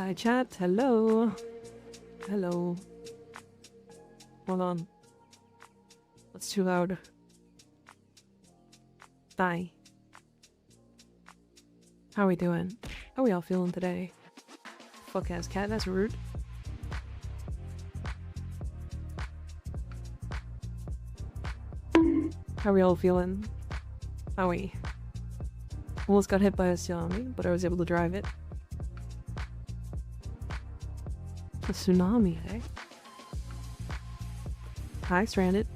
Hi chat, hello. Hello. Hold on. That's too loud. Die. How are we doing? How are we all feeling today? Fuck ass cat, that's rude. How are we all feeling? How are we? Almost got hit by a tsunami, but I was able to drive it. A tsunami, eh? Hi, stranded.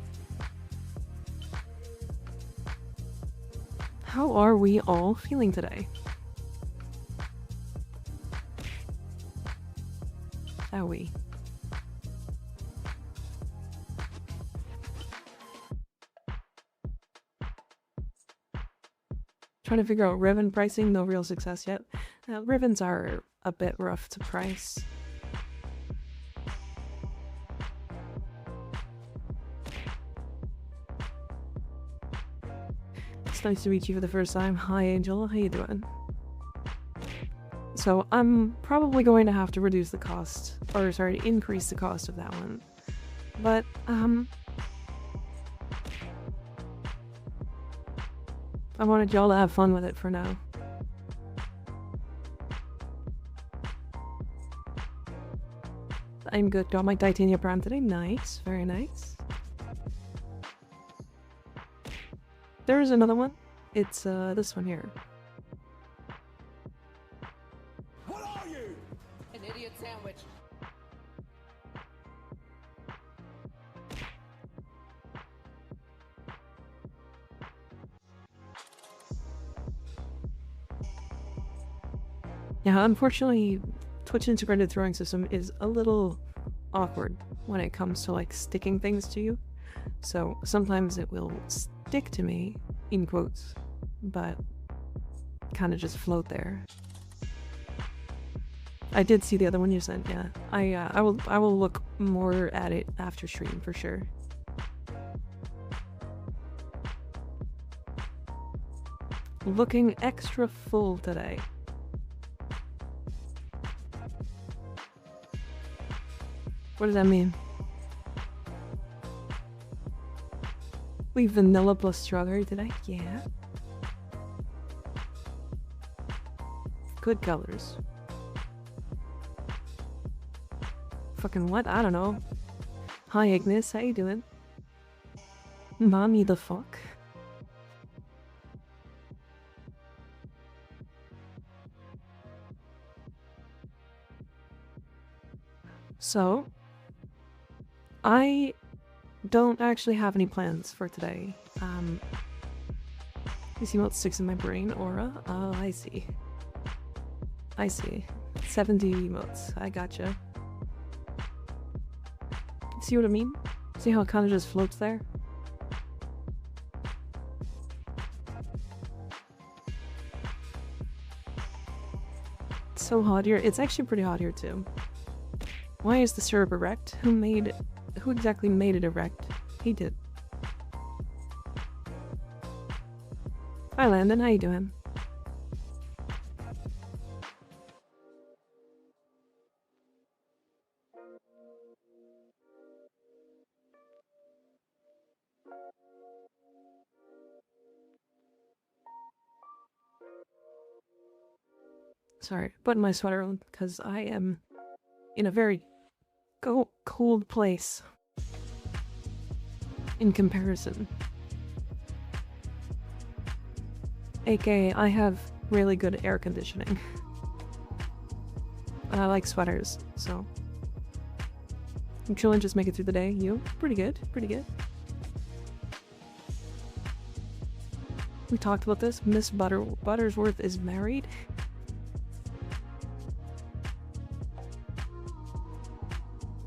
How are we all feeling today? How are we? Trying to figure out Riven pricing, no real success yet. Rivens are a bit rough to price. It's nice to meet you for the first time. Hi Angel, how you doing? So I'm probably going to have to reduce the cost, or sorry, increase the cost of that one. But, I wanted y'all to have fun with it for now. I'm good. Got my Titania brand today. Nice. Very nice. There is another one. It's, this one here. What are you? An idiot sandwich. Yeah, unfortunately, Twitch integrated throwing system is a little awkward when it comes to like sticking things to you. So sometimes it will stick to me, in quotes, but kind of just float there. I did see the other one you sent, yeah. I will look more at it after stream for sure. Looking extra full today. What does that mean? We vanilla plus strawberry today? Yeah. Good colors. Fucking what? I don't know. Hi Ignis, how you doing? Mommy the fuck? So, I don't actually have any plans for today. You see what sticks in my brain? Aura? Oh, I see. I see. 70 emotes. I gotcha. See what I mean? See how it kind of just floats there? It's so hot here. It's actually pretty hot here too. Why is the syrup erect? Who exactly made it erect? He did. Hi Landon, how you doing? Sorry, putting my sweater on because I am in a very cold place in comparison. AKA, I have really good air conditioning. And I like sweaters, so I'm chilling, just make it through the day. You? Pretty good, pretty good. We talked about this. Miss Buttersworth is married.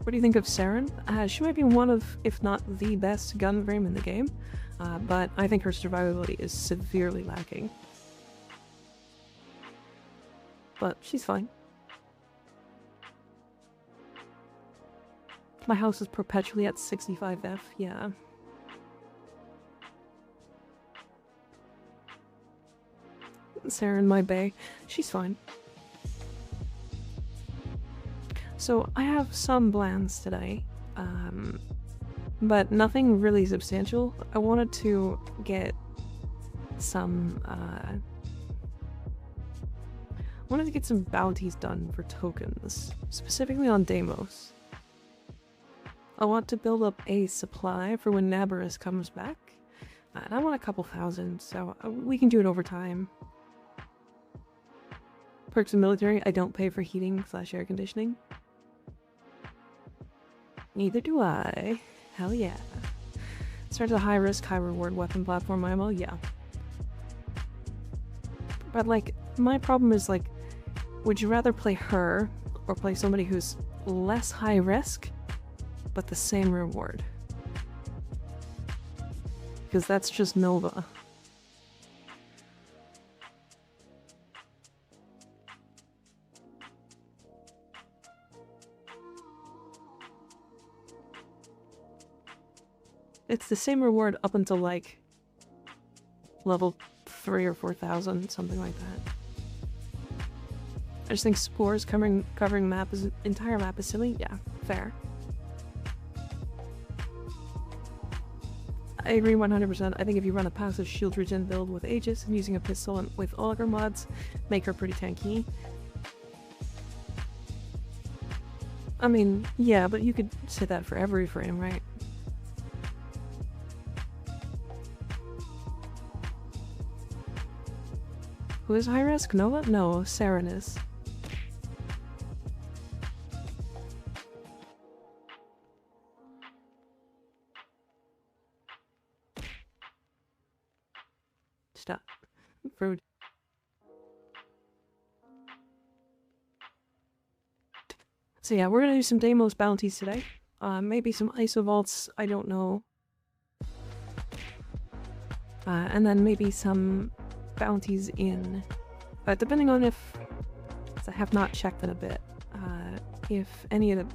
What do you think of Saren? She might be one of, if not the best gun frame in the game, but I think her survivability is severely lacking. But she's fine. My house is perpetually at 65F, yeah. Saren, my bae, she's fine. So I have some plans today, but nothing really substantial. I wanted to get some, bounties done for tokens, specifically on Deimos. I want to build up a supply for when Nabarus comes back, and I want a couple thousand, so we can do it over time. Perks of military, I don't pay for heating / air conditioning. Neither do I. Hell yeah. Starts a high risk, high reward weapon platform IMO, yeah. But like, my problem is like, would you rather play her or play somebody who's less high risk but the same reward? Because that's just Nova. It's the same reward up until like level 3 or 4,000, something like that. I just think spores covering entire map is silly. Yeah, fair. I agree 100%. I think if you run a passive shield regen build with Aegis and using a pistol and with Augur mods, make her pretty tanky. I mean, yeah, but you could say that for every frame, right? Who is high risk? Nova? No, Saren is. Stop. Fruit. So yeah, we're gonna do some Deimos bounties today. Maybe some ISO vaults, I don't know. And then maybe some bounties in, depending on if, I have not checked in a bit, if any of the,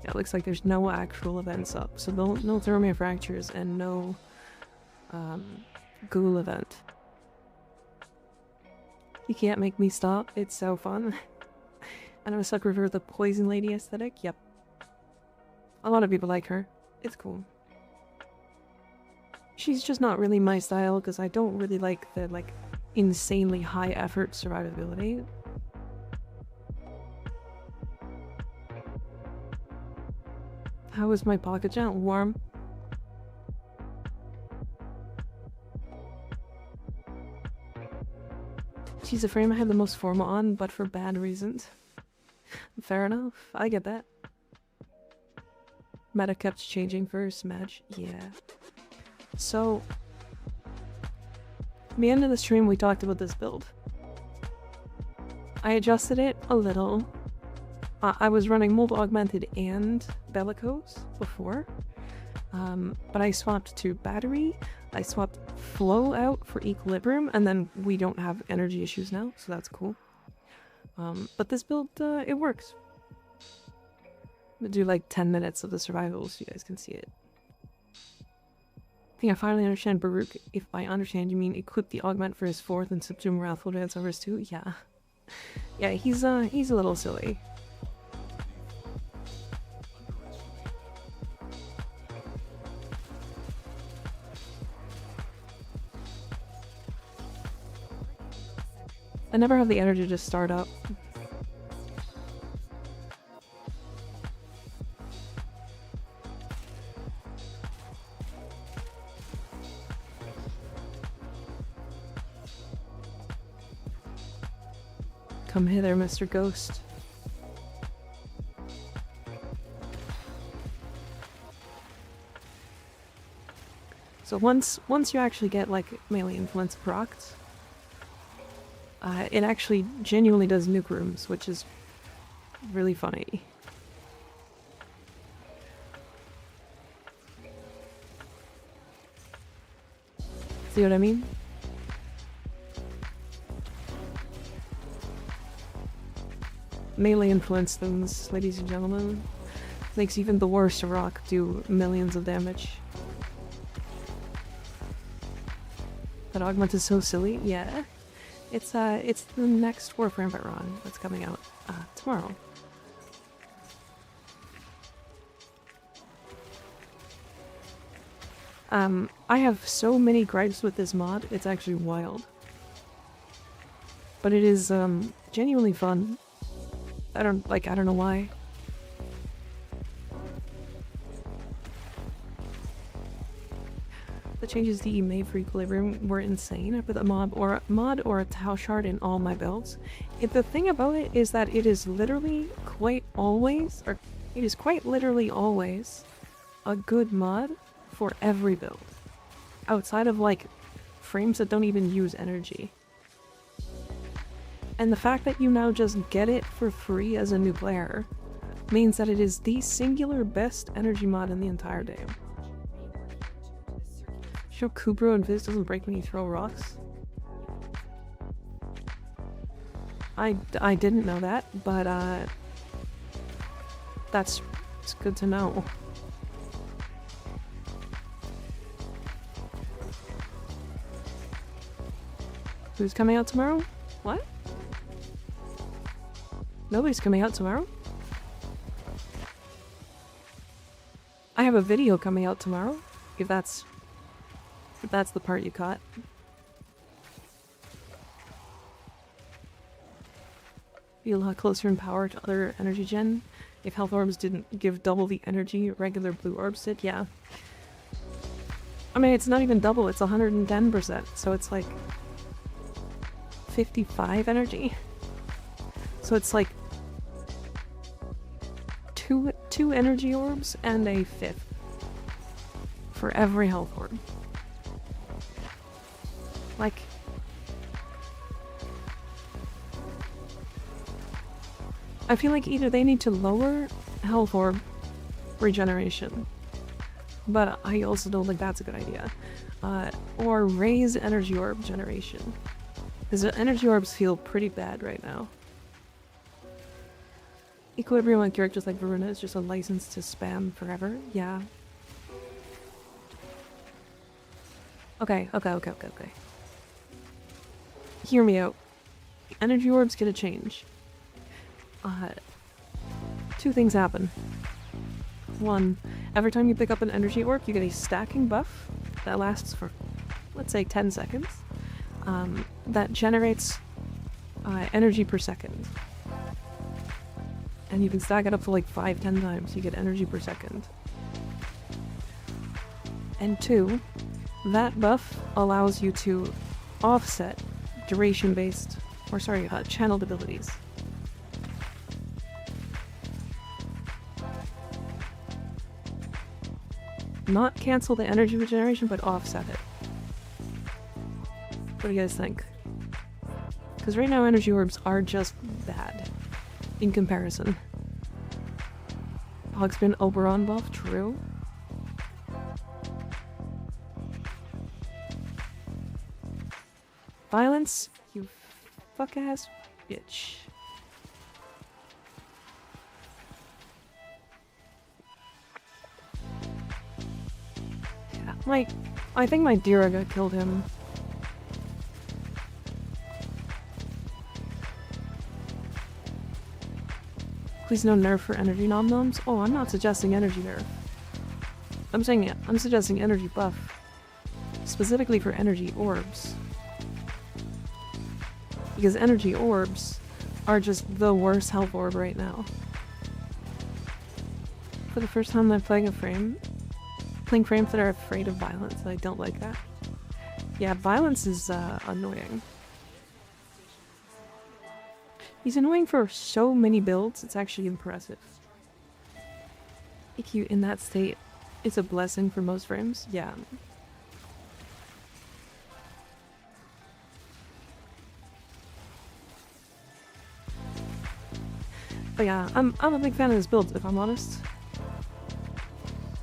yeah, it looks like there's no actual events up, so no Thermia Fractures and no Ghoul event. You can't make me stop, it's so fun. And I'm a sucker for the Poison Lady aesthetic, yep. A lot of people like her, it's cool. She's just not really my style because I don't really like the insanely high effort survivability. How is my pocket channel? Warm. She's a frame I have the most formal on, but for bad reasons. Fair enough, I get that. Meta kept changing for Smash, yeah. So, at the end of the stream we talked about this build. I adjusted it a little. I was running Mold Augmented and Bellicose before, but I swapped to Battery, I swapped Flow out for Equilibrium, and then we don't have energy issues now, so that's cool. But this build, it works. I'm gonna do like 10 minutes of the survival so you guys can see it. I think I finally understand Baruch. If by understand you mean equip the augment for his 4th and subdue Wrathful Dance over his 2? Yeah. Yeah, he's a little silly. I never have the energy to start up. Come hither, Mr. Ghost. So once you actually get like melee influence procced, it actually genuinely does nuke rooms, which is really funny. See what I mean? Melee influence things, ladies and gentlemen, makes even the worst rock do millions of damage. That augment is so silly, yeah. It's the next War for Rampart run that's coming out tomorrow. I have so many gripes with this mod, it's actually wild. But it is genuinely fun. I don't know why. The changes DE made for Equilibrium were insane. I put a mod or a Tau shard in all my builds. The thing about it is that it is literally quite literally always a good mod for every build. Outside of like frames that don't even use energy. And the fact that you now just get it for free as a new player means that it is the singular best energy mod in the entire game. Show Kubro and Viz doesn't break when you throw rocks. I didn't know that, but it's good to know. Who's coming out tomorrow? What? Nobody's coming out tomorrow? I have a video coming out tomorrow, if that's the part you caught. Feel a lot closer in power to other energy gen. If health orbs didn't give double the energy regular blue orbs did, yeah. I mean, it's not even double, it's 110%, so it's like 55 energy. So it's like two energy orbs and a fifth for every health orb. Like, I feel like either they need to lower health orb regeneration, but I also don't think that's a good idea, or raise energy orb generation, because the energy orbs feel pretty bad right now. Equilibrium on characters like Varuna is just a license to spam forever. Yeah. Okay. Hear me out. The energy orbs get a change. Two things happen. One, every time you pick up an energy orb, you get a stacking buff that lasts for, let's say, 10 seconds. That generates energy per second. And you can stack it up to like 5-10 times. You get energy per second. And two, that buff allows you to offset duration-based, or sorry, channeled abilities. Not cancel the energy regeneration, but offset it. What do you guys think? Because right now energy orbs are just bad. In comparison. Hogspin Oberon buff, true. Violence, you fuck-ass bitch. Yeah, I think my Diraga killed him. Please no nerf for energy nom-noms. Oh, I'm not suggesting energy nerf. I'm suggesting energy buff. Specifically for energy orbs. Because energy orbs are just the worst health orb right now. For the first time I'm playing frames that are afraid of violence. I don't like that. Yeah, violence is annoying. He's annoying for so many builds, it's actually impressive. EQ in that state is a blessing for most frames, yeah. But yeah, I'm a big fan of this build, if I'm honest.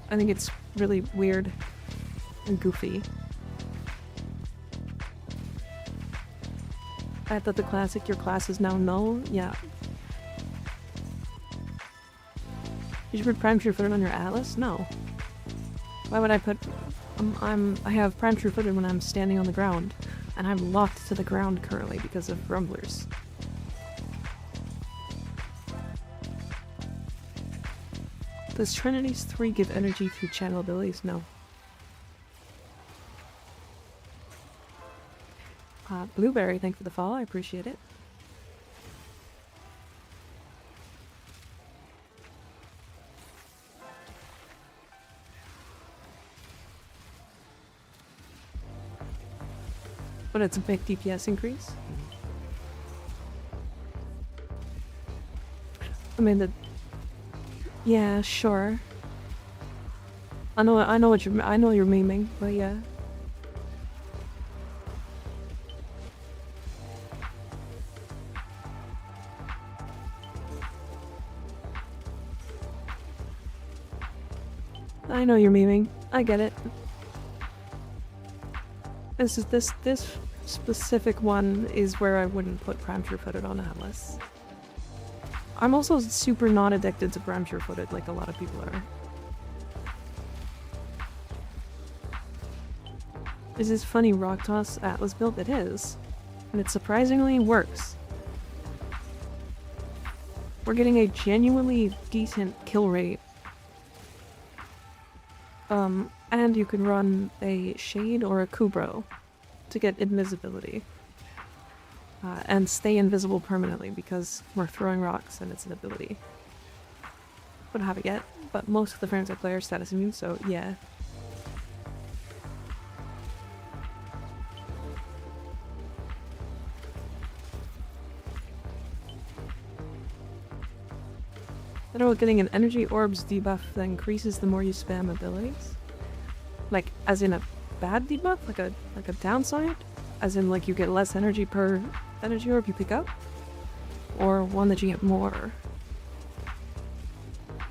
I think it's really weird and goofy. I thought the classic, your class is now null? Yeah. You should put Prime True Footed on your Atlas? No. Why would I put... I have Prime True Footed when I'm standing on the ground. And I'm locked to the ground currently because of rumblers. Does Trinity's 3 give energy through channel abilities? No. Blueberry, thank you for the follow, I appreciate it. But it's a big DPS increase. I mean, yeah, sure. I know what you're memeing, but yeah. I know you're memeing. I get it. This specific one is where I wouldn't put Prime Sure-Footed on Atlas. I'm also super not addicted to Prime Sure-Footed like a lot of people are. Is this funny rock toss Atlas build? It is. And it surprisingly works. We're getting a genuinely decent kill rate. And you can run a Shade or a Kubro to get invisibility. And stay invisible permanently because we're throwing rocks and it's an ability. Don't have it yet, but most of the frames I play are status immune, so yeah. I don't know, getting an energy orbs debuff that increases the more you spam abilities? Like, as in a bad debuff? Like a downside? As in, like, you get less energy per energy orb you pick up? Or one that you get more?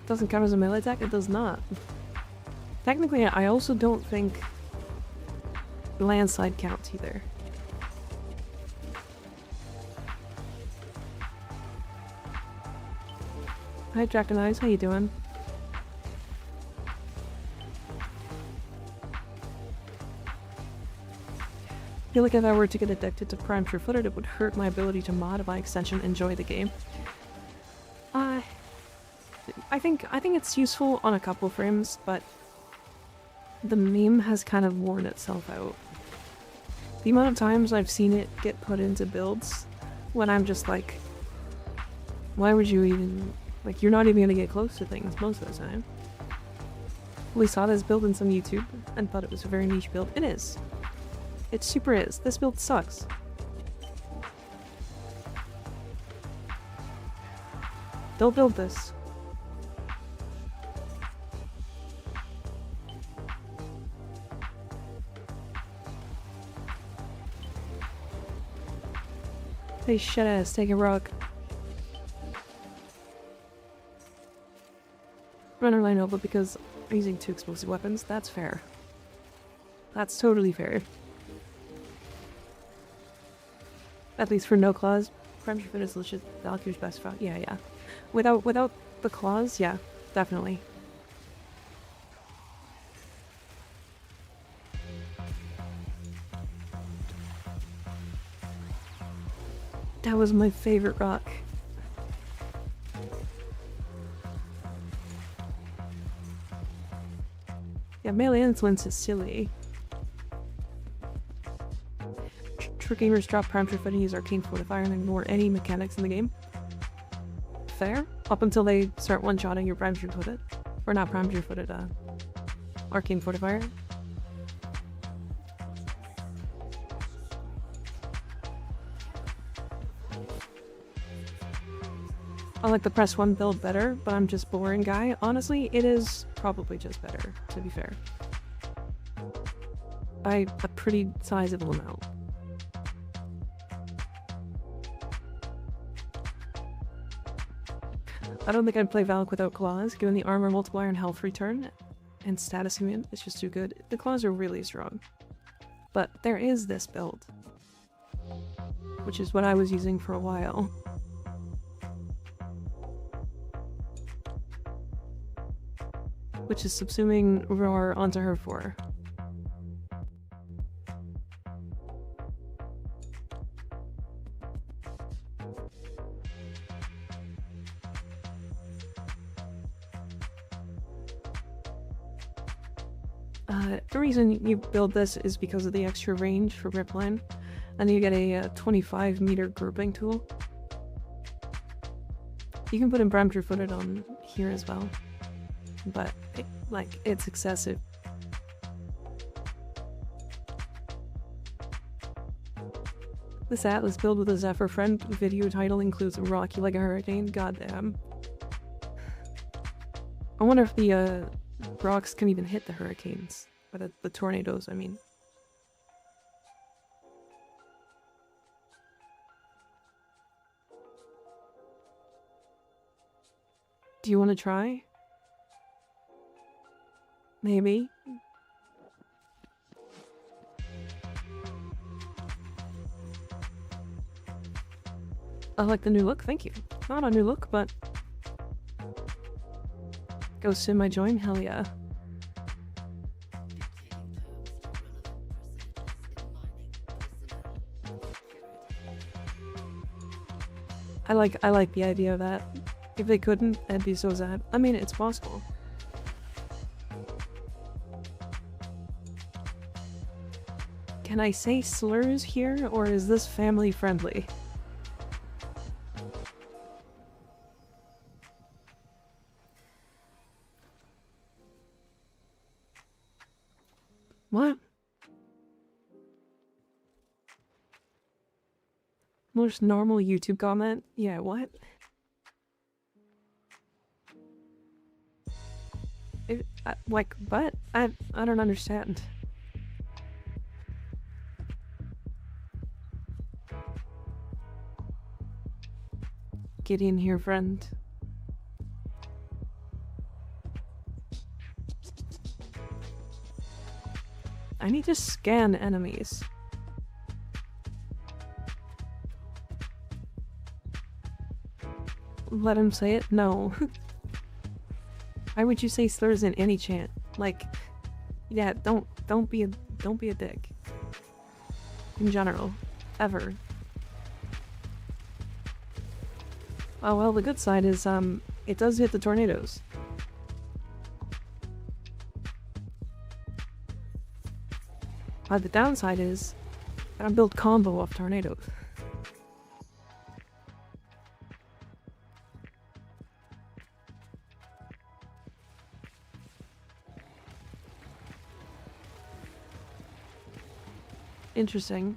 Doesn't count as a melee attack? It does not. Technically, I also don't think landslide counts either. Hi, Jack and Eyes, how you doing? I feel like if I were to get addicted to Prime Sure-Footed, it would hurt my ability to mod, by extension, enjoy the game. I think it's useful on a couple frames, but the meme has kind of worn itself out. The amount of times I've seen it get put into builds when I'm just like, why would you even, like, you're not even gonna get close to things most of the time. We saw this build in some YouTube and thought it was a very niche build. It is. It super is. This build sucks. Don't build this. Hey, shit ass, take a rock. Runner line over because I'm using 2 explosive weapons. That's fair. That's totally fair. At least for no claws. Prime Sure-Footed is legit Valkyrie's best route. Yeah, yeah. Without the claws, yeah, definitely. That was my favorite rock. Yeah, melee influence is silly. True gamers drop Prime Sure-Footed and use Arcane Fortifier and ignore any mechanics in the game. Fair? Up until they start one-shotting your Prime Sure-Footed. Or not Prime Sure-Footed, Arcane Fortifier. I like the press 1 build better, but I'm just boring guy. Honestly, it is probably just better, to be fair. By a pretty sizable amount. I don't think I'd play Valak without claws, given the armor multiplier and health return, and status immune, it's just too good. The claws are really strong. But there is this build, which is what I was using for a while. Which is subsuming Roar onto her 4. The reason you build this is because of the extra range for ripline, and you get a 25-meter grouping tool. You can put impromptu footed on here as well, but it's excessive. This Atlas build with a Zephyr friend video title includes Rocky like a hurricane. Goddamn. I wonder if the rocks can even hit the hurricanes. Or the tornadoes, I mean. Do you want to try? Maybe. I like the new look, thank you. Not a new look, but... Ghost in my join? Hell yeah. I like the idea of that. If they couldn't, I'd be so sad. I mean, it's possible. Can I say slurs here, or is this family friendly? What? Most normal YouTube comment? Yeah, what? Like, what? I don't understand. Get in here, friend. I need to scan enemies. Let him say it? No. Why would you say slurs in any chant? Like, yeah, don't be a dick. In general. Ever. Oh well, the good side is, it does hit the tornadoes. The downside is, I don't build combo off tornadoes. Interesting.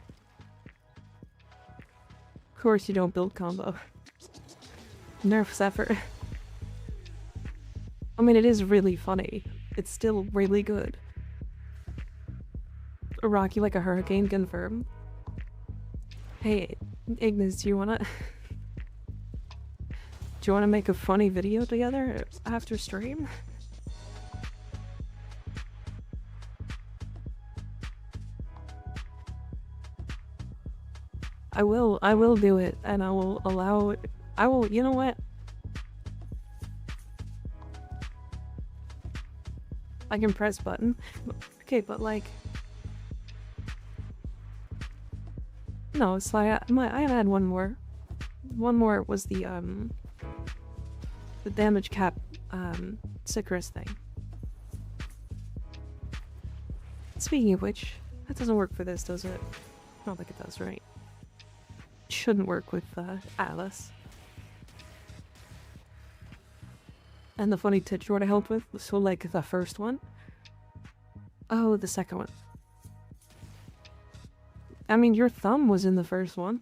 Of course you don't build combo. Nerf Zephyr. I mean, it is really funny. It's still really good. Rocky like a hurricane, confirm. Hey, Ignis, do you wanna... do you wanna make a funny video together after stream? I will do it, and I will allow it. You know what? I can press button. Okay, but like... No, it's like, I had one more. One more was the damage cap, Sycris thing. Speaking of which, that doesn't work for this, does it? Not like it does, right? It shouldn't work with, Atlas. And the funny titular I helped with, so like the first one. Oh, the second one. I mean, your thumb was in the first one.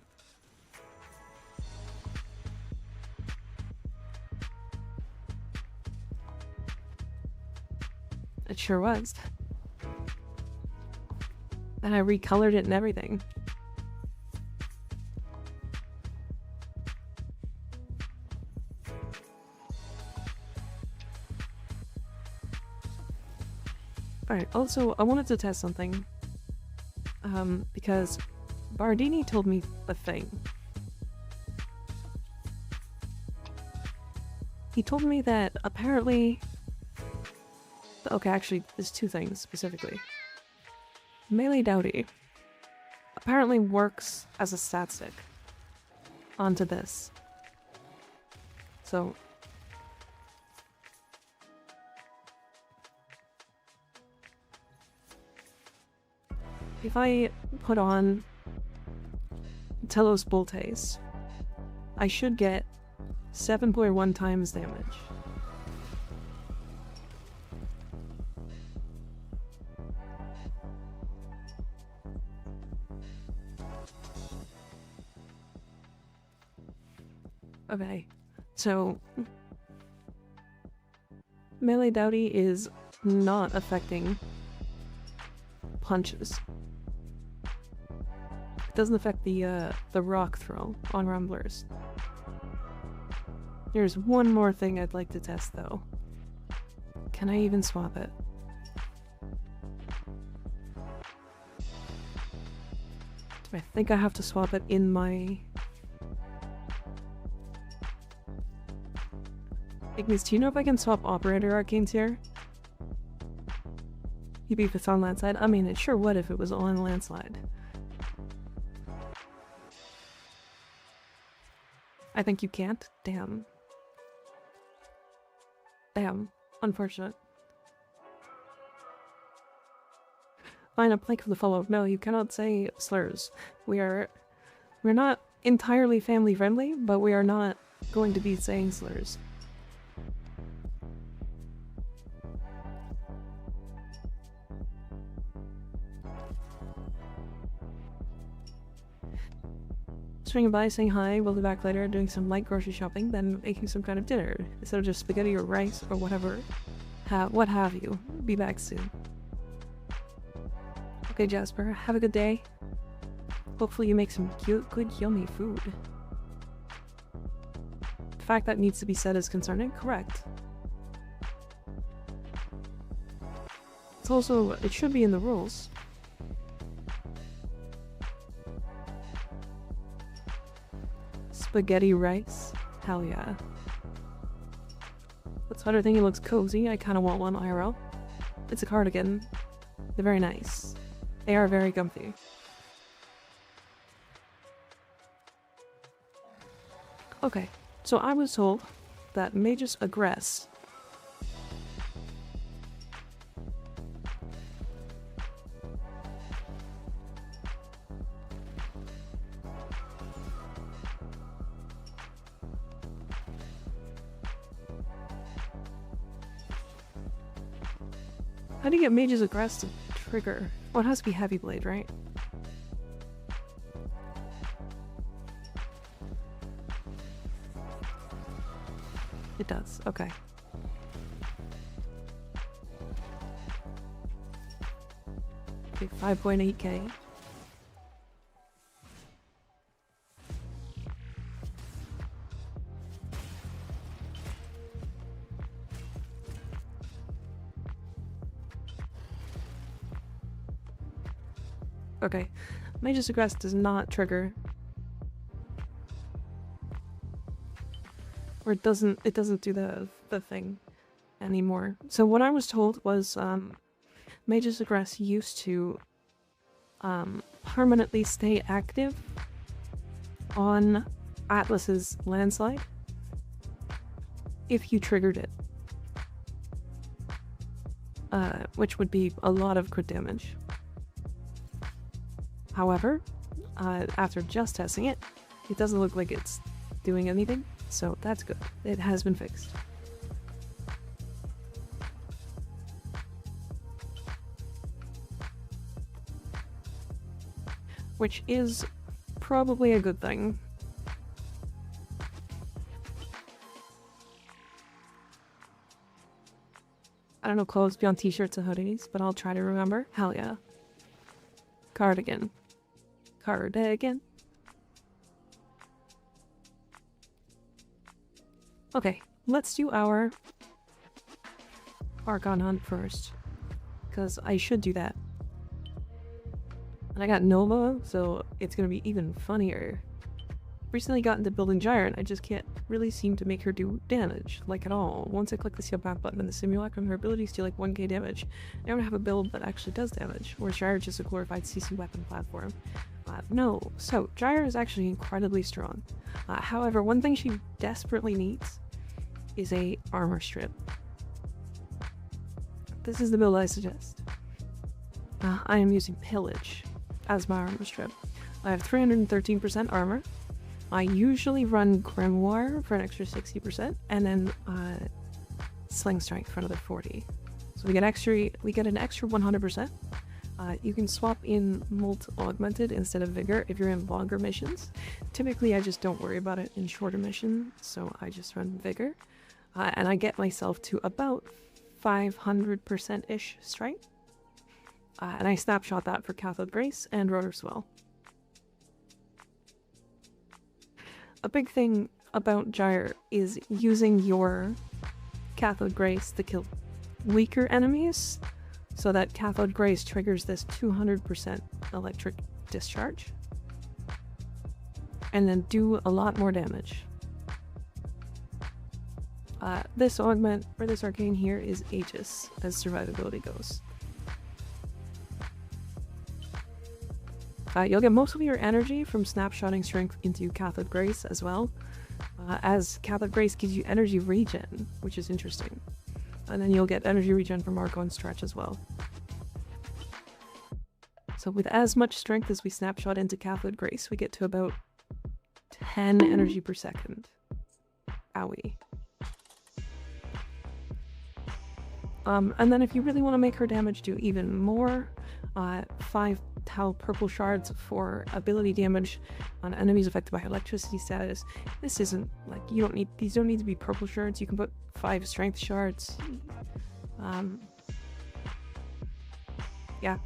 It sure was. And I recolored it and everything. Alright, also, I wanted to test something. Because Bardini told me a thing. He told me that apparently... Okay, actually, there's two things specifically. Melee Dowdy apparently works as a stat stick onto this. So... if I put on Telos Boltes, I should get 7.1 times damage. Okay, so melee Dowdy is not affecting punches. It doesn't affect the rock throw on Rumblers. There's one more thing I'd like to test though. Can I even swap it? Do I think I have to swap it in my... Ignis, do you know if I can swap Operator Arcanes here? Maybe if it's on Landslide? I mean, it sure would if it was on Landslide. I think you can't? Damn. Damn. Unfortunate. Fine, a plank for the follow-up. No, you cannot say slurs. We're not entirely family friendly, but we are not going to be saying slurs. Swinging by, saying hi, we'll be back later, doing some light grocery shopping, then making some kind of dinner, instead of just spaghetti or rice or whatever. What have you. Be back soon. Okay, Jasper, have a good day. Hopefully you make some cute, good, yummy food. The fact that needs to be said is concerning. Correct. It's also, it should be in the rules. Spaghetti rice? Hell yeah. That sweater thingy looks cozy. I kind of want one IRL. It's a cardigan. They're very nice. They are very comfy. Okay, so I was told that mages aggress. How do you get mages aggress to trigger? Well, it has to be heavy blade, right? It does, okay. Okay, 5.8k. Okay, Mage's Aggress does not trigger. Or it doesn't do the thing anymore. So what I was told was Mage's Aggress used to permanently stay active on Atlas's landslide if you triggered it. Which would be a lot of crit damage. However, after just testing it, it doesn't look like it's doing anything, so that's good. It has been fixed. Which is probably a good thing. I don't know clothes beyond t-shirts and hoodies, but I'll try to remember. Hell yeah. Cardigan. Cardigan. Okay, let's do our Archon hunt first, because I should do that. And I got Nova, so it's gonna be even funnier. Recently got into building Gyre, and I just can't really seem to make her do damage, like at all. Once I click the seal back button in the simulacrum, her abilities deal like 1k damage. I don't have a build that actually does damage, whereas Gyre is just a glorified CC weapon platform. No, so Gyre is actually incredibly strong. However, one thing she desperately needs is a armor strip. This is the build I suggest. I am using Pillage. as my armor strip. I have 313% armor. I usually run Grimoire for an extra 60%, and then Sling Strength for another 40. So we get an extra 100%. You can swap in Molt Augmented instead of Vigor if you're in longer missions. Typically, I just don't worry about it in shorter missions, so I just run Vigor. And I get myself to about 500%-ish strength. And I snapshot that for Cathode Grace and Rotor Swell. A big thing about Gyre is using your Cathode Grace to kill weaker enemies, so that Cathode Grace triggers this 200% electric discharge, and then do a lot more damage. This augment, or this arcane here, is Aegis, as survivability goes. You'll get most of your energy from snapshotting strength into Cathode Grace as well, as Cathode Grace gives you energy regen, which is interesting. And then you'll get energy regen from Archon Stretch as well. So with as much strength as we snapshot into Cathode Grace, we get to about 10 energy per second. Owie. And then if you really want to make her damage do even more, 5 Tau purple shards for ability damage on enemies affected by electricity status. This isn't like, these don't need to be purple shards. You can put 5 strength shards. Yeah.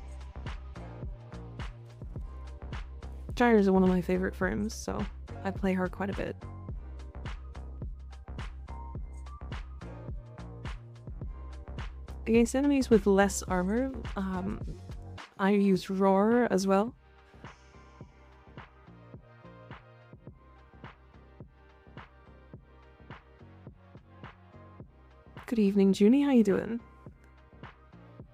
Gyre is one of my favorite frames, so I play her quite a bit. Against enemies with less armor, I use Roar as well. Good evening, Junie. How you doing?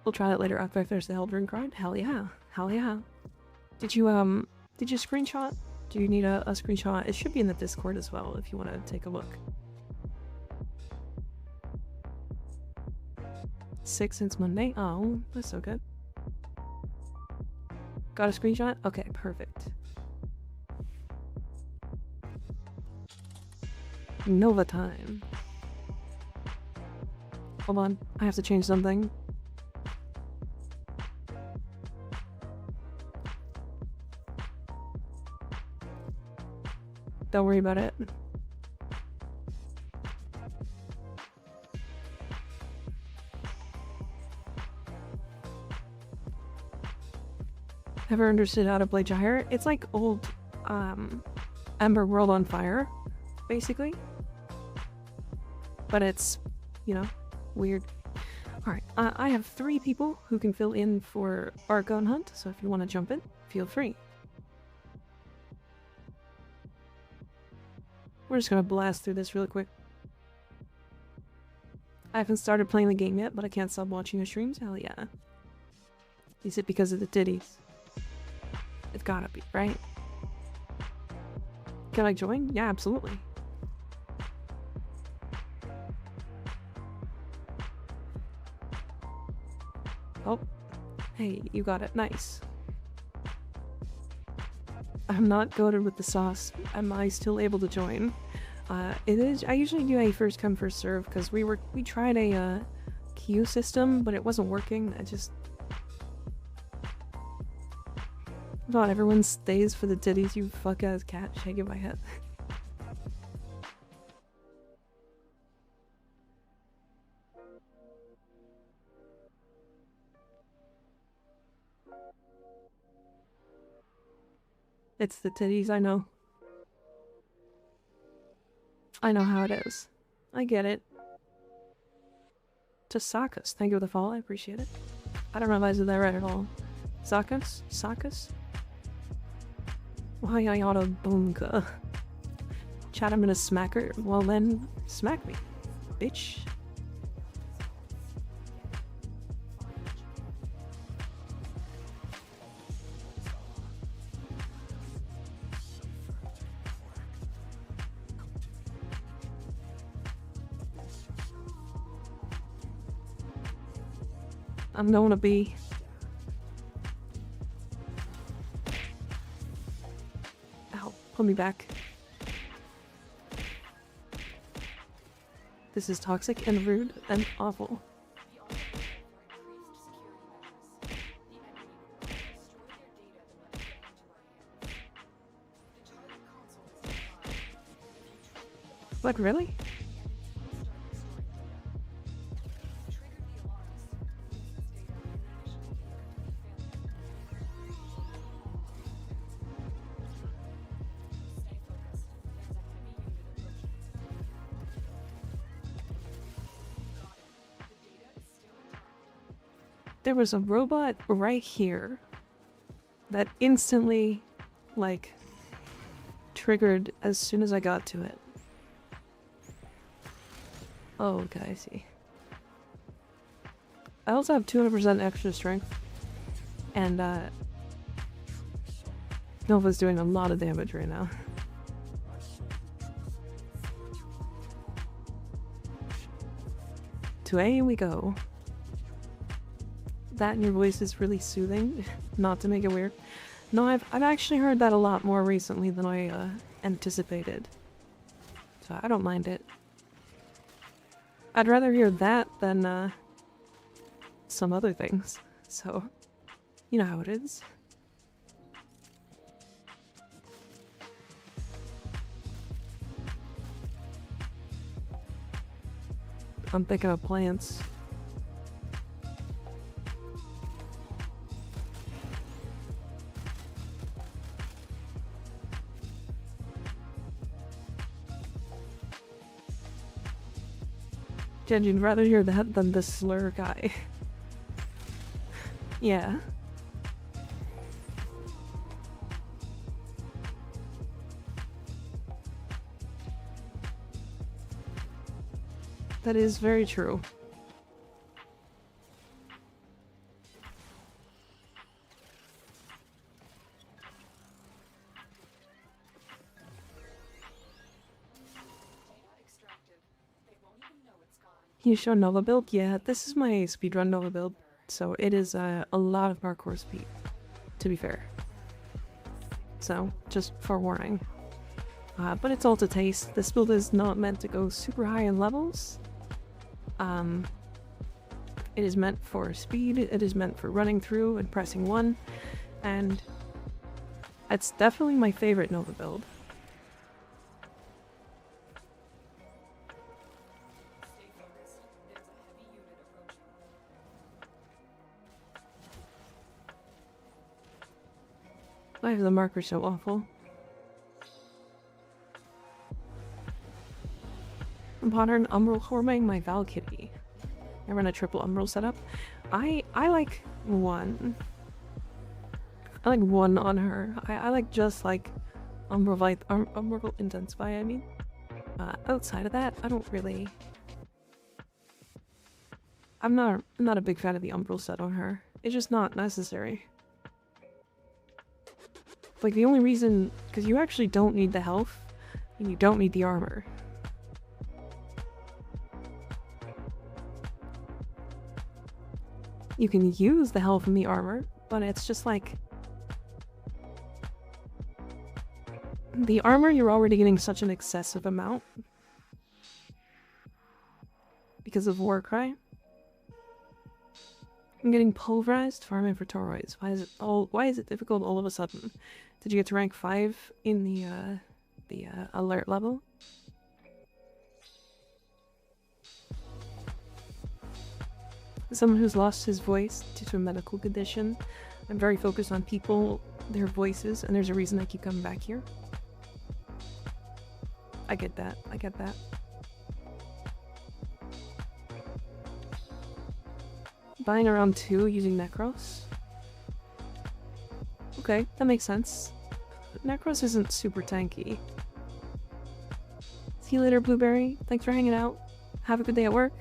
We'll try that later after I finish the Eldrin grind. Hell yeah. Hell yeah. Did you screenshot? Do you need a screenshot? It should be in the Discord as well if you want to take a look. 6 since Monday? Oh, that's so good. Got a screenshot? Okay, perfect. Nova time. Hold on, I have to change something. Don't worry about it. Ever understood how to play Gyre? It's like old Ember World on Fire, basically. But it's, you know, weird. Alright, I have 3 people who can fill in for Archon Hunt, so if you want to jump in, feel free. We're just gonna blast through this really quick. I haven't started playing the game yet, but I can't stop watching your streams. Hell yeah. Is it because of the titties? It's gotta be, right? Can I join? Yeah, absolutely. Oh. Hey, you got it. Nice. I'm not goated with the sauce. Am I still able to join? It is. I usually do a first come first serve because we tried a queue system, but it wasn't working. I just thought everyone stays for the titties. You fuck ass cat, shaking my head. It's the titties, I know. I know how it is. I get it. To Sakas, thank you for the follow, I appreciate it. I don't know if I said that right at all. Sakas? Sakas? Why I oughta boomka. Chat, I'm gonna smack her. Well then, smack me, bitch. I'm going to be. Pull me back. This is toxic and rude and awful. What, really? There was a robot right here that instantly, like, triggered as soon as I got to it. Oh, okay, I see. I also have 200% extra strength. And, Nova's doing a lot of damage right now. To A we go. That in your voice is really soothing, not to make it weird. No, I've actually heard that a lot more recently than I anticipated. So I don't mind it. I'd rather hear that than some other things. So, you know how it is. I'm thinking of plants. Jen, you'd rather hear that than the slur guy. Yeah. That is very true. You show Nova build? Yeah, this is my speedrun Nova build, so it is a lot of parkour speed, to be fair. So, just forewarning. But it's all to taste. This build is not meant to go super high in levels. It is meant for speed, it is meant for running through and pressing 1, and it's definitely my favorite Nova build. Why are the markers so awful? I'm pondering Umbral forming my Valkyrie. I run a triple Umbral setup. I like one. I like one on her. I like just like Umbral Intensify, I mean. Outside of that, I don't really... I'm not a big fan of the Umbral set on her. It's just not necessary. Like, the only reason... Because you actually don't need the health, and you don't need the armor. You can use the health and the armor, but it's just like... The armor, you're already getting such an excessive amount. Because of Warcry. I'm getting pulverized farming for toroids. Why is it difficult all of a sudden? Did you get to rank 5 in the alert level? Someone who's lost his voice due to a medical condition. I'm very focused on people, their voices, and there's a reason I keep coming back here. I get that. I get that. Buying around 2 using Necros. Okay, that makes sense. Necros isn't super tanky. See you later, Blueberry. Thanks for hanging out. Have a good day at work.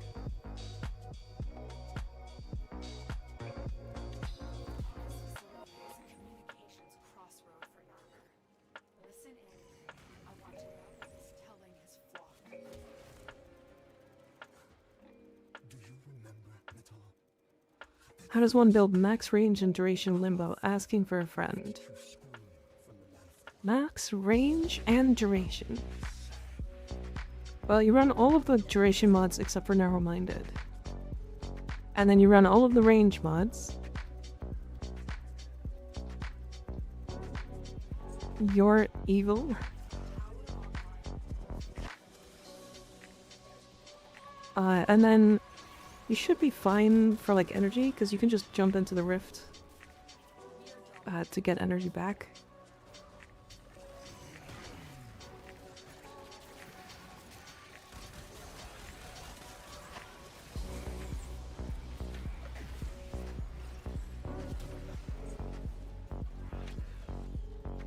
How does one build max range and duration limbo? Asking for a friend. Max range and duration. Well, you run all of the duration mods except for narrow-minded. And then you run all of the range mods. You're evil. And then you should be fine for like energy, because you can just jump into the rift to get energy back.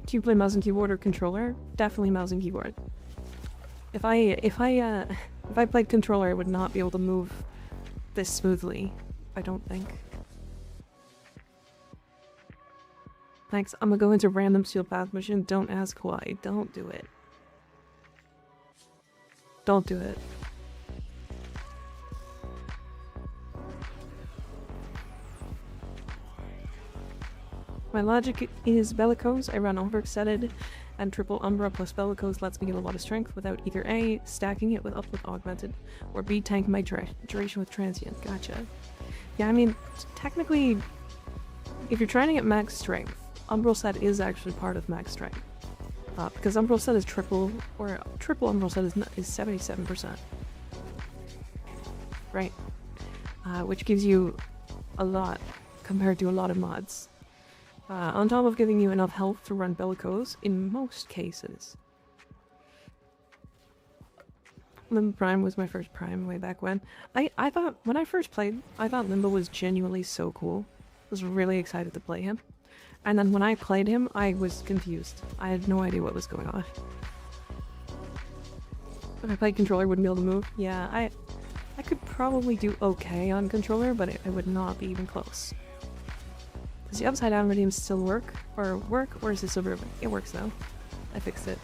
Do you play mouse and keyboard or controller? Definitely mouse and keyboard. If I played controller, I would not be able to move this smoothly. I don't think. Thanks. I'm gonna go into random steel path mission. Don't ask why. Don't do it. Don't do it. My logic is bellicose. I run overextended, and triple Umbra plus bellicose lets me get a lot of strength without either A, stacking it with up with augmented, or B, tanking my duration with transient. Gotcha. Yeah, I mean, technically, if you're trying to get max strength, Umbral set is actually part of max strength. Because Umbral set is triple Umbral set is 77%. Right. Which gives you a lot compared to a lot of mods. On top of giving you enough health to run bellicose, in most cases. Limbo Prime was my first Prime way back when. I thought, when I first played, I thought Limbo was genuinely so cool. I was really excited to play him. And then when I played him, I was confused. I had no idea what was going on. If I played controller, wouldn't be able to move. Yeah, I could probably do okay on controller, but it would not be even close. Does the upside down redeem still work? Or is it still broken? It works though. I fixed it.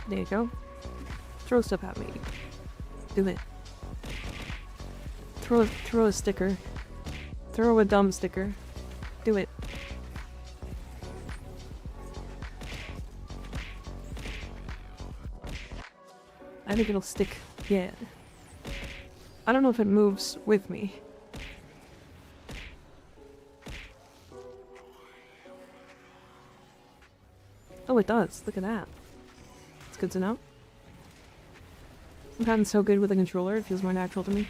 There you go. Throw stuff at me. Do it. Throw a sticker. Throw a dumb sticker. Do it. I think it'll stick. Yeah. I don't know if it moves with me. Oh, it does. Look at that. It's good to know. I've gotten so good with a controller, it feels more natural to me.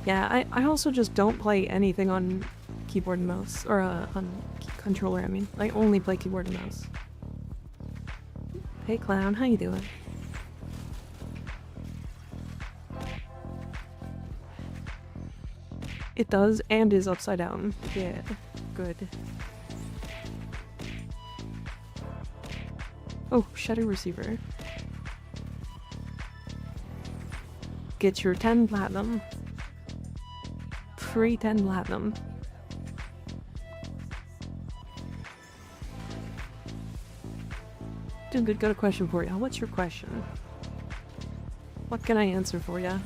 Yeah, I also just don't play anything on keyboard and mouse. Or on controller, I mean. I only play keyboard and mouse. Hey clown, how you doing? It does, and is upside down. Yeah, good. Oh, Shadow Receiver. Get your 10 platinum. Free 10 platinum. Doing good, got a question for you. What's your question? What can I answer for you?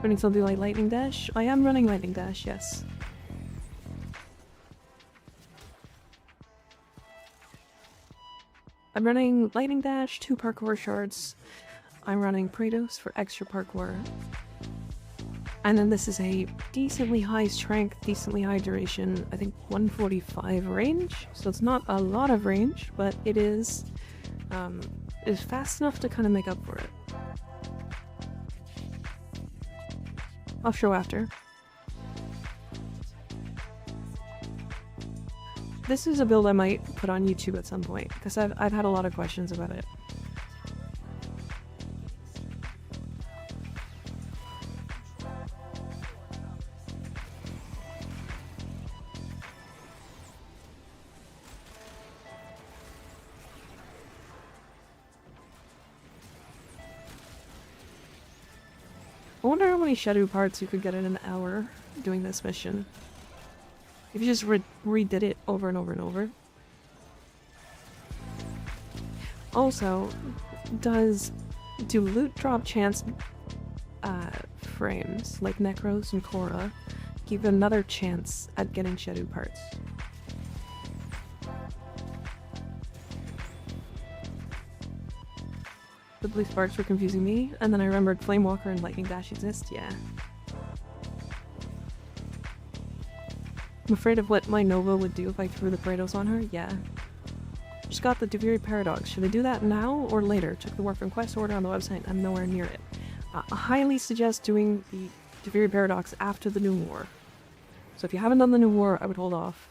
Running something like Lightning Dash? I am running Lightning Dash, yes. I'm running Lightning Dash, 2 parkour shards. I'm running Praetos for extra parkour. And then this is a decently high strength, decently high duration, I think 145 range. So it's not a lot of range, but it is fast enough to kind of make up for it. I'll show after. This is a build I might put on YouTube at some point, because I've had a lot of questions about it. I wonder how many shadow parts you could get in an hour doing this mission. If you just redid it over and over and over. Also, do loot drop chance frames, like Necros and Korra, give it another chance at getting Shadow parts. The blue sparks were confusing me, and then I remembered Flamewalker and Lightning Dash exist, yeah. I'm afraid of what my Nova would do if I threw the Kratos on her, yeah. Just got the Deviri Paradox. Should I do that now or later? Check the Warframe quest order on the website. I'm nowhere near it. I highly suggest doing the Deviri Paradox after the New War. So if you haven't done the New War, I would hold off.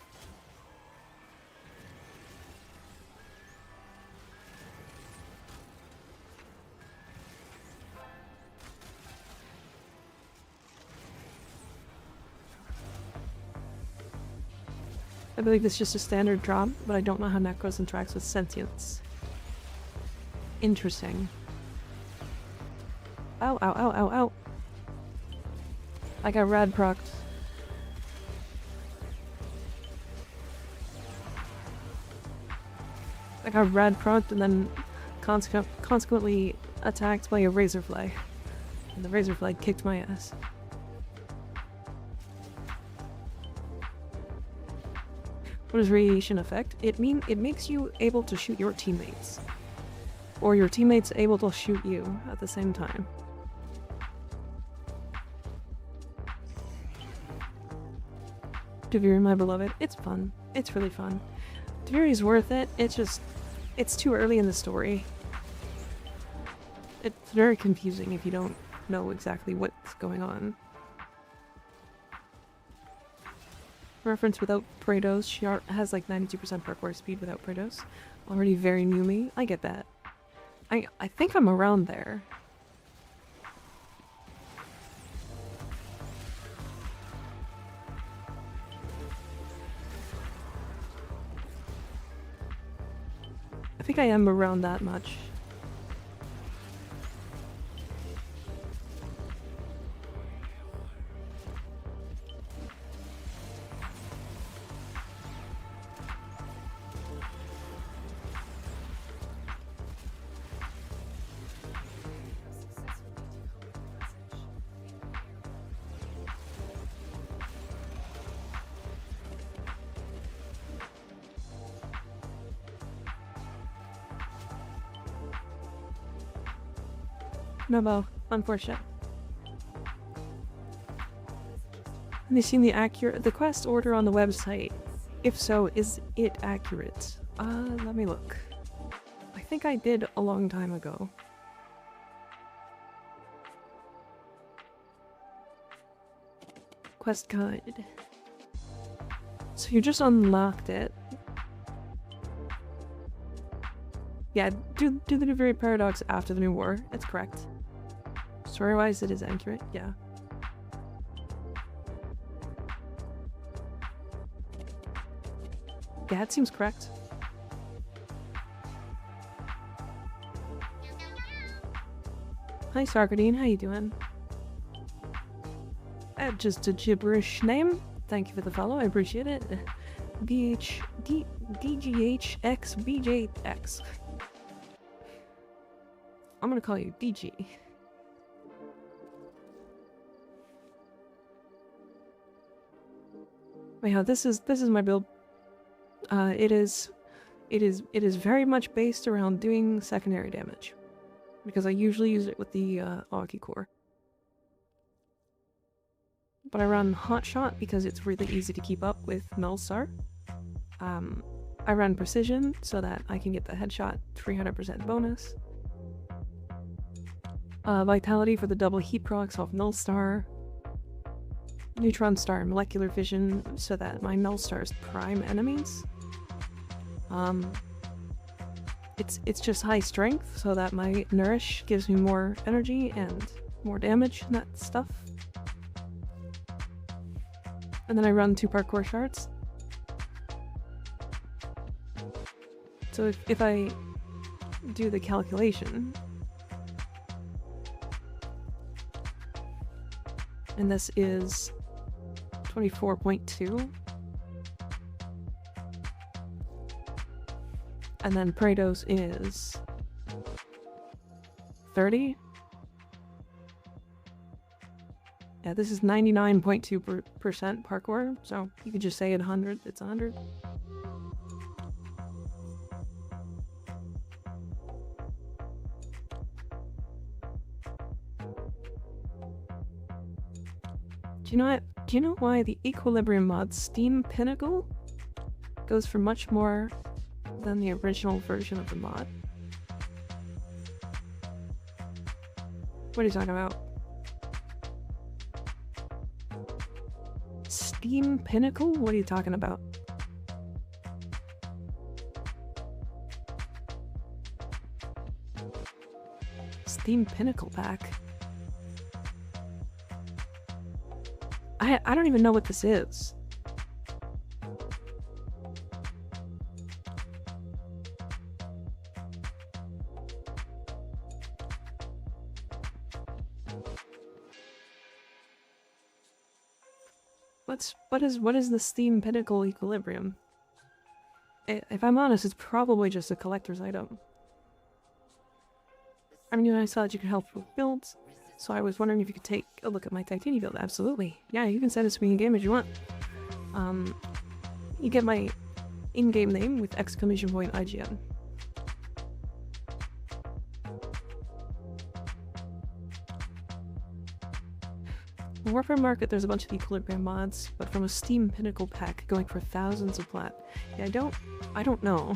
I believe it's just a standard drop, but I don't know how Necros interacts with sentience. Interesting. Ow, ow, ow, ow, ow. I got rad procced. I got rad procced and then consequently attacked by a Razorfly. And the Razorfly kicked my ass. What is radiation effect? It makes you able to shoot your teammates. Or your teammates able to shoot you at the same time. Deviri, my beloved. It's fun. It's really fun. Deviri's worth it. It's too early in the story. It's very confusing if you don't know exactly what's going on. Reference without Praetos. She has like 92% parkour speed without Praetos. Already very new me. I get that. I think I'm around there. I think I am around that much. No bow, unfortunate. Have you seen the quest order on the website? If so, is it accurate? Let me look. I think I did a long time ago. Quest guide. So you just unlocked it. Yeah, do the Deviri Paradox after the New War. It's correct. Story-wise, it is accurate, yeah. Yeah, it seems correct. Hi, Sarkadine, how you doing? Just a gibberish name. Thank you for the follow, I appreciate it. DGHXBJX. I'm gonna call you DG. Anyhow, this is my build. It is very much based around doing secondary damage, because I usually use it with the Augie core. But I run Hotshot because it's really easy to keep up with Nullstar. I run Precision so that I can get the headshot 300% bonus. Vitality for the double heat procs off Nullstar. Neutron Star and Molecular Vision so that my Nullstars prime enemies. It's just high strength so that my Nourish gives me more energy and more damage and that stuff. And then I run 2 parkour shards. So if I do the calculation, and this is 24.2, and then Praetos is 30, Yeah, this is 99.2% parkour, so you could just say it 100, it's 100. Do you know what? Do you know why the Equilibrium mod Steam Pinnacle goes for much more than the original version of the mod? What are you talking about? Steam Pinnacle? What are you talking about? Steam Pinnacle pack? I don't even know what this is. What is the Steam Pinnacle Equilibrium? If I'm honest, it's probably just a collector's item. I mean, I saw that you could help with builds, so I was wondering if you could take a look at my Titania build. Absolutely. Yeah, you can send it to me in-game if you want. You get my in-game name with exclamation point IGN. In Warfare Market, there's a bunch of Equilibrium mods, but from a Steam Pinnacle pack going for thousands of plat. Yeah, I don't know.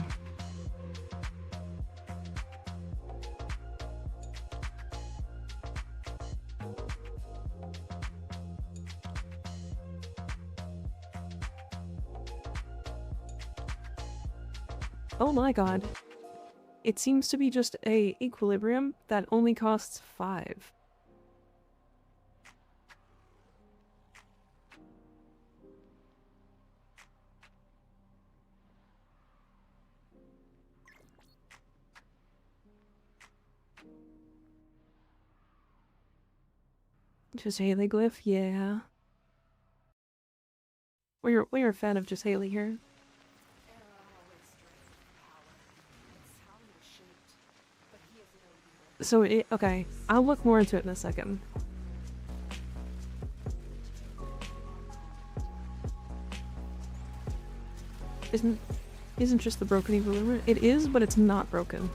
Oh my god. It seems to be just a Equilibrium that only costs 5. Just Haley glyph? Yeah. We're a fan of Just Haley here. So, okay, I'll look more into it in a second. Isn't just the broken equilibrium? It is, but it's not broken.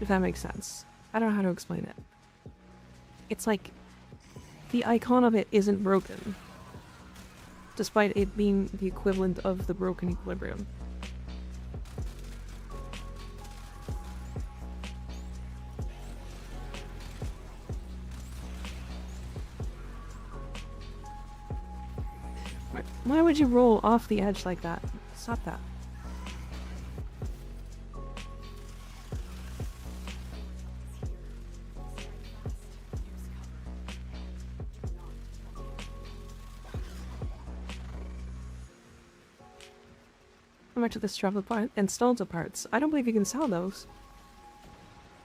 If that makes sense. I don't know how to explain it. It's like, the icon of it isn't broken, despite it being the equivalent of the broken equilibrium. Why would you roll off the edge like that? Stop that. How much of this travel part and Stalto parts? I don't believe you can sell those.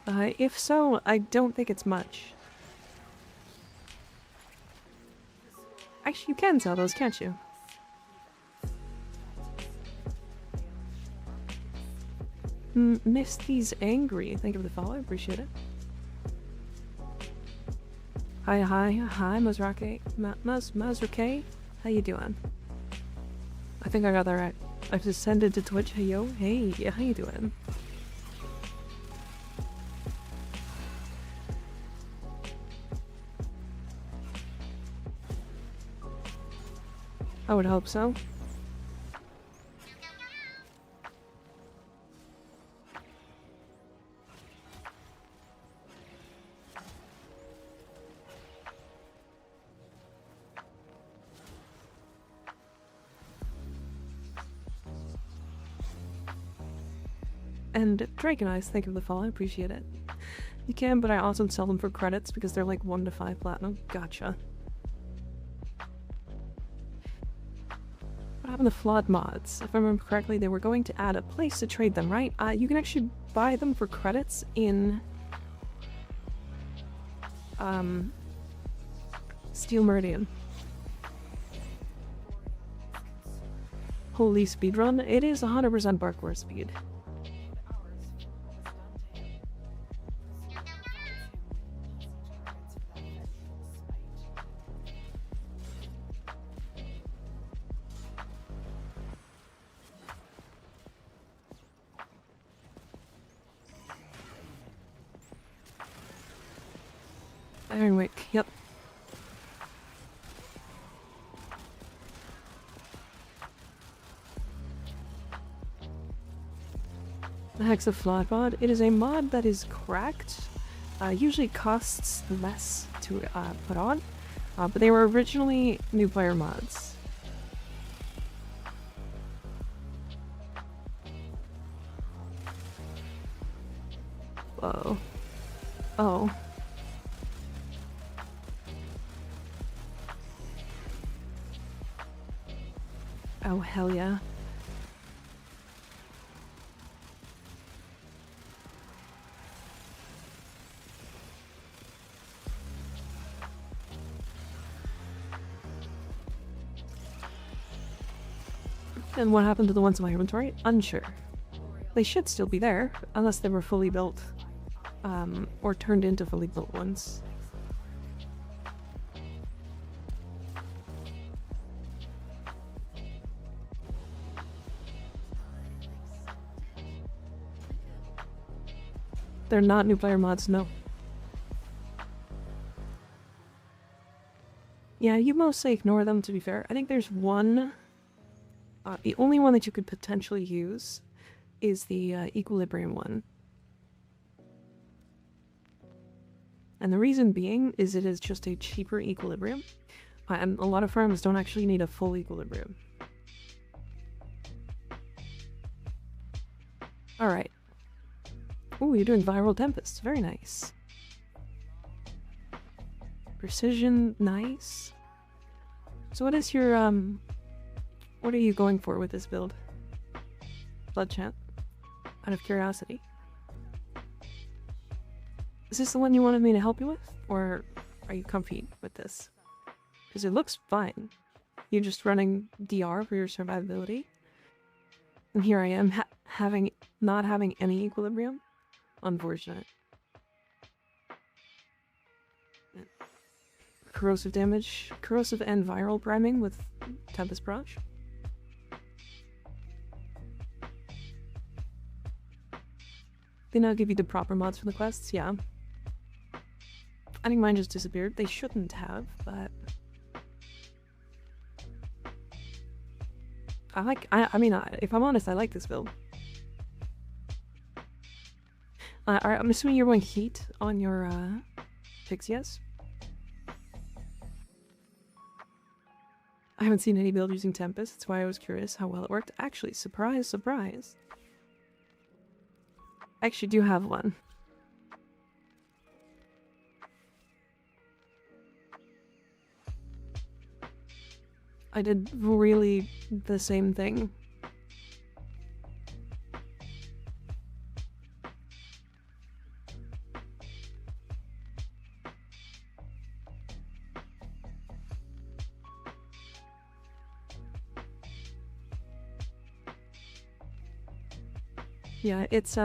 If so, I don't think it's much. Actually, you can sell those, can't you? Misty's angry. Thank you for the follow. I appreciate it. Hi, Mazrake. Mazrake? How you doing? I think I got that right. I've descended to Twitch. Hey, yo. Hey, how you doing? I would hope so. And Drake and Ice, thank you for the follow, I appreciate it. You can, but I also sell them for credits because they're like 1 to 5 platinum. Gotcha. What happened to flawed mods? If I remember correctly, they were going to add a place to trade them, right? You can actually buy them for credits in Steel Meridian. Holy speedrun. It is 100% parkour speed. Ironwick, yep. The Hex of Flood mod. It is a mod that is cracked. Usually costs less to put on, but they were originally new player mods. Whoa. Oh. Oh, hell yeah. And what happened to the ones in my inventory? Unsure. They should still be there, unless they were fully built. Or turned into fully built ones. They're not new player mods, no. Yeah, you mostly ignore them, to be fair. I think there's one... the only one that you could potentially use is the Equilibrium one. And the reason being is it is just a cheaper Equilibrium. And a lot of farms don't actually need a full Equilibrium. Alright. Ooh, you're doing Viral Tempest. Very nice. Precision, nice. So what is your, what are you going for with this build? Blood Chant. Out of curiosity. Is this the one you wanted me to help you with? Or are you comfy with this? Because it looks fine. You're just running DR for your survivability. And here I am, not having any Equilibrium. Unfortunate. Corrosive damage. Corrosive and viral priming with Tempest Barrage. They now give you the proper mods for the quests, yeah. I think mine just disappeared. They shouldn't have, but... I mean, if I'm honest, I like this build. Alright, I'm assuming you're going heat on your, Pixies? I haven't seen any build using Tempest, that's why I was curious how well it worked. Actually, surprise, surprise. I actually do have one. I did really the same thing. Yeah, it's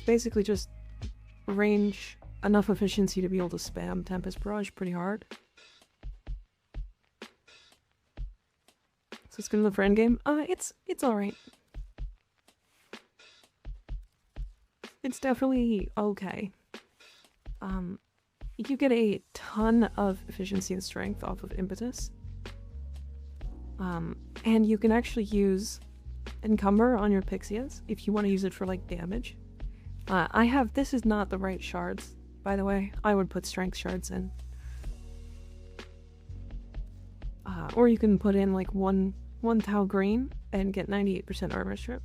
basically just range enough efficiency to be able to spam Tempest Barrage pretty hard. So it's good in the friend game? It's alright. It's definitely okay. You get a ton of efficiency and strength off of Impetus. And you can actually use Encumber on your Pixies if you want to use it for like damage. This is not the right shards, by the way. I would put strength shards in. Or you can put in like one Tau green and get 98% armor strip.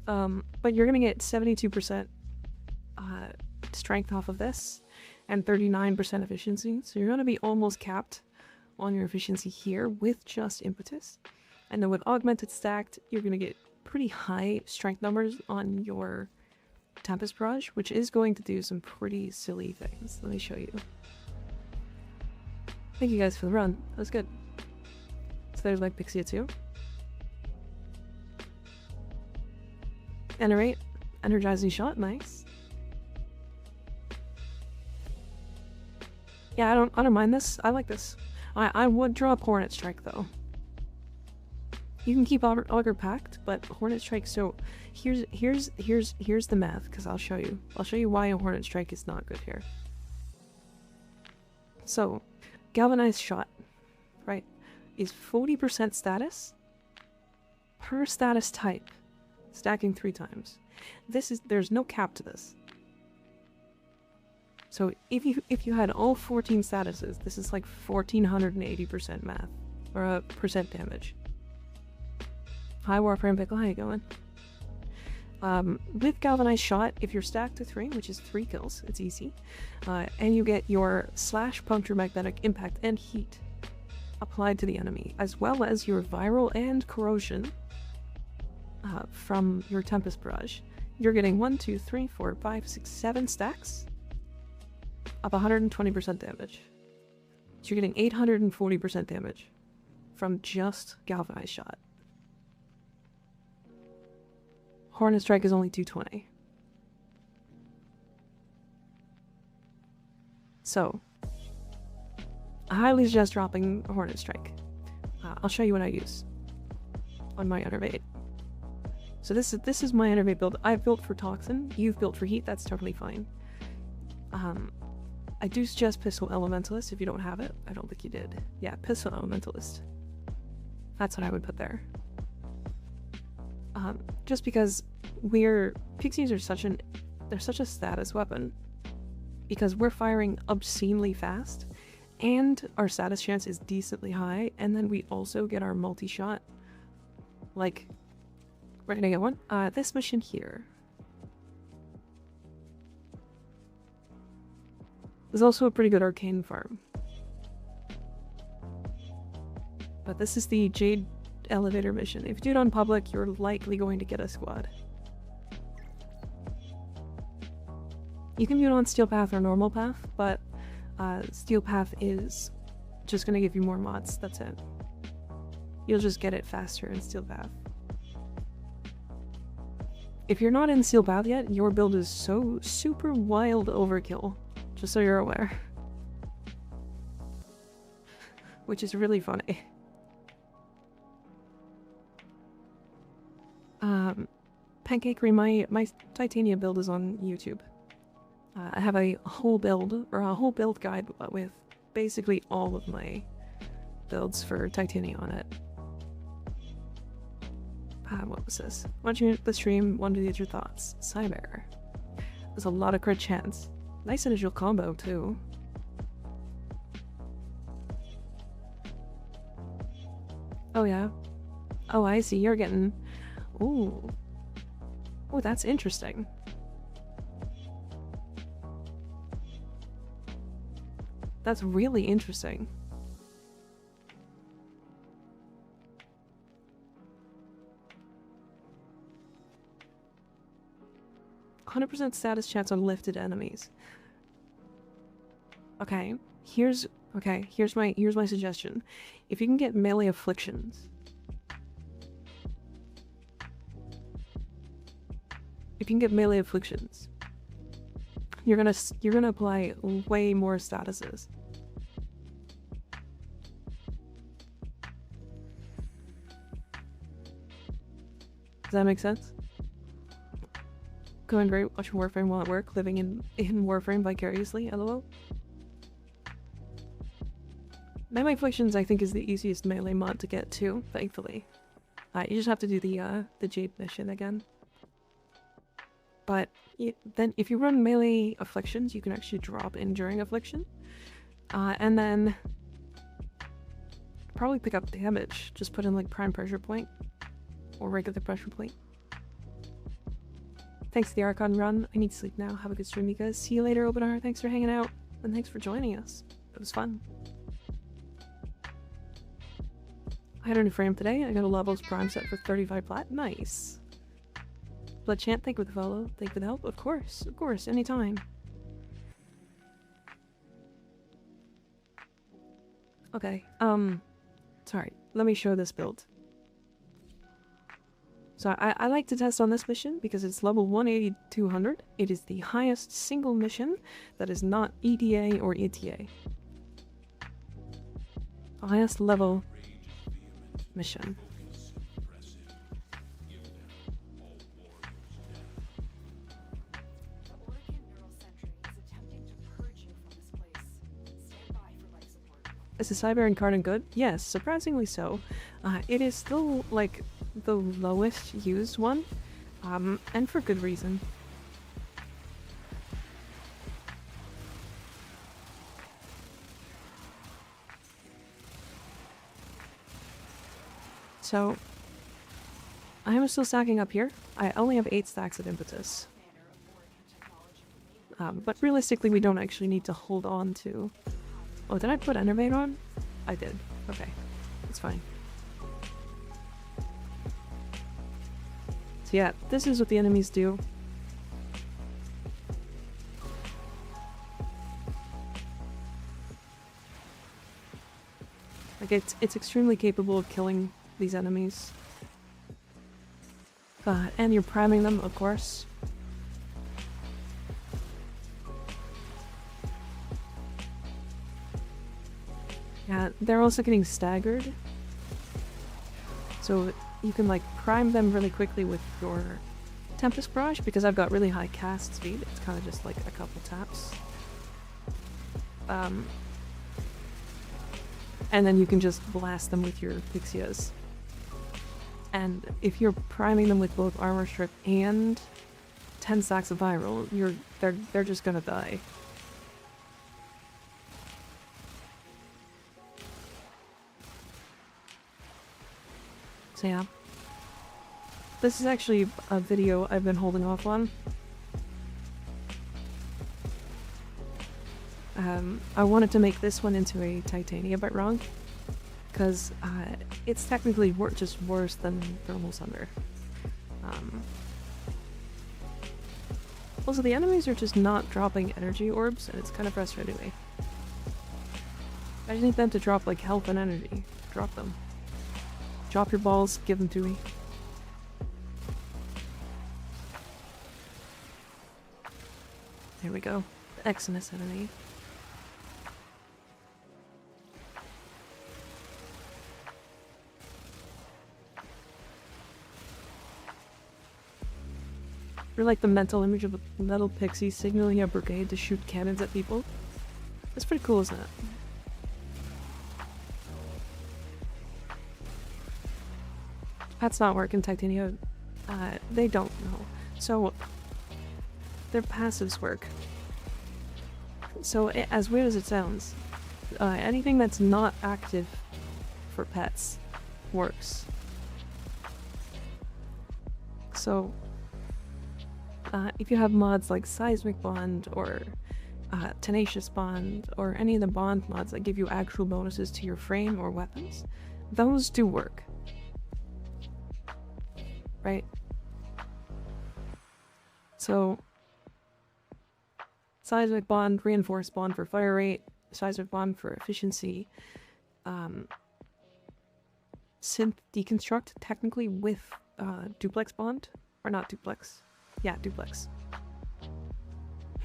But you're gonna get 72% strength off of this and 39% efficiency, so you're gonna be almost capped on your efficiency here with just Impetus. And then with Augmented Stacked, you're gonna get pretty high strength numbers on your Tempest Barrage, which is going to do some pretty silly things. Let me show you. Thank you guys for the run. That was good. So there's like Pixia 2. Enerate. Energizing Shot. Nice. Yeah, I don't mind this. I like this. I would drop Hornet Strike though. You can keep Auger packed, but Hornet Strike. So here's the math, because I'll show you. I'll show you why a Hornet Strike is not good here. So, Galvanized Shot, right, is 40% status per status type, stacking 3 times. There's no cap to this. So if you had all 14 statuses, this is like 1480% math, or percent damage. Hi Warframe Pickle, how you going? With Galvanized Shot, if you're stacked to 3, which is 3 kills, it's easy, and you get your slash, puncture, magnetic impact, and heat applied to the enemy, as well as your viral and corrosion from your Tempest Barrage, you're getting 1, 2, 3, 4, 5, 6, 7 stacks of 120% damage. So you're getting 840% damage from just Galvanized Shot. Hornet Strike is only 220. So, I highly suggest dropping a Hornet Strike. I'll show you what I use on my Enervate. So this is my Enervate build. I've built for Toxin, you've built for Heat, that's totally fine. I do suggest Pistol Elementalist if you don't have it. I don't think you did. Yeah, Pistol Elementalist. That's what I would put there. Just because Pixies are such a status weapon. Because we're firing obscenely fast, and our status chance is decently high, and then we also get our multi-shot. Like, where did I get one? This mission here. There's also a pretty good arcane farm. But this is the Jade Elevator mission. If you do it on public, you're likely going to get a squad. You can do it on Steel Path or Normal Path, but Steel Path is just going to give you more mods, that's it. You'll just get it faster in Steel Path. If you're not in Steel Path yet, your build is so super wild overkill, just so you're aware. Which is really funny. Pancakery, my Titania build is on YouTube. I have a whole build, or a whole build guide with basically all of my builds for Titania on it. What was this? Watching the stream, wanted to get your thoughts. Cyber. There's a lot of crit chance. Nice initial combo, too. Oh, yeah. Oh, I see. You're getting... Ooh. Oh, that's interesting. That's really interesting. %, status chance on lifted enemies. Okay, here's my suggestion. If you can get melee afflictions, you're gonna apply way more statuses. Does that make sense? Going great, watching Warframe while at work, living in Warframe vicariously, lol. Melee Afflictions, I think, is the easiest melee mod to get to, thankfully. You just have to do the Jade mission again. But then, if you run Melee Afflictions, you can actually drop Enduring Affliction. And then probably pick up damage. Just put in, like, Prime Pressure Point. Or regular Pressure Point. Thanks to the Archon run. I need to sleep now. Have a good stream, you guys. See you later, Openar. Thanks for hanging out. And thanks for joining us. It was fun. I had a new frame today. I got a Levels Prime set for 35 plat. Nice. Bloodchant, thank you for the follow. Thank you for the help. Of course, anytime. Okay, sorry. Let me show this build. So I like to test on this mission because it's level 180-200. It is the highest single mission that is not EDA or ETA. The highest level mission. Is the Cyber Incarnate good? Yes, surprisingly so. It is still, like, the lowest used one, and for good reason. So, I am still stacking up here. I only have 8 stacks of impetus. But realistically, we don't actually need to hold on to... Oh, did I put Enervate on? I did. Okay. It's fine. So yeah, this is what the enemies do. Like, it's extremely capable of killing these enemies. And you're priming them, of course. Yeah, they're also getting staggered. So you can like prime them really quickly with your Tempest Barrage, because I've got really high cast speed. It's kind of just like a couple taps. And then you can just blast them with your Pixias. And if you're priming them with both Armor Strip and 10 stacks of Viral, they're just gonna die. So yeah. This is actually a video I've been holding off on. I wanted to make this one into a Titania but wrong, because it's technically just worse than Thermal Thunder. Also, the enemies are just not dropping energy orbs, and it's kind of frustrating me. I just need them to drop like health and energy. Drop them. Drop your balls, give them to me. There we go. The Exodus enemy. You're like the mental image of a metal pixie signaling a brigade to shoot cannons at people. That's pretty cool, isn't it? That's not working, Titania. They don't know. So, their passives work. So, as weird as it sounds, anything that's not active for pets works. So, if you have mods like Seismic Bond or Tenacious Bond or any of the bond mods that give you actual bonuses to your frame or weapons, those do work. Right? So, Seismic Bond, Reinforced Bond for fire rate, Seismic Bond for efficiency, Synth Deconstruct, technically with Duplex Bond, or not Duplex, yeah, Duplex,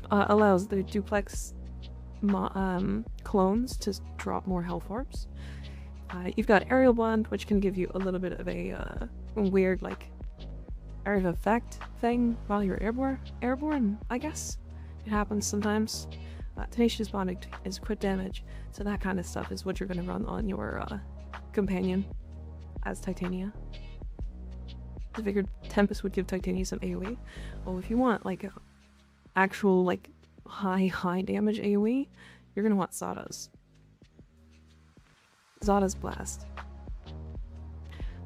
allows the Duplex clones to drop more health orbs. You've got Aerial Bond, which can give you a little bit of a weird, like, area of effect thing while you're airborne, I guess. It happens sometimes. Tenacious Bond is crit damage, so that kind of stuff is what you're going to run on your companion as Titania. I figured Tempest would give Titania some AoE. Well, if you want like actual like high damage AoE, you're going to want Zada's. Zada's Blast.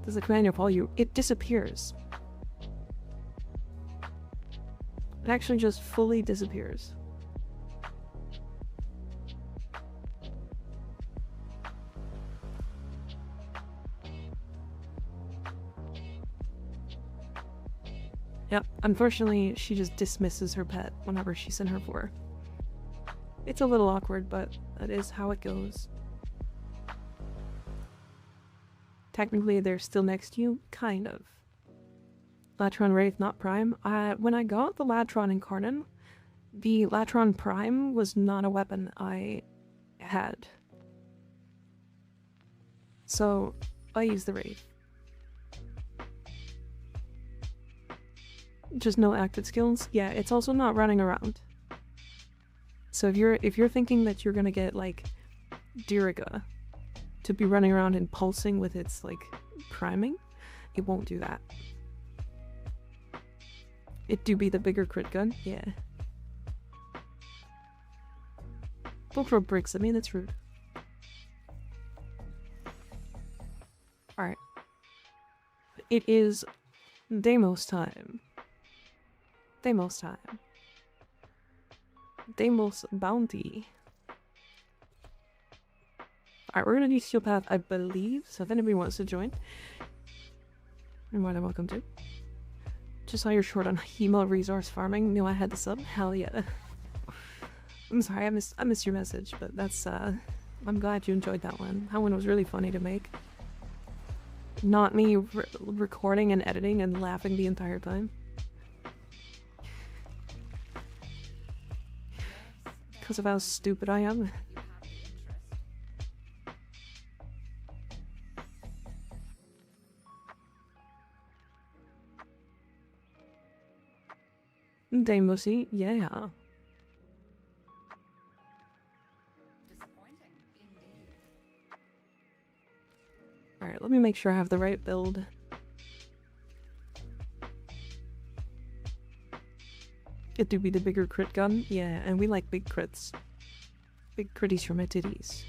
Does the commander follow you? It disappears. It actually just fully disappears. Yep, unfortunately, she just dismisses her pet whenever she's in her vor. It's a little awkward, but that is how it goes. Technically, they're still next to you, kind of. Latron Wraith, not Prime. When I got the Latron Incarnate, the Latron Prime was not a weapon I had. So, I used the Wraith. Just no active skills. Yeah, it's also not running around. So if you're thinking that you're gonna get like Diriga to be running around and pulsing with its, like, priming. It won't do that. It do be the bigger crit gun, yeah. Don't throw bricks at me, that's rude. Alright. It is Deimos time. Deimos time. Deimos bounty. Alright, we're gonna do Steel Path, I believe, so if anybody wants to join, you're more than welcome to. Just saw you're short on Hemo resource farming. Knew I had the sub. Hell yeah. I'm sorry, I missed your message, but that's, I'm glad you enjoyed that one. That one was really funny to make. Not me recording and editing and laughing the entire time. Because of how stupid I am. Deimosy, yeah. Alright, let me make sure I have the right build. It do be the bigger crit gun, yeah, and we like big crits. Big critties for my titties.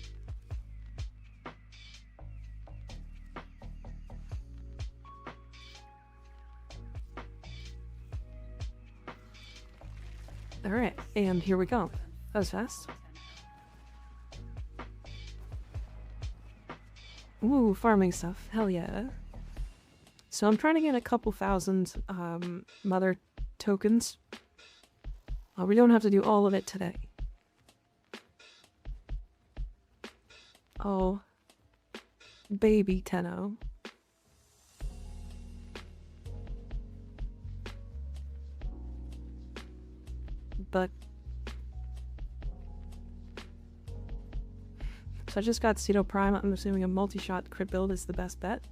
Alright, and here we go. That was fast. Ooh, farming stuff. Hell yeah. So I'm trying to get a couple thousand mother tokens. We don't have to do all of it today. Oh. Baby Tenno. But so I just got Cedo Prime. I'm assuming a multi-shot crit build is the best bet.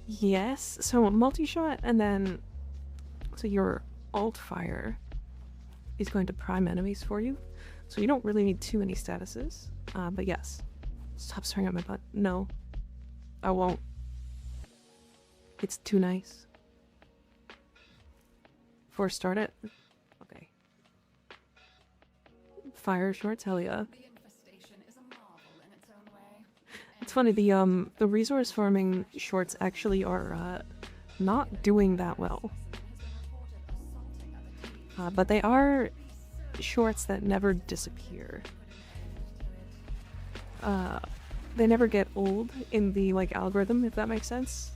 Yes. So multi-shot and then so your alt fire is going to prime enemies for you. So you don't really need too many statuses. But yes. Stop staring at my butt. No. I won't. It's too nice. Force start it. Okay. Fire shorts, hell yeah. It's funny, the resource farming shorts actually are not doing that well. But they are shorts that never disappear. They never get old in the like algorithm, if that makes sense.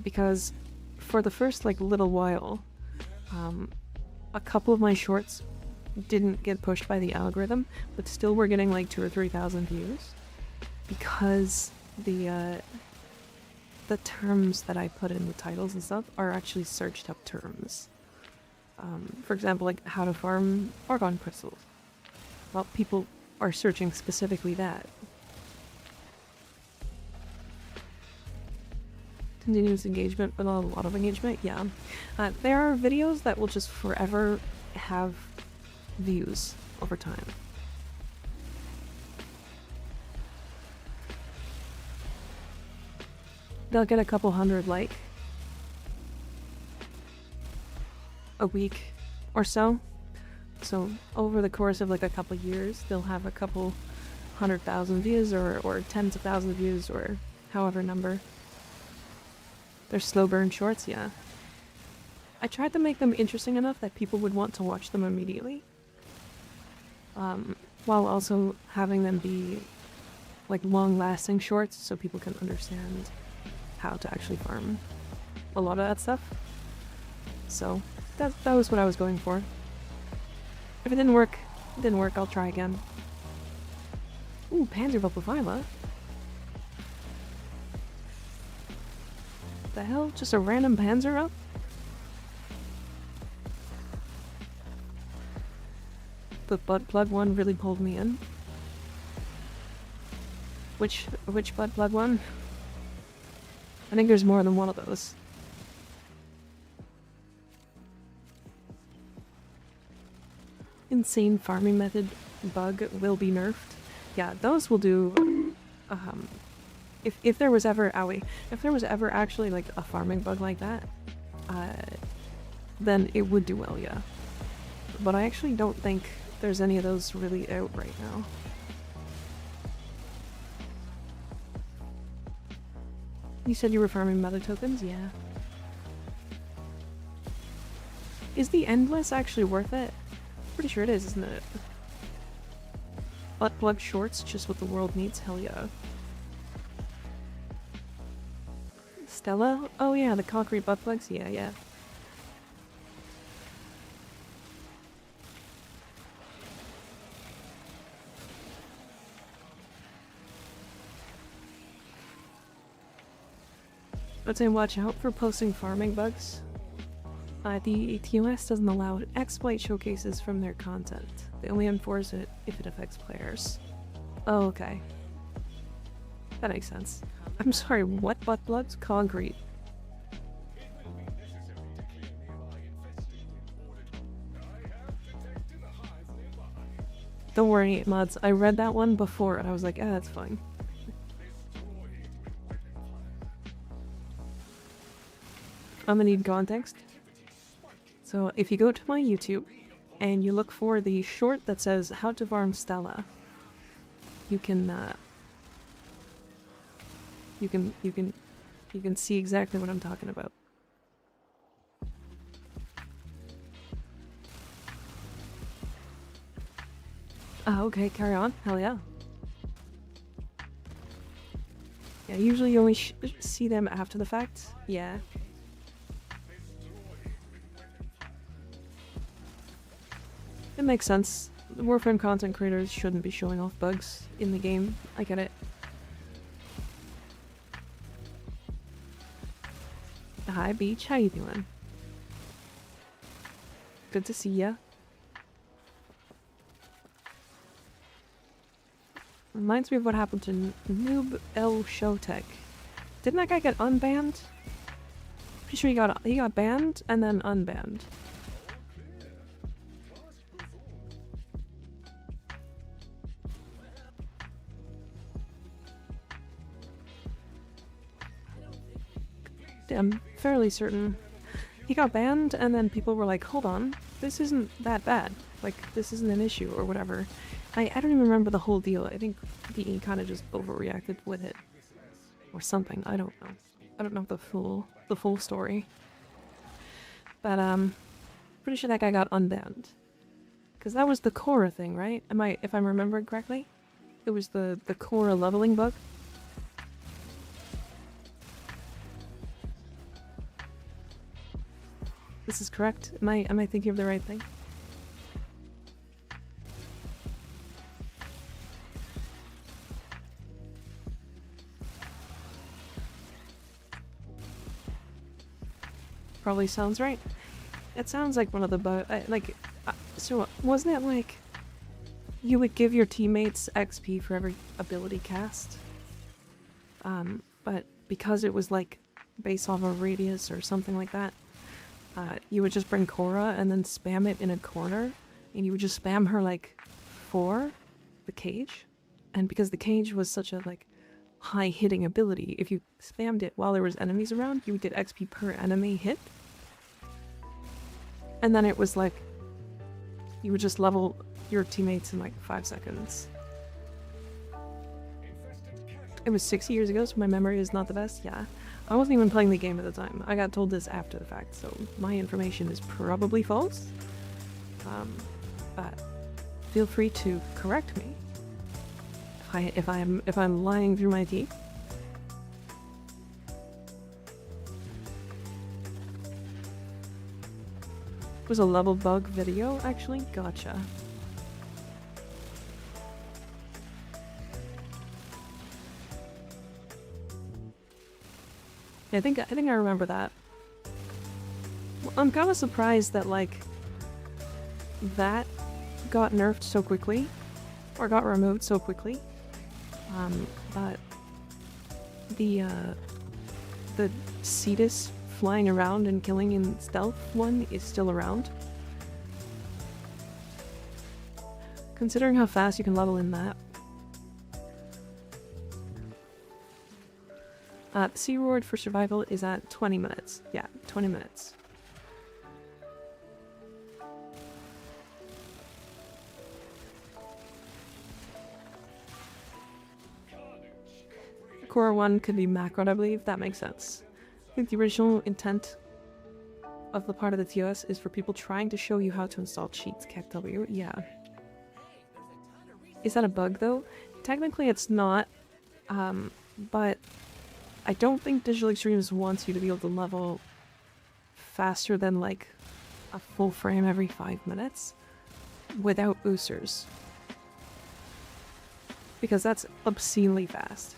Because for the first like little while, a couple of my shorts didn't get pushed by the algorithm, but still we're getting like 2,000 or 3,000 views because the terms that I put in the titles and stuff are actually searched up terms. For example, like how to farm Archon crystals. Well, people are searching specifically that. Continuous engagement, but not a lot of engagement, yeah. There are videos that will just forever have views over time. They'll get a couple hundred like a week or so. So over the course of like a couple years, they'll have a couple 100,000 views or tens of thousands of views or however number. They're slow burn shorts, yeah. I tried to make them interesting enough that people would want to watch them immediately. While also having them be like long-lasting shorts so people can understand how to actually farm a lot of that stuff. So that was what I was going for. If it didn't work, it didn't work. I'll try again. Ooh, Panzerwelpe. The hell? Just a random Panzer up? The butt plug one really pulled me in. Which butt plug one? I think there's more than one of those. insane farming method bug will be nerfed. Yeah, those will do. If there was ever if there was ever actually like a farming bug like that, then it would do well, yeah. But I actually don't think there's any of those really out right now. You said you were farming mother tokens? Yeah. Is the endless actually worth it? Pretty sure it is, isn't it? Butt plug shorts, just what the world needs, hell yeah. Stella? Oh yeah, the concrete butt plugs? Yeah, yeah. I'd say watch out for posting farming bugs. The TOS doesn't allow exploit showcases from their content. They only enforce it if it affects players. Oh, okay. That makes sense. I'm sorry, what butt plugs? Concrete. Don't worry, mods. I read that one before and I was like, ah, that's fine. I'm gonna need context. So if you go to my YouTube and you look for the short that says how to farm Stella, you can see exactly what I'm talking about. Okay, carry on. Hell yeah. Yeah, usually you only see them after the fact. Yeah. It makes sense. Warframe content creators shouldn't be showing off bugs in the game. I get it. Hi Beach, how you doing? Good to see ya. Reminds me of what happened to Noob El Showtech. Didn't that guy get unbanned? Pretty sure he got banned and then unbanned. I'm fairly certain he got banned and then people were like, hold on, this isn't that bad, like this isn't an issue or whatever. I don't even remember the whole deal. I think DE kind of just overreacted with it or something. I don't know. I don't know the full story, but pretty sure that guy got unbanned because that was the Korra thing, right? If I'm remembering correctly, it was the Korra leveling bug. This is correct? Am I thinking of the right thing? Probably sounds right. It sounds like one of the so wasn't it like you would give your teammates XP for every ability cast? But because it was like based off a radius or something like that, you would just bring Korra and then spam it in a corner, and you would just spam her like for the cage, and because the cage was such a like high hitting ability, if you spammed it while there was enemies around, you would get XP per enemy hit, and then it was like you would just level your teammates in like 5 seconds. It was 6 years ago, so my memory is not the best. Yeah. I wasn't even playing the game at the time. I got told this after the fact, so my information is probably false. But feel free to correct me if I'm lying through my teeth. It was a level bug video, actually. Gotcha. I think I remember that. Well, I'm kind of surprised that like that got nerfed so quickly, or got removed so quickly. But the Cetus flying around and killing in stealth one is still around. considering how fast you can level in that. The sea reward for survival is at 20 minutes. Yeah, 20 minutes. Core 1 could be macroed, I believe. That makes sense. I think the original intent of the part of the TOS is for people trying to show you how to install cheats. CACW, yeah. Is that a bug though? Technically it's not, but I don't think Digital Extremes wants you to be able to level faster than like a full frame every 5 minutes without boosters. Because that's obscenely fast.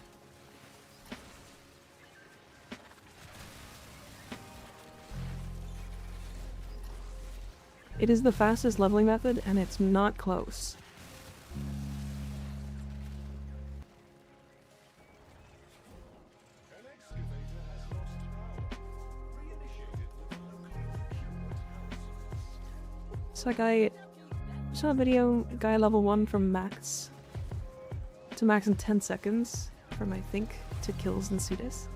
It is the fastest leveling method, and it's not close. So I saw a video, guy level 1 from max to max in 10 seconds from I think to kills and Cetus.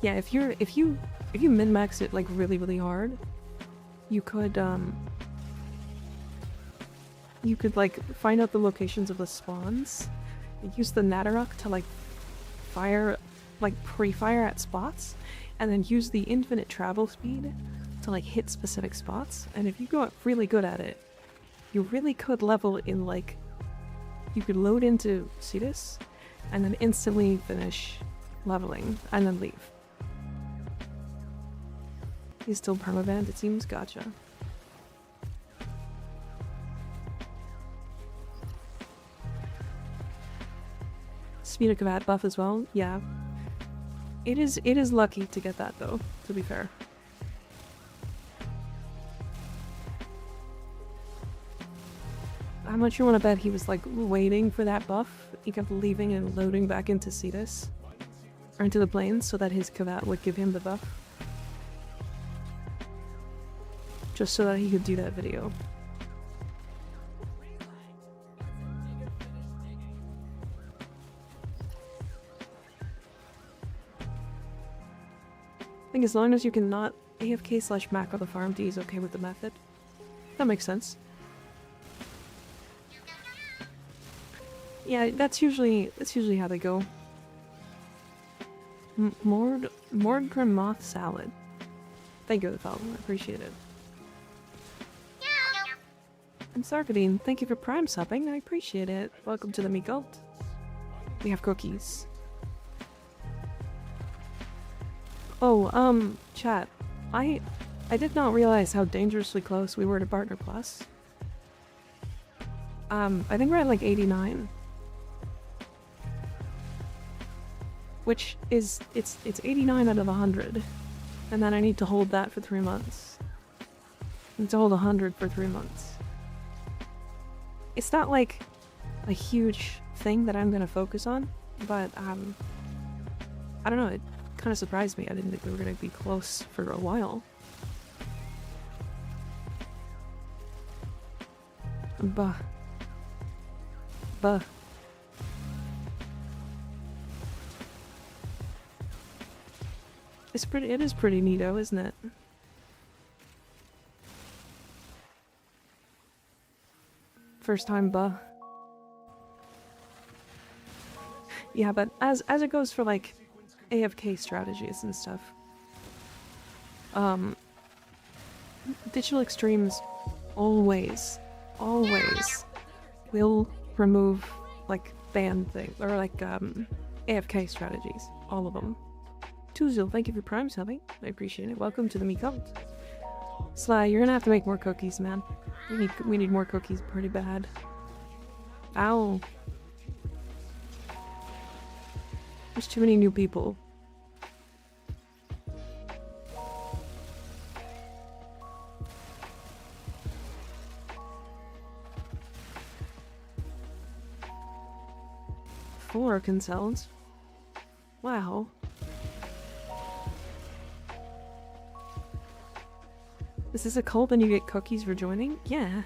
Yeah, if you min-max it like really hard, you could like find out the locations of the spawns, use the Natterok to like fire, like pre-fire at spots, and then use the infinite travel speed to like hit specific spots. And if you got really good at it, you really could level in like, you could load into Cetus and then instantly finish leveling and then leave. He's still permabanned, it seems. Gotcha. Speed of combat buff as well. Yeah. It is lucky to get that though, to be fair. How much you want to bet he was like waiting for that buff? He kept leaving and loading back into Cetus or into the plains so that his Kavat would give him the buff. Just so that he could do that video. I think as long as you can not AFK / macro the farm, D is okay with the method. That makes sense. Yeah, that's usually how they go. Mordgrim Moth Salad. Thank you for the follow, I appreciate it. And Sarkadine, thank you for Prime subbing, I appreciate it. Welcome to the Me Cult. We have cookies. Oh, chat. I did not realize how dangerously close we were to Partner Plus. I think we're at like 89. Which is, it's 89 out of 100. And then I need to hold that for 3 months. I need to hold 100 for 3 months. It's not like a huge thing that I'm gonna focus on, but I don't know, it kind of surprised me. I didn't think we were gonna be close for a while. Bah. It is pretty neato, isn't it? First time buh. Yeah, but as it goes for like AFK strategies and stuff, Digital Extremes always will remove like ban things or like AFK strategies, all of them. Tuzil, thank you for Prime subbing. I appreciate it. Welcome to the Me Cult. Sly, you're gonna have to make more cookies, man. We need more cookies pretty bad. Ow. There's too many new people. Four consoles. Wow. Is this a cult and you get cookies for joining? Yeah.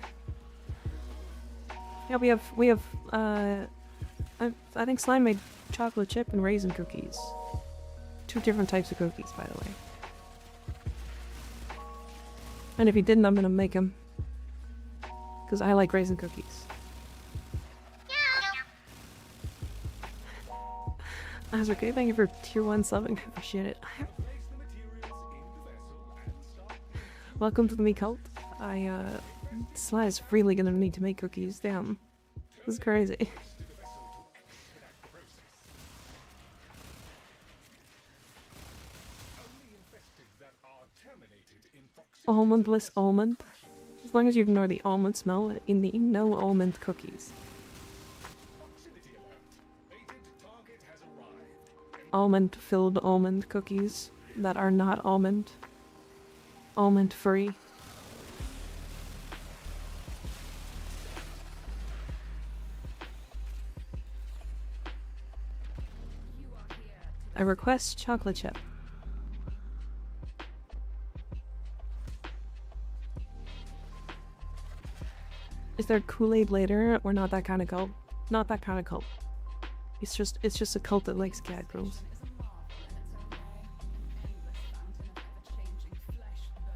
Yeah, I think Slime made chocolate chip and raisin cookies. 2 different types of cookies, by the way. And if he didn't, I'm gonna make him. Because I like raisin cookies. Azurke, thank you for tier 1 subbing. I appreciate it. Welcome to the me cult. Sly is really gonna need to make cookies. Damn. This is crazy. Almondless almond. As long as you ignore the almond smell in the no almond cookies. Almond-filled almond cookies that are not almond. Almond-free. I request chocolate chip. Is there Kool-Aid later or not that kind of cult? Not that kind of cult. It's just a cult that likes cat girls.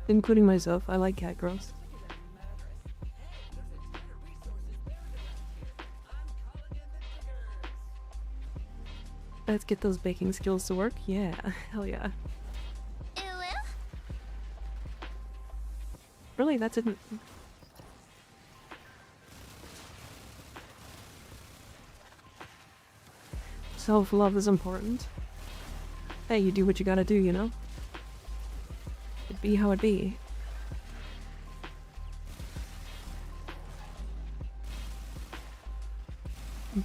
Including myself, I like cat girls. Let's get those baking skills to work. Yeah, hell yeah. Really, that didn't... Self-love is important. Hey, you do what you gotta do, you know? It be how it be.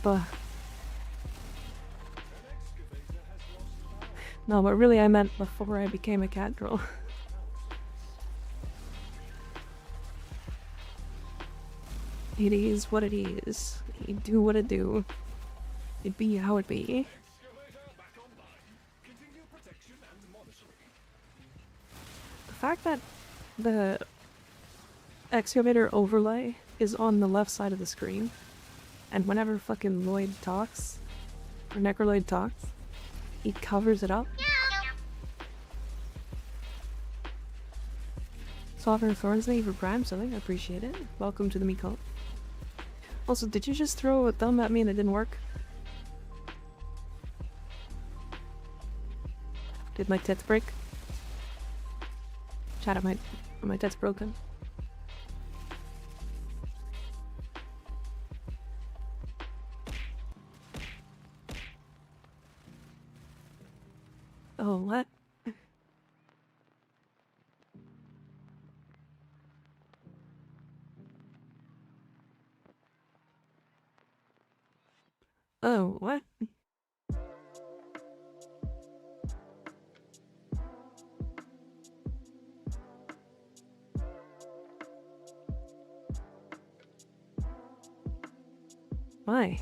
But... No, but really I meant before I became a cat girl. It is what it is. You do what it do. It be how it be. The fact that the excavator overlay is on the left side of the screen, and whenever fucking Lloyd talks, or Necroloid talks, he covers it up. Sovereign Thorns, thank you for Prime selling, I appreciate it. Welcome to the me cult. Also, did you just throw a thumb at me and it didn't work? Did my tits break? Chat, are my tits broken? Oh, what? Oh, what? Why?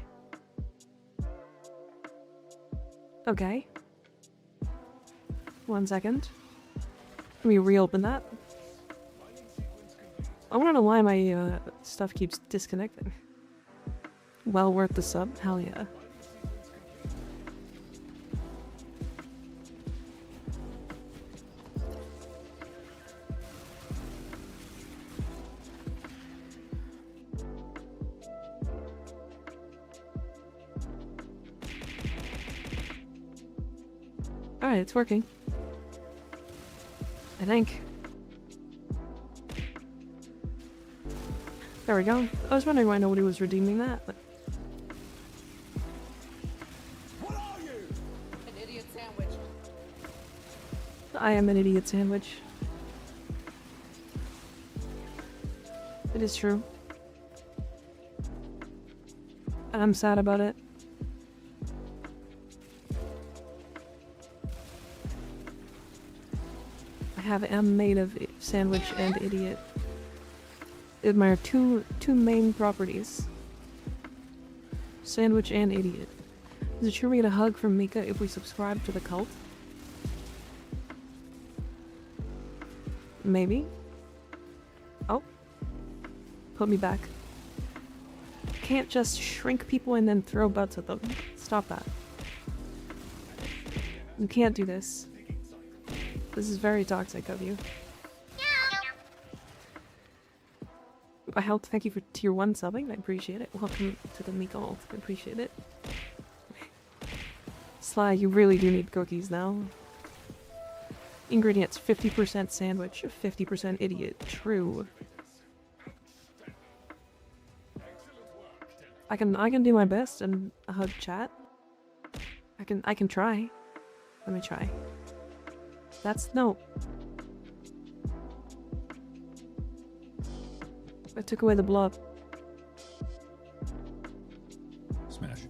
Okay. 1 second. Let me reopen that. I wanna know why my stuff keeps disconnecting. Well worth the sub? Hell yeah. Alright, it's working. I think. There we go. I was wondering why nobody was redeeming that, but... What are you? An idiot sandwich. I am an idiot sandwich. It is true. And I'm sad about it. I am made of sandwich and idiot. Admire two main properties. Sandwich and idiot. Is it true we get a hug from Mika if we subscribe to the cult? Maybe. Oh. Put me back. can't just shrink people and then throw butts at them. Stop that. You can't do this. This is very toxic of you. I helped. Thank you for tier 1 subbing. I appreciate it. Welcome to the Meatball. I appreciate it. Sly, you really do need cookies now. Ingredients: 50% sandwich, 50% idiot. True. I can do my best and hug chat. I can try. Let me try. That's no. I took away the blob. Smash.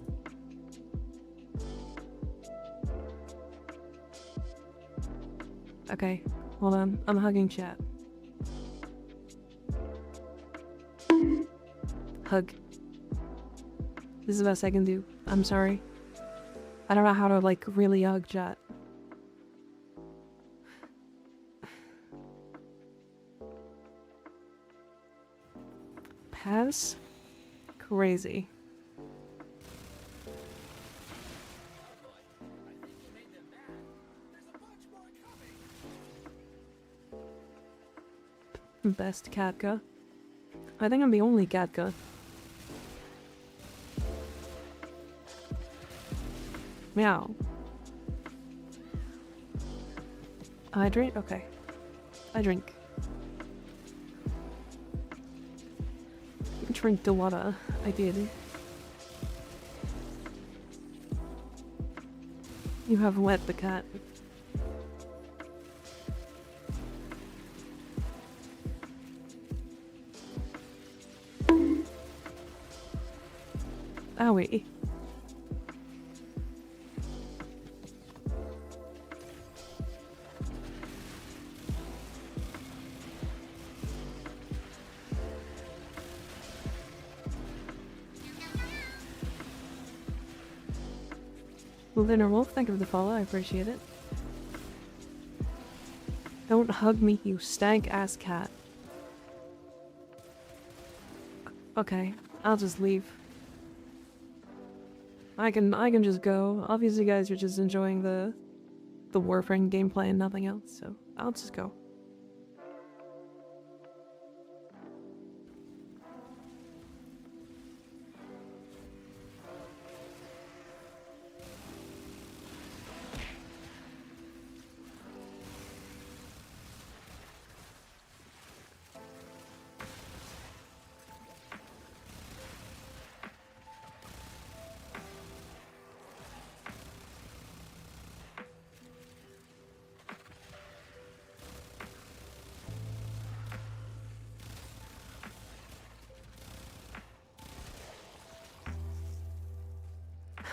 Okay, hold on. I'm hugging chat. Hug. This is the best I can do. I'm sorry. I don't know how to, like, really hug chat. Pass? Crazy. Best Katka. I think I'm the only Katka. Meow. Hydrate? Okay. I drink. Drink the water. I did. You have wet the cat. Owie. Lunar Wolf, thank you for the follow, I appreciate it. Don't hug me, you stank-ass cat. Okay, I'll just leave. I can just go. Obviously, you guys are just enjoying the Warframe gameplay and nothing else, so I'll just go.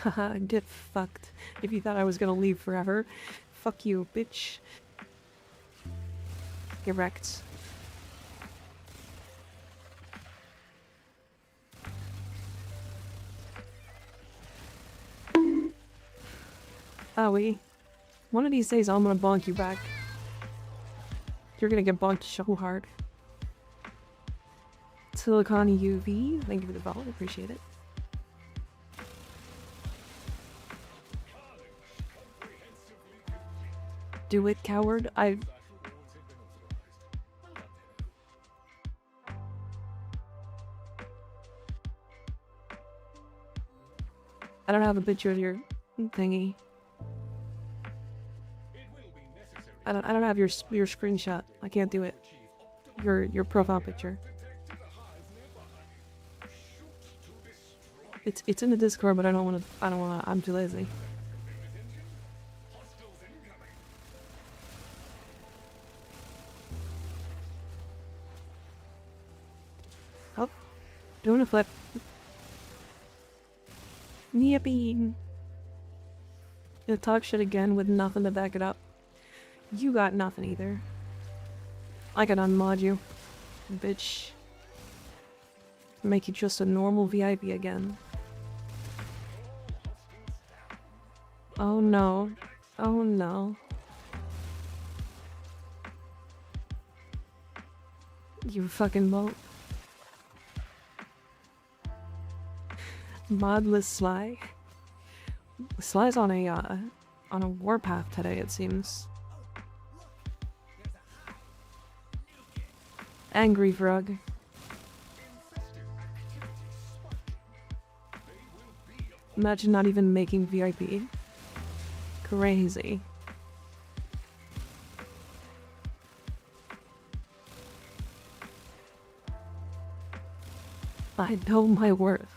Haha, get fucked. If you thought I was gonna leave forever. Fuck you, bitch. Get wrecked. Owie. One of these days I'm gonna bonk you back. You're gonna get bonked so hard. Silicon UV, thank you for the follow, appreciate it. Do it, coward. I don't have a picture of your thingy. I don't have your screenshot. I can't do it. Your profile picture. It's in the Discord, but I don't want to. I'm too lazy. Oh, doing a flip. Yippee! You'll talk shit again with nothing to back it up. You got nothing either. I can unmod you, bitch. Make you just a normal VIP again. Oh no. Oh no. You fucking boat. Modless Sly. Sly's on a warpath today, it seems. Angry Frog. Imagine not even making VIP. Crazy. I know my worth.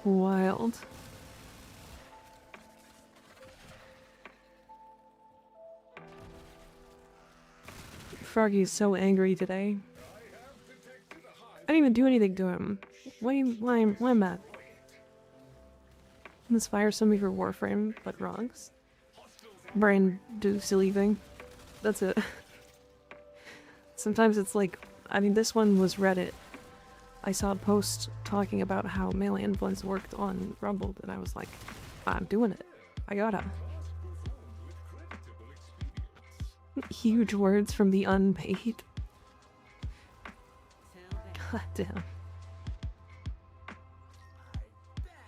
Wild. Froggy's so angry today. I didn't even do anything to him. Why am I mad? This fire somebody for Warframe, but wrongs. Brain do silly thing. That's it. Sometimes it's like, I mean, this one was Reddit. I saw a post talking about how melee influence worked on Rumble, and I was like, I'm doing it. I gotta. Huge words from the unpaid. God damn.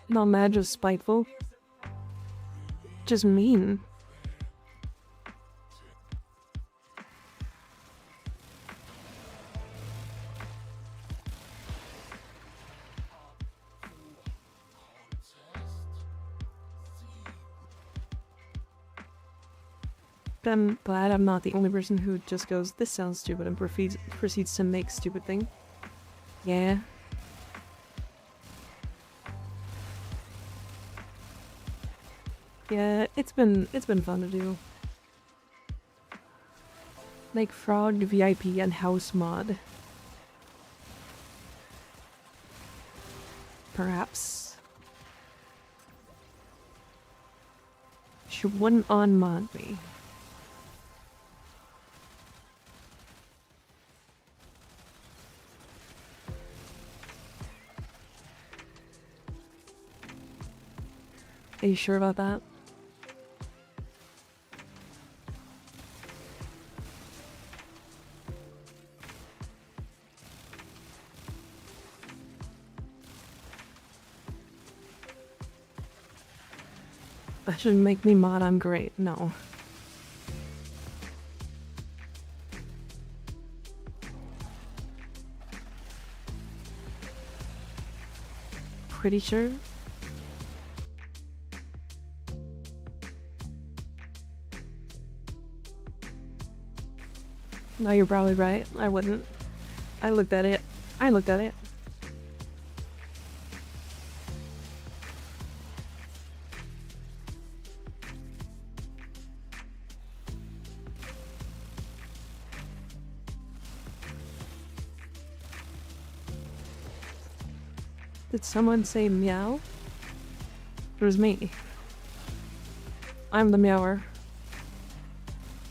Not mad, just spiteful. Just mean. I'm glad I'm not the only person who just goes, this sounds stupid, and proceeds to make stupid thing. Yeah. Yeah, it's been fun to do. Like Frog VIP and House mod. Perhaps. She wouldn't unmod me. Are you sure about that? That shouldn't make me mod, I'm great. No. Pretty sure? No, you're probably right. I wouldn't. I looked at it. Did someone say meow? It was me. I'm the meower.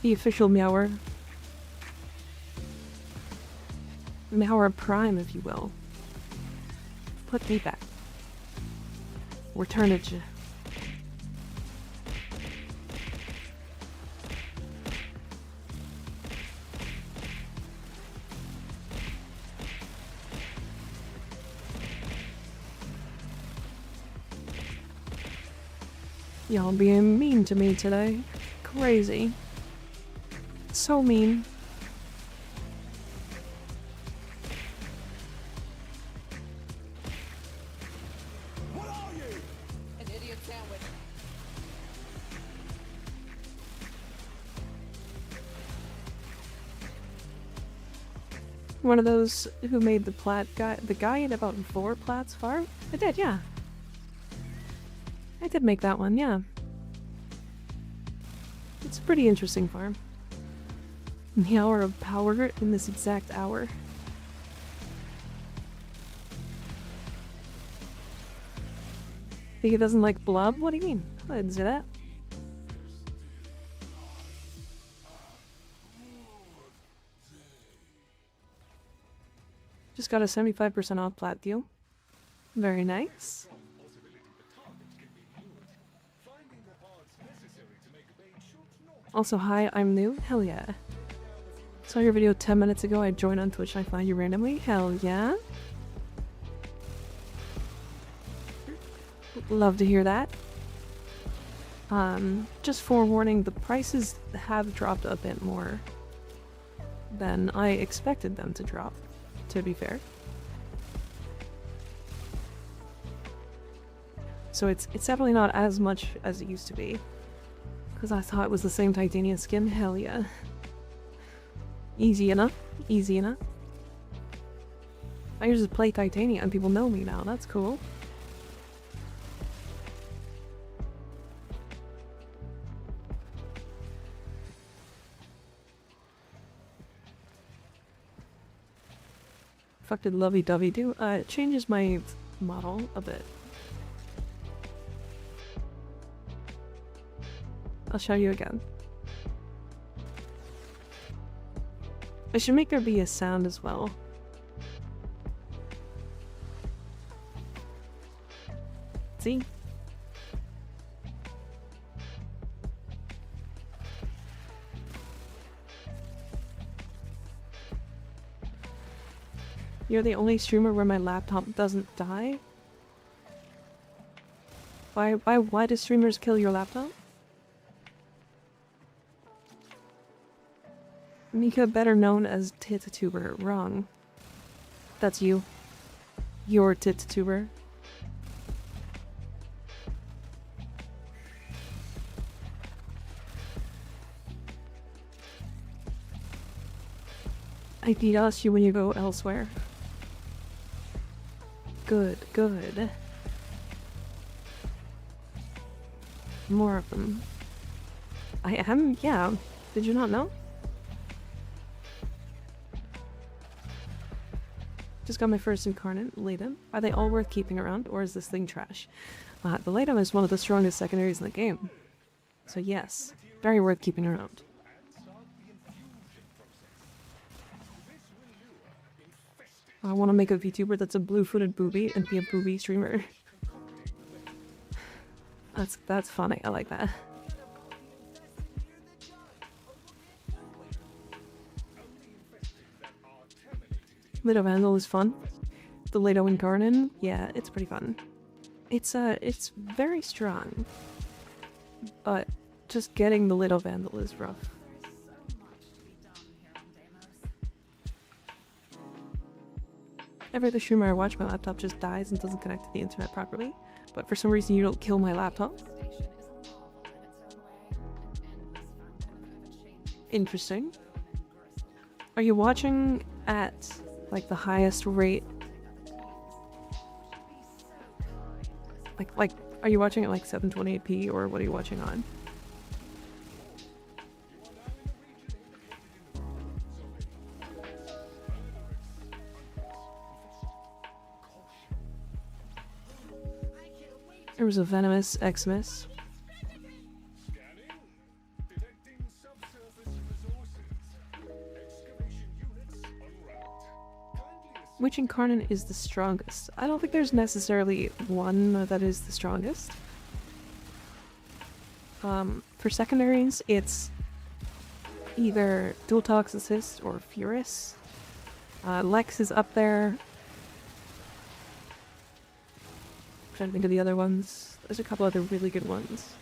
The official meower. Meower Prime, if you will. Put me back. Returnage. Y'all being mean to me today. Crazy. So mean. What are you? An idiot sandwich. One of those who made the plat guy, the guy at about 4 plats farm? I did, yeah. I did make that one, yeah. It's a pretty interesting farm. The hour of power in this exact hour. Think he doesn't like blob? What do you mean? I didn't say that. Just got a 75% off plat deal. Very nice. Also, hi, I'm new. Hell yeah. Saw your video 10 minutes ago. I joined on Twitch and I find you randomly. Hell yeah. Love to hear that. Just forewarning, the prices have dropped a bit more than I expected them to drop, to be fair. So it's definitely not as much as it used to be. Because I thought it was the same Titania skin. Hell yeah. Easy enough. Easy enough. I usually play Titania and people know me now. That's cool. Fuck did lovey-dovey do? It changes my model a bit. I'll show you again. I should make there be a sound as well. See? You're the only streamer where my laptop doesn't die? Why do streamers kill your laptop? Mika, better known as Tittuber. Wrong. That's you. You're Tittuber. I DDoS you when you go elsewhere. Good, good. More of them. I am? Yeah. Did you not know? Just got my first incarnate, Latum. Are they all worth keeping around, or is this thing trash? The Latum is one of the strongest secondaries in the game. So yes, very worth keeping around. I want to make a VTuber that's a blue-footed booby and be a booby streamer. That's funny, I like that. Lido Vandal is fun. The Lido Incarnate, yeah, it's pretty fun. It's very strong. But just getting the Lido Vandal is rough. Every other streamer I watch, my laptop just dies and doesn't connect to the internet properly. But for some reason you don't kill my laptop. Interesting. Are you watching at like the highest rate? Like are you watching at like 720p or what are you watching on? There was a venomous Xmas. Which incarnate is the strongest? I don't think there's necessarily one that is the strongest. For secondaries, it's either Dual Toxicist or Furus. Lex is up there. I'm trying to think of the other ones. There's a couple other really good ones.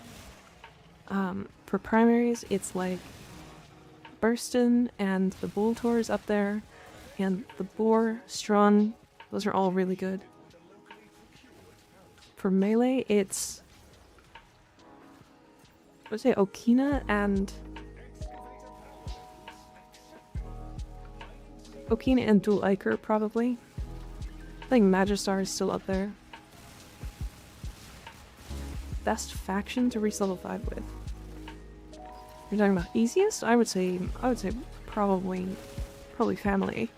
For primaries, it's like Burston and the Boltor's up there. And the Boar, Strong, those are all really good. For melee, it's... I would say Okina and... Okina and Dual Iker, probably. I think Magistar is still up there. Best faction to reach level 5 with. You're talking about easiest? I would say probably family.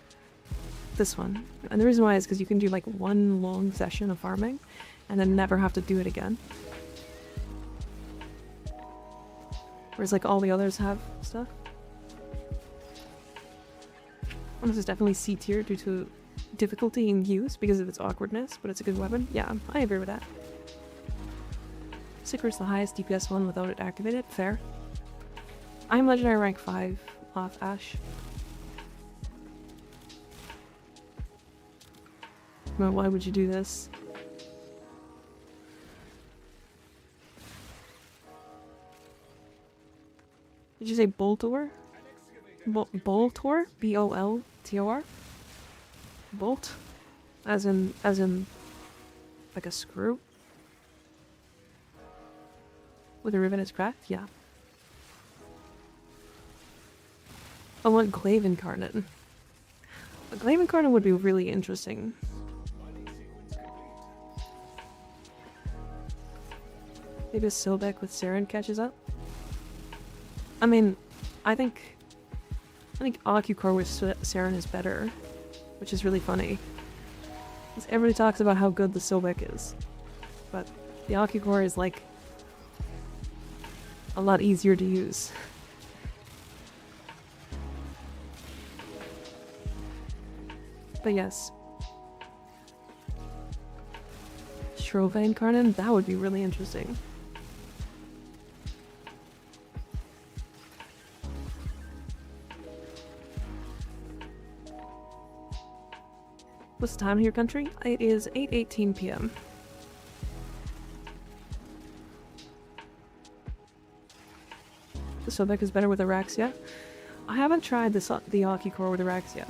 This one. And the reason why is because you can do like one long session of farming and then never have to do it again. Whereas like all the others have stuff. This is definitely C tier due to difficulty in use because of its awkwardness, but it's a good weapon. Yeah, I agree with that. Seeker is the highest DPS one without it activated. Fair. I'm legendary rank 5 off Ash. But why would you do this? Did you say Boltor? Boltor? B-O-L-T-O-R? Bolt? As in, like a screw? With a rivet as craft? Yeah. I want Glaive Incarnate. A Glaive Incarnate would be really interesting. Maybe a Silbeck with Saren catches up? I mean, I think Ocucore with Saren is better, which is really funny. Because everybody talks about how good the Silbeck is, but the Ocucore is like a lot easier to use. But yes. Shrove Incarnate, that would be really interesting. What's the time in your country? It is 8:18 p.m. The Sobek is better with Araxia. I haven't tried the Ocucore with Araxia.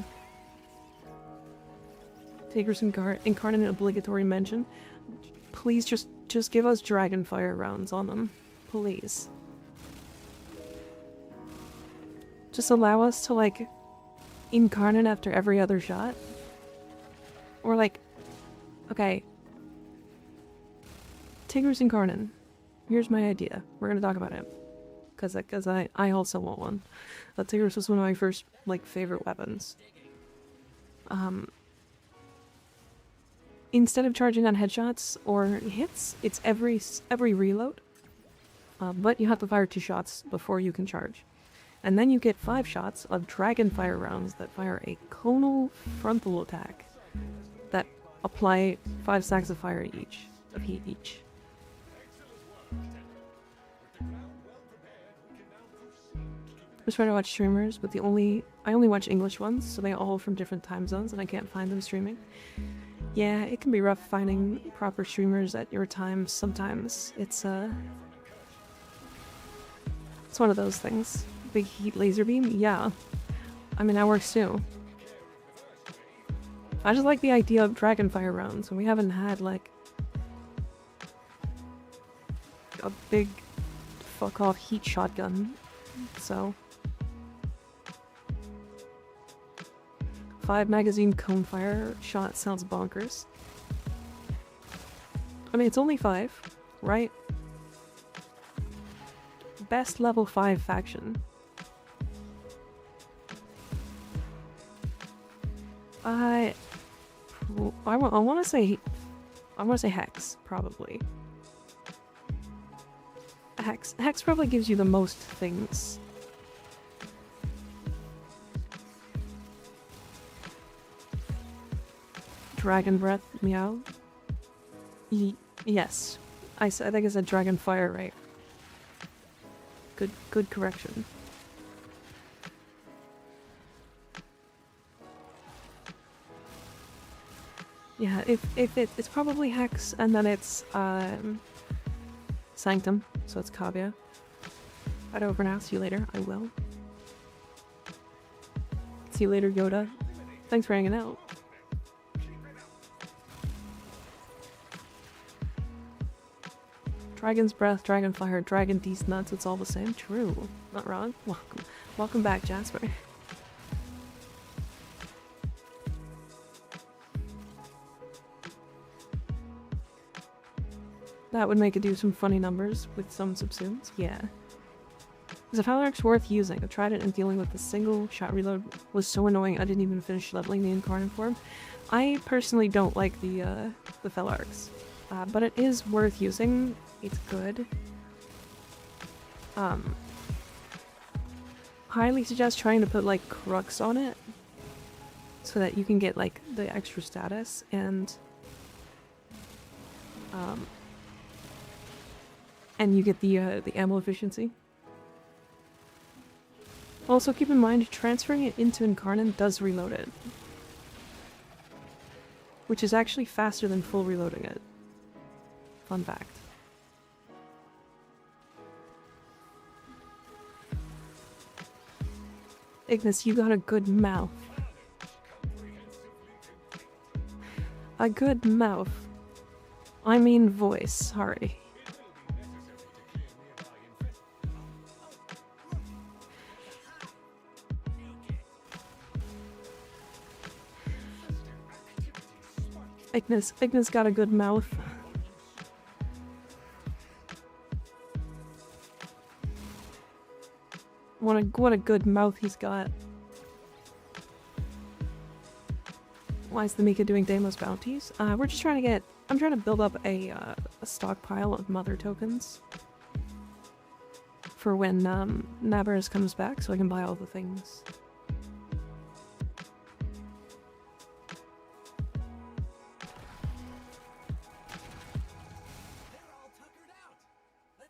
Tigris Incarnate obligatory mention. Please just give us Dragonfire rounds on them. Please. Just allow us to, like, Incarnate after every other shot. Or like, okay. Tigris Incarnate. Here's my idea. We're gonna talk about it. Cause I also want one. Tigris was one of my first, like, favorite weapons. Instead of charging on headshots or hits, it's every reload. But you have to fire 2 shots before you can charge. And then you get 5 shots of Dragonfire rounds that fire a conal frontal attack that apply 5 stacks of fire each, of heat each. I'm just trying to watch streamers, but I only watch English ones, so they all from different time zones, and I can't find them streaming. Yeah, it can be rough finding proper streamers at your time sometimes. It's one of those things. Big heat laser beam? Yeah. I mean, that works too. I just like the idea of Dragonfire rounds, and we haven't had, like, a big fuck-off heat shotgun, so... 5 magazine cone fire shot sounds bonkers. I mean, it's only 5, right? Best level 5 faction. I want to say Hex, probably. Hex probably gives you the most things. Dragon Breath, meow. Yes. I think I said Dragon Fire, right? Good correction. Yeah, if it's probably Hex, and then it's Sanctum, so it's Kavya. I'd over now. See you later. I will. See you later, Yoda. Thanks for hanging out. Dragon's Breath, Dragon Fire, Dragon Deez Nuts, it's all the same. True. Not wrong. Welcome. Welcome back, Jasper. That would make it do some funny numbers with some subsumes. Yeah. Is a Phalanx worth using? I've tried it and dealing with the single shot reload was so annoying I didn't even finish leveling the Incarnate form. I personally don't like the Phalanx, but it is worth using. It's good. Highly suggest trying to put, like, Crux on it so that you can get, like, the extra status and you get the ammo efficiency. Also, keep in mind, transferring it into Incarnate does reload it. Which is actually faster than full reloading it. Fun fact. Ignis, you got a good mouth. A good mouth. I mean voice, sorry. Ignis got a good mouth. What a good mouth he's got. Why is the Mika doing Deimos bounties? We're just trying to get... I'm trying to build up a stockpile of mother tokens. For when Nabarus comes back, so I can buy all the things.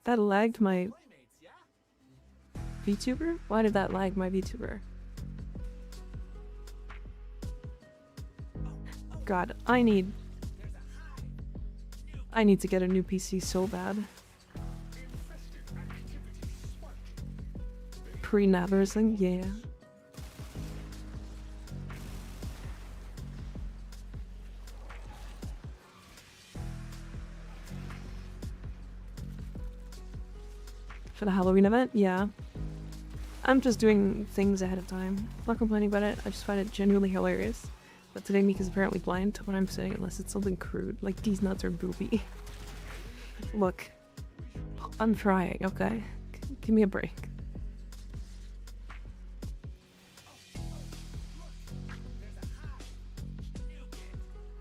That lagged my VTuber? Why did that lag my VTuber? God, I need to get a new PC so bad. Pre-Naversing, yeah. For the Halloween event? Yeah. I'm just doing things ahead of time. Not complaining about it, I just find it genuinely hilarious. But today Mika's apparently blind to what I'm saying unless it's something crude, like these nuts are booby. Look. I'm trying, okay? Give me a break.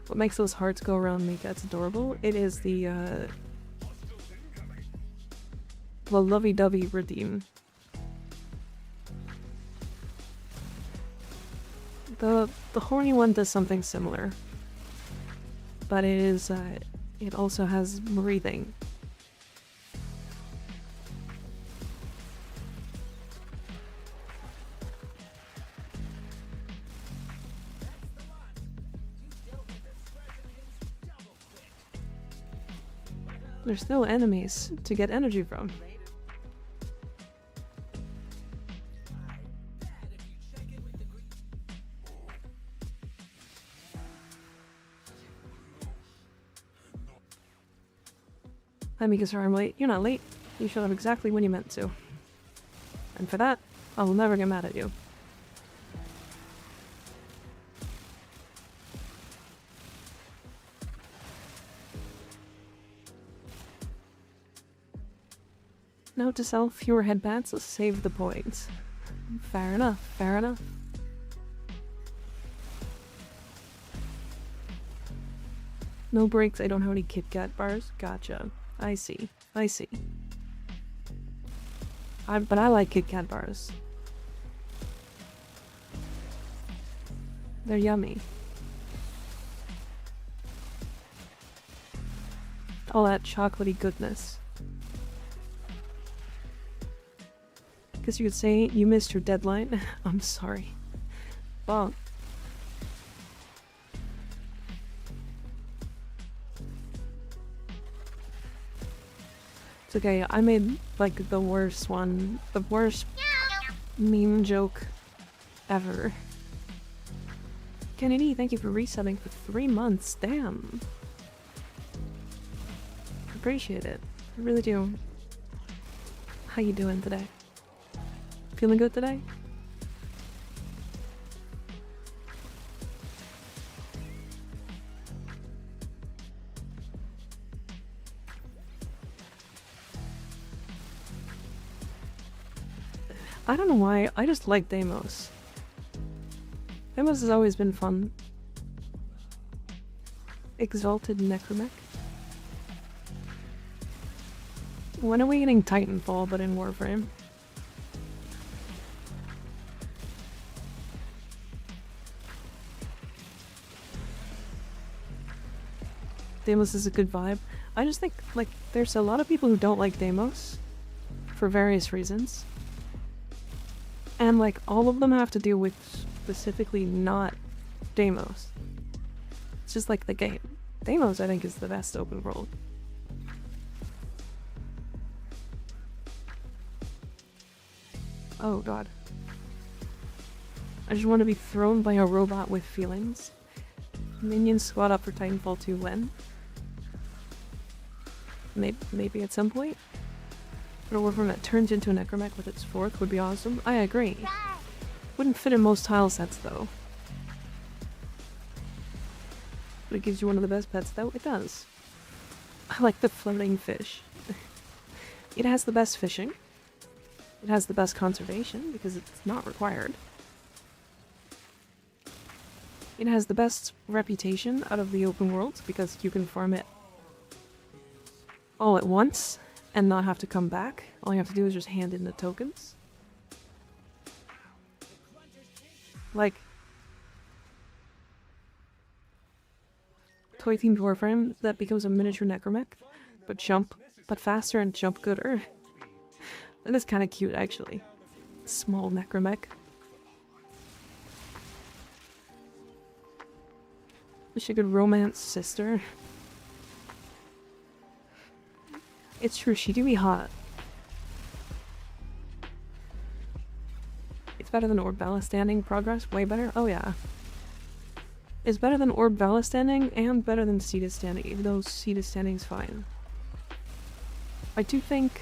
What makes those hearts go around Mika? It's adorable. It is the lovey-dovey redeem. The horny one does something similar, but it is it also has breathing. There's still enemies to get energy from. Hi Mika, sorry I'm late. You're not late. You showed up exactly when you meant to. And for that, I will never get mad at you. Note to self, fewer headbands, let's save the points. Fair enough, fair enough. No breaks, I don't have any Kit Kat bars. Gotcha. I see. I see. But I like Kit Kat bars. They're yummy. All that chocolatey goodness. Guess you could say you missed your deadline. I'm sorry. Bonk. It's okay, I made like the worst meme joke ever. Kennedy, thank you for resetting for 3 months. Damn. Appreciate it. I really do. How you doing today? Feeling good today? I don't know why, I just like Deimos. Deimos has always been fun. Exalted Necromech. When are we getting Titanfall but in Warframe? Deimos is a good vibe. I just think, like, there's a lot of people who don't like Deimos for various reasons. And like all of them have to deal with specifically not Deimos. It's just like the game. Deimos I think is the best open world. Oh god. I just want to be thrown by a robot with feelings. Minions squad up for Titanfall 2 when? Maybe at some point? But a warframe that turns into a necromech with its fourth would be awesome. I agree. Wouldn't fit in most tile sets though. But it gives you one of the best pets though. It does. I like the floating fish. It has the best fishing. It has the best conservation because it's not required. It has the best reputation out of the open worlds because you can farm it all at once and not have to come back. All you have to do is just hand in the tokens. Like, toy themed warframe that becomes a miniature necromech, but faster and jump gooder. That is kind of cute actually. Small necromech. She could romance sister. It's true, she do be hot. It's better than Orb Bala standing progress, way better. Oh yeah. It's better than Orb Bala standing and better than Cetus standing, even though Cetus standing's fine. I do think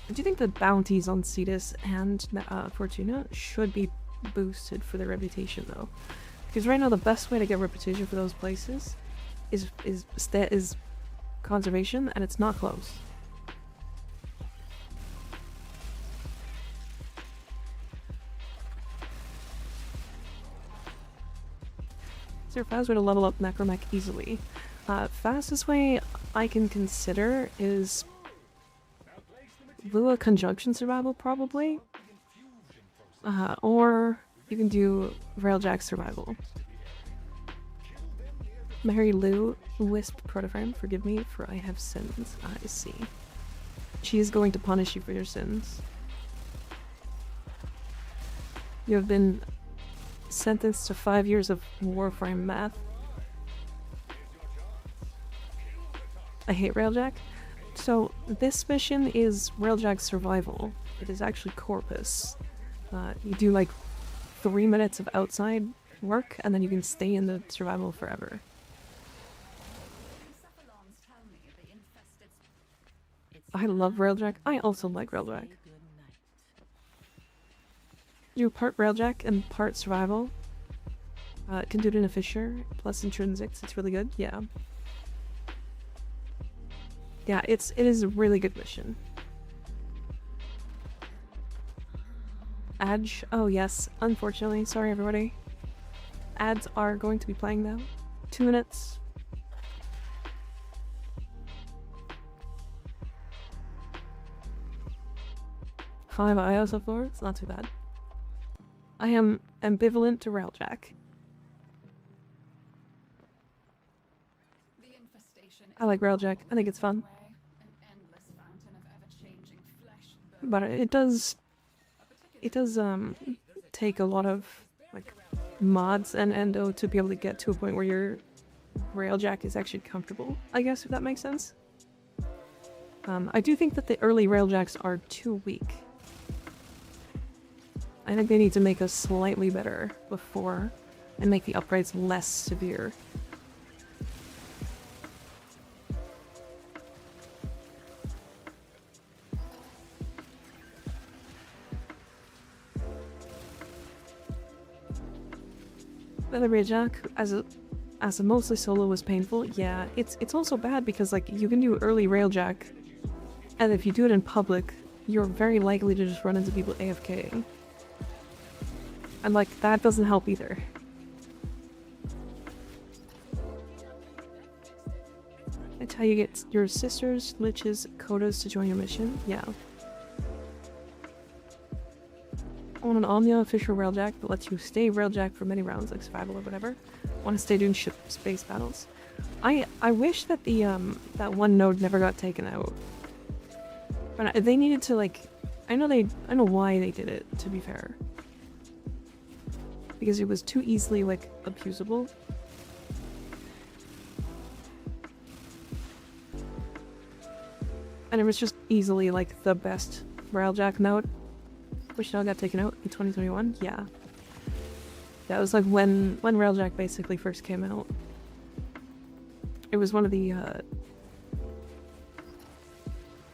the bounties on Cetus and Fortuna should be boosted for their reputation though. Because right now the best way to get reputation for those places is conservation, and it's not close. Is there a fast way to level up Necromech easily? Fastest way I can consider is Lua Conjunction Survival, probably. Or you can do Railjack Survival. Mary Lou, Wisp Protoframe, forgive me for I have sins. I see. She is going to punish you for your sins. You have been sentenced to 5 years of Warframe math. I hate Railjack. So this mission is Railjack Survival. It is actually Corpus. You do like 3 minutes of outside work and then you can stay in the survival forever. I love Railjack. I also like Railjack. Do part Railjack and part survival. Can do it in a Fisher, plus intrinsics. It's really good. Yeah. Yeah, it is a really good mission. Adge. Oh yes, unfortunately. Sorry everybody. Ads are going to be playing now. 2 minutes. Five IO so far. It's not too bad. I am ambivalent to Railjack. I like Railjack. I think it's fun. But it does take a lot of like mods and endo to be able to get to a point where your Railjack is actually comfortable, I guess, if that makes sense. I do think that the early Railjacks are too weak. I think they need to make us slightly better before and make the upgrades less severe. The Railjack as a mostly solo was painful. Yeah, it's also bad because like you can do early Railjack, and if you do it in public, you're very likely to just run into people AFKing. And like that doesn't help either. That's how you get your sisters, liches, kodas to join your mission. Yeah. On an Omnia Fisher Railjack that lets you stay Railjack for many rounds, like survival or whatever. Want to stay doing ship space battles. I wish that the that one node never got taken out. But they needed to like I know why they did it, to be fair. Because it was too easily, like, abusable. And it was just easily, like, the best Railjack node. Which now got taken out in 2021? Yeah. That was, like, when Railjack basically first came out. It was one of the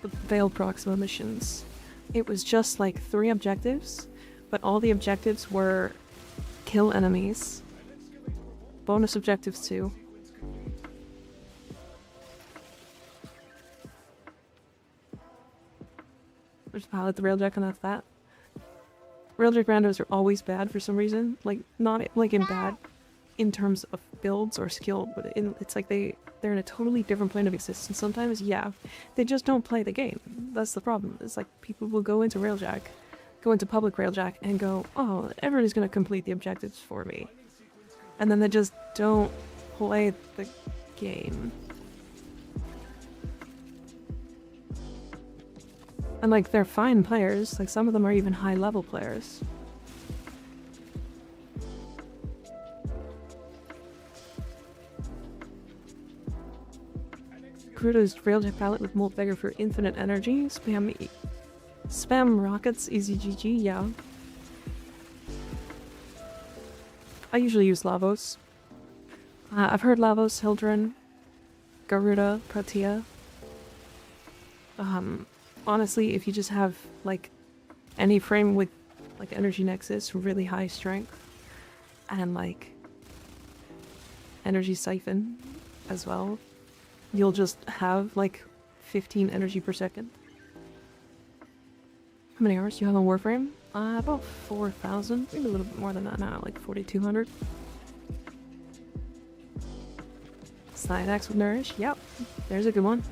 Veil Proxima missions. It was just, like, 3 objectives, but all the objectives were kill enemies. Bonus objectives, too. Just pilot the Railjack and that's that. Railjack randos are always bad for some reason. Like, not like in bad in terms of builds or skill, but it's like they're in a totally different plane of existence sometimes. Yeah, they just don't play the game. That's the problem. It's like people will go into Railjack, go into public Railjack and go, oh, everybody's gonna complete the objectives for me. And then they just don't play the game. And like, they're fine players, like some of them are even high level players. Kuruto's Railjack palette with Molt Beggar for infinite energy. Spam rockets, easy GG, yeah. I usually use Lavos. I've heard Lavos, Hildren, Garuda, Protea. Honestly, if you just have, like, any frame with, like, Energy Nexus, really high strength, and, like, Energy Siphon as well, you'll just have, like, 15 energy per second. How many hours do you have on Warframe? About 4,000, maybe a little bit more than that now, like 4,200. Side axe with Nourish, yep, there's a good one.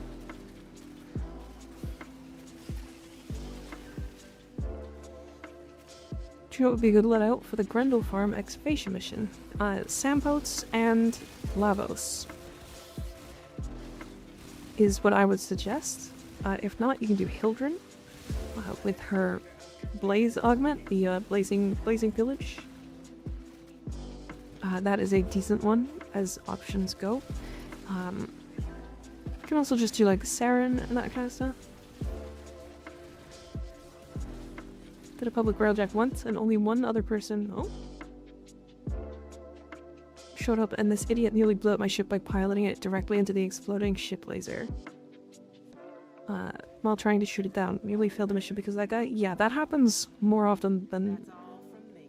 Do you know what would be a good let out for the Grendel Farm excavation mission? Sampotes and Lavos is what I would suggest. If not, you can do Hildren with her Blaze augment, the blazing pillage. That is a decent one as options go. You can also just do like Saren and that kind of stuff. Did a public Railjack once and only one other person showed up, and this idiot nearly blew up my ship by piloting it directly into the exploding ship laser. While trying to shoot it down. Nearly failed the mission because of that guy. Yeah, that happens more often than...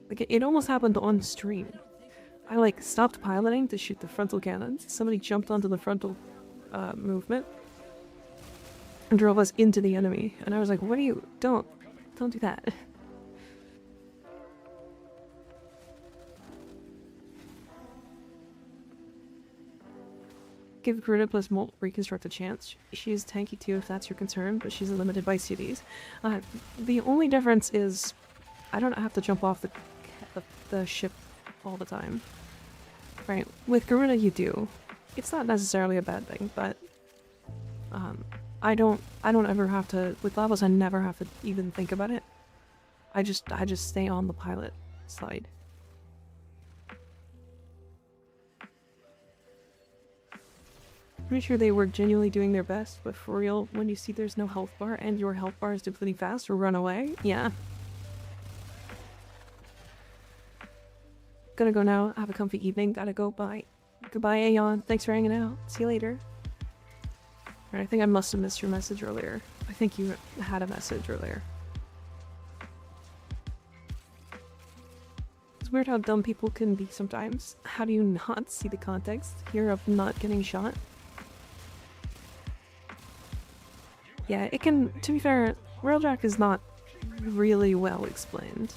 Like, it almost happened on stream. I, like, stopped piloting to shoot the frontal cannons. Somebody jumped onto the frontal movement and drove us into the enemy. And I was like, what are you... Don't do that. Give Garuda plus Molt Reconstruct a chance. She is tanky too if that's your concern, but she's limited by CDs. The only difference is I don't have to jump off the ship all the time. Right, with Garuda you do. It's not necessarily a bad thing, but I don't ever have to, with Lavos I never have to even think about it. I just stay on the pilot side. Pretty sure they were genuinely doing their best, but for real, when you see there's no health bar and your health bar is depleting fast, or run away, yeah. Gonna go now, have a comfy evening, gotta go, bye. Goodbye, Aeon, thanks for hanging out, see you later. Right, I think I must have missed your message earlier. I think you had a message earlier. It's weird how dumb people can be sometimes. How do you not see the context here of not getting shot? Yeah, it can, to be fair, Railjack is not really well explained.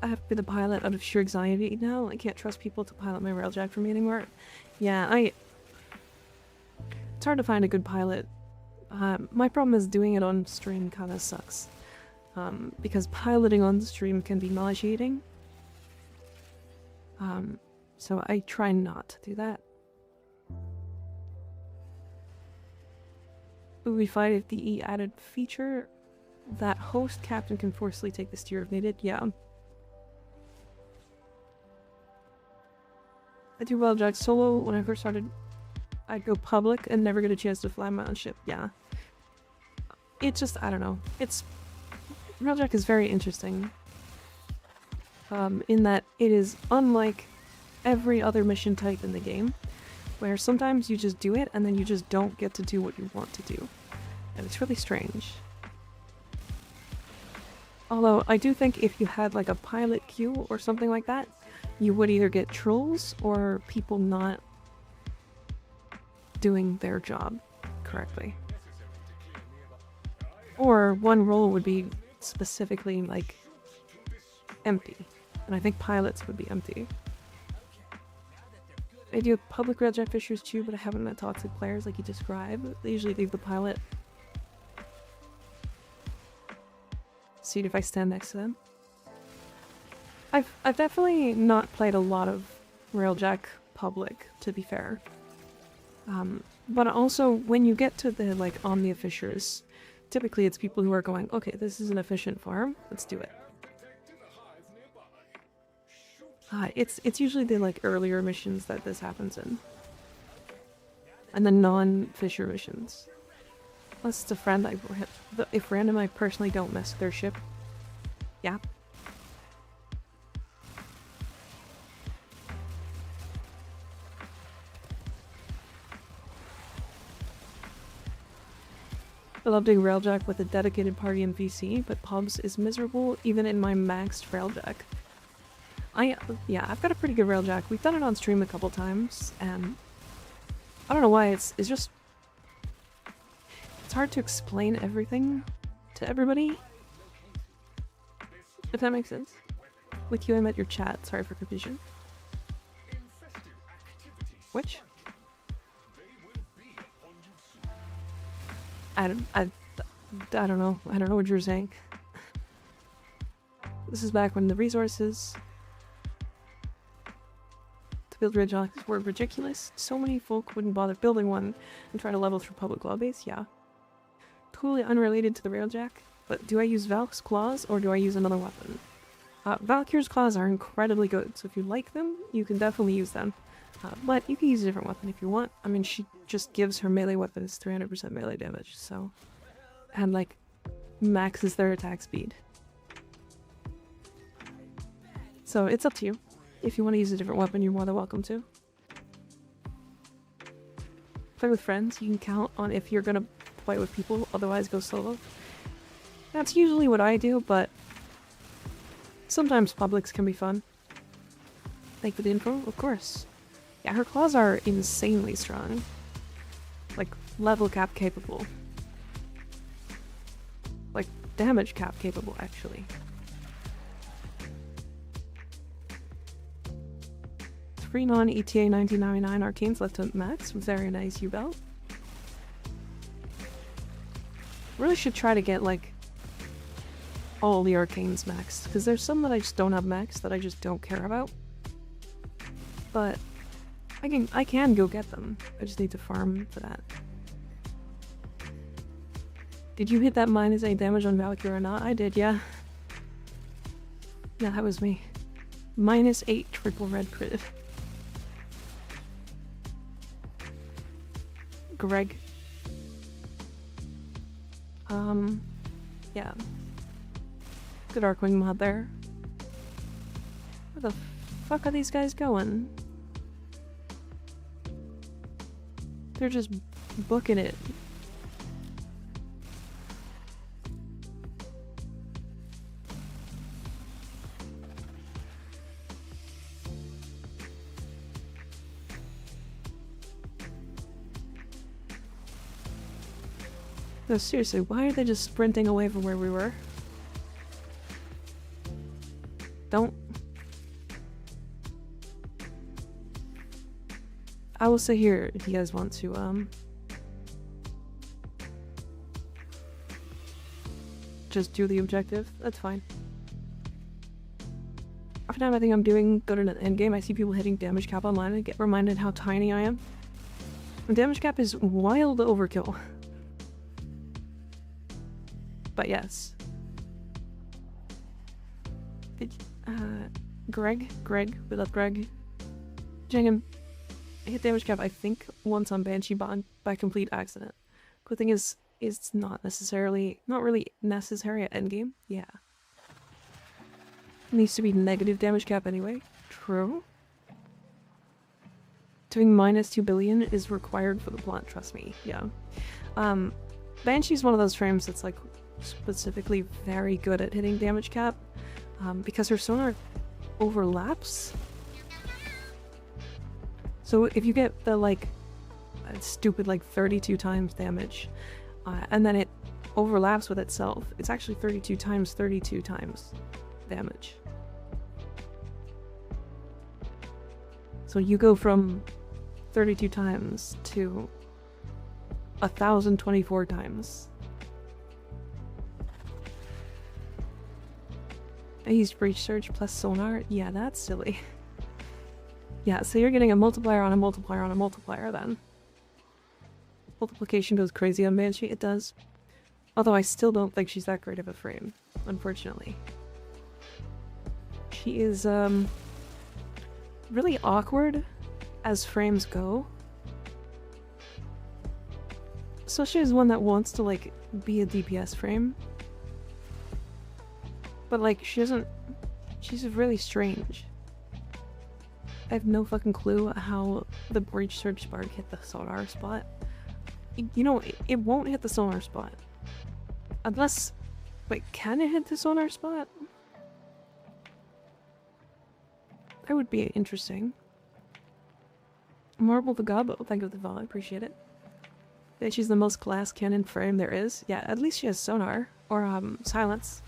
I have to be the pilot out of sheer anxiety now. I can't trust people to pilot my Railjack for me anymore. Yeah, it's hard to find a good pilot. My problem is doing it on stream kinda sucks. Because piloting on stream can be nauseating. So I try not to do that. It would be fine if the E added feature that host captain can forcibly take the steer if needed. Yeah. I do Railjack solo. When I first started, I'd go public and never get a chance to fly my own ship. Yeah. It just, I don't know. Railjack is very interesting. In that it is unlike every other mission type in the game, where sometimes you just do it and then you just don't get to do what you want to do. And it's really strange. Although, I do think if you had like a pilot queue or something like that, you would either get trolls or people not doing their job correctly. Or one role would be specifically like empty. And I think pilots would be empty. I do public Railjack fishers too, but I haven't met toxic players like you described. They usually leave the pilot seat if I stand next to them. I've definitely not played a lot of Railjack public, to be fair. But also when you get to the like Omnia fishers, typically it's people who are going, okay, this is an efficient farm, let's do it. It's usually the like earlier missions that this happens in. And the non-fisher missions. Unless it's a friend if random I personally don't mess with their ship. Yeah. I love doing Railjack with a dedicated party in VC, but pubs is miserable even in my maxed Railjack. Yeah, I've got a pretty good Railjack. We've done it on stream a couple times, and I don't know why, it's just... It's hard to explain everything to everybody. If that makes sense. With you, I met your chat. Sorry for confusion. Which? I don't know. I don't know what you're saying. This is back when the resources to build Railjack were ridiculous. So many folk wouldn't bother building one and try to level through public law base. Yeah. Totally unrelated to the Railjack, but do I use Valk's claws or do I use another weapon? Valkyr's claws are incredibly good, so if you like them, you can definitely use them. But you can use a different weapon if you want. I mean, she just gives her melee weapons 300% melee damage, so... And, like, maxes their attack speed. So, it's up to you. If you want to use a different weapon, you're more than welcome to. Play with friends, you can count on if you're gonna play with people, otherwise go solo. That's usually what I do, but... sometimes publics can be fun. Thank you for the info, of course. Yeah, her claws are insanely strong. Like, level cap capable. Like, damage cap capable, actually. 3 non-ETA 1999 arcanes left to max. Very nice, U-belt. Really should try to get, like, all the arcanes maxed. Because there's some that I just don't have maxed that I just don't care about. But... I can go get them. I just need to farm for that. Did you hit that -8 damage on Valkyrie or not? I did, yeah. Yeah, that was me. -8 triple red crit. Greg. Yeah. Good Archwing mod there. Where the fuck are these guys going? They're just booking it. No, seriously, why are they just sprinting away from where we were? Don't. I will sit here if you guys want to, just do the objective. That's fine. Every time I think I'm doing good in an endgame, I see people hitting damage cap online and get reminded how tiny I am. The damage cap is wild overkill. But yes. Greg, we love Greg. Jangin, I hit damage cap, I think, once on Banshee Bond by complete accident. Good thing is, it's not really necessary at endgame. Yeah. It needs to be negative damage cap anyway. True. Doing minus 2 billion is required for the plot, trust me. Yeah. Banshee's one of those frames that's like specifically very good at hitting damage cap. Because her sonar overlaps. So if you get the like stupid like 32 times damage and then it overlaps with itself, it's actually 32 times damage. So you go from 32 times to 1024 times. I used breach surge plus sonar. Yeah, that's silly. Yeah, so you're getting a multiplier on a multiplier on a multiplier then. Multiplication goes crazy on Banshee, it does. Although I still don't think she's that great of a frame, unfortunately. She is, really awkward as frames go. Especially as one that wants to, like, be a DPS frame. But, like, she's really strange. I have no fucking clue how the breach surge spark hit the sonar spot. You know, it won't hit the sonar spot. Unless... Wait, can it hit the sonar spot? That would be interesting. Marble the Gobbo, thank you for the follow, I appreciate it. Yeah, she's the most glass cannon frame there is. Yeah, at least she has sonar. Or, silence.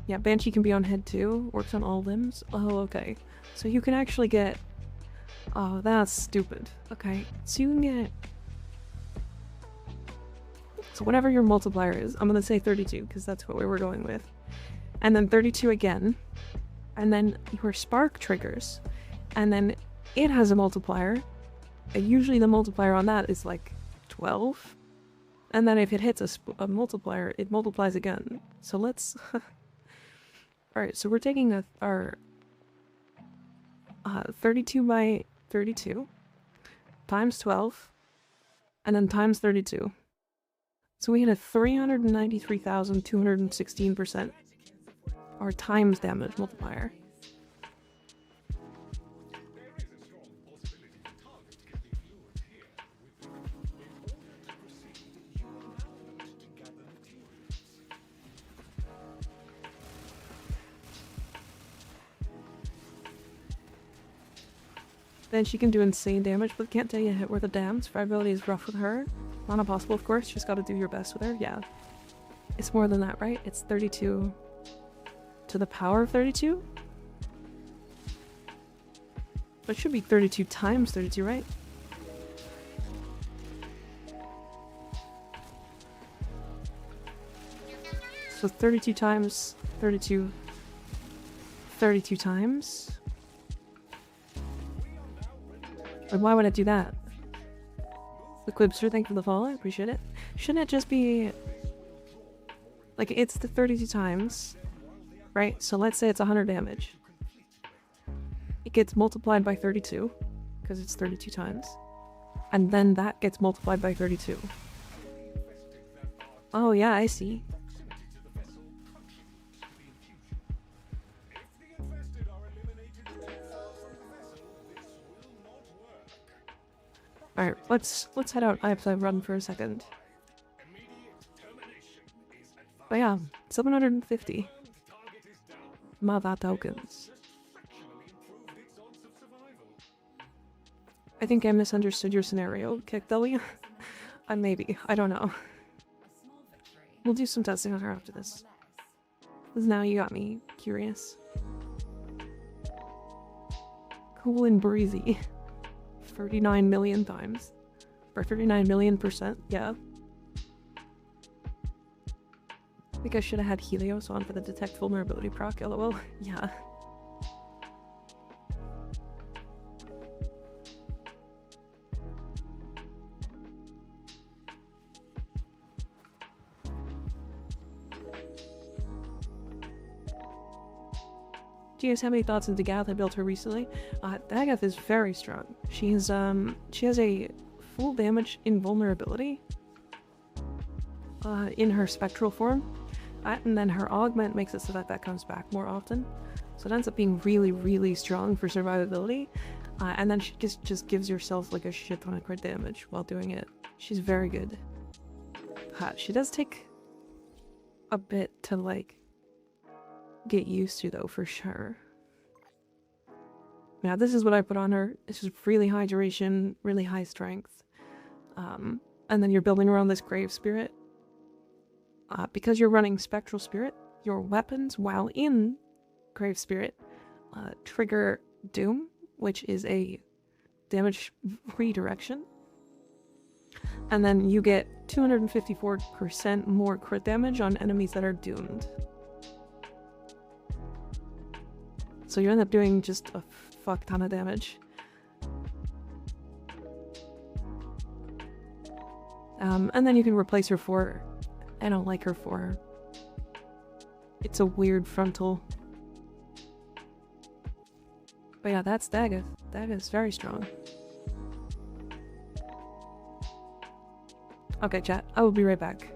Yeah, Banshee can be on head too. Works on all limbs. Oh, okay. So you can actually get... Oh, that's stupid. Okay, so you can get... So whatever your multiplier is, I'm gonna say 32, because that's what we were going with. And then 32 again. And then your spark triggers. And then it has a multiplier. And usually the multiplier on that is like 12. And then if it hits a multiplier, it multiplies again. So let's... Alright, so we're taking our 32 by 32 times 12 and then times 32. So we had a 393,216% or times damage multiplier. Then she can do insane damage, but can't tell you a hit worth of damage. Viability is rough with her. Not impossible, of course. Just gotta do your best with her. Yeah. It's more than that, right? It's 32 to the power of 32? But it should be 32 times 32, right? So 32 times 32... 32 times? Like, why would I do that? The Quibster, thank you for the follow, I appreciate it. Shouldn't it just be... Like, it's the 32 times, right? So let's say it's 100 damage. It gets multiplied by 32, because it's 32 times. And then that gets multiplied by 32. Oh yeah, I see. Alright, let's head out. I have to run for a second. But yeah, 750. Mother tokens. I think I misunderstood your scenario, Kick W. Maybe. I don't know. We'll do some testing on her after this. Because now you got me curious. Cool and breezy. 39 million times. Or 39 million%, yeah. think I should have had Helios on for the detect vulnerability proc, lol. Yeah. Do you guys have any thoughts on Dagath? I built her recently. Dagath is very strong. She has a full damage invulnerability in her spectral form, and then her augment makes it so that that comes back more often. So it ends up being really, really strong for survivability. And then she just gives yourself like a shit ton of crit damage while doing it. She's very good. She does take a bit to like get used to though, for sure. Now this is what I put on her. This is really high duration, really high strength. And then you're building around this grave spirit. Because you're running spectral spirit, your weapons while in grave spirit trigger doom, which is a damage redirection. And then you get 254% more crit damage on enemies that are doomed. So you end up doing just a fuck ton of damage. And then you can replace her for... I don't like her for her. It's a weird frontal. But yeah, that's Dagath. Dagath's very strong. Okay, chat. I will be right back.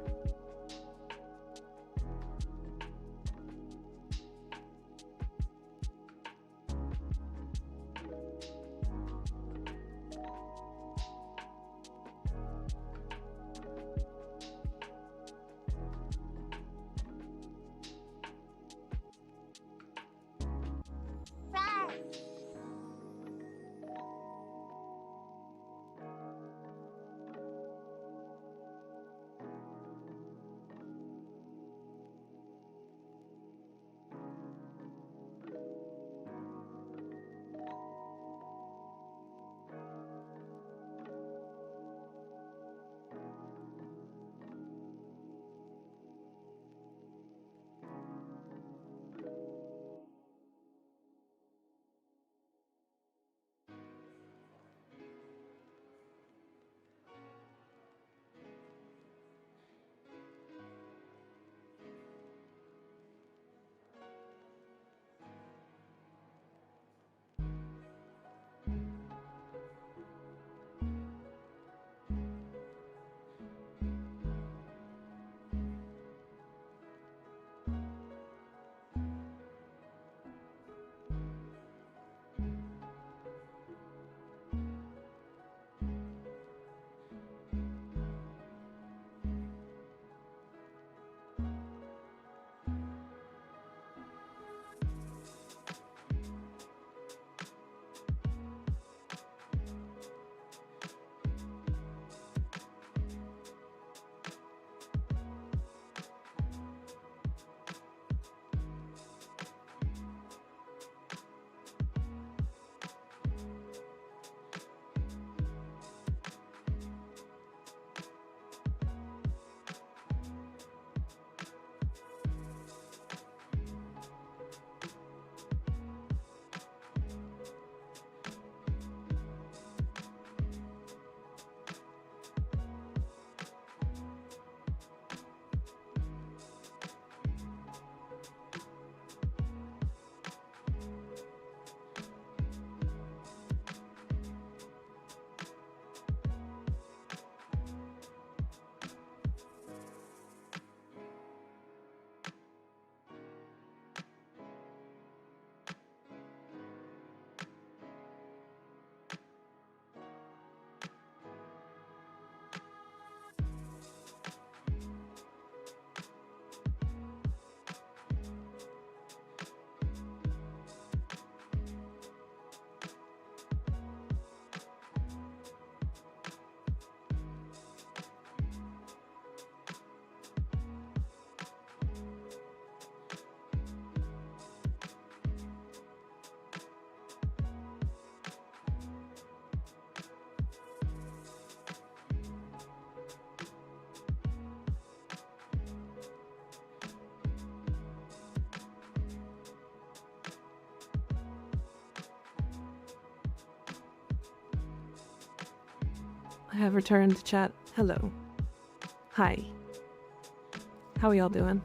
I have returned to chat. Hello. Hi. How are y'all doing?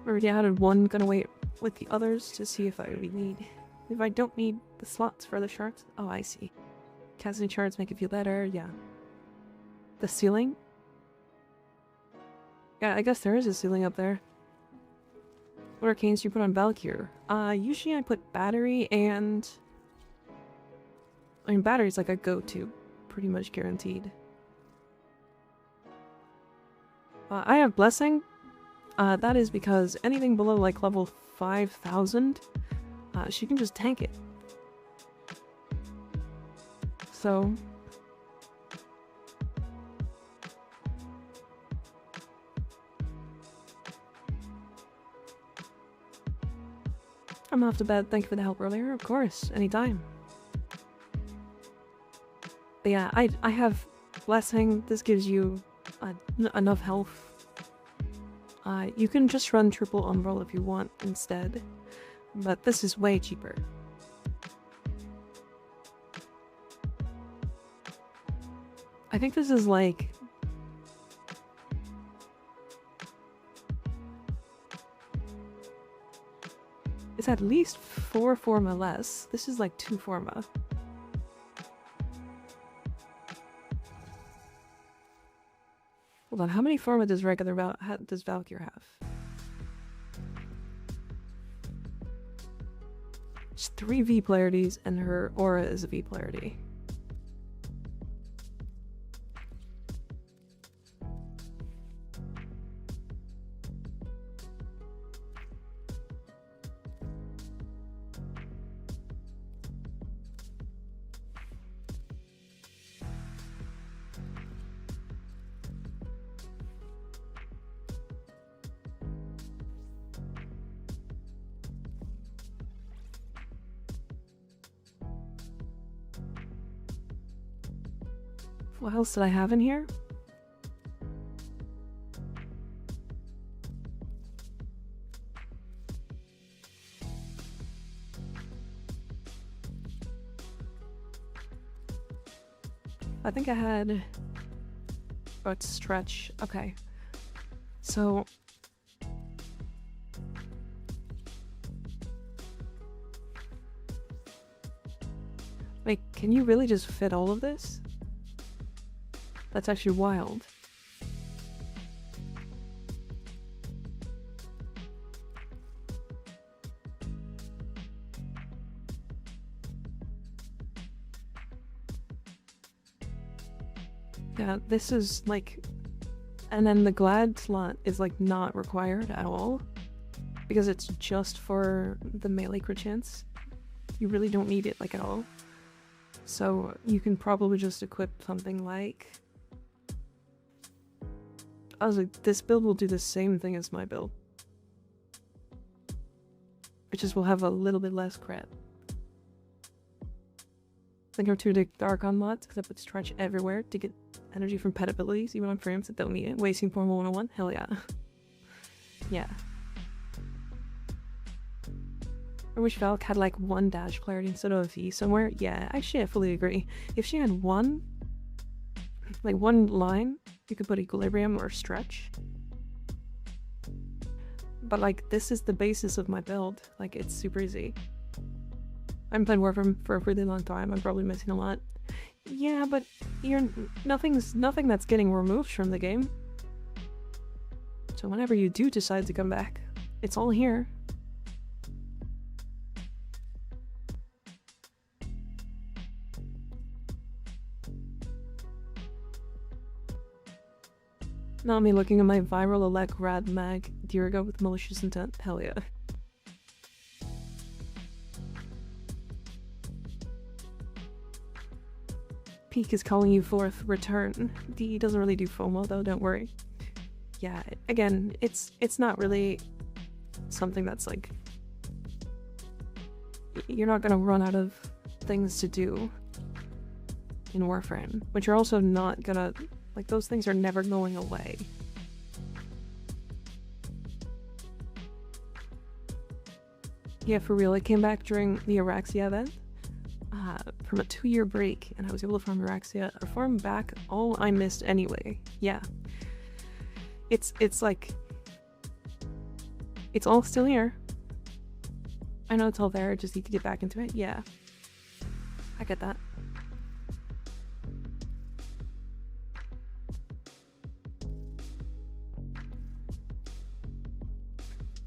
Already added one, gonna wait with the others to see if I don't need the slots for the shards. Oh, I see. Casting shards make it feel better, yeah. The ceiling? Yeah, I guess there is a ceiling up there. What arcanes do you put on Valkyr? Usually I put battery and... I mean, battery's like a go-to. Pretty much guaranteed. I have Blessing. That is because anything below like level 5,000, she can just tank it. So... I'm off to bed. Thank you for the help earlier. Of course, anytime. But yeah, I have Blessing. This gives you enough health. You can just run triple Umbral if you want instead, but this is way cheaper. I think this is like... It's at least 4 forma less. This is like 2 forma. Hold on, how many forma does does Valkyr have? It's 3 V polarities and her aura is a V polarity. What else did I have in here? I think I had... Oh, it's stretch. Okay. So... Wait, can you really just fit all of this? That's actually wild. Yeah, this is like... And then the Glad slot is like not required at all. Because it's just for the melee crit chance. You really don't need it like at all. So you can probably just equip something like... I was like, this build will do the same thing as my build. Which is we'll have a little bit less crit. Think of 2 Archon mods, because I put stretch everywhere to get energy from pet abilities, even on frames that don't need it. Wasting Formal 101? Hell yeah. Yeah. I wish Valk had like 1 dash polarity instead of a V somewhere. Yeah, actually I fully agree. If she had one line, you could put equilibrium or stretch. But like, this is the basis of my build. Like, it's super easy. I haven't played Warframe for a really long time. I'm probably missing a lot. Yeah, but nothing that's getting removed from the game. So whenever you do decide to come back, it's all here. Not me looking at my viral elect rad mag Dirigo with malicious intent. Hell yeah. Peak is calling you forth. Return. D doesn't really do FOMO though, don't worry. Yeah, again, it's not really something that's like... You're not gonna run out of things to do in Warframe, but you're also not gonna... Like, those things are never going away. Yeah, for real, it came back during the Araxia event. from a 2-year break, and I was able to farm Euraxia or farm back all I missed anyway. Yeah. It's like... It's all still here. I know it's all there, I just need to get back into it. Yeah. I get that.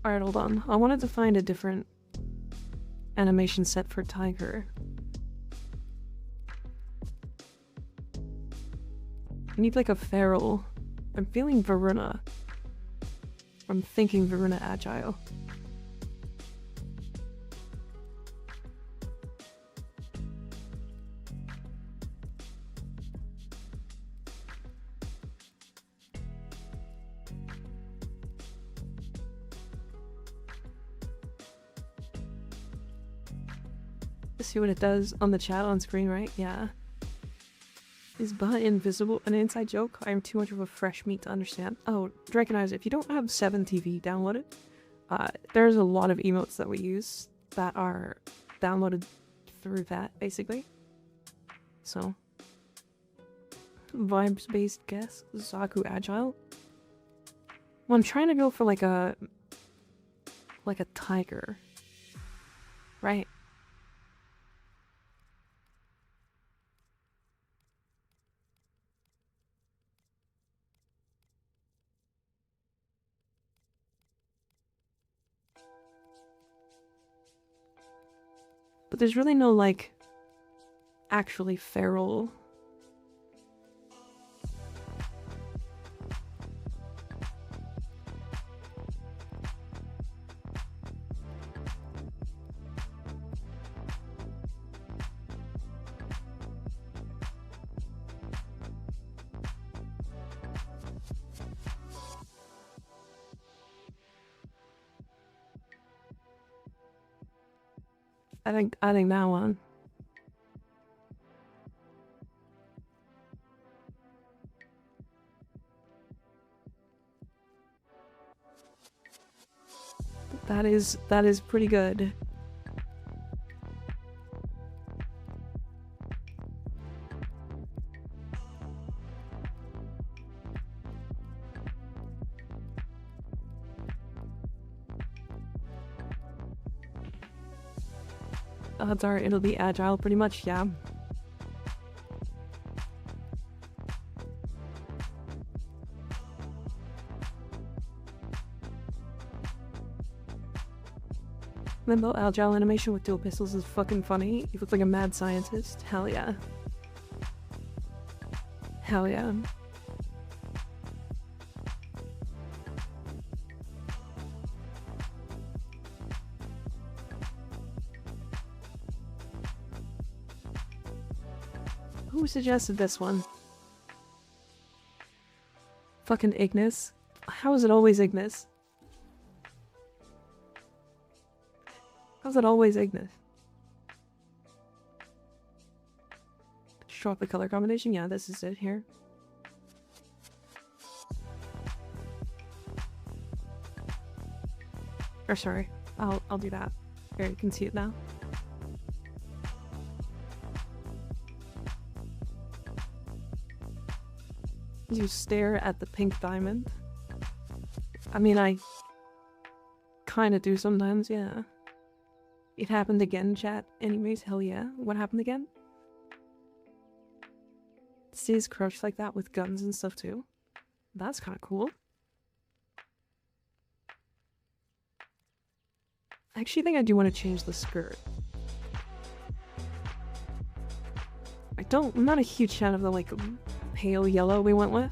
Alright, hold on. I wanted to find a different animation set for Tiger. I need like a feral. I'm feeling Varuna. I'm thinking Varuna Agile. See what it does on the chat on screen, right? Yeah. Is butt invisible an inside joke? I am too much of a fresh meat to understand. Oh, Drakenizer, if you don't have 7TV downloaded, there's a lot of emotes that we use that are downloaded through that, basically. So, vibes-based guess, Zaku Agile. Well, I'm trying to go for like a tiger, right? But there's really no, like, actually feral. I think that one. That is pretty good. Odds are it'll be agile pretty much, yeah. Limbo agile animation with dual pistols is fucking funny. You look like a mad scientist. Hell yeah. Hell yeah. Who suggested this one? Fucking Ignis. How is it always Ignis? How's it always Ignis? Show up the color combination? Yeah, this is it here. Or sorry, I'll do that. Here, you can see it now. You stare at the pink diamond. I mean, I kinda do sometimes, yeah. It happened again, chat. Anyways, hell yeah. What happened again? Stays crushed like that with guns and stuff too. That's kinda cool. I actually think I do want to change the skirt. I'm not a huge fan of the, like, pale yellow we went with.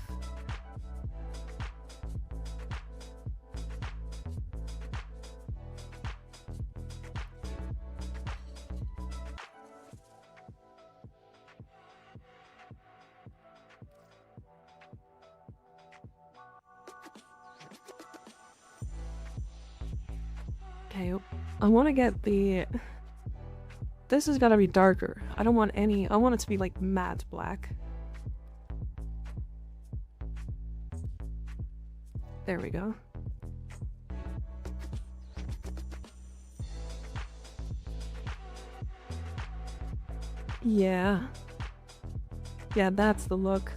Okay, I want to get the... This has got to be darker. I don't want any... I want it to be, like, matte black. There we go. Yeah. Yeah, that's the look.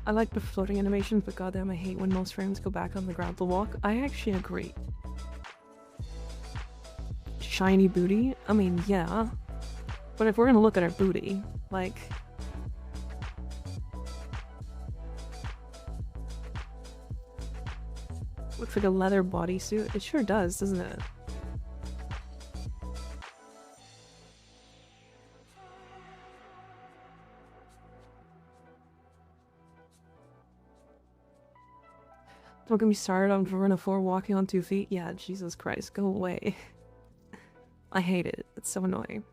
I like the floating animations, but goddamn, I hate when most frames go back on the ground to walk. I actually agree. Shiny booty? I mean, yeah. But if we're gonna look at our booty, like... looks like a leather bodysuit. It sure does, doesn't it? Don't get me started on Verona 4 walking on 2 feet. Yeah, Jesus Christ, go away. I hate it. It's so annoying.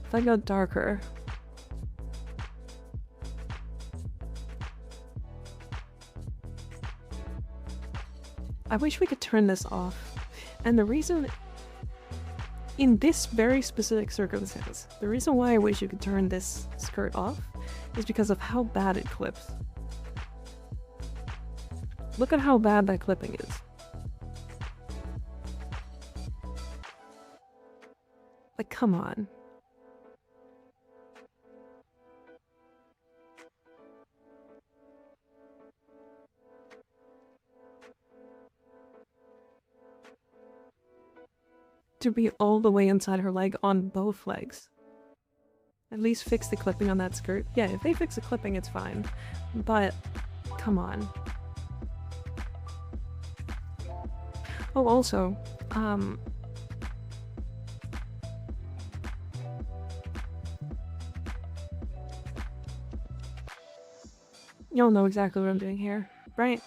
If I go darker... I wish we could turn this off. And the reason... in this very specific circumstance, the reason why I wish you could turn this skirt off is because of how bad it clips. Look at how bad that clipping is. Like, come on. To be all the way inside her leg on both legs. At least fix the clipping on that skirt. Yeah, if they fix the clipping, it's fine. But, come on. Oh, also, you'll know exactly what I'm doing here, right?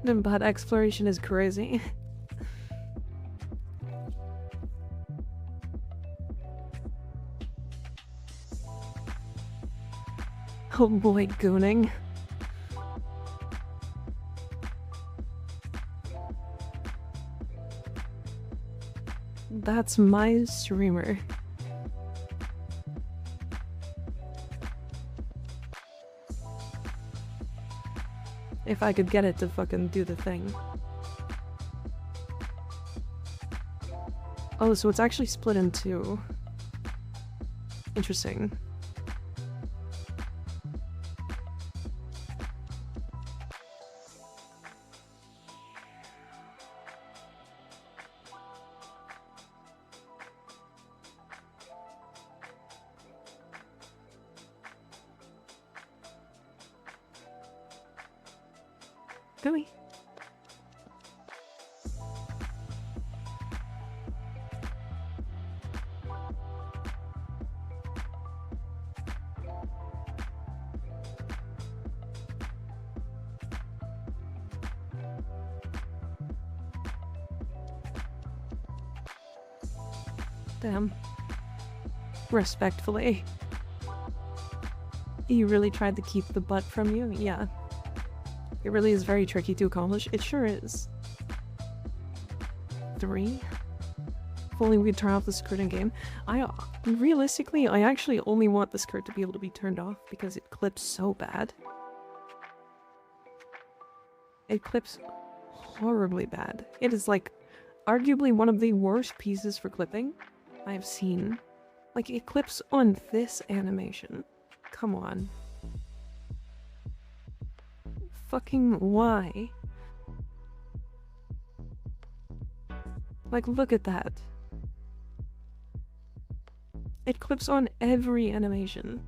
But exploration is crazy. Oh boy, gooning. That's my streamer. If I could get it to fucking do the thing. Oh, so it's actually split in two. Interesting. Gooey. Damn. Respectfully. You really tried to keep the butt from you? Yeah. It really is very tricky to accomplish. It sure is. 3? If only we'd turn off the skirt in game. Realistically, I actually only want the skirt to be able to be turned off because it clips so bad. It clips horribly bad. It is like arguably one of the worst pieces for clipping I have seen. Like, it clips on this animation. Come on. Fucking why? Like, look at that. It clips on every animation.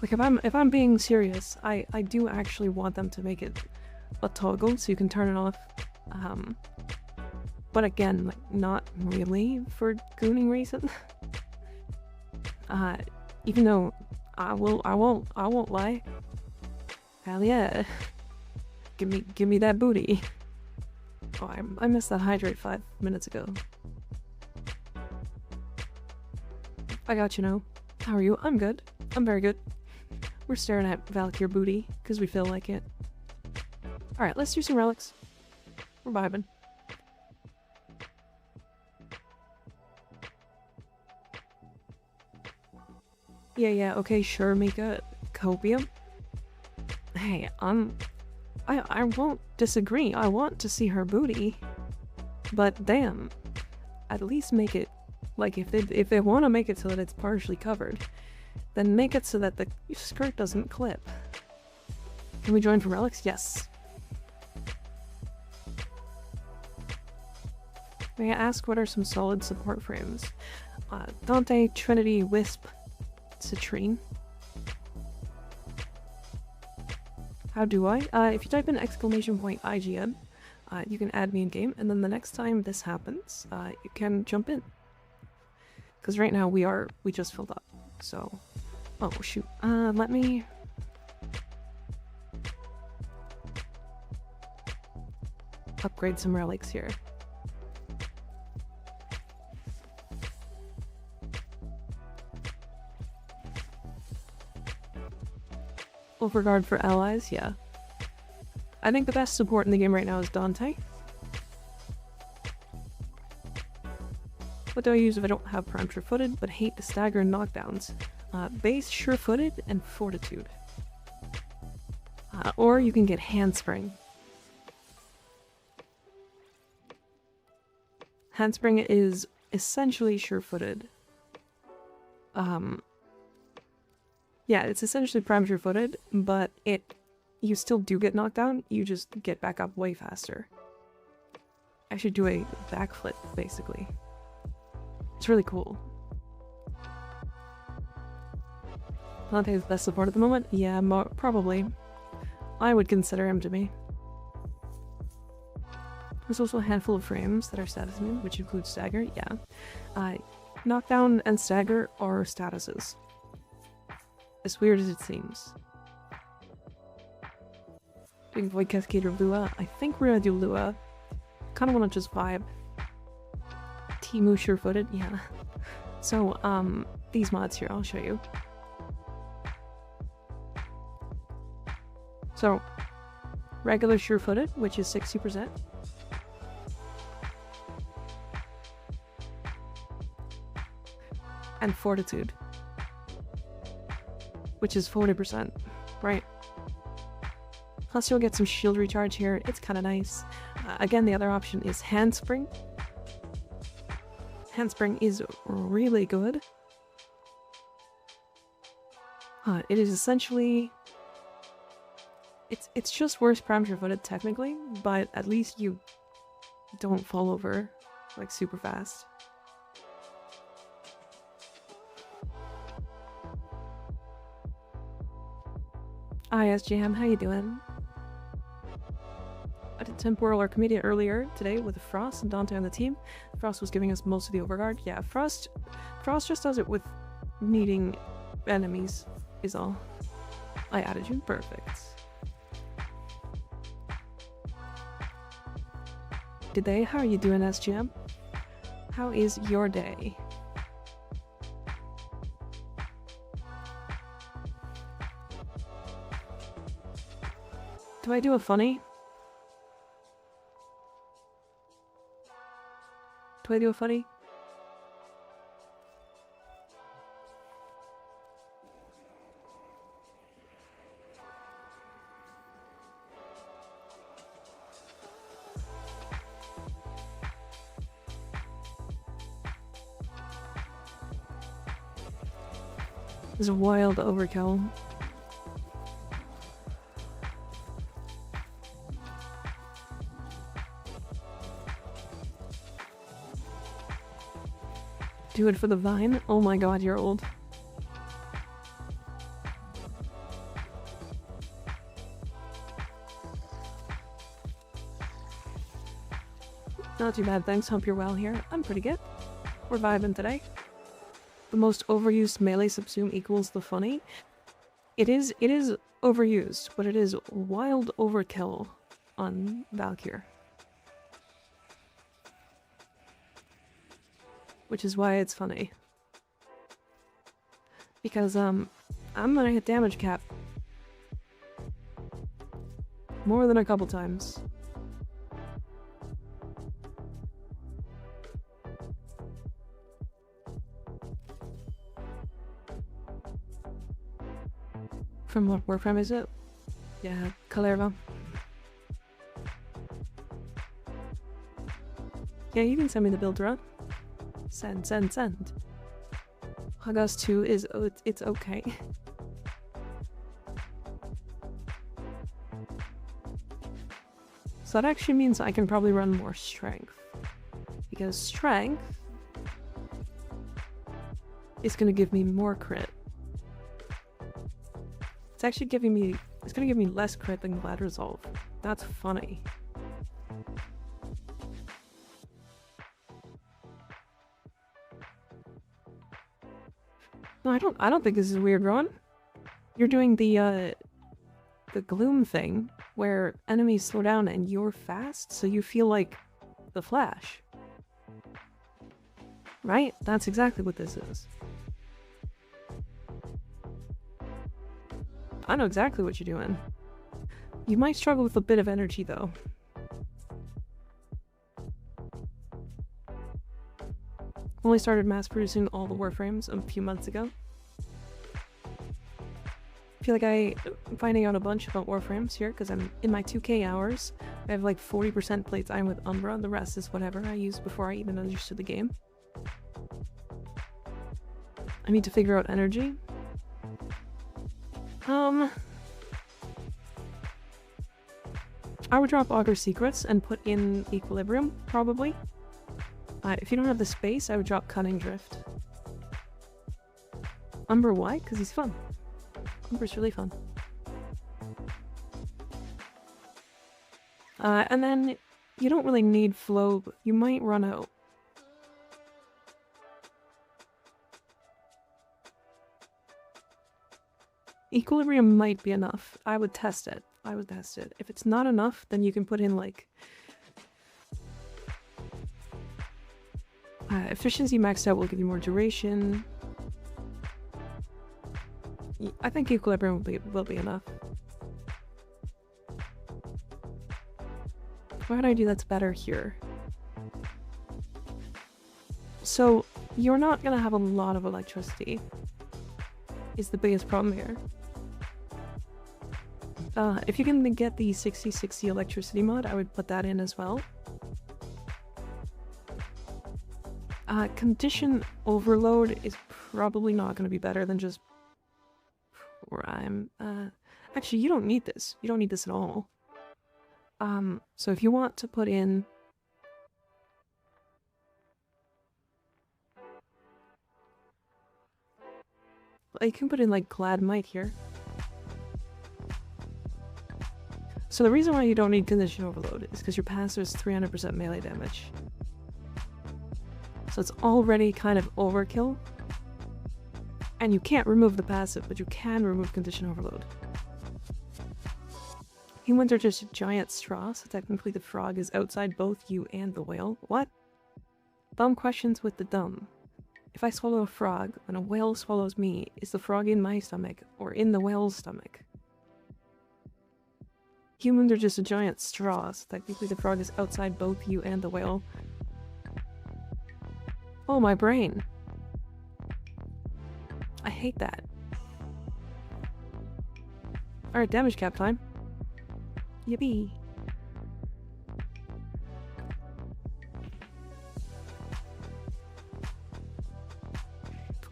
Like, if I'm being serious, I do actually want them to make it a toggle so you can turn it off. But again, like, not really for gooning reasons. Even though I won't lie. Hell yeah. Give me that booty. Oh, I missed that hydrate 5 minutes ago. I got you now. How are you? I'm good. I'm very good. We're staring at Valkyr booty, because we feel like it. Alright, let's do some relics. We're vibing. Yeah, okay, sure, Mika. Copium? Hey, I won't disagree. I want to see her booty. But damn, at least make it, like, if they want to make it so that it's partially covered, then make it so that the skirt doesn't clip. Can we join for relics? Yes. May I ask what are some solid support frames? Dante, Trinity, Wisp, Citrine. How do I? If you type in !IGN, you can add me in game, and then the next time this happens, you can jump in. Because right now we just filled up, so... Oh shoot, let me... upgrade some relics here. Overguard for allies, yeah. I think the best support in the game right now is Dante. What do I use if I don't have Prime Sure-Footed, but hate to stagger and knockdowns? Base Sure-Footed and Fortitude. Or you can get Handspring. Handspring is essentially Sure-Footed. Yeah, it's essentially Prime Sure-Footed, but you still do get knocked down, you just get back up way faster. I should do a backflip, basically. It's really cool. Dante's best support at the moment? Yeah, probably. I would consider him to be. There's also a handful of frames that are status immune, which includes stagger, yeah. Knockdown and stagger are statuses. As weird as it seems. Doing Void Cascade or Lua? I think we're gonna do Lua. Kinda wanna just vibe. Timu Sure-Footed? Yeah. So, these mods here, I'll show you. So, regular Sure-Footed, which is 60%. And Fortitude, which is 40%, right? Plus you'll get some shield recharge here, it's kinda nice. Again, the other option is Handspring. Handspring is really good. It is essentially... It's just worse Prime Sure-Footed technically, but at least you don't fall over, like, super fast. Hi SGM, how you doing? I did Temporal Archimedia earlier today with Frost and Dante on the team. Frost was giving us most of the overguard. Yeah, Frost just does it with needing enemies, is all. I added you. Perfect. Good day, how are you doing SGM? How is your day? Do I do a funny? Do I do a funny? This is a wild overkill. Do it for the vine? Oh my god, you're old. Not too bad, thanks. Hope you're well here. I'm pretty good. We're vibing today. The most overused melee subsume equals the funny. It is overused, but it is wild overkill on Valkyr. Which is why it's funny. Because, I'm gonna hit damage cap. More than a couple times. From what warframe is it? Yeah, Calerva. Yeah, you can send me the build run. Send. Hagos 2 is, it's okay. So that actually means I can probably run more strength. Because strength is gonna give me more crit. It's actually it's gonna give me less crit than Glad Resolve. That's funny. No, I don't think this is weird, Ron. You're doing the gloom thing, where enemies slow down and you're fast, so you feel like the Flash. Right? That's exactly what this is. I know exactly what you're doing. You might struggle with a bit of energy, though. Only started mass producing all the warframes a few months ago. I feel like I'm finding out a bunch about warframes here because I'm in my 2k hours. I have like 40% playtime with Umbra, the rest is whatever I used before I even understood the game. I need to figure out energy. I would drop Augur Secrets and put in Equilibrium, probably. If you don't have the space, I would drop Cunning Drift. Umber, why? Because he's fun. Umber's really fun. And then you don't really need Flow, but you might run out. Equilibrium might be enough. I would test it. If it's not enough, then you can put in like efficiency maxed out will give you more duration. I think Equilibrium will be enough. What can I do that's better here? So you're not gonna have a lot of electricity. Is the biggest problem here. If you can get the 60/60 electricity mod, I would put that in as well. Condition overload is probably not going to be better than just Prime. Actually, you don't need this. You don't need this at all. So if you want to put in... You can put in, like, Glad Might here. So the reason why you don't need Condition Overload is because your passive is 300% melee damage. So it's already kind of overkill. And you can't remove the passive, but you can remove Condition Overload. Humans are just a giant straw, so technically the frog is outside both you and the whale. What? Dumb questions with the dumb. If I swallow a frog, when a whale swallows me, is the frog in my stomach or in the whale's stomach? Humans are just a giant straw, so technically the frog is outside both you and the whale. Oh, my brain. I hate that. Alright, damage cap time. Yippee.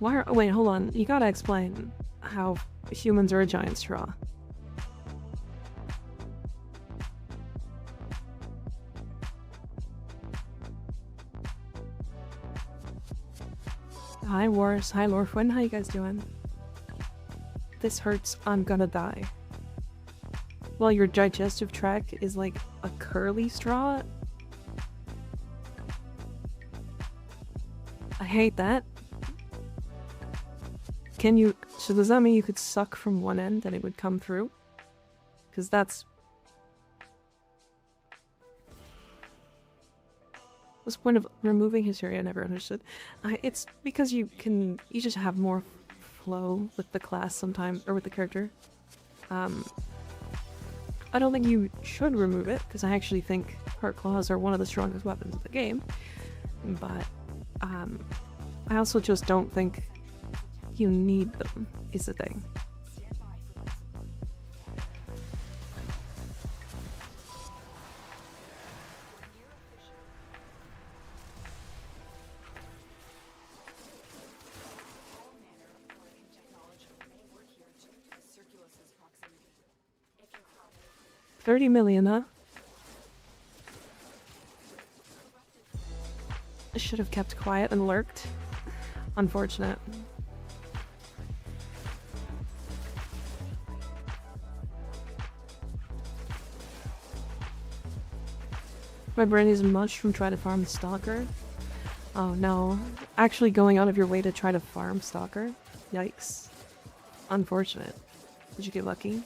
Why are- oh, wait, hold on. You gotta explain how humans are a giant straw. Hi Wars, hi Lorfwin, how you guys doing? This hurts, I'm gonna die. Well, your digestive tract is like a curly straw? I hate that. Can you- so does that mean you could suck from one end and it would come through? Because that's... What's the point of removing his area? I never understood. It's because you just have more flow with the class sometimes, or with the character. I don't think you should remove it, because I actually think Heart Claws are one of the strongest weapons in the game. But I also just don't think you need them, is the thing. $30 million, huh? I should have kept quiet and lurked. Unfortunate. My brain is mush from trying to farm Stalker. Oh no. Actually going out of your way to try to farm Stalker? Yikes. Unfortunate. Did you get lucky?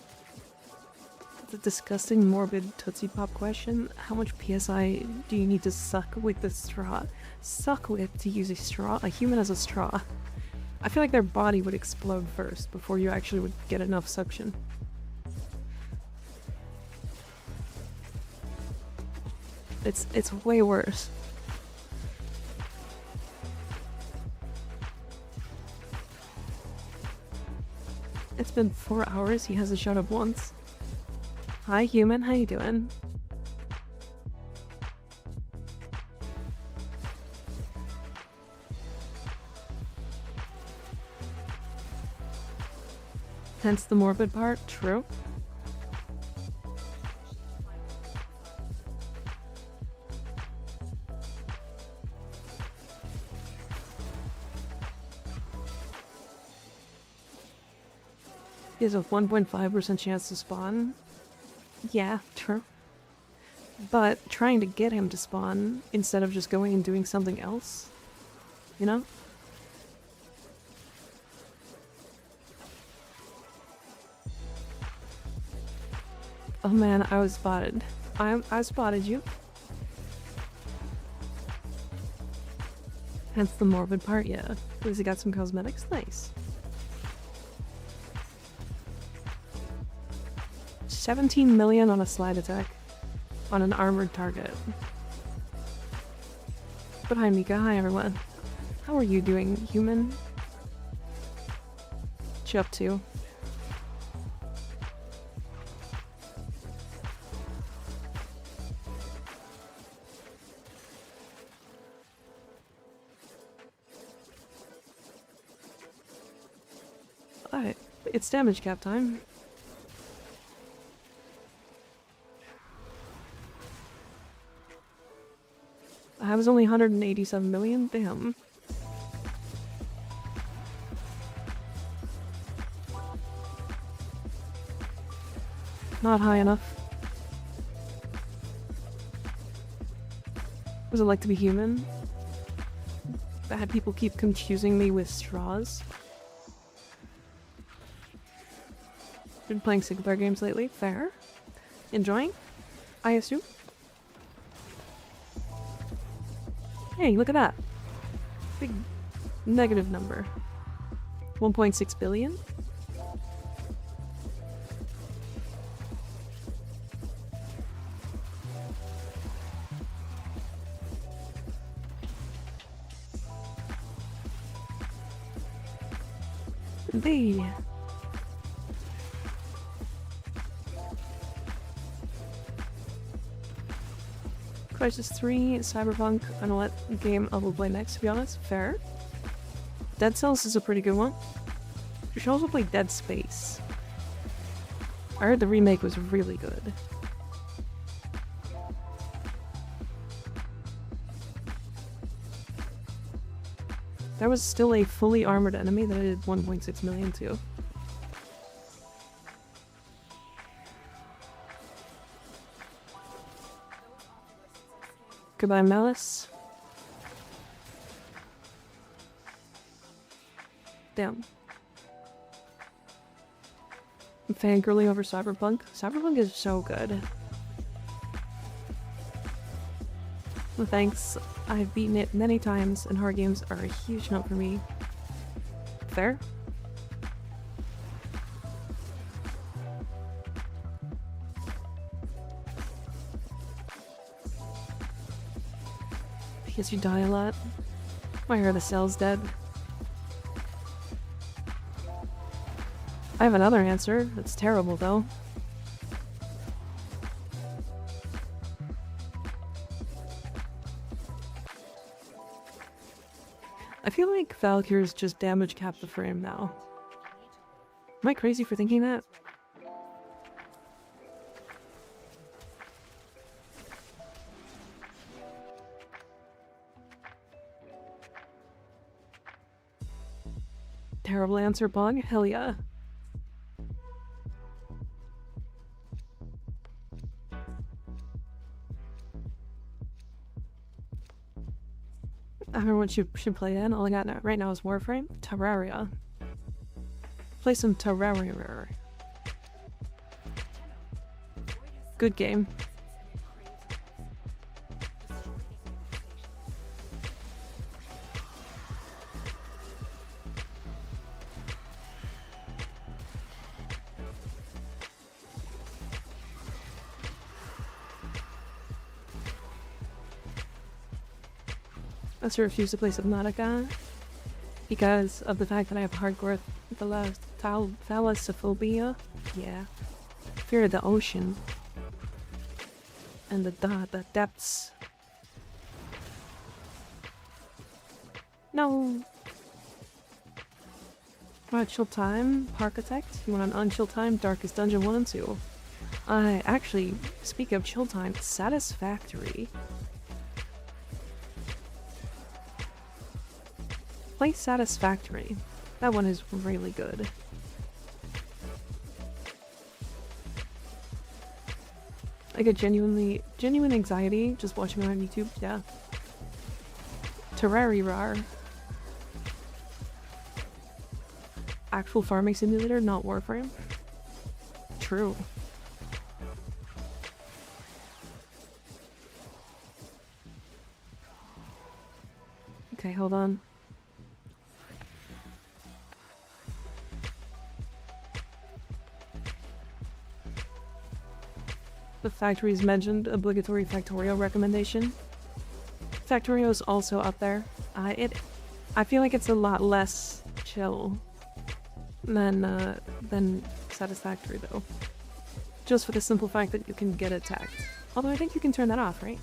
The disgusting morbid Tootsie Pop question. How much PSI do you need to suck with the straw? Suck with to use a straw? A human has a straw. I feel like their body would explode first before you actually would get enough suction. It's way worse. It's been 4 hours, he hasn't showed up once. Hi human, how you doing? Hence the morbid part, true. He has a 1.5% chance to spawn. Yeah, true. But trying to get him to spawn instead of just going and doing something else, you know? Oh man, I was spotted. I spotted you. Hence the morbid part, yeah. Because he got some cosmetics, nice. 17 million on a slide attack on an armored target. But hi Mika, hi everyone. How are you doing, human? What you up to? Alright, it's damage cap time. I was only 187 million, damn. Not high enough. What was it like to be human? Bad people keep confusing me with straws. Been playing single player games lately, fair. Enjoying, I assume. Hey, look at that. Big negative number. 1.6 billion? Indeed. Crisis 3, Cyberpunk, I know what game I will play next, to be honest. Fair. Dead Cells is a pretty good one. You should also play Dead Space. I heard the remake was really good. There was still a fully armored enemy that I did 1.6 million to. Goodbye, Malice. Damn. I'm fangirling over Cyberpunk. Cyberpunk is so good. Well, thanks. I've beaten it many times, and horror games are a huge note for me. Fair? Guess you die a lot. I hear the cell's dead. I have another answer. It's terrible though. I feel like Valkyries just damage cap the frame now. Am I crazy for thinking that? Terrible answer, Bong? Hell yeah. I remember what you should play in. All I got right now is Warframe. Terraria. Play some Terraria. Good game. I also refuse to play Subnautica because of the fact that I have hardcore thalassophobia. Yeah. Fear of the ocean. And the depths. No. Alright, chill time. Architect. You want an unchill time? Darkest Dungeon 1 and 2. I actually, speak of chill time, Satisfactory. Play Satisfactory. That one is really good. I get genuine anxiety just watching it on YouTube. Yeah. Terraria. Actual farming simulator, not Warframe. True. Okay, hold on. The factories mentioned, obligatory Factorio recommendation. Factorio is also up there. I feel like it's a lot less chill than Satisfactory though. Just for the simple fact that you can get attacked. Although I think you can turn that off, right?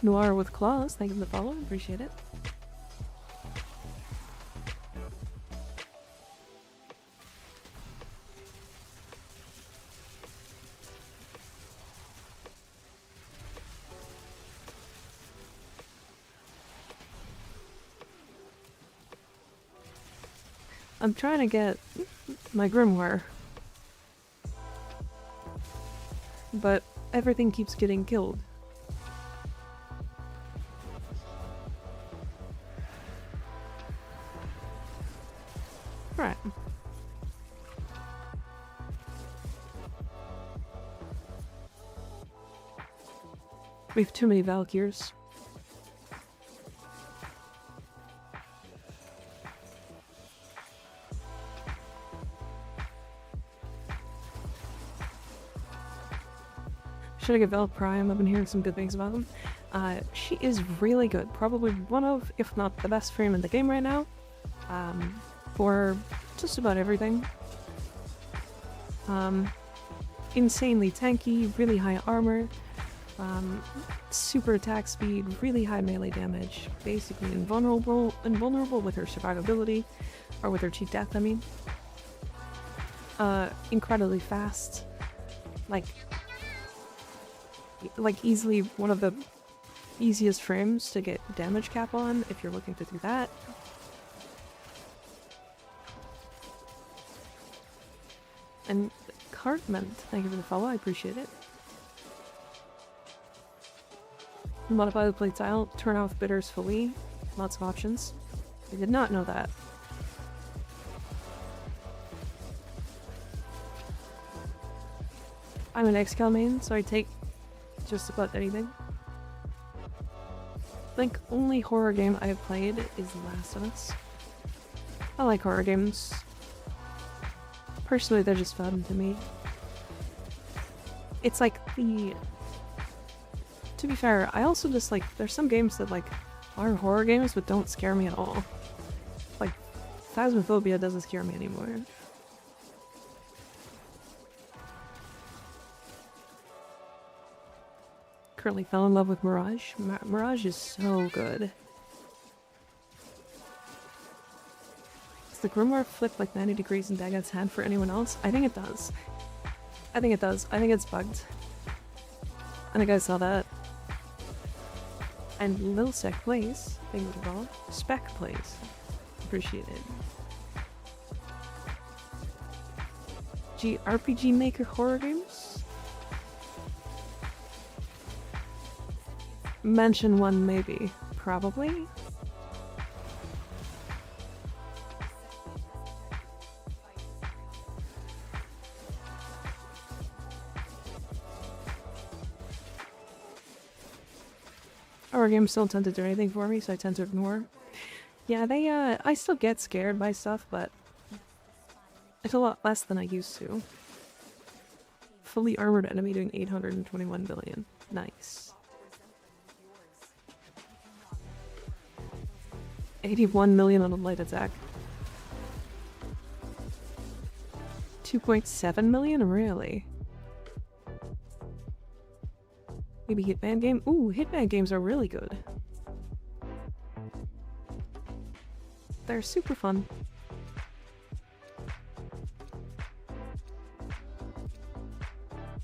Noir with claws, thank you for the follow, appreciate it. I'm trying to get my grimoire, but everything keeps getting killed. Right. We have too many Valkyries. Should I get Val Prime? I've been hearing some good things about them. She is really good. Probably one of, if not the best frame in the game right now. For just about everything. Insanely tanky, really high armor, super attack speed, really high melee damage, basically invulnerable with her survivability, or with her cheat death, I mean. Incredibly fast, like easily one of the easiest frames to get damage cap on if you're looking to do that. And Cartman, thank you for the follow, I appreciate it. Modify the playstyle, turn off bitters fully. Lots of options. I did not know that. I'm an Excal main, so I take just about anything. I think only horror game I've played is Last of Us. I like horror games. Personally, they're just fun to me. it's like the... To be fair, I also just like... There's some games that like are horror games but don't scare me at all. Like, Phasmophobia doesn't scare me anymore. Currently fell in love with Mirage. Mirage is so good. Does the Grimoire flip like 90 degrees in Dagath's hand for anyone else? I think it does. I think it does. I think it's bugged. I think I saw that. And Lil Sec plays. Thank you for all. Spec plays. Appreciate it. RPG Maker horror games? Mention one maybe. Probably? Horror games don't tend to do anything for me, so I tend to ignore. Yeah, they, I still get scared by stuff, but it's a lot less than I used to. Fully armored enemy doing 821 billion. Nice. 81 million on a light attack. 2.7 million? Really? Maybe Hitman game? Ooh, Hitman games are really good. They're super fun.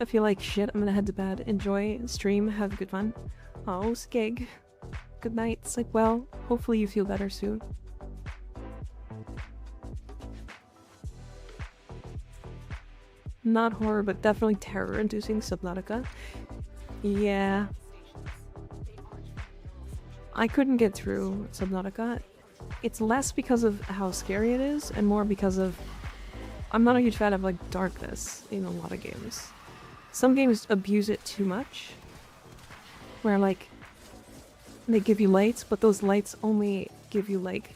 I feel like shit, I'm gonna head to bed. Enjoy, stream, have a good fun. Oh, Skeg. Good night, sleep well. Hopefully you feel better soon. Not horror, but definitely terror-inducing Subnautica. Yeah. I couldn't get through Subnautica. It's less because of how scary it is, and more because of... I'm not a huge fan of, like, darkness in a lot of games. Some games abuse it too much. Where, like, they give you lights, but those lights only give you, like,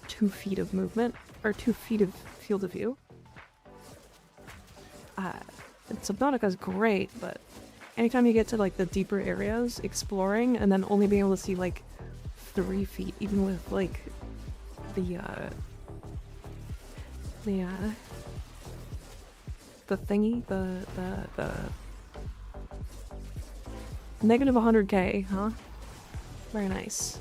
2 feet of movement, or 2 feet of field of view. Subnautica's great, but anytime you get to, like, the deeper areas, exploring, and then only being able to see, like, 3 feet, even with, like, the thingy, the negative 100k, huh? Very nice.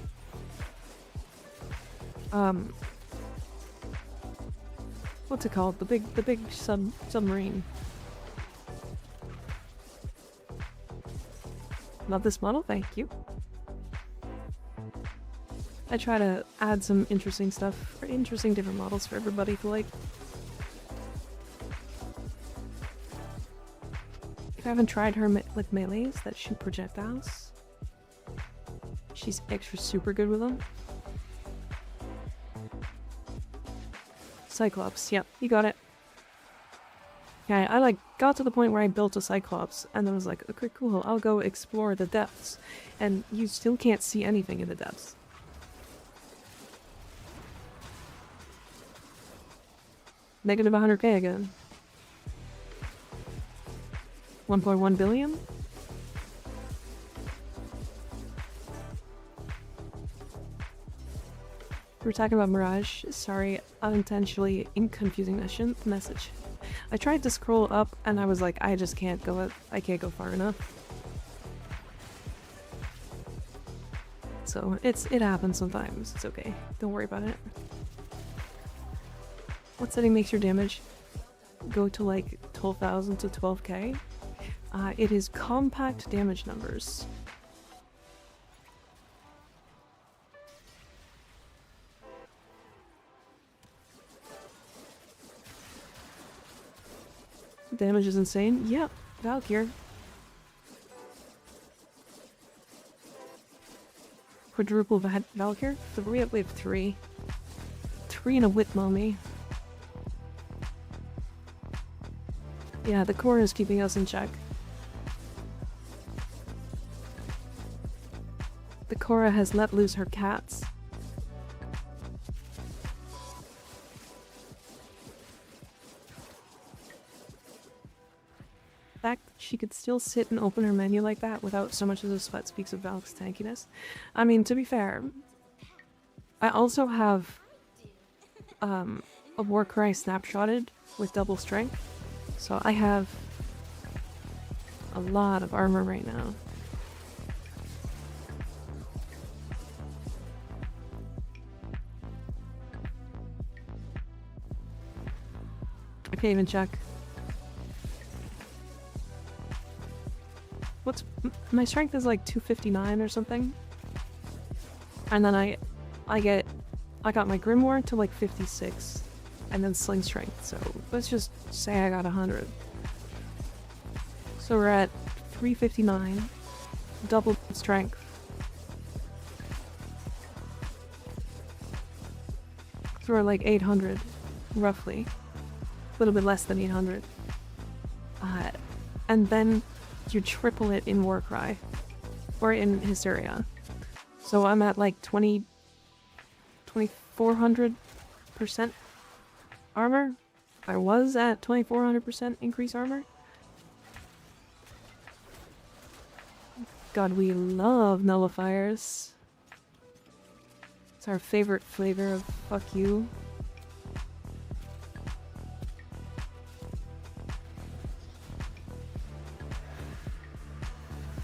What's it called? The big submarine. Love this model, thank you. I try to add some interesting stuff, or interesting different models for everybody to like. If I haven't tried her with melees that shoot projectiles, she's extra super good with them. Cyclops, yep, you got it. Okay, I like got to the point where I built a Cyclops and then was like, okay, cool, I'll go explore the depths. And you still can't see anything in the depths. Negative 100k again. 1.1 billion? We were talking about Mirage. Sorry, unintentionally confusing the message. I tried to scroll up and I was like, I just can't go I can't go far enough. So it happens sometimes. It's okay. Don't worry about it. What setting makes your damage go to like 12,000 to 12k? It is compact damage numbers. Damage is insane. Yep, Valkyr. Quadruple Valkyr? We have 3. 3 and a Wit Mummy. Yeah, the core is keeping us in check. The Korra has let loose her cats. In fact, she could still sit and open her menu like that without so much as a sweat speaks of Valk's tankiness. I mean, to be fair, I also have a Warcry snapshotted with double strength, so I have a lot of armor right now. I can't even check. What's my strength is like 259 or something, and then I got my Grimoire to like 56, and then Sling Strength. So let's just say I got 100. So we're at 359, double strength. So we're like 800, roughly. A little bit less than 800. And then you triple it in Warcry. Or in Hysteria. So I'm at like 2400% armor. I was at 2400% increase armor. God, we love nullifiers. It's our favorite flavor of fuck you.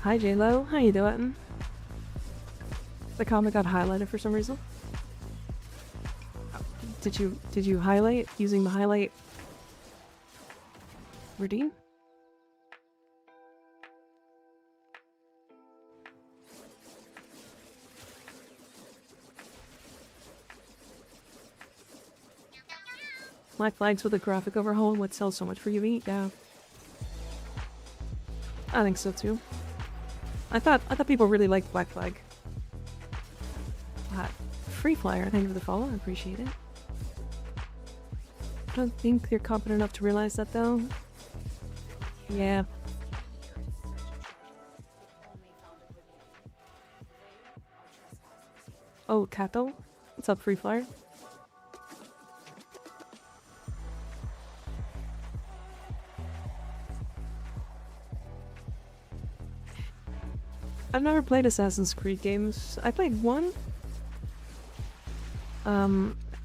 Hi J-Lo, how you doing? The comic got highlighted for some reason. Did you highlight using the highlight routine? Black Flags with a graphic overhaul would sell so much for UV, yeah. I think so too. I thought people really liked Black Flag. Free Flyer, thank you for the follow, I appreciate it. I don't think you're competent enough to realize that though. Yeah. Oh, Kato? What's up, Free Flyer? I've never played Assassin's Creed games. I played one.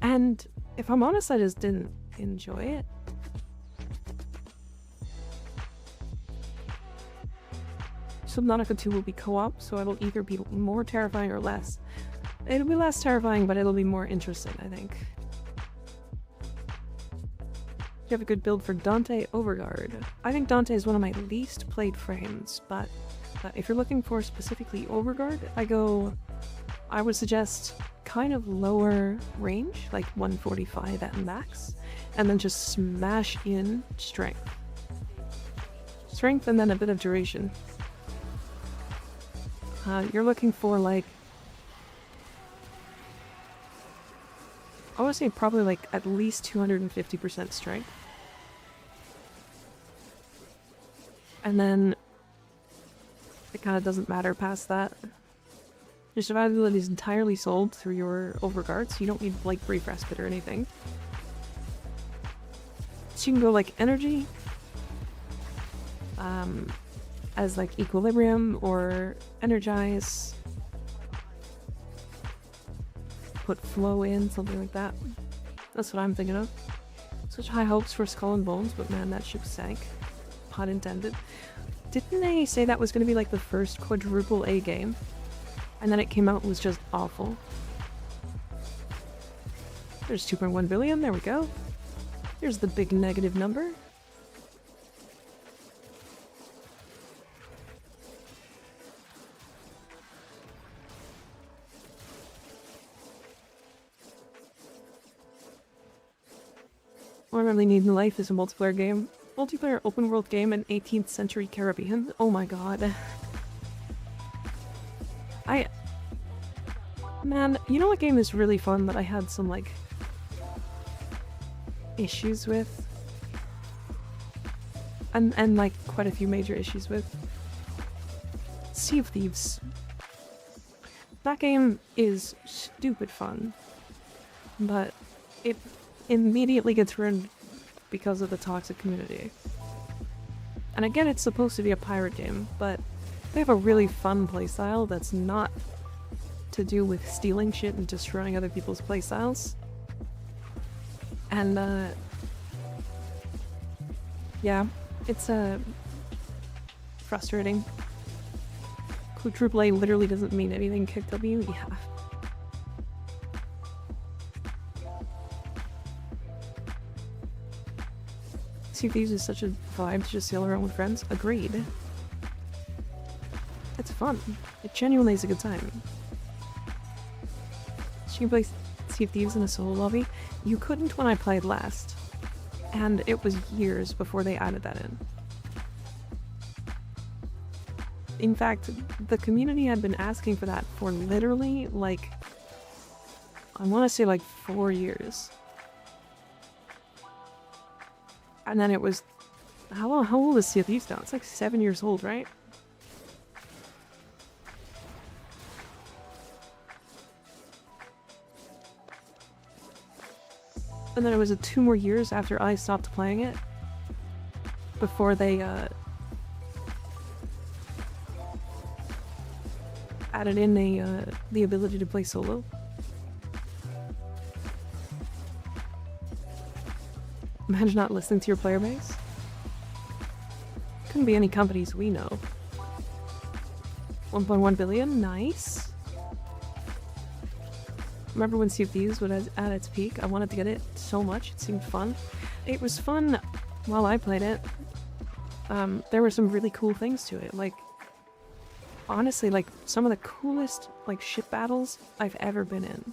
And if I'm honest, I just didn't enjoy it. Subnautica 2 will be co-op, so it'll either be more terrifying or less. It'll be less terrifying, but it'll be more interesting, I think. You have a good build for Dante Overguard. I think Dante is one of my least played frames, but if you're looking for specifically Overguard, I would suggest kind of lower range, like 145 at max, and then just smash in strength. Strength and then a bit of duration. You're looking for like, I would say probably like at least 250% strength. And then it kind of doesn't matter past that. Your survivability is entirely sold through your overguard, so you don't need like brief respite or anything. So you can go like energy, as like equilibrium or energize. Put flow in, something like that. That's what I'm thinking of. Such high hopes for Skull and Bones, but man, that ship sank. Pun intended. Didn't they say that was going to be like the first quadruple A game? And then it came out and was just awful. There's 2.1 billion, there we go. Here's the big negative number. What I really need in life is a multiplayer game. Multiplayer open world game in 18th century Caribbean. Oh my god. Man, you know what game is really fun that I had some, like, issues with? And like, quite a few major issues with? Sea of Thieves. That game is stupid fun. But it immediately gets ruined because of the toxic community. And again, it's supposed to be a pirate game, but they have a really fun playstyle that's not to do with stealing shit and destroying other people's playstyles. And, yeah, it's, frustrating. Quadruple A literally doesn't mean anything. Kick W, yeah. Sea of Thieves is such a vibe to just sail around with friends. Agreed. It's fun. It genuinely is a good time. So you can play Sea of Thieves in a solo lobby. You couldn't when I played last. And it was years before they added that in. In fact, the community had been asking for that for literally, like, I want to say like 4 years. And then it was, how old is Sea of Thieves now? It's like 7 years old, right? And then it was 2 more years after I stopped playing it before they added in the ability to play solo. Imagine not listening to your player base. Couldn't be any companies we know. 1.1 billion, nice. Remember when Sea of Thieves was at its peak? I wanted to get it so much, it seemed fun. It was fun while I played it. There were some really cool things to it, like, honestly, like, some of the coolest, like, ship battles I've ever been in.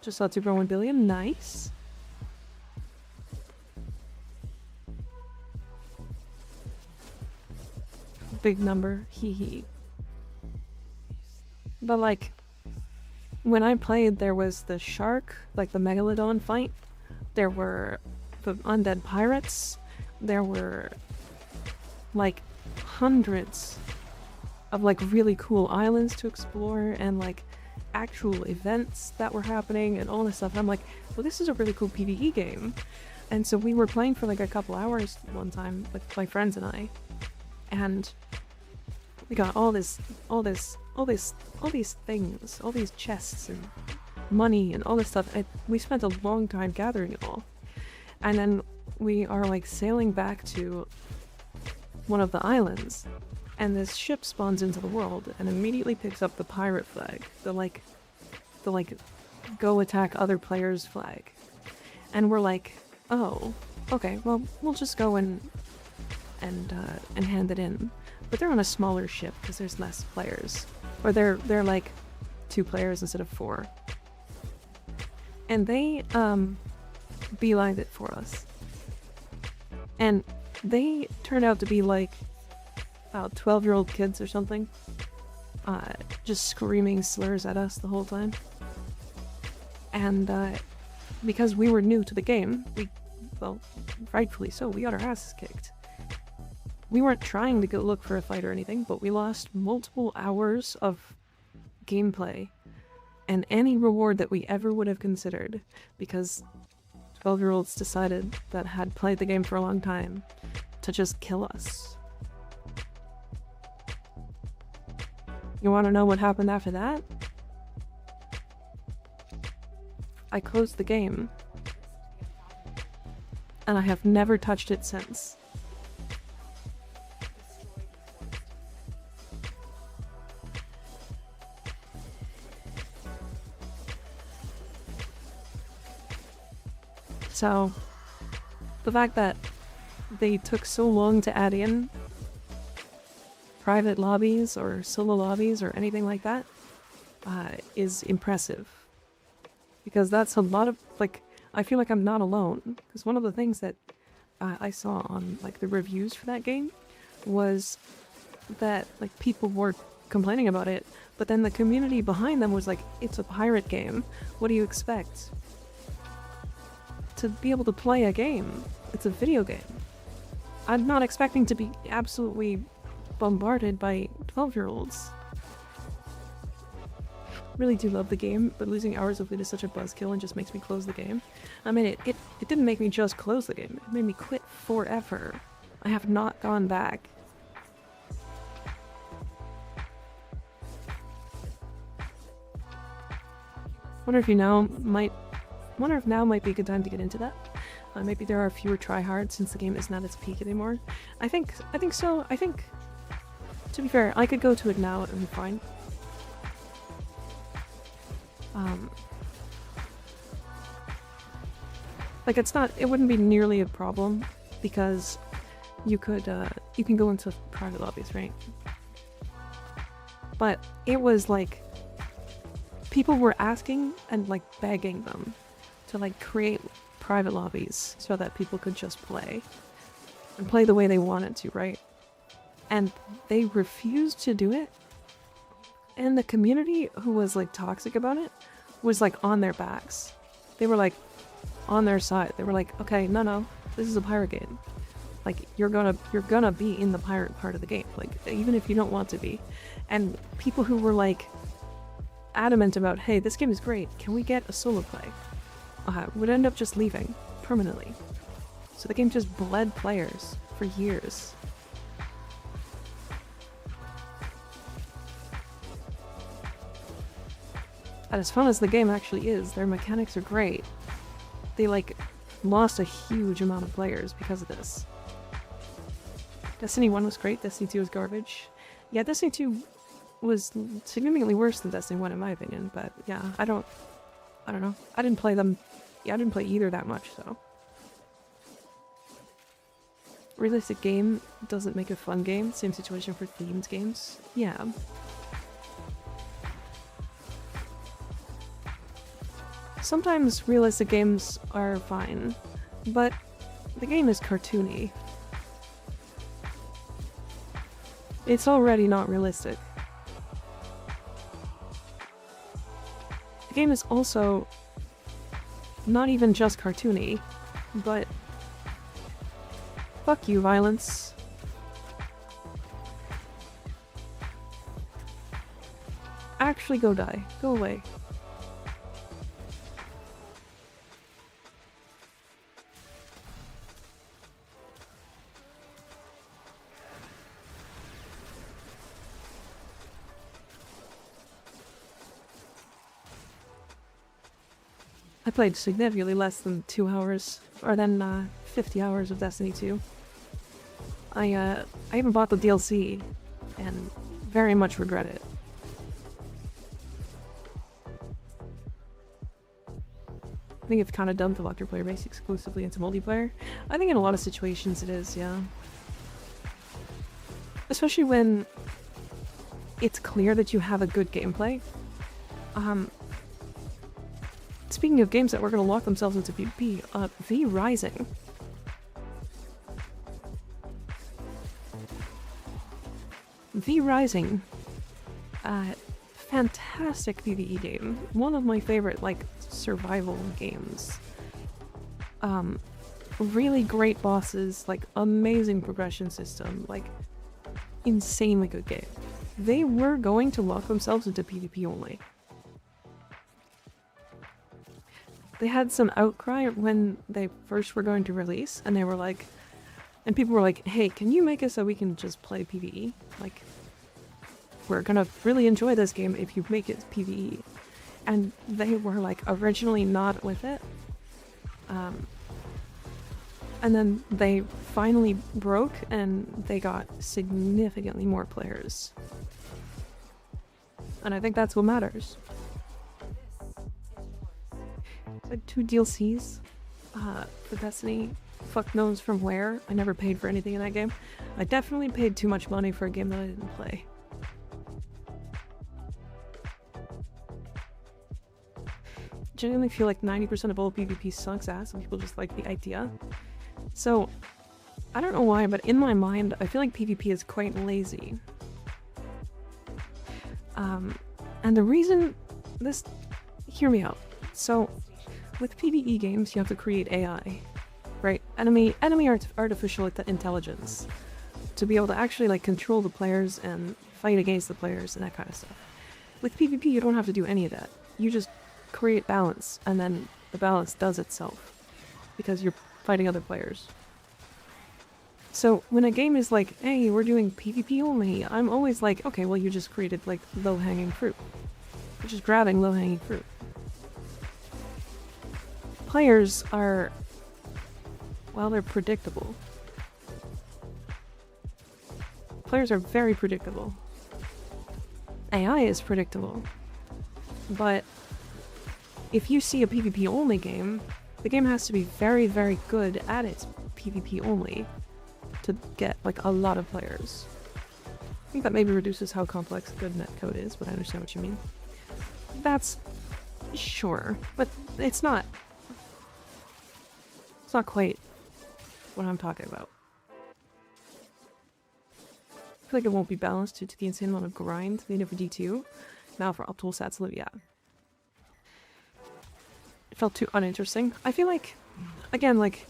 Just saw 2.1 billion, nice. Big number, hee hee. But like, when I played, there was the shark, like the megalodon fight. There were the undead pirates. There were like hundreds of like really cool islands to explore and like actual events that were happening and all this stuff. And I'm like, well, this is a really cool PvE game. And so we were playing for like a couple hours one time with my friends and I, and we got all these things, all these chests and money and all this stuff. And we spent a long time gathering it all. And then we are like sailing back to one of the islands, and this ship spawns into the world and immediately picks up the pirate flag, the go attack other players flag. And we're like, oh, okay, well, we'll just go and hand it in. But they're on a smaller ship because there's less players, or they're like 2 players instead of 4. And they beelined it for us, and they turned out to be like about 12-year-old kids or something, just screaming slurs at us the whole time. And because we were new to the game, well, rightfully so, we got our asses kicked. We weren't trying to go look for a fight or anything, but we lost multiple hours of gameplay and any reward that we ever would have considered because 12-year-olds decided that had played the game for a long time to just kill us. You want to know what happened after that? I closed the game, and I have never touched it since. So, the fact that they took so long to add in private lobbies or solo lobbies or anything like that is impressive. Because that's a lot of, like, I feel like I'm not alone. Because one of the things that I saw on, like, the reviews for that game was that, like, people were complaining about it, but then the community behind them was like, it's a pirate game. What do you expect? To be able to play a game. It's a video game. I'm not expecting to be absolutely bombarded by 12-year-olds. really do love the game, but losing hours of it is such a buzzkill and just makes me close the game. I mean, it didn't make me just close the game, it made me quit forever. I have not gone back. Wonder if now might be a good time to get into that. Maybe there are fewer tryhards since the game isn't at its peak anymore. I think so. I think, to be fair, I could go to it now and be fine. Like it wouldn't be nearly a problem because you can go into private lobbies, right? But it was like people were asking and like begging them to like create private lobbies so that people could just play and play the way they wanted to, right? And they refused to do it. And the community who was like toxic about it was like on their backs. They were like on their side. They were like, okay, no, this is a pirate game. Like you're gonna be in the pirate part of the game, like even if you don't want to be. And people who were like adamant about, hey, this game is great, can we get a solo play? Would end up just leaving permanently. So the game just bled players for years. And as fun as the game actually is, their mechanics are great. They like lost a huge amount of players because of this. Destiny 1 was great, Destiny 2 was garbage. Yeah, Destiny 2 was significantly worse than Destiny 1 in my opinion, but yeah, I don't know. I didn't play them. Yeah, I didn't play either that much, so. Realistic game doesn't make a fun game. Same situation for themed games. Yeah. Sometimes realistic games are fine, but the game is cartoony. It's already not realistic. The game is also not even just cartoony, but fuck you, violence. Actually go die. Go away. I played significantly less than 2 hours, or than 50 hours of Destiny 2. I even bought the DLC, and very much regret it. I think it's kind of dumb to lock your player base exclusively into multiplayer. I think in a lot of situations it is, yeah. Especially when it's clear that you have a good gameplay. Speaking of games that were going to lock themselves into PvP, V Rising. V Rising. Fantastic PvE game. One of my favorite, like, survival games. Really great bosses, like, amazing progression system, like, insanely good game. They were going to lock themselves into PvP only. They had some outcry when they first were going to release, and they were like, and people were like, hey, can you make it so we can just play PvE? Like, we're gonna really enjoy this game if you make it PvE. And they were like originally not with it. And then they finally broke and they got significantly more players. And I think that's what matters. Like 2 DLCs for Destiny. Fuck knows from where. I never paid for anything in that game. I definitely paid too much money for a game that I didn't play. Genuinely feel like 90% of all PvP sucks ass and people just like the idea. So, I don't know why, but in my mind, I feel like PvP is quite lazy. And the reason this... Hear me out. So, with PvE games, you have to create AI, right? Enemy artificial intelligence. To be able to actually, like, control the players and fight against the players and that kind of stuff. With PvP, you don't have to do any of that. You just create balance, and then the balance does itself. Because you're fighting other players. So when a game is like, hey, we're doing PvP only, I'm always like, okay, well you just created like low-hanging fruit. You're just grabbing low-hanging fruit. Players are, well, they're predictable. Players are very predictable. AI is predictable. But if you see a PvP only game, the game has to be very, very good at its PvP only to get like a lot of players. I think that maybe reduces how complex good netcode is, but I understand what you mean. That's sure, but it's not quite what I'm talking about. I feel like it won't be balanced due to the insane amount of grind needed for D2. Now for optimal stats live, yeah. It felt too uninteresting. I feel like, again, like,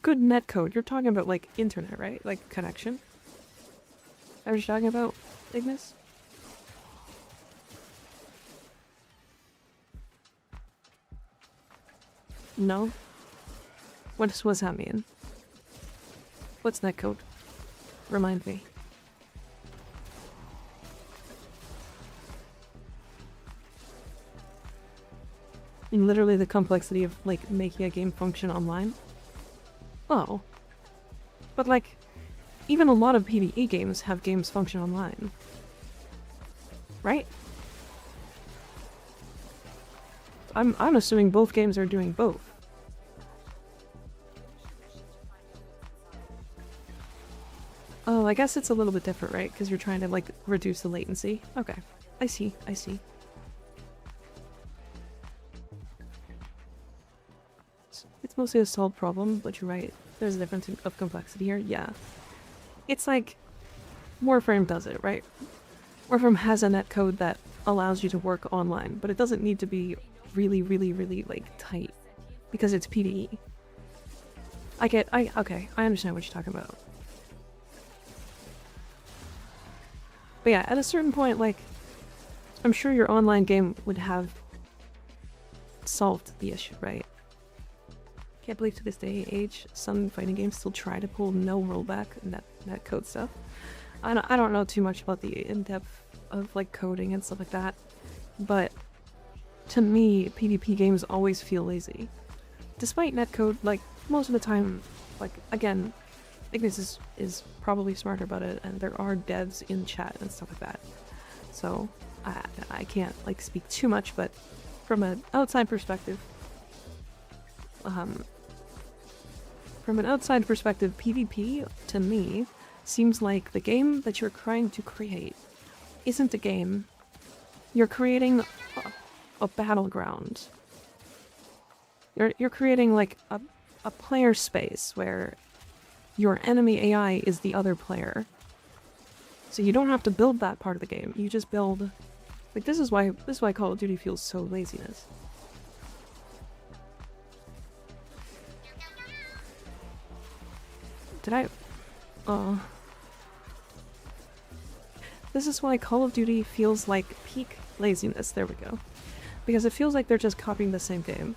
good netcode, you're talking about like internet, right? Like connection. Is that what you're talking about, Ignis? No? What does that mean? What's netcode? Remind me. And literally the complexity of like making a game function online? Oh. But like, even a lot of PvE games have games function online. Right? I'm assuming both games are doing both. Oh, I guess it's a little bit different, right? Because you're trying to like reduce the latency. Okay. I see, I see. It's mostly a solved problem, but you're right. There's a difference of complexity here. Yeah. It's like Warframe does it, right? Warframe has a netcode that allows you to work online, but it doesn't need to be really, really, really like tight because it's PvE. Okay, I understand what you're talking about. But yeah, at a certain point, like, I'm sure your online game would have solved the issue, right? Can't believe to this day age, some fighting games still try to pull no rollback and that code stuff. I don't know too much about the in-depth of like coding and stuff like that, but to me, PvP games always feel lazy. Despite netcode, like, most of the time, like, again, Ignis is probably smarter about it, and there are devs in chat and stuff like that. So, I can't, like, speak too much, but from an outside perspective, PvP, to me, seems like the game that you're trying to create isn't a game. You're creating a battleground. You're creating, like, a player space where your enemy AI is the other player. So you don't have to build that part of the game. You just build... Like, this is why Call of Duty feels so laziness. Did I... Oh. This is why Call of Duty feels like peak laziness. There we go. Because it feels like they're just copying the same game.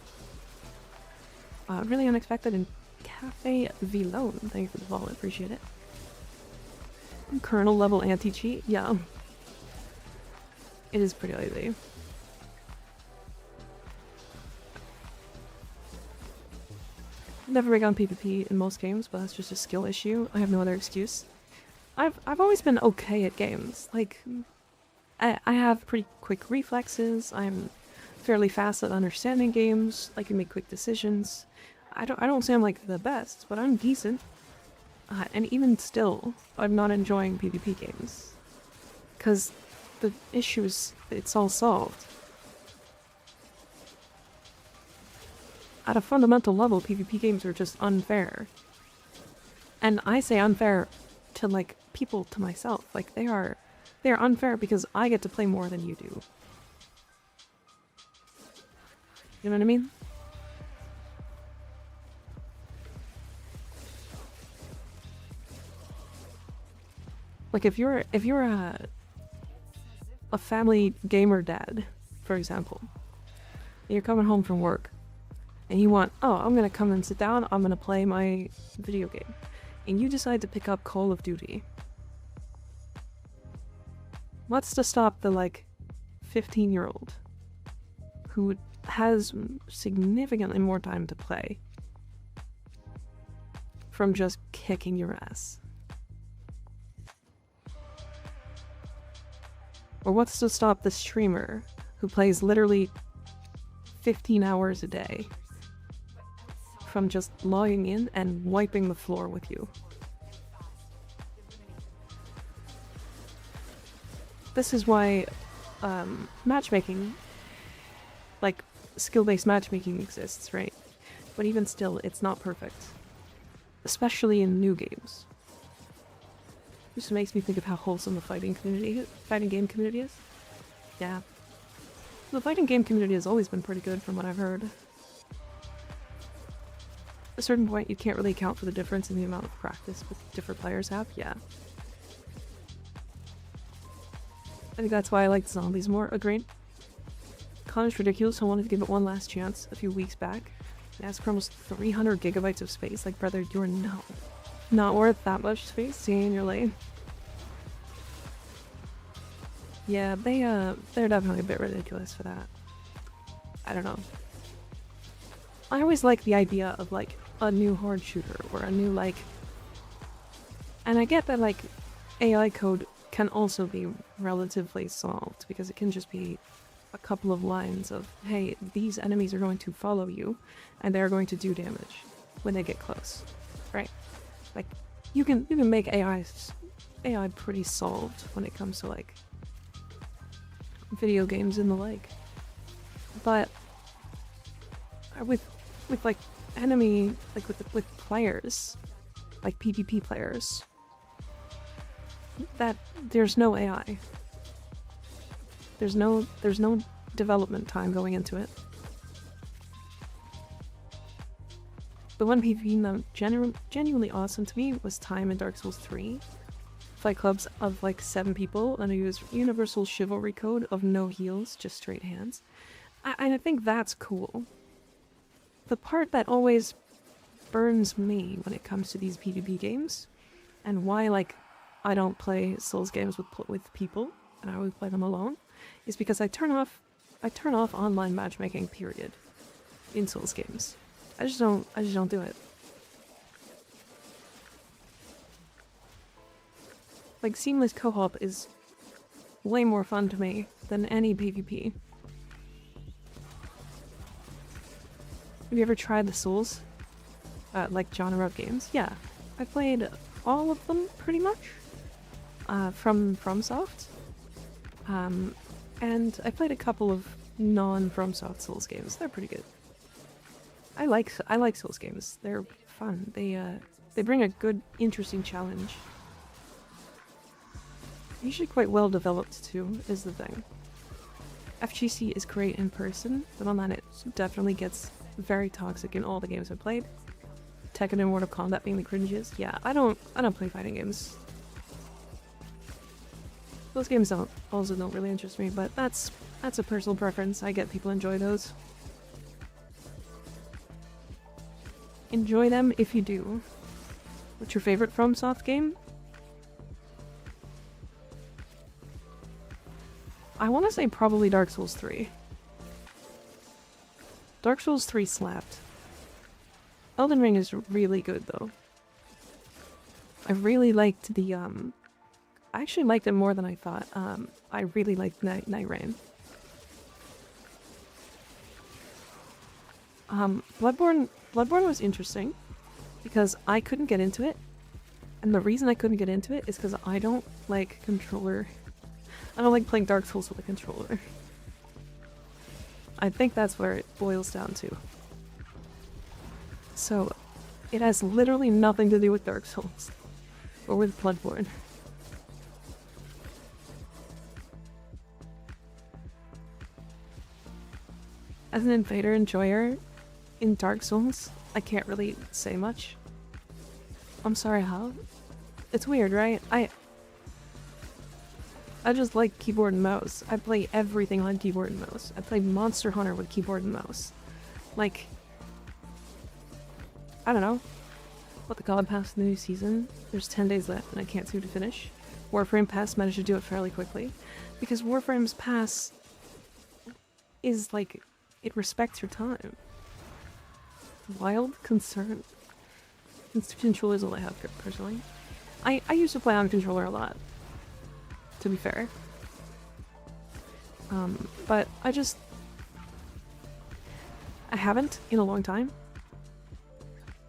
Really unexpected and Cafe Vlone. Thank you for the follow, I appreciate it. Kernel level anti-cheat? Yeah. It is pretty lazy. Never rig on PvP in most games, but that's just a skill issue. I have no other excuse. I've always been okay at games. Like, I have pretty quick reflexes. I'm fairly fast at understanding games. I can make quick decisions. I don't say I'm like the best, but I'm decent. And even still, I'm not enjoying PvP games. Cause the issue is, it's all solved. At a fundamental level, PvP games are just unfair. And I say unfair to like people, to myself. Like they are unfair because I get to play more than you do. You know what I mean? Like if you're a family gamer dad, for example. You're coming home from work, and you want, oh, I'm gonna come and sit down, I'm gonna play my video game. And you decide to pick up Call of Duty. What's to stop the, like, 15-year-old who has significantly more time to play from just kicking your ass? Or what's to stop the streamer who plays literally 15 hours a day from just logging in and wiping the floor with you? This is why matchmaking, like skill-based matchmaking, exists, right? But even still, it's not perfect. Especially in new games. Just makes me think of how wholesome the fighting game community is. Yeah. The fighting game community has always been pretty good from what I've heard. At a certain point, you can't really account for the difference in the amount of practice different players have. Yeah. I think that's why I like zombies more. Agreed. Connor's ridiculous. I wanted to give it one last chance a few weeks back. It asks for almost 300 gigabytes of space. Like, brother, you're not worth that much space. Stay in your lane. Yeah, they're definitely a bit ridiculous for that. I don't know. I always like the idea of, like, a new horde shooter or a new, like... And I get that, like, AI code can also be relatively solved because it can just be a couple of lines of, hey, these enemies are going to follow you and they're going to do damage when they get close, right? Like, you can make AI pretty solved when it comes to, like, video games and the like. But with like enemy, like with players, like PvP players, that there's no AI. There's no development time going into it. The one PvP that genuinely awesome to me was time in Dark Souls 3. Fight clubs of like 7 people and a universal chivalry code of no heals, just straight hands. And I think that's cool. The part that always burns me when it comes to these PvP games, and why like I don't play Souls games with people and I always play them alone, is because I turn off online matchmaking, period, in Souls games. I just don't do it. Like, seamless co-op is way more fun to me than any PvP. Have you ever tried the Souls, like, genre of games? Yeah, I played all of them, pretty much, from FromSoft. And I played a couple of non-FromSoft Souls games. They're pretty good. I like Souls games. They're fun. They bring a good, interesting challenge. Usually quite well developed too, is the thing. FGC is great in person, but online it definitely gets very toxic in all the games I've played. Tekken and Mortal Kombat being the cringiest. Yeah, I don't play fighting games. Those games don't really interest me, but that's a personal preference. I get people enjoy those. Enjoy them if you do. What's your favorite FromSoft game? I want to say probably Dark Souls 3. Dark Souls 3 slapped. Elden Ring is really good though. I really liked the I actually liked it more than I thought. I really liked Night Rain. Bloodborne was interesting because I couldn't get into it, and the reason I couldn't get into it is because I don't like playing Dark Souls with a controller. I think that's where it boils down to. So, it has literally nothing to do with Dark Souls or with Bloodborne. As an invader enjoyer in Dark Souls, I can't really say much. I'm sorry, how? It's weird, right? I just like keyboard and mouse. I play everything on keyboard and mouse. I play Monster Hunter with keyboard and mouse. Like, I don't know. What the God Pass in the new season? There's 10 days left and I can't seem to finish. Warframe Pass managed to do it fairly quickly. Because Warframe's Pass is like, it respects your time. Wild concern. Controller is all I have personally. I used to play on controller a lot, to be fair. But I haven't in a long time.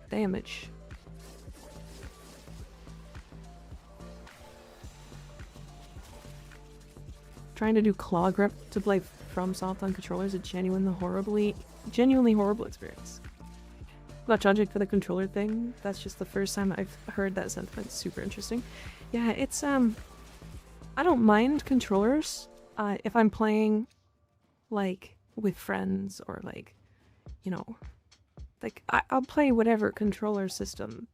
Damage. Trying to do claw grip to play FromSoft on controllers is a genuinely horrible experience. Not judging for the controller thing, that's just the first time I've heard that sentiment. It's super interesting. Yeah, it's I don't mind controllers if I'm playing like with friends or like, you know, like I'll play whatever controller system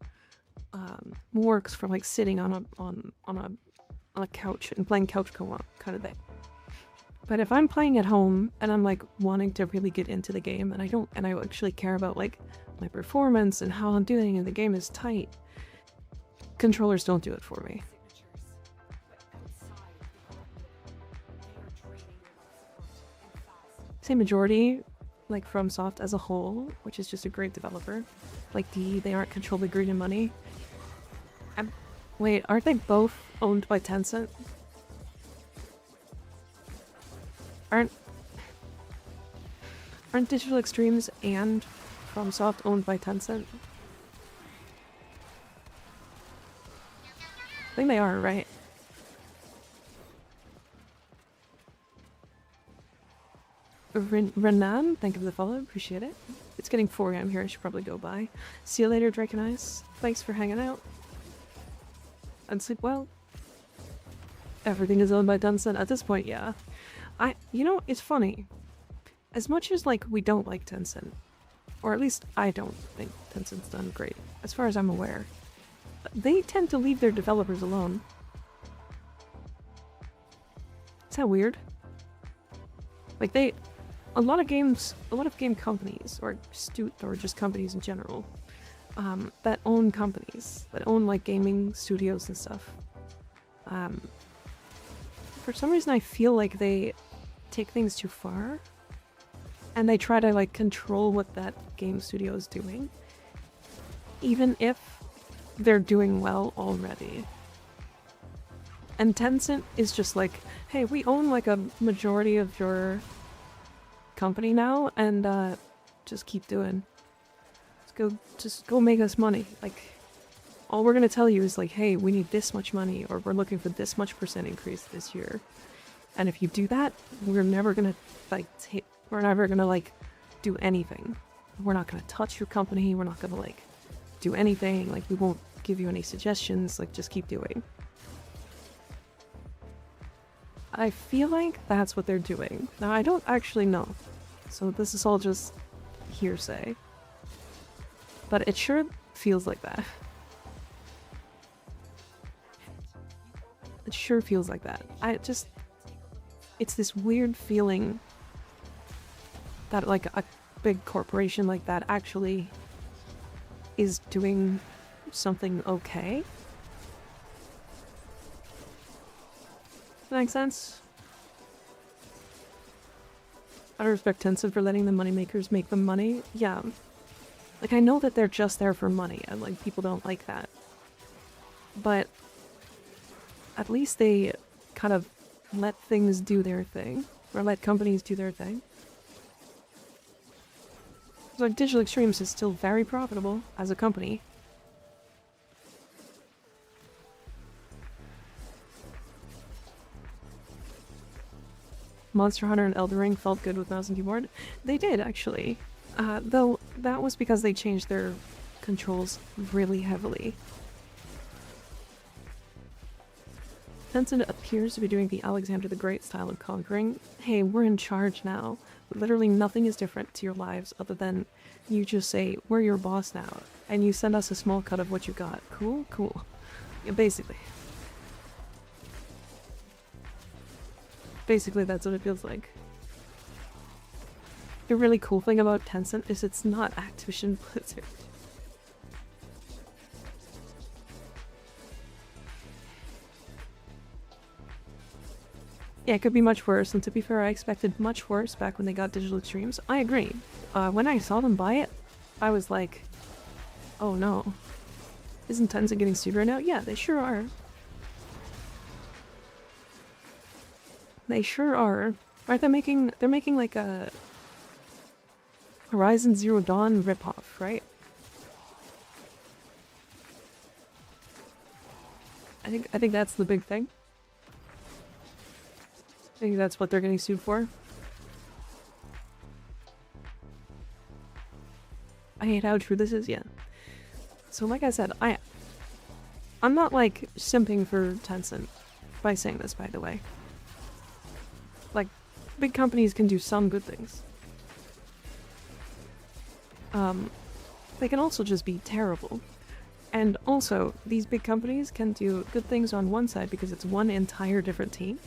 works for like sitting on a couch and playing couch co-op kind of thing. But if I'm playing at home and I'm like wanting to really get into the game and I actually care about like my performance and how I'm doing and the game is tight, controllers don't do it for me. Say majority, like FromSoft as a whole, which is just a great developer. Like they aren't controlled by greed and money. Wait, aren't they both owned by Tencent? Aren't Digital Extremes and FromSoft owned by Tencent? I think they are, right? Renan, thank you for the follow, appreciate it. It's getting 4 AM here, I should probably go by. See you later, Drake and Ice. Thanks for hanging out. And sleep well. Everything is owned by Tencent at this point, yeah. You know, it's funny. As much as, like, we don't like Tencent, or at least I don't think Tencent's done great, as far as I'm aware, they tend to leave their developers alone. Is that weird? Like, a lot of game companies, or just companies in general, that own companies, that own, like, gaming studios and stuff, for some reason I feel like they take things too far and they try to like control what that game studio is doing, even if they're doing well already. And Tencent is just like, hey, we own like a majority of your company now, and just keep doing. Just go make us money. Like, all we're gonna tell you is like, hey, we need this much money, or we're looking for this much % increase this year. And if you do that, we're never gonna like do anything. We're not gonna touch your company, we're not gonna like do anything, like we won't give you any suggestions, like just keep doing. I feel like that's what they're doing. Now I don't actually know, so this is all just hearsay. But it sure feels like that. It sure feels like that. It's this weird feeling that like a big corporation like that actually is doing something okay. Does that make sense? I respect Tencent for letting the moneymakers make the money. Yeah. Like, I know that they're just there for money, and like people don't like that. But at least they kind of let things do their thing, or let companies do their thing. Like, Digital Extremes is still very profitable as a company. Monster Hunter and Elden Ring felt good with mouse and keyboard. They did, actually. Though that was because they changed their controls really heavily. Tencent appears to be doing the Alexander the Great style of conquering. Hey, we're in charge now. Literally nothing is different to your lives other than you just say, we're your boss now, and you send us a small cut of what you got. Cool? Cool. Yeah, basically. Basically, that's what it feels like. The really cool thing about Tencent is it's not Activision Blizzard. Yeah, it could be much worse, and to be fair, I expected much worse back when they got Digital Extremes. I agree. When I saw them buy it, I was like, oh no. Isn't Tencent getting sued right now? Yeah, they sure are. They sure are. Aren't they making... They're making like a... Horizon Zero Dawn ripoff, right? I think that's the big thing. I think that's what they're getting sued for. I hate how true this is, yeah. So like I said, I'm not like simping for Tencent by saying this, by the way. Like, big companies can do some good things. They can also just be terrible. And also, these big companies can do good things on one side because it's one entire different team.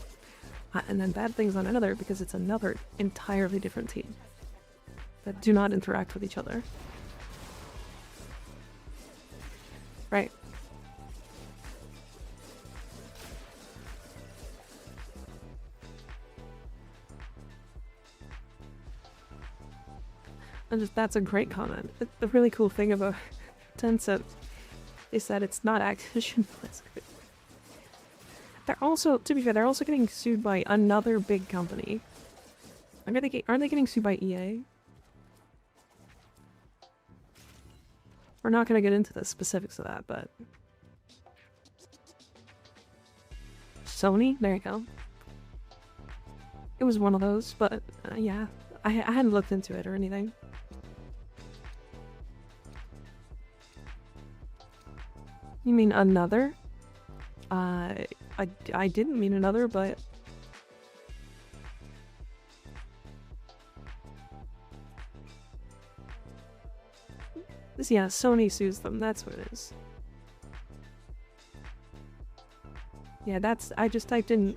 And then bad things on another because it's another entirely different team. That do not interact with each other. Right. And just, that's a great comment. The really cool thing about Tencent is that it's not Activision Blizzard. They're also, to be fair, they're also getting sued by another big company. Aren't they getting sued by EA? We're not going to get into the specifics of that, but... Sony? There you go. It was one of those, but yeah. I hadn't looked into it or anything. You mean another? I didn't mean another, but... Yeah, Sony sues them, that's what it is. Yeah, that's... I just typed in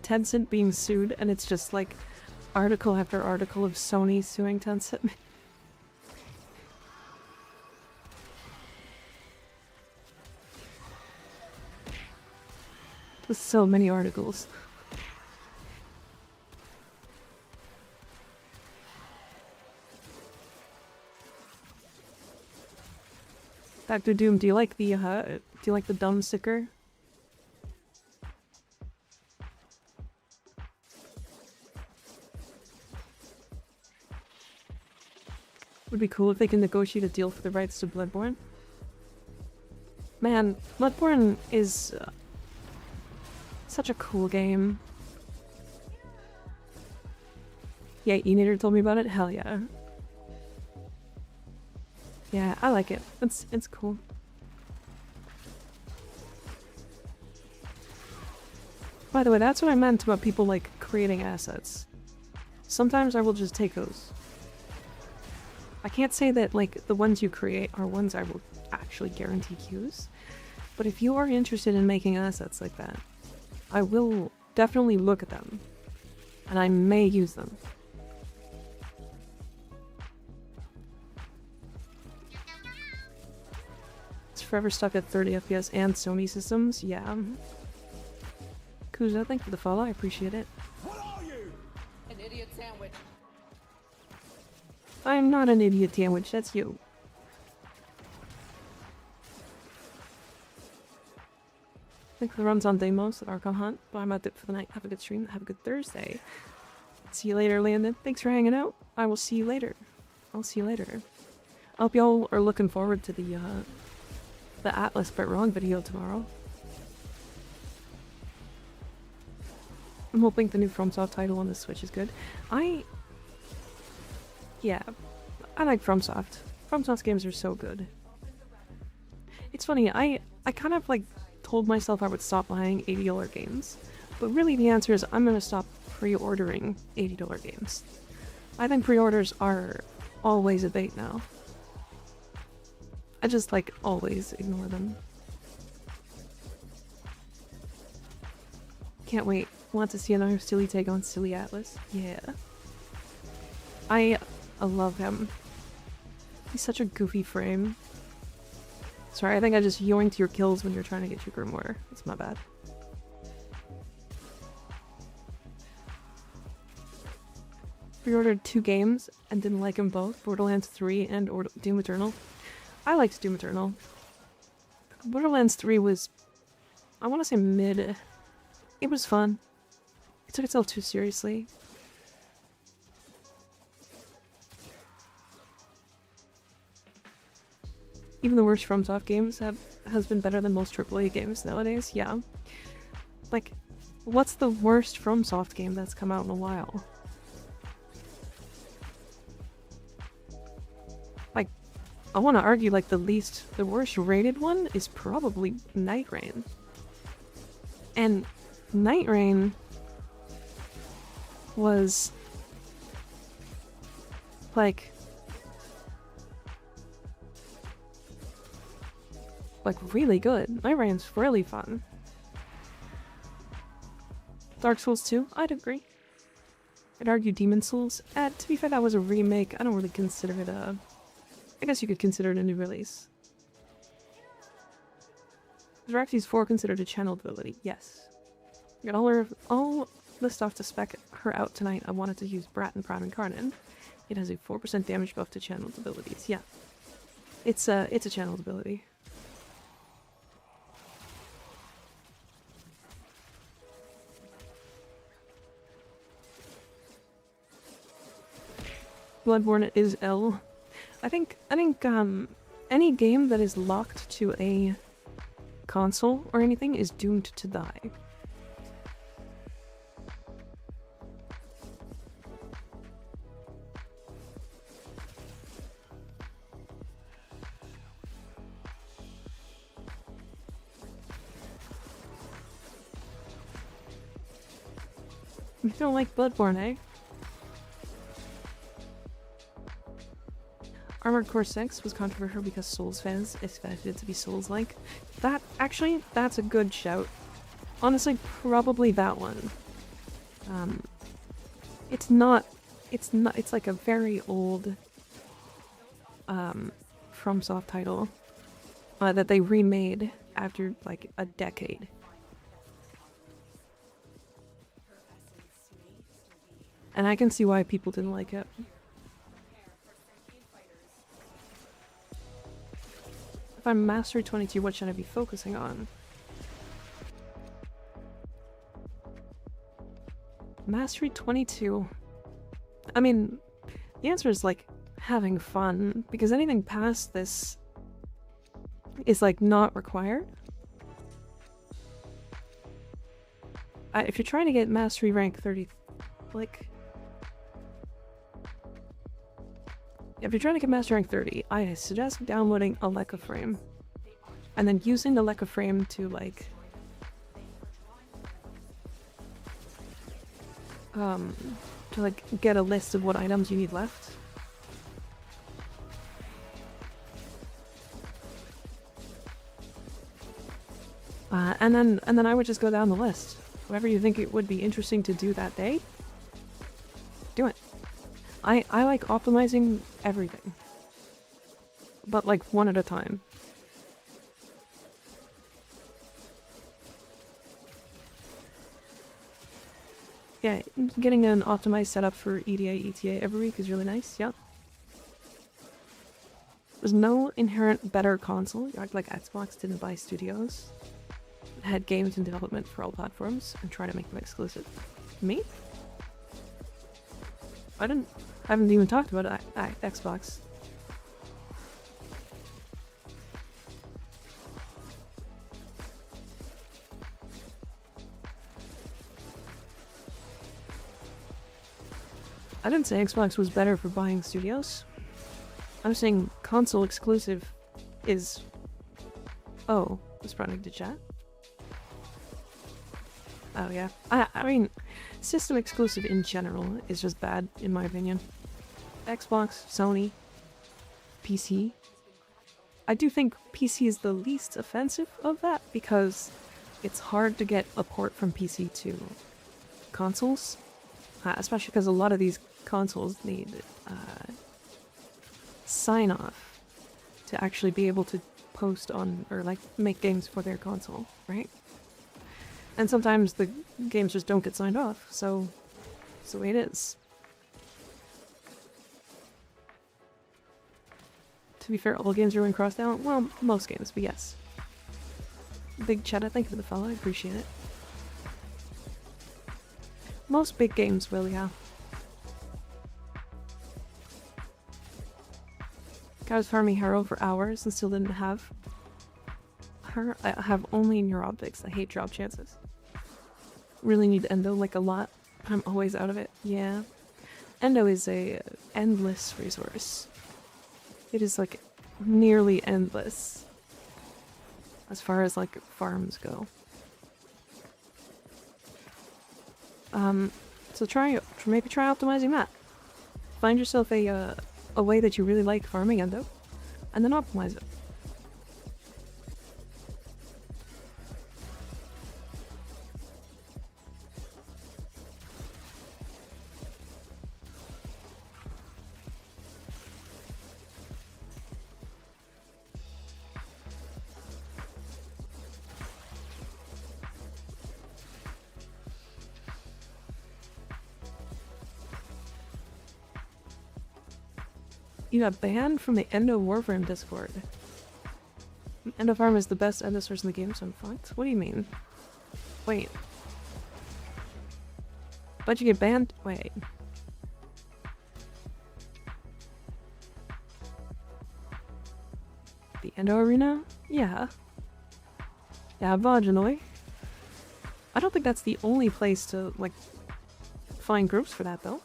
Tencent being sued, and it's just like article after article of Sony suing Tencent. There's so many articles. Dr. Doom, do you like the dumb sticker? Would be cool if they can negotiate a deal for the rights to Bloodborne. Man, Bloodborne is such a cool game. Yeah, Enator told me about it. Hell yeah. Yeah, I like it. It's cool. By the way, that's what I meant about people like creating assets. Sometimes I will just take those. I can't say that like the ones you create are ones I will actually guarantee use, but if you are interested in making assets like that, I will definitely look at them, and I may use them. It's forever stuck at 30 FPS and Sony systems, yeah. Kuza, thank you for the follow, I appreciate it. What are you? An idiot sandwich. I'm not an idiot sandwich, that's you. Thanks for the runs on Deimos at Archon Hunt, but I'm at it for the night. Have a good stream, have a good Thursday. See you later, Landon. Thanks for hanging out. I will see you later. I'll see you later. I hope y'all are looking forward to the Atlas but wrong video tomorrow. I'm hoping the new FromSoft title on the Switch is good. Yeah, I like FromSoft. FromSoft games are so good. It's funny, I kind of like told myself I would stop buying $80 games, but really the answer is I'm gonna stop pre-ordering $80 games. I think pre-orders are always a bait now. I just like always ignore them. Can't wait Want to see another silly take on Silly Atlas? Yeah. I love him. He's such a goofy frame. Sorry, I think I just yoinked your kills when you're trying to get your Grimoire. That's my bad. Pre-ordered 2 games and didn't like them both. Borderlands 3 and Doom Eternal. I liked Doom Eternal. Borderlands 3 was, I want to say mid. It was fun. It took itself too seriously. Even the worst FromSoft games has been better than most AAA games nowadays, yeah. Like, what's the worst FromSoft game that's come out in a while? Like, I want to argue like the worst rated one is probably Night Rain. And Night Rain was like really good. Night Rain's really fun. Dark Souls 2, I'd agree. I'd argue Demon Souls. To be fair, that was a remake. I don't really consider it a... I guess you could consider it a new release. Is Rakti's 4 considered a channeled ability? Yes. Got all the stuff to spec her out tonight. I wanted to use Brat and Prime Incarnate. It has a 4% damage buff to channeled abilities. Yeah. It's a channeled ability. Bloodborne is L. I think any game that is locked to a console or anything is doomed to die. You don't like Bloodborne, eh? Armored Core 6 was controversial because Souls fans expected it to be Souls-like. That's a good shout. Honestly, probably that one. It's like a very old, FromSoft title, that they remade after, like, a decade. And I can see why people didn't like it. If I'm Mastery 22, what should I be focusing on? Mastery 22. I mean, the answer is like having fun, because anything past this is like not required. If you're trying to get Mastery rank 30, like... If you're trying to get Master Rank 30, I suggest downloading a Lekka frame. And then using the Lekka frame to, like... get a list of what items you need left. And then I would just go down the list. Whatever you think it would be interesting to do that day, do it. I like optimizing everything, but like one at a time. Yeah, getting an optimized setup for EDA, ETA every week is really nice, yeah. There's no inherent better console. You act like Xbox didn't buy studios. It had games in development for all platforms and try to make them exclusive. Me? I haven't even talked about Xbox. I didn't say Xbox was better for buying studios. I'm saying console exclusive is... Oh, responding to chat? Oh yeah. I mean, system exclusive in general is just bad, in my opinion. Xbox, Sony, PC. I do think PC is the least offensive of that, because it's hard to get a port from PC to consoles, especially because a lot of these consoles need sign off to actually be able to post on or like make games for their console, right? And sometimes the games just don't get signed off, so it's the way it is. To be fair, all games are in crossout. Well, most games, but yes. Big Cheddar, thank you for the follow, I appreciate it. Most big games will, yeah. I was farming Hero for hours and still didn't have her. I have only neuroptics. I hate drop chances. Really need Endo like a lot. I'm always out of it. Yeah. Endo is a endless resource. It is like nearly endless as far as like farms go. So maybe try optimizing that. Find yourself a way that you really like farming Endo, and then optimize it. You got banned from the Endo Warframe Discord. Endo Farm is the best Endo source in the game, so I'm fucked. What do you mean? Wait. But you get banned? Wait. The Endo Arena? Yeah. Yeah, Vaginally. I don't think that's the only place to, like, find groups for that, though.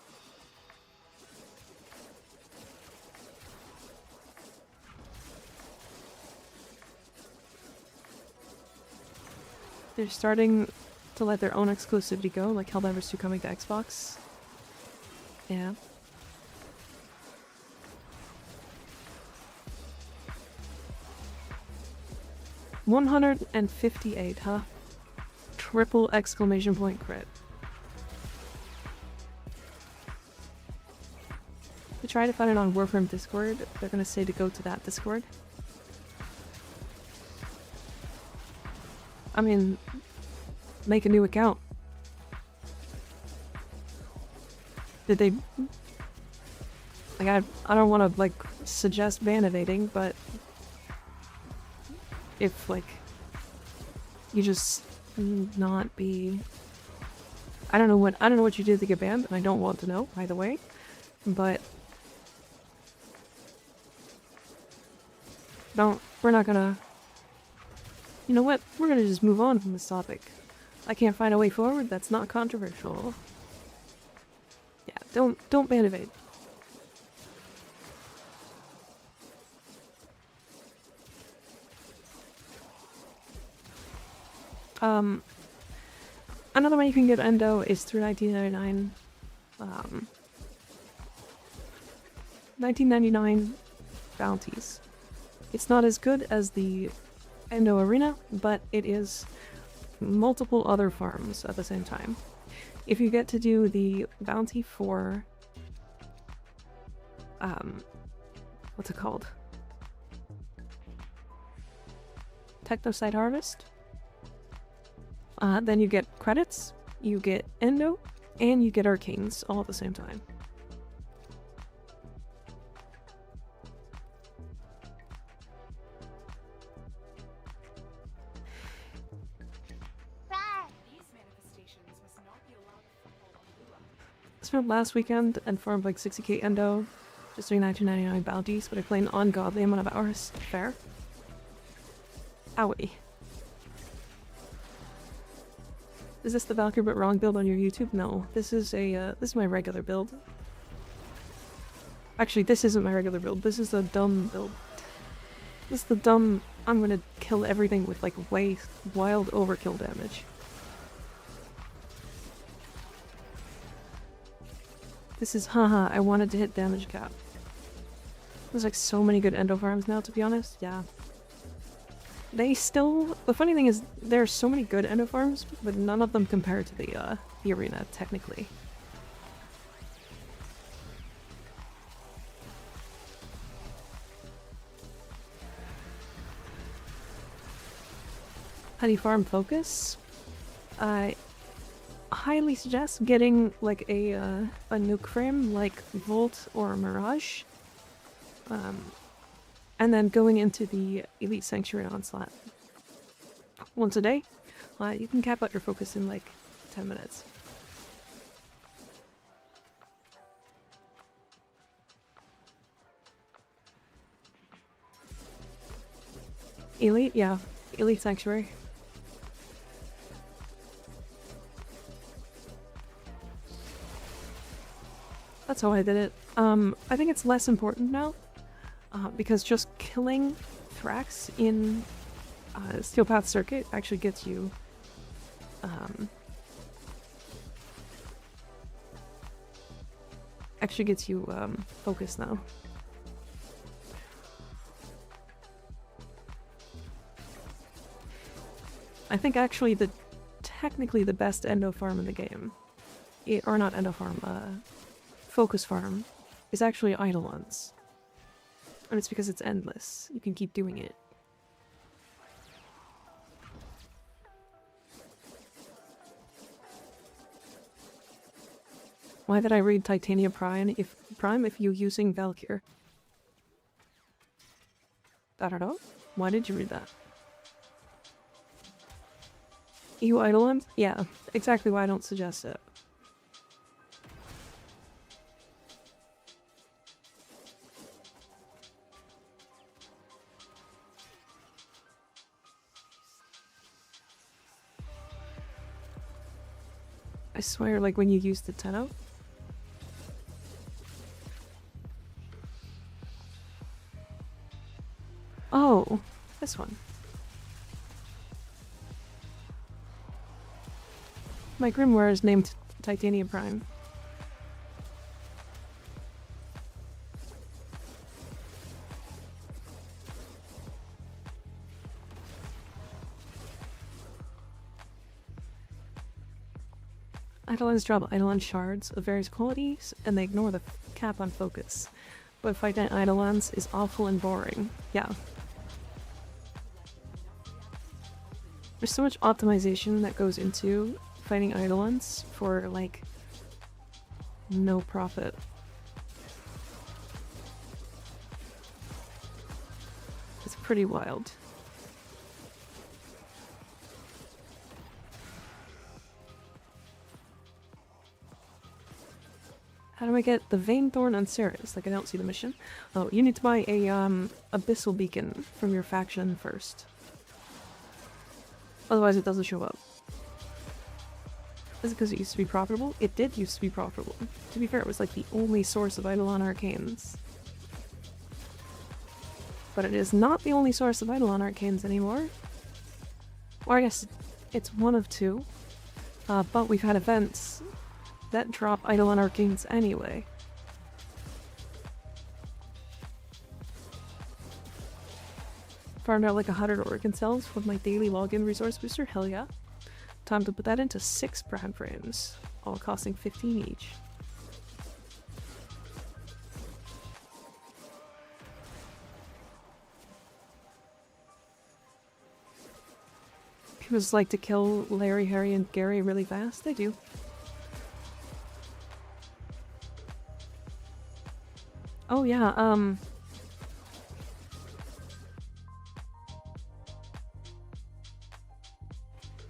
They're starting to let their own exclusivity go, like Helldivers 2 coming to Xbox. Yeah. $158, huh? Triple exclamation point crit. To try to find it on Warframe Discord, they're gonna say to go to that Discord. I mean, make a new account. Did they... Like, I don't want to, like, suggest ban evading, but... If, like... You just not be... I don't know what you did to get banned, and I don't want to know, by the way. But... We're not gonna... You know what? We're gonna just move on from this topic. I can't find a way forward that's not controversial. Yeah, don't ban evade. Another way you can get Endo is through 1999. 1999 bounties. It's not as good as the Endo Arena, but it is multiple other farms at the same time. If you get to do the bounty for what's it called? Technosite Harvest, then you get credits, you get Endo, and you get Arcanes all at the same time. I spent last weekend and farmed like 60k Endo, just doing 1999 bounties, but I played an ungodly amount of hours. Fair. Owie. Is this the Valkyrie but wrong build on your YouTube? No, this is my regular build. Actually, this isn't my regular build. This is the dumb build. This is the dumb. I'm gonna kill everything with like wild overkill damage. This is haha. I wanted to hit damage cap. There's like so many good Endo farms now, to be honest. Yeah. They still... The funny thing is, there are so many good Endo farms, but none of them compare to the the arena, technically. How do you farm focus? I highly suggest getting like a nuke frame like Volt or Mirage. And then going into the Elite Sanctuary Onslaught. Once a day, you can cap out your focus in like 10 minutes. Elite? Yeah. Elite Sanctuary. That's how I did it. I think it's less important now. Because just killing Thrax in Steel Path Circuit actually gets you focus now. I think actually technically the best endo farm in the game, or not endo farm, focus farm, is actually Eidolons. And it's because it's endless. You can keep doing it. Why did I read Titania Prime if you're using Valkyr? I don't know. Why did you read that? EU Eidolons? Yeah, exactly why I don't suggest it. I swear, like when you use the Tenno. Oh, this one. My Grimoire is named Titania Prime. Eidolons drop Eidolon shards of various qualities, and they ignore the cap on focus. But fighting Eidolons is awful and boring. Yeah. There's so much optimization that goes into fighting Eidolons for, like, no profit. It's pretty wild. How do I get the Vainthorn on Ceres? Like, I don't see the mission. Oh, you need to buy a, Abyssal Beacon from your faction first. Otherwise it doesn't show up. Is it because it used to be profitable? It did used to be profitable. To be fair, it was like the only source of Eidolon Arcanes. But it is not the only source of Eidolon Arcanes anymore. Or I guess it's one of two. But we've had events that drop Eidolon Arcanes anyway. Farmed out like 100 Organ cells with my daily login resource booster, hell yeah. Time to put that into 6 brand frames, all costing 15 each. People just like to kill Larry, Harry, and Gary really fast. They do. Oh yeah,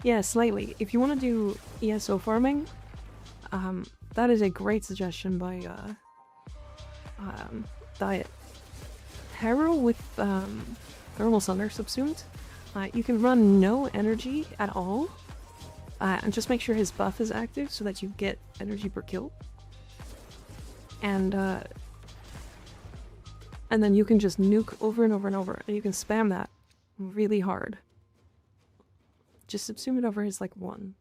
yeah, slightly. If you want to do ESO farming, that is a great suggestion by Diet. Harrow with Thermal Sunder subsumed. You can run no energy at all, and just make sure his buff is active so that you get energy per kill. And then you can just nuke over and over and over, and you can spam that really hard. Just subsume it over his, like, 1.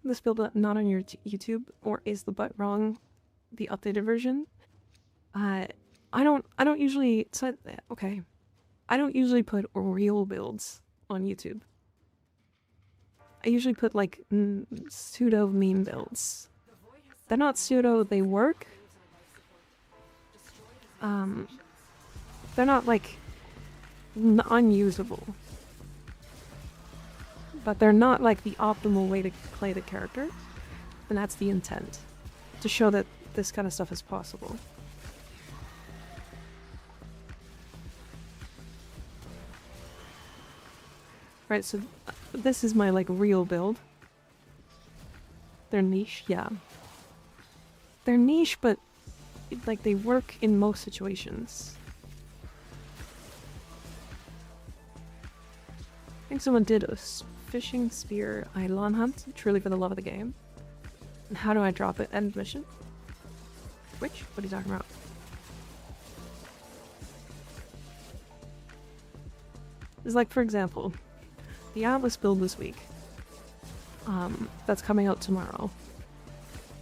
This build not on your YouTube, or is the butt wrong, the updated version? I don't usually, I don't usually put real builds on YouTube. I usually put like pseudo meme builds. They're not pseudo, they work. They're not like unusable. But they're not like the optimal way to play the character. And that's the intent. To show that this kind of stuff is possible. Right, so this is my like real build. They're niche, yeah. They're niche, but like they work in most situations. I think someone did a fishing spear Eidolon hunt, truly for the love of the game. And how do I drop it? End mission? Which? What are you talking about? It's like, for example, the Atlas build this week. That's coming out tomorrow.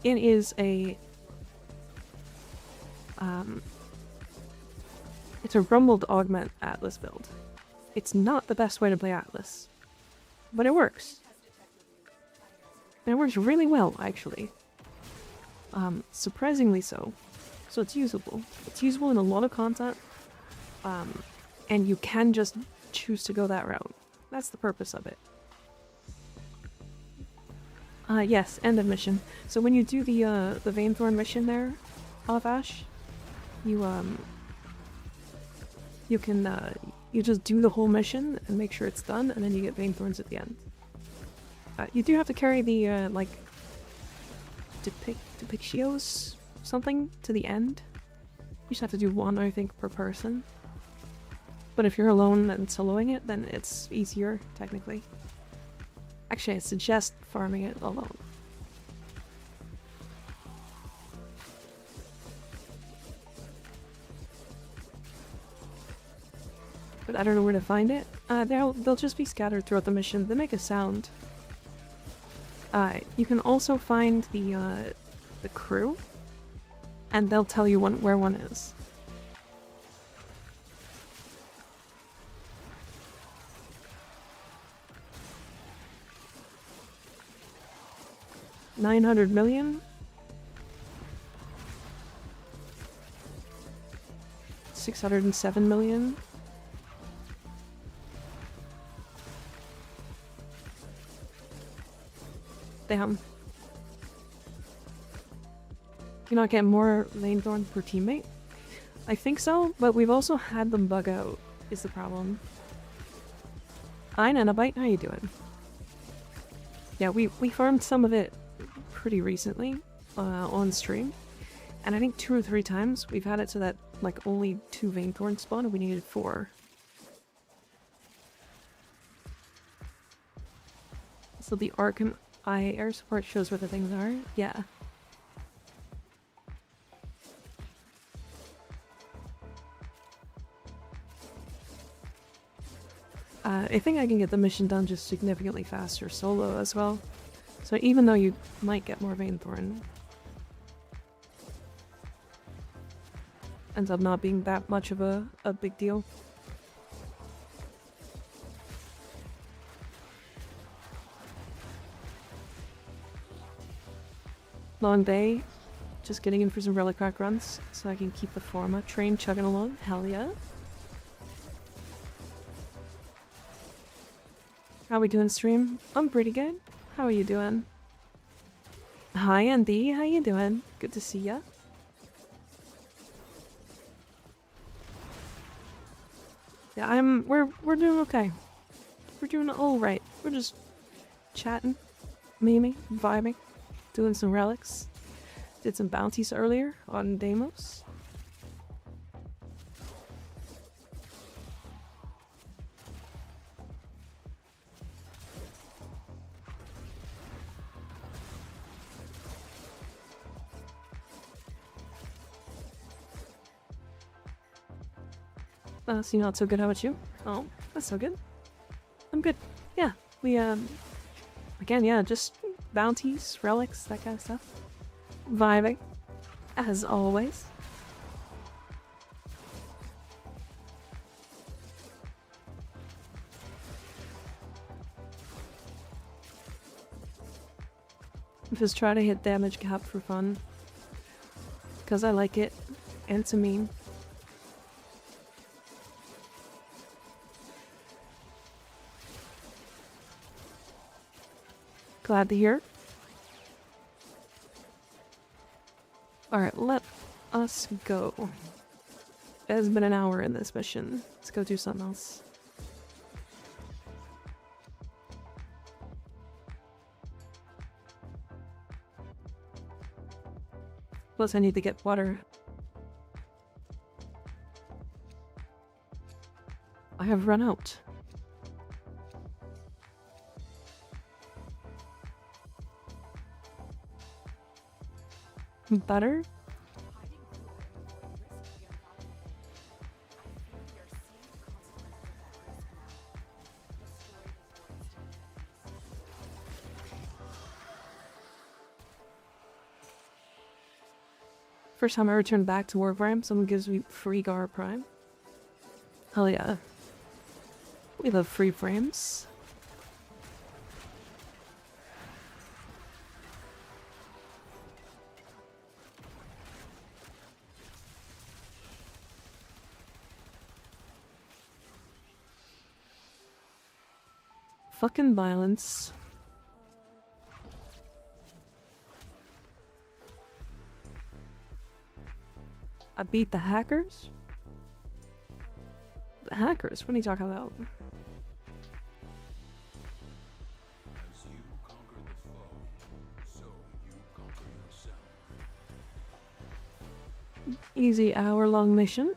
It is a it's a rumbled augment Atlas build. It's not the best way to play Atlas, but it works. And it works really well, actually. Surprisingly so. So it's usable. It's usable in a lot of content, and you can just choose to go that route. That's the purpose of it. Yes, end of mission. So when you do the Vainthorn mission there, off Ash, you can, you just do the whole mission and make sure it's done, and then you get Vainthorns at the end. You do have to carry the, like, Depictios something to the end. You just have to do one, I think, per person. But if you're alone and soloing it, then it's easier, technically. Actually, I suggest farming it alone. But I don't know where to find it. They'll just be scattered throughout the mission. They make a sound. You can also find the crew, and they'll tell you where one is. $900 million? 607 million? Damn. You not get more Vainthorn per teammate? I think so, but we've also had them bug out, is the problem. Hi Nanobite, how you doing? Yeah, we farmed some of it pretty recently on stream, and I think 2 or 3 times we've had it so that like only 2 Vainthorns spawn and we needed 4. So the Archon air support shows where the things are? Yeah. I think I can get the mission done just significantly faster solo as well. So even though you might get more Vainthorn, ends up not being that much of a big deal. Long day, just getting in for some Railjack runs so I can keep the Forma train chugging along. Hell yeah. How we doing, stream? I'm pretty good. How are you doing? Hi Andy, how you doing? Good to see ya. Yeah, we're doing okay. We're doing alright. We're just chatting, memeing, vibing, doing some relics. Did some bounties earlier on Deimos. So you're not so good, how about you? Oh, that's so good. I'm good. Yeah, we, again, yeah, just bounties, relics, that kind of stuff. Vibing, as always. Just try to hit damage cap for fun. Because I like it. And it's a meme. Glad to hear. Alright, let us go. It has been an hour in this mission. Let's go do something else. Plus I need to get water. I have run out. Butter? First time I return back to Warframe, someone gives me free Gyre Prime. Hell yeah. We love free frames. Fucking violence. I beat the hackers? The hackers? What are you talking about? As you conquer the foe, so you conquer yourself. Easy hour-long mission.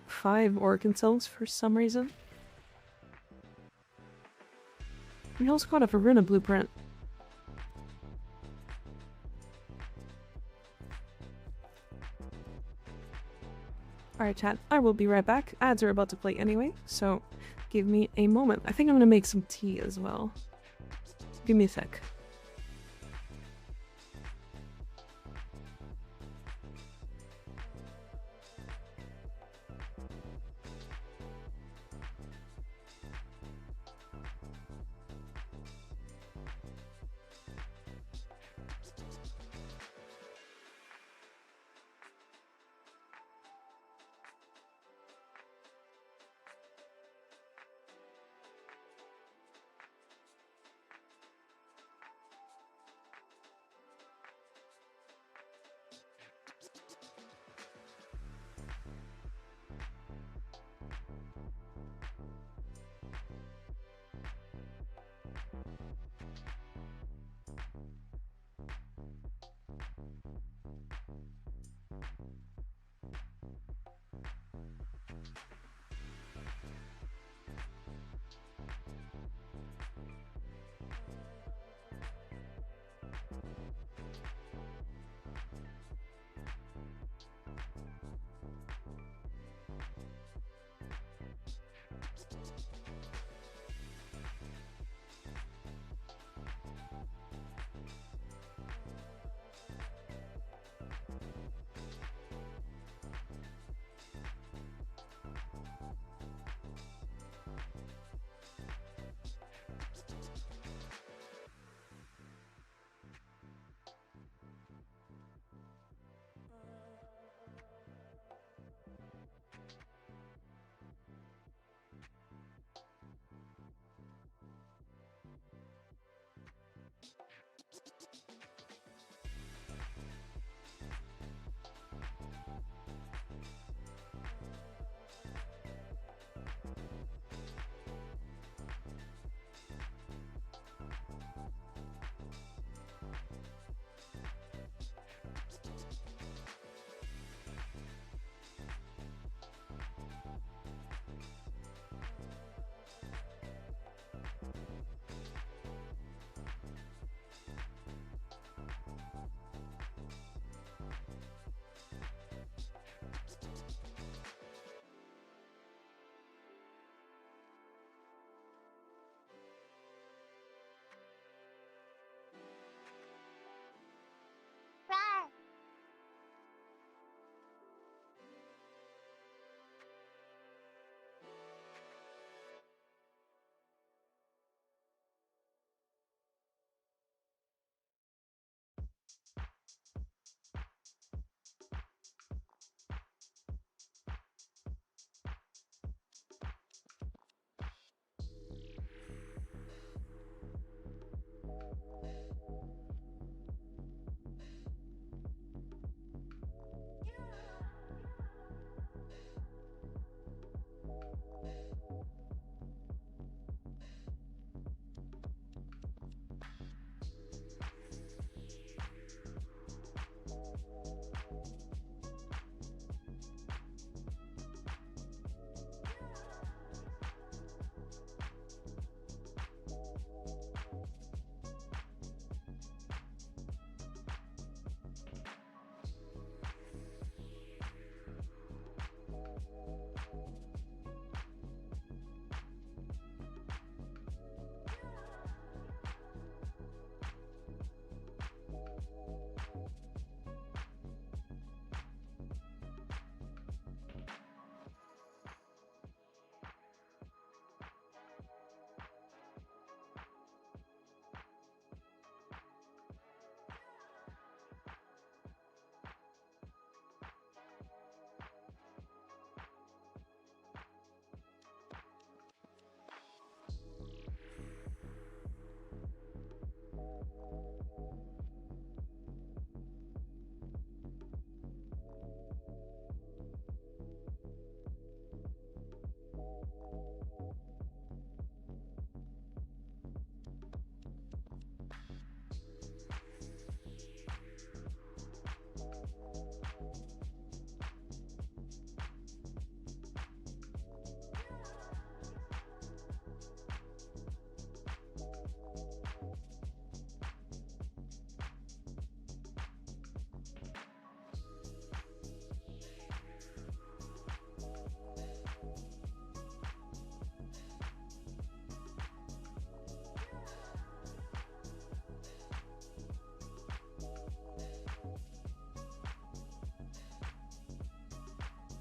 5 Organ cells for some reason. We also got a Varuna blueprint. Alright chat, I will be right back. Ads are about to play anyway, so give me a moment. I think I'm gonna make some tea as well. Give me a sec.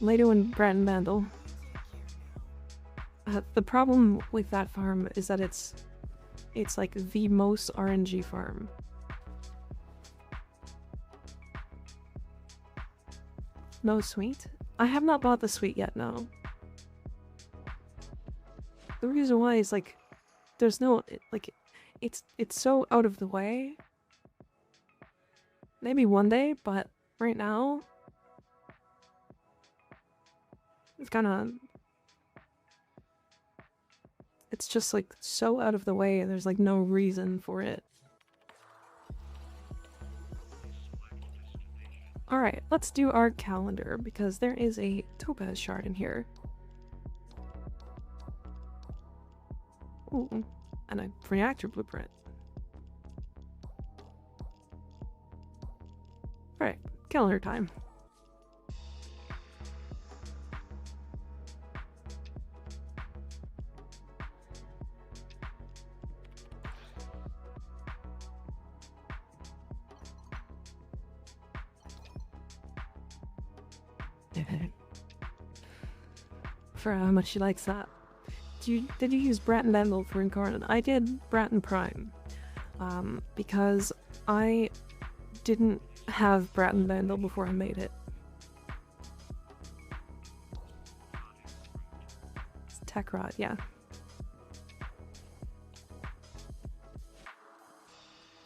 Leto and Bratton Bandle. The problem with that farm is that it's like the most RNG farm. No sweet? I have not bought the sweet yet, no. The reason why is like, there's no, it's so out of the way. Maybe one day, but right now, it's kinda, it's just like so out of the way, there's like no reason for it. Alright, let's do our calendar, because there is a topaz shard in here. Ooh, and a reactor blueprint. Alright, calendar time. For how much she likes that. Did you use Bratton Bandle for Incarnate? I did Bratton Prime. Because I didn't have Bratton Bandle before I made it. It's Tech Rod, yeah.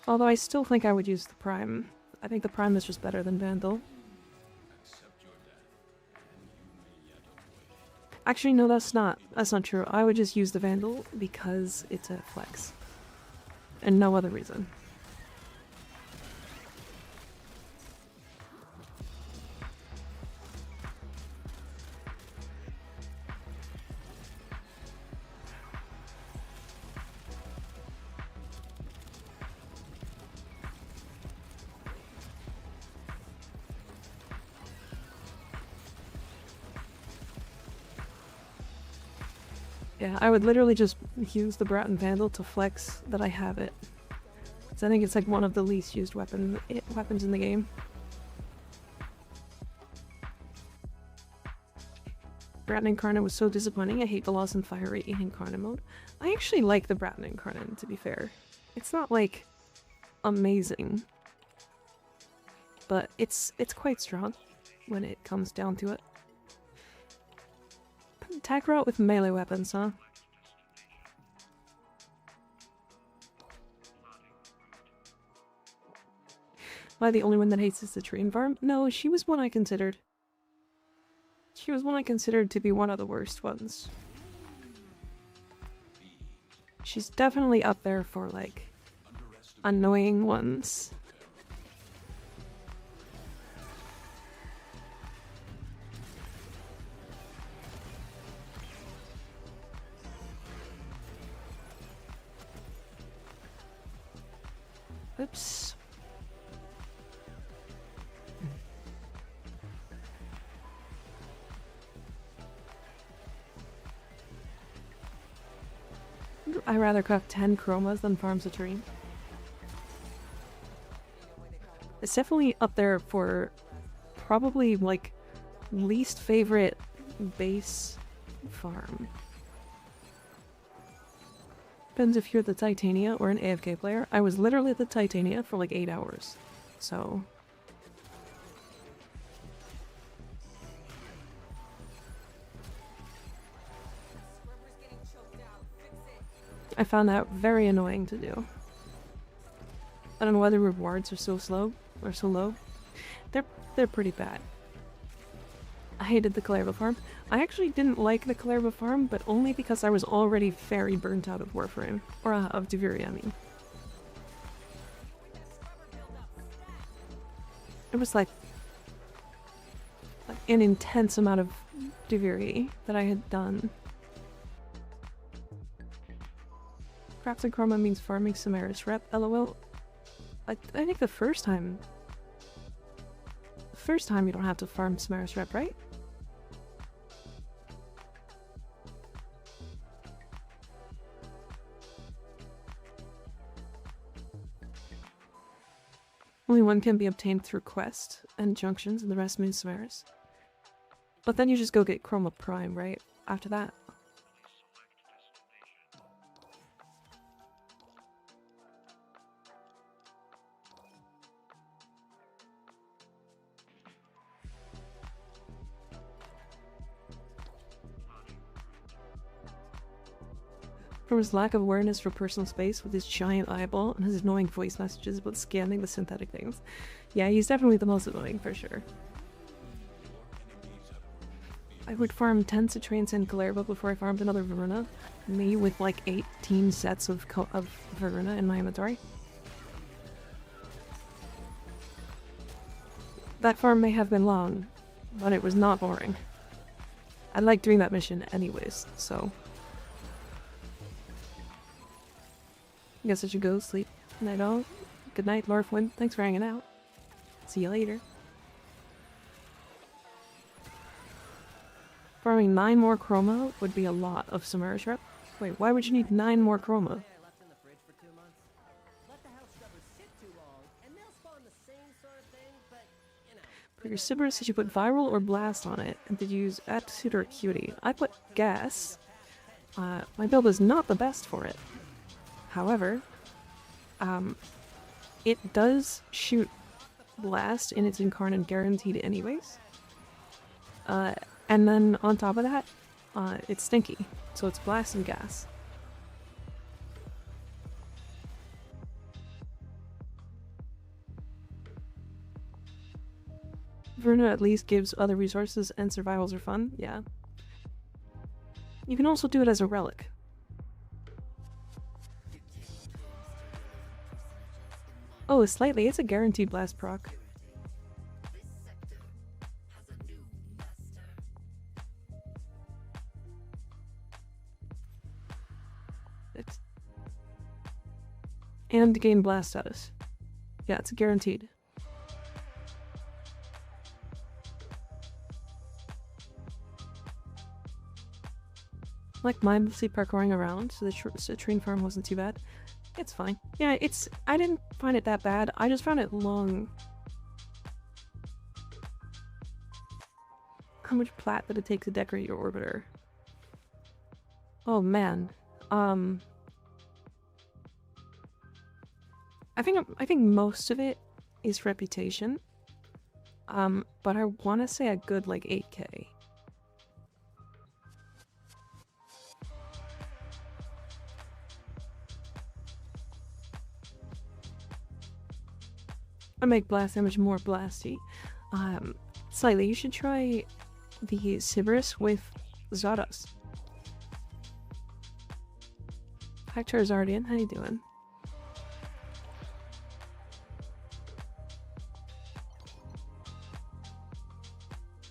Although I still think I would use the Prime. I think the Prime is just better than Bandle. Actually, no, that's not true. I would just use the Vandal because it's a flex. And no other reason. Yeah, I would literally just use the Bratton Vandal to flex that I have it. Because I think it's like one of the least used weapons in the game. Bratton Incarnate was so disappointing. I hate the loss in fire rate in Incarnate mode. I actually like the Bratton Incarnate, to be fair. It's not like amazing, but it's quite strong when it comes down to it. Attack route with melee weapons, huh? Am I the only one that hates the train farm? No, she was one I considered. She was one I considered to be one of the worst ones. She's definitely up there for, like, annoying ones. Oops. I'd rather craft 10 chromas than farm citrine. It's definitely up there for probably, like, least favorite base farm. Depends if you're the Titania or an AFK player. I was literally at the Titania for like 8 hours, so... I found that very annoying to do. I don't know why the rewards are so slow, or so low. They're pretty bad. I hated the Kalerva farm. I actually didn't like the Kalerva farm, but only because I was already very burnt out of Warframe. Or of Deviri, I mean. It was like an intense amount of Deviri that I had done. Crafts and Chroma means farming Samaris rep, lol. I think the first time you don't have to farm Samaris rep, right? Only one can be obtained through quest and junctions, and the rest means Samaris. But then you just go get Chroma Prime, right? After that. From his lack of awareness for personal space with his giant eyeball and his annoying voice messages about scanning the synthetic things. Yeah, he's definitely the most annoying for sure. I would farm 10 Citrains and Galerba before I farmed another Varuna. Me with like 18 sets of Varuna in my inventory. That farm may have been long, but it was not boring. I like doing that mission anyways, so... I guess I should go sleep. Night all. Good night, Lorfwin. Thanks for hanging out. See you later. Farming 9 more Chroma would be a lot of Samara Shrub. Wait, why would you need 9 more Chroma? For your Sybaris, did you put Viral or Blast on it? And did you use Aptitude or Acuity? I put Gas. My build is not the best for it. However, it does shoot Blast in its Incarnate guaranteed anyways. And then on top of that, it's Stinky. So it's Blast and Gas. Verna at least gives other resources and survivals are fun, yeah. You can also do it as a relic. Oh, slightly. It's a guaranteed blast proc. And gain blast status. Yeah, it's guaranteed. Like mindlessly parkouring around, so the citrine farm wasn't too bad. It's fine. Yeah, I didn't find it that bad. I just found it long. How much plat did it take to decorate your orbiter? Oh man. I think most of it is reputation. But I want to say a good like 8K. I make blast damage more blasty. Slightly, you should try the Sybaris with Zardos. Hi Charizardian, how you doing?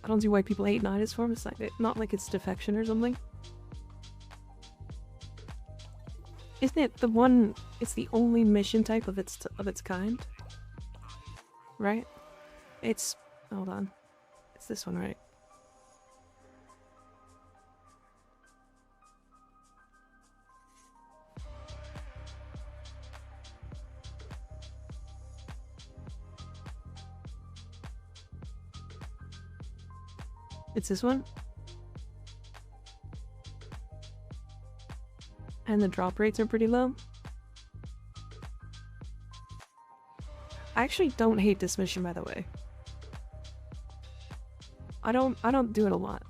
I don't see why people hate Nidus form. It's not like it's defection or something. Isn't it the one? It's the only mission type of its kind, right? It's hold on. It's this one, right? It's this one. And the drop rates are pretty low. I actually don't hate this mission, by the way. I don't do it a lot.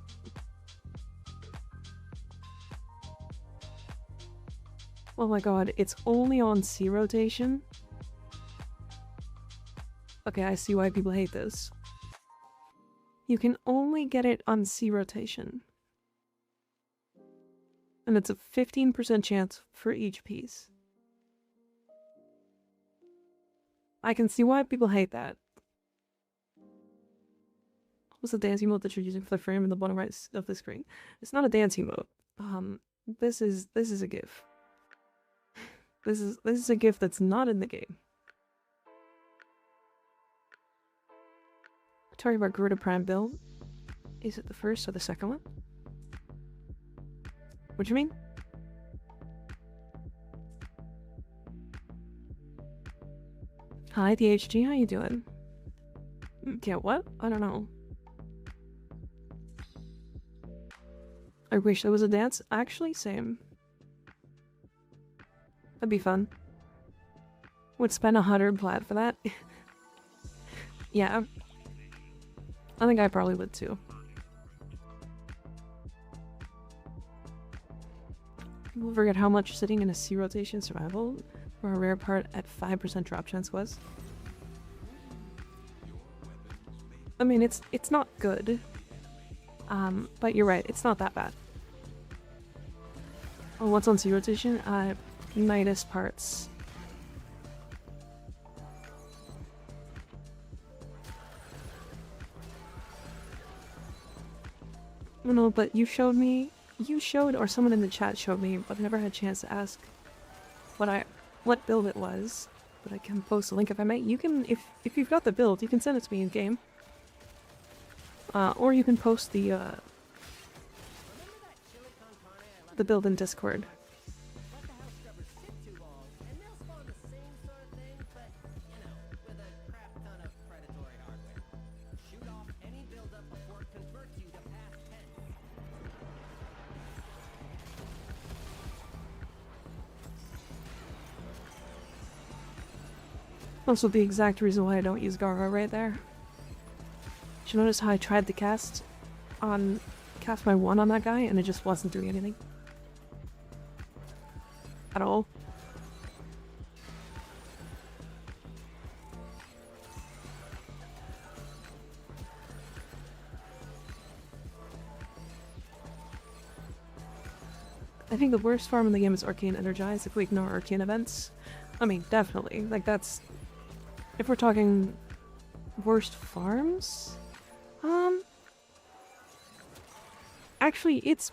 Oh my god, it's only on C rotation? Okay, I see why people hate this. You can only get it on C rotation. And it's a 15% chance for each piece. I can see why people hate that. What's the dancing mode that you're using for the frame in the bottom right of the screen? It's not a dancing mode. This is a GIF. This is a GIF that's not in the game. Talking about Garuda Prime build. Is it the first or the second one? What do you mean? Hi THG, how you doing? Yeah, what? I don't know. I wish there was a dance. Actually, same. That'd be fun. Would spend 100 plat for that. Yeah. I think I probably would too. People forget how much sitting in a C rotation survival for a rare part at 5% drop chance was. I mean, it's not good. But you're right, it's not that bad. Oh, what's on C rotation? Nidus parts. No, but you showed, or someone in the chat showed me, but I never had a chance to ask what build it was. But I can post a link if I may. You can, if you've got the build, you can send it to me in game. Or you can post the build in Discord. Also the exact reason why I don't use Gyre right there. Did you notice how I tried to cast my 1 on that guy and it just wasn't doing anything? At all. I think the worst farm in the game is Arcane Energize if we ignore Arcane events. I mean, definitely. Like, that's... If we're talking worst farms? Actually, it's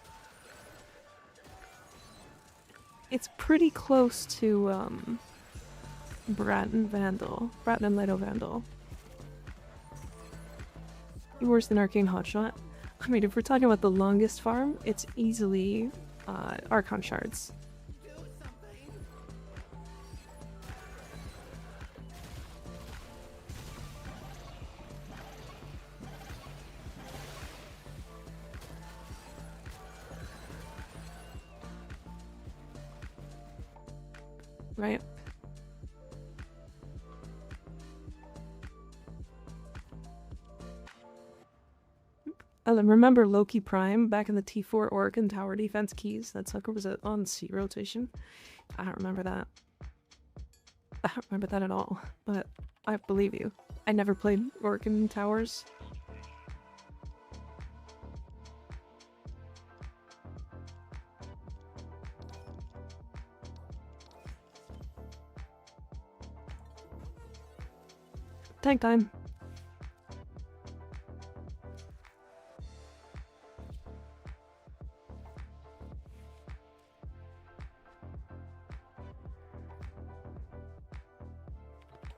pretty close to, Brat and Lido Vandal. Worse than Arcane Hotshot. I mean, if we're talking about the longest farm, it's easily, Archon Shards. Right. I remember Loki Prime back in the T4 Oregon Tower Defense keys. That sucker was on C rotation. I don't remember that. I don't remember that at all, but I believe you. I never played Oregon Towers. Tag time.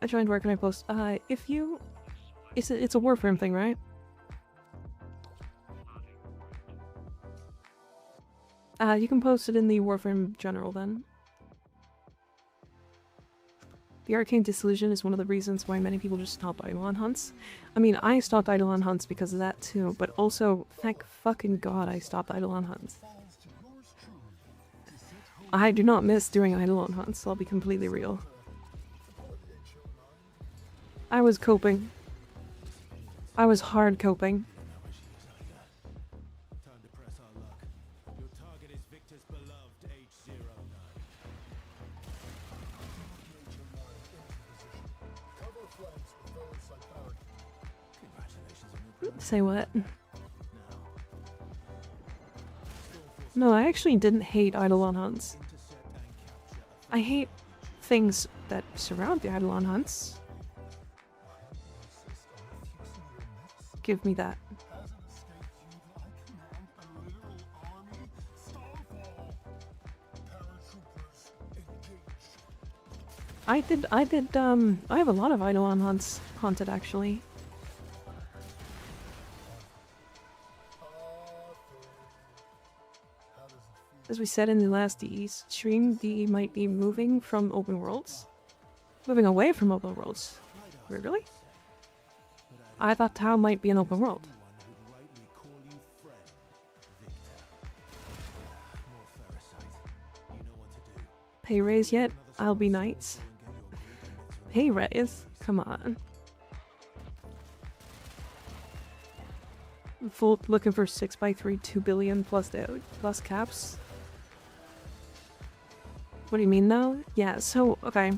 I joined work and I post. If you, it's a Warframe thing, right? You can post it in the Warframe general then. The Arcane Disillusion is one of the reasons why many people just stop Eidolon hunts. I mean, I stopped Eidolon hunts because of that too, but also, thank fucking god I stopped Eidolon hunts. I do not miss doing Eidolon hunts, I'll be completely real. I was coping. I was hard coping. Say what? No, I actually didn't hate Eidolon hunts. I hate things that surround the Eidolon hunts. Give me that. I have a lot of Eidolon hunts haunted actually. As we said in the last DE stream, DE might be moving from open worlds. Moving away from open worlds. Really? I thought Tau might be an open world. pay raise yet, I'll be nice. Pay raise? Come on. Full looking for 6x3, 2 billion plus caps. What do you mean though? Yeah, so, okay.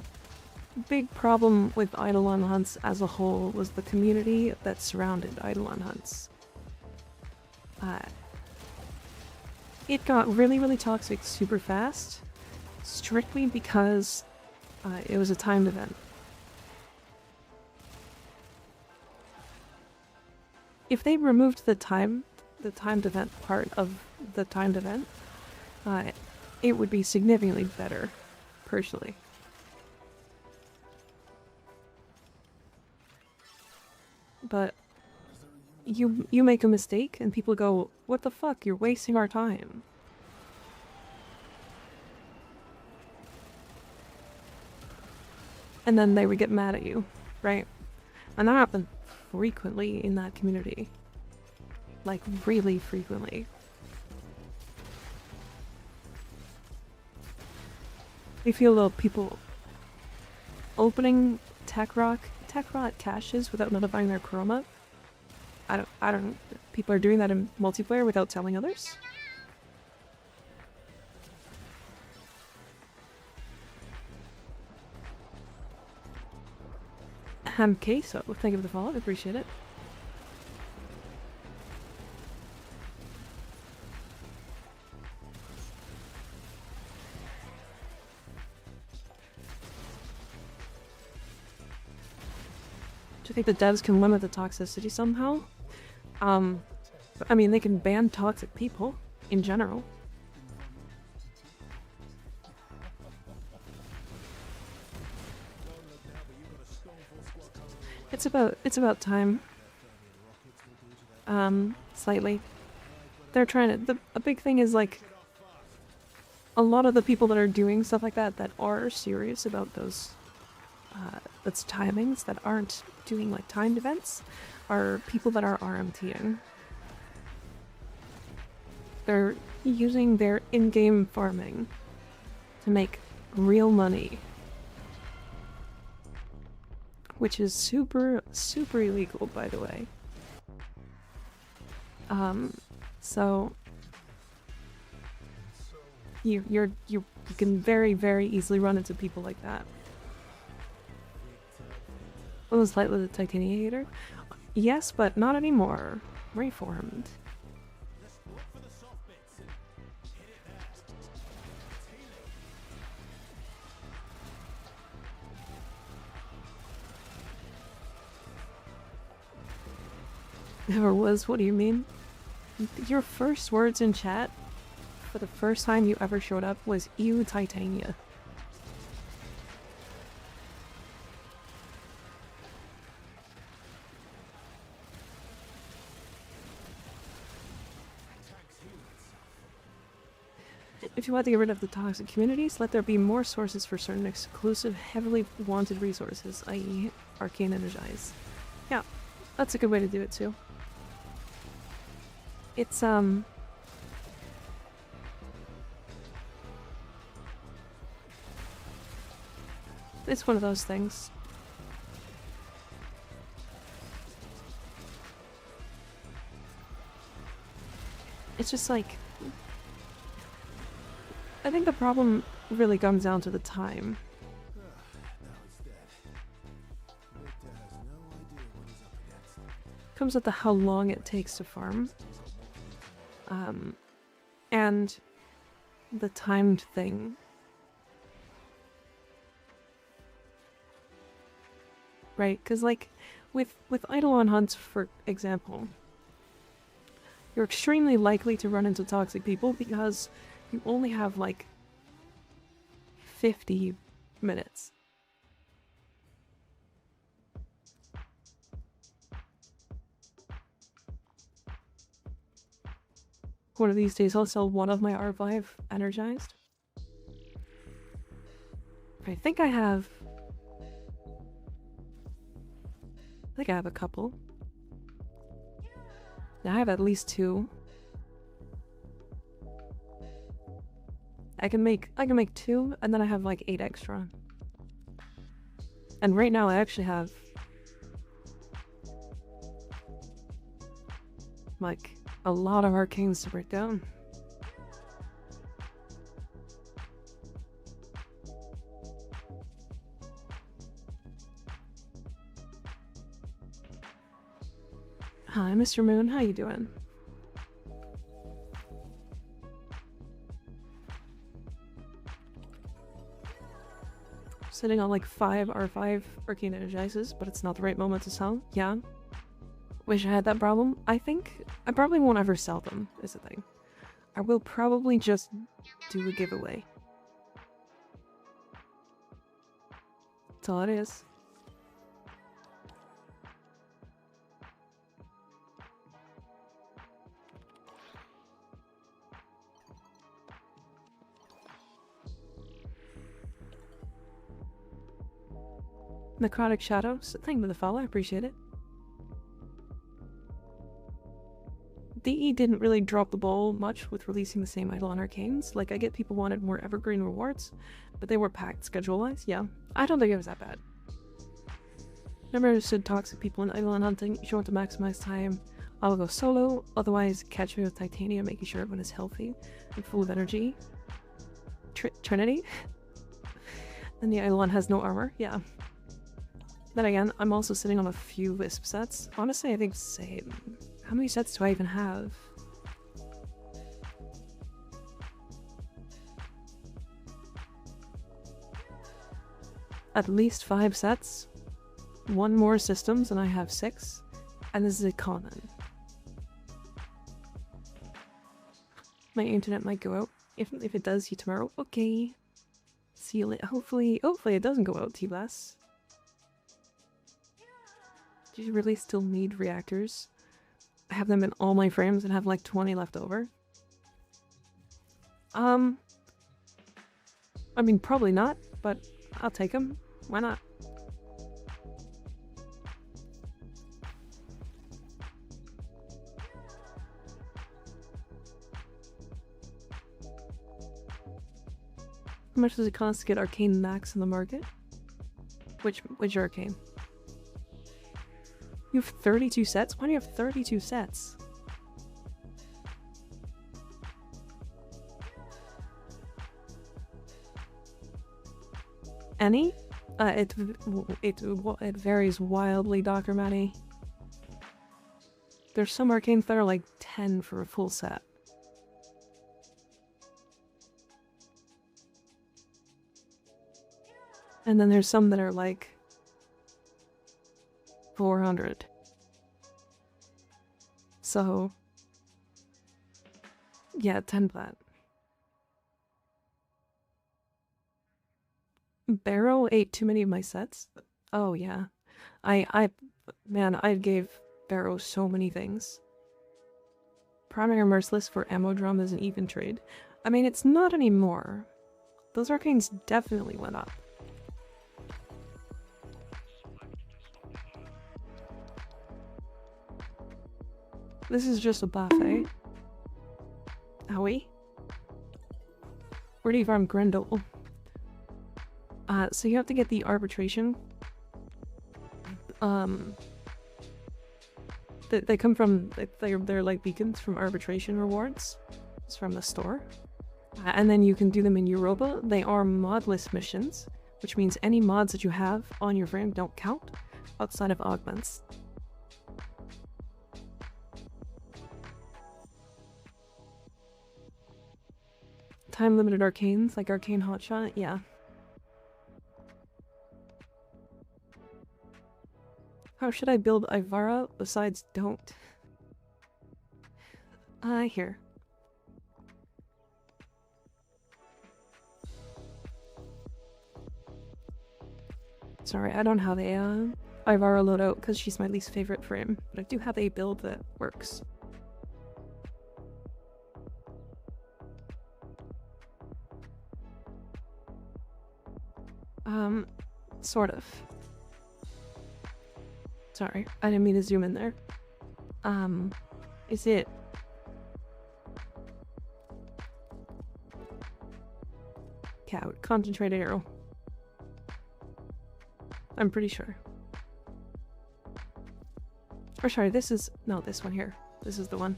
Big problem with Eidolon hunts as a whole was the community that surrounded Eidolon hunts. It got really, really toxic super fast, strictly because it was a timed event. If they removed the timed event part of the timed event, it would be significantly better, personally. But you make a mistake and people go, "What the fuck? You're wasting our time." And then they would get mad at you, right? And that happened frequently in that community. Like, really frequently. We feel though people opening tech rot caches without notifying their chroma. I don't people are doing that in multiplayer without telling others. Ham queso, thank you for the follow, I appreciate it. Do you think the devs can limit the toxicity somehow? I mean, they can ban toxic people in general. It's about time. Slightly. They're trying to. A big thing is like a lot of the people that are doing stuff like that are serious about those that's timings, that aren't doing like timed events, are people that are RMTing. They're using their in-game farming to make real money, which is super illegal, by the way. So you can very easily run into people like that. What was slightly the Titania hater? Yes, but not anymore. Reformed. Never was, what do you mean? Your first words in chat for the first time you ever showed up was "Ew, Titania." If you want to get rid of the toxic communities, let there be more sources for certain exclusive, heavily wanted resources, i.e. Arcane Energize. Yeah, that's a good way to do it too. It's one of those things. It's just like, I think the problem really comes down to the time. Comes with the how long it takes to farm. And the timed thing. Right? Because like, with Eidolon hunts, for example, you're extremely likely to run into toxic people because you only have like 50 minutes. One of these days I'll sell one of my R5 energized. I think I have a couple. I have at least two. I can make 2, and then I have like 8 extra. And right now I actually have like a lot of arcanes to break down. Hi, Mr. Moon, how you doing? Sitting on like 5 R5 arcane energizes, but it's not the right moment to sell. Yeah. Wish I had that problem. I think I probably won't ever sell them, is the thing. I will probably just do a giveaway. That's all it is. Necrotic Shadows, thank you for the follow, I appreciate it. DE didn't really drop the ball much with releasing the same Eidolon Arcanes. Like, I get people wanted more evergreen rewards, but they were packed schedule-wise, yeah. I don't think it was that bad. Never understood toxic people in Eidolon hunting. If you want to maximize time, I'll go solo, otherwise catch me with Titania, making sure everyone is healthy and full of energy. Trinity? And the Eidolon has no armor, yeah. Then again, I'm also sitting on a few Wisp sets. Honestly, I think same. How many sets do I even have? At least 5 sets. 1 more systems and I have 6. And this is a common. My internet might go out. If it does, see you tomorrow. Okay. See you later. Hopefully it doesn't go out, T-Blast. Do you really still need reactors? I have them in all my frames and have like 20 left over. I mean, probably not, but I'll take them. Why not? How much does it cost to get Arcane Max in the market? Which Arcane? You have 32 sets? Why do you have 32 sets? Any? It varies wildly, Dr. Matty. There's some arcanes that are like 10 for a full set. And then there's some that are like 400. So, yeah, 10 plat. Barrow ate too many of my sets? Oh yeah. Man, I gave Barrow so many things. Primary Merciless for ammo drum is an even trade. I mean, it's not anymore. Those arcanes definitely went up. This is just a buffet. Owie. Where do you farm Grendel? So you have to get the arbitration. They come from, they're like beacons from arbitration rewards. It's from the store. And then you can do them in Europa. They are modless missions, which means any mods that you have on your frame don't count outside of augments. Time-limited arcanes, like Arcane Hotshot, yeah. How should I build Ivara besides don't? Here. Sorry, I don't have a Ivara loadout because she's my least favorite frame, but I do have a build that works. Sort of. Sorry, I didn't mean to zoom in there. Is it... out. Concentrated arrow. I'm pretty sure. Or sorry, this is... No, this one here. This is the one.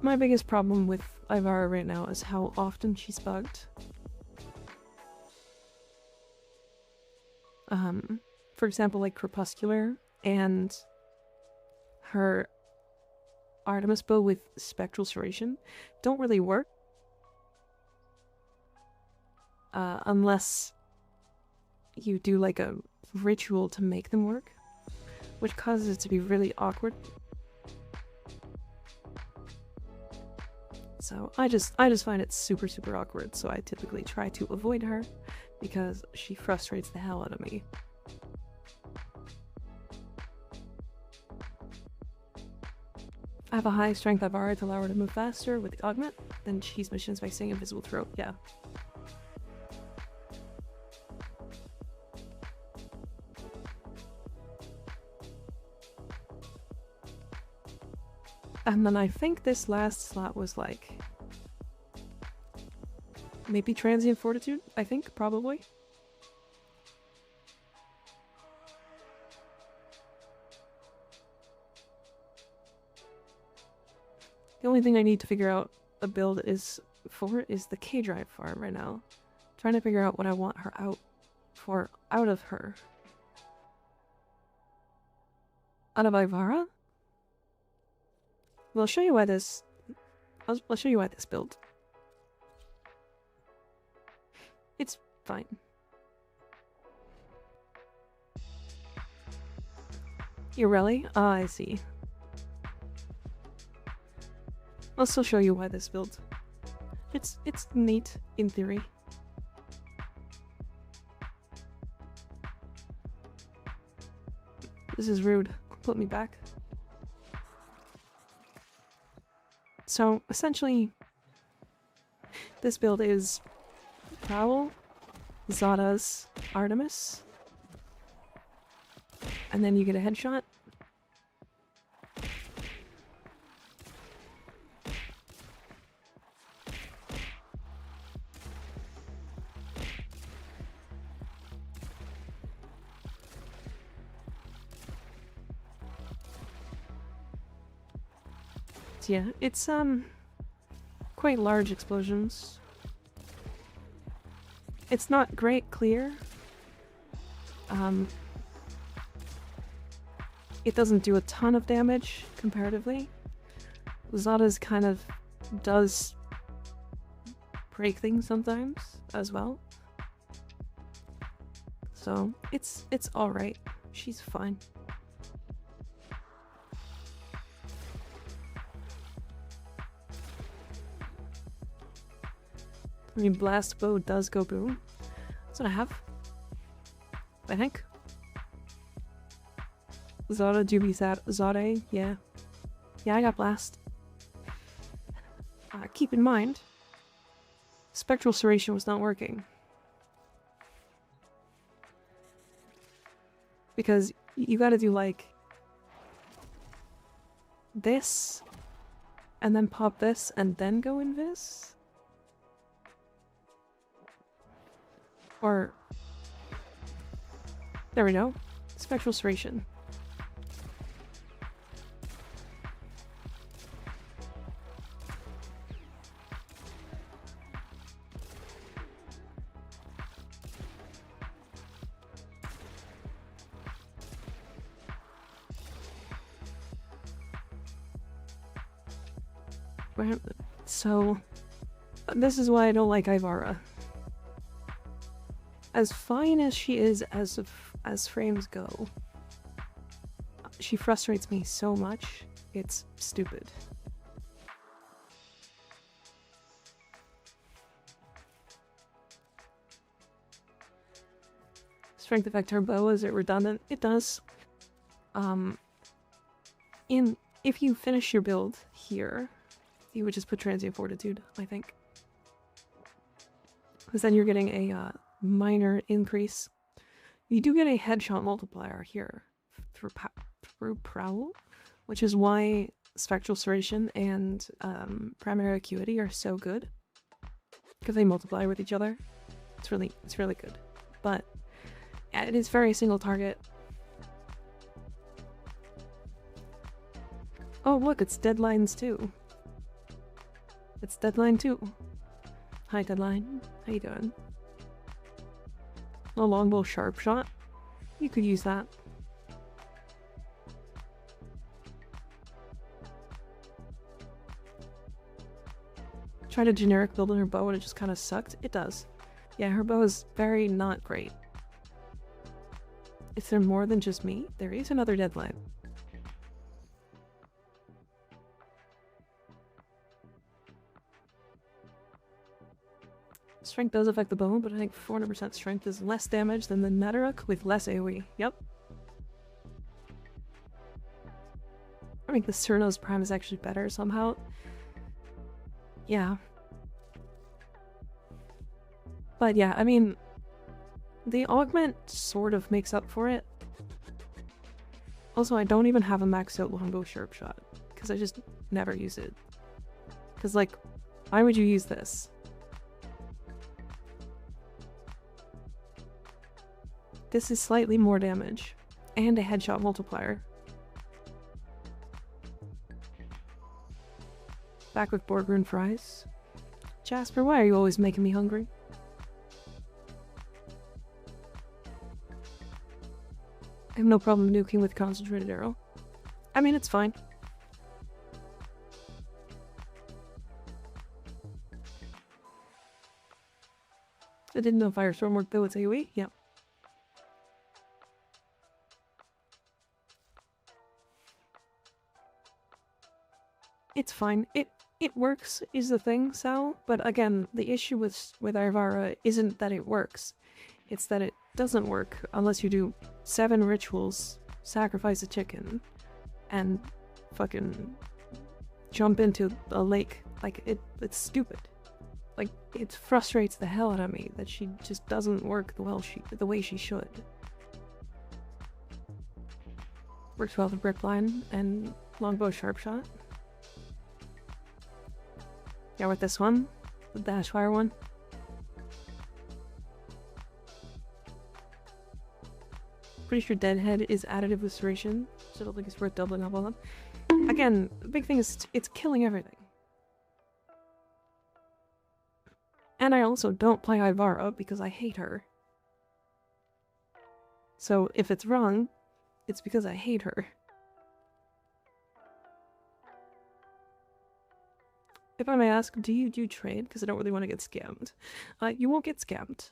My biggest problem with Ivara right now is how often she's bugged. For example, like Crepuscular and her Artemis bow with Spectral Serration don't really work. Unless you do like a ritual to make them work, which causes it to be really awkward. So I just find it super awkward, so I typically try to avoid her because she frustrates the hell out of me. I have a high strength Ivara to allow her to move faster with the augment, then cheese missions by saying invisible throat, yeah. And then I think this last slot was like... maybe Transient Fortitude, I think, probably. The only thing I need to figure out a build is the K-Drive farm right now. Trying to figure out what I want her out of her. Out of Ivara? Well, I'll show you why this... I'll show you why this build. It's fine. Ireli? Ah, I see. I'll still show you why this build. It's neat, in theory. This is rude. Put me back. So, essentially, this build is Prowl, Zada's Artemis, and then you get a headshot. Yeah, it's quite large explosions. It's not great clear. It doesn't do a ton of damage comparatively. Zada's kind of does break things sometimes as well. So it's alright. She's fine. I mean, Blast Bow does go boom. That's what I have. I think. Zada do be Zade, yeah. Yeah, I got Blast. Keep in mind, Spectral Serration was not working. Because you gotta do like this, and then pop this, and then go invis? Or... there we go. Spectral Serration. So, this is why I don't like Ivara. As fine as she is as frames go, she frustrates me so much, it's stupid. Strength effect her bow, is it redundant? It does. If you finish your build here, you would just put Transient Fortitude, I think. Because then you're getting a minor increase You do get a headshot multiplier here through Prowl, which is why Spectral Serration and Primary Acuity are so good. Because they multiply with each other. It's really good. But yeah, it is very single target. Oh look, it's Deadlines too. It's Deadline too. Hi Deadline, how you doing? A longbow sharp shot. You could use that. Tried a generic build on her bow and it just kind of sucked. It does. Yeah, her bow is very not great. Is there more than just me? There is another Deadline. Strength does affect the bow, but I think 400% strength is less damage than the Netheruk with less AoE. Yep. I think the Cernos Prime is actually better somehow. Yeah. But yeah, I mean, the augment sort of makes up for it. Also, I don't even have a maxed out longbow sharp shot, because I just never use it. Because, like, why would you use this? This is slightly more damage, and a headshot multiplier. Back with Borgrun fries. Jasper, why are you always making me hungry? I have no problem nuking with concentrated arrow. I mean, it's fine. I didn't know Firestorm worked though with AoE. Yeah. It's fine. It works is the thing, Sal, but again, the issue with Ivara isn't that it works. It's that it doesn't work unless you do 7 rituals, sacrifice a chicken, and fucking jump into a lake. Like, it's stupid. Like, it frustrates the hell out of me that she just doesn't work the way she should. Works well with Brickline and Longbow Sharpshot. Yeah, with this one, the Dashfire one. Pretty sure Deadhead is additive with Serration, so I don't think it's worth doubling up on them. Again, the big thing is it's killing everything. And I also don't play Ivara because I hate her. So if it's wrong, it's because I hate her. If I may ask, do you do trade? Because I don't really want to get scammed. You won't get scammed.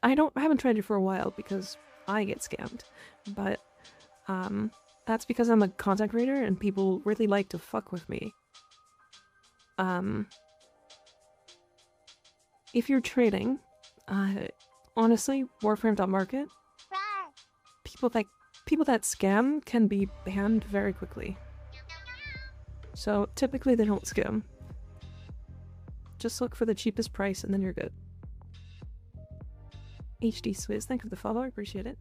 I haven't traded for a while because I get scammed. But that's because I'm a content creator and people really like to fuck with me. If you're trading, honestly, Warframe.market, people that scam can be banned very quickly. So typically they don't scam. Just look for the cheapest price and then you're good. HD Swizz, thank you for the follow, I appreciate it.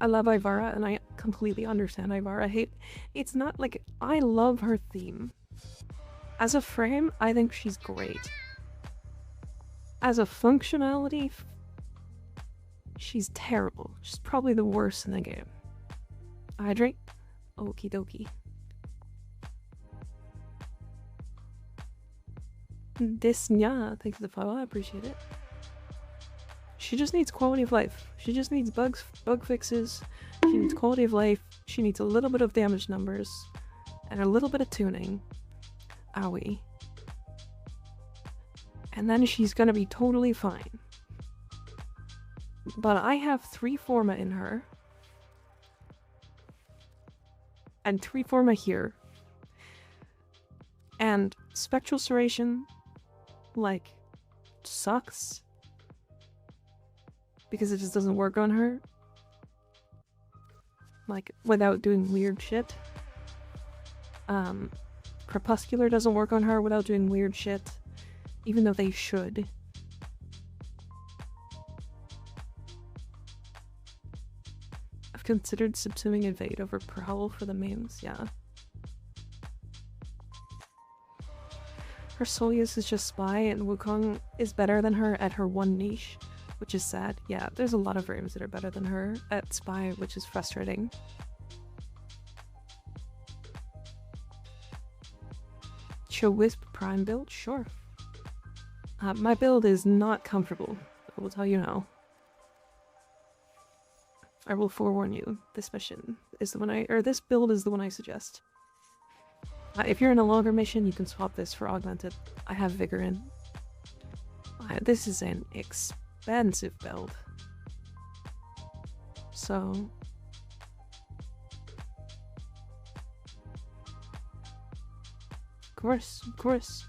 I love Ivara and I completely understand Ivara hate. It's not like, I love her theme. As a frame, I think she's great. As a functionality, she's terrible. She's probably the worst in the game. Hydrate? Okie dokie. Disnya, thanks for the follow, I appreciate it. She just needs quality of life. She just needs bug fixes. She needs quality of life. She needs a little bit of damage numbers. And a little bit of tuning. Owie. And then she's gonna be totally fine. But I have 3 Forma in her. And 3 Forma here. And Spectral Serration, like, sucks. Because it just doesn't work on her. Like, without doing weird shit. Crepuscular doesn't work on her without doing weird shit. Even though they should. considered subsuming Invade over Prowl for the mains, yeah. Her sole use is just Spy, and Wukong is better than her at her one niche, which is sad. Yeah, there's a lot of frames that are better than her at Spy, which is frustrating. Show Wisp Prime build? Sure. My build is not comfortable, I will tell you now. I will forewarn you, this mission is the one this build is the one I suggest. If you're in a longer mission, you can swap this for Augmented. I have Vigor in. This is an expensive build. So... Of course.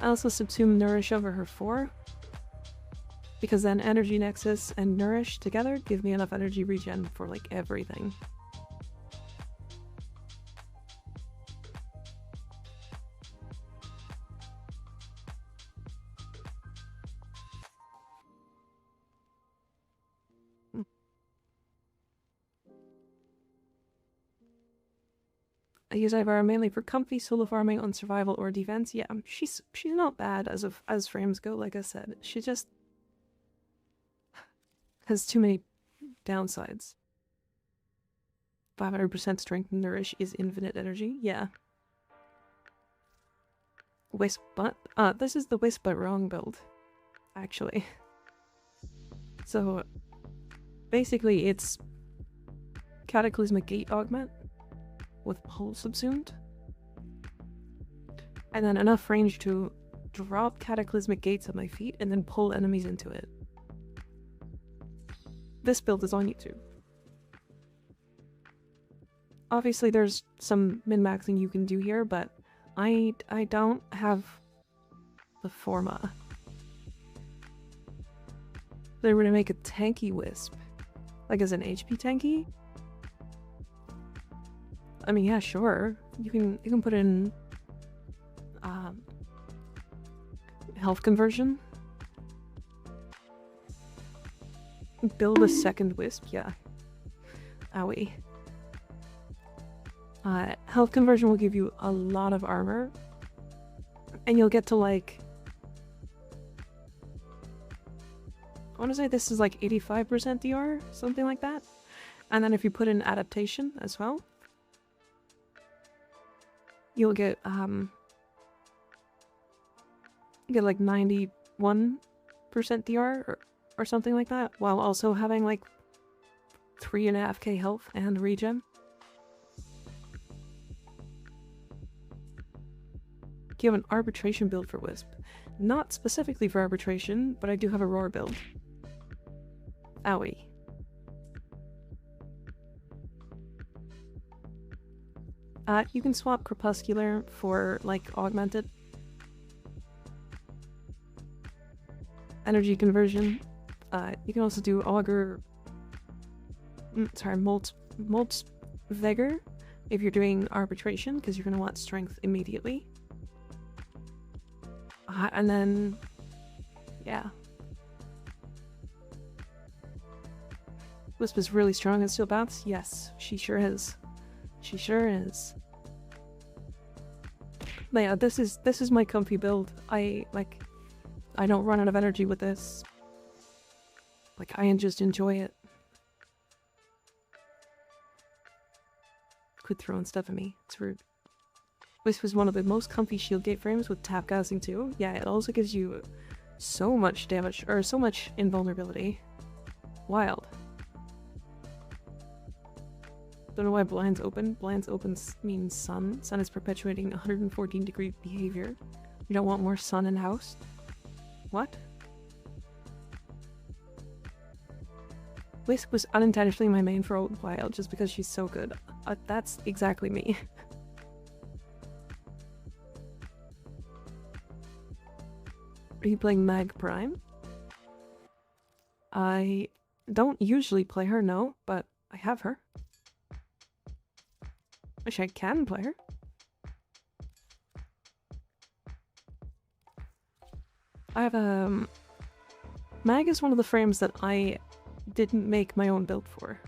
I also subsume Nourish over her 4. Because then Energy Nexus and Nourish together give me enough energy regen for like everything. I use Ivara mainly for comfy solo farming on survival or defense. Yeah, she's not bad as frames go, like I said. She just has too many downsides. 500% strength and nourish is infinite energy. Yeah. Wisp but this is the Wisp but wrong build, actually. So basically it's Cataclysmic Gate Augment with Pull subsumed, and then enough range to drop Cataclysmic Gates at my feet and then pull enemies into it. This build is on YouTube. Obviously there's some min-maxing you can do here, but I don't have the forma. They were to make a tanky Wisp, like as an HP tanky. I mean, yeah, sure. You can put in health conversion. Build a second Wisp, yeah. Owie. Health conversion will give you a lot of armor, and you'll get to like, I want to say this is like 85% DR, something like that. And then if you put in adaptation as well, you'll get like 91% DR or something like that, while also having like 3.5k health and regen. You have an arbitration build for Wisp. Not specifically for arbitration, but I do have a roar build. Owie. You can swap Crepuscular for, like, Augmented. Energy conversion. You can also do Augur... Molt's Vigor if you're doing arbitration, because you're going to want strength immediately. And then... yeah. Wisp is really strong at steel bounce? Yes, she sure is. She sure is. But yeah, this is my comfy build. I don't run out of energy with this. Like, I just enjoy it. Quit throwing stuff at me. It's rude. Wisp was one of the most comfy shield gate frames with tap casting too. Yeah, it also gives you so much damage, or so much invulnerability. Wild. Don't know why blinds open. Blinds open means sun. Sun is perpetuating 114-degree behavior. You don't want more sun in house? What? Wisp was unintentionally my main for a while just because she's so good. That's exactly me. Are you playing Mag Prime? I don't usually play her, no, but I have her. Wish I can play her. I have Mag is one of the frames that I didn't make my own build for.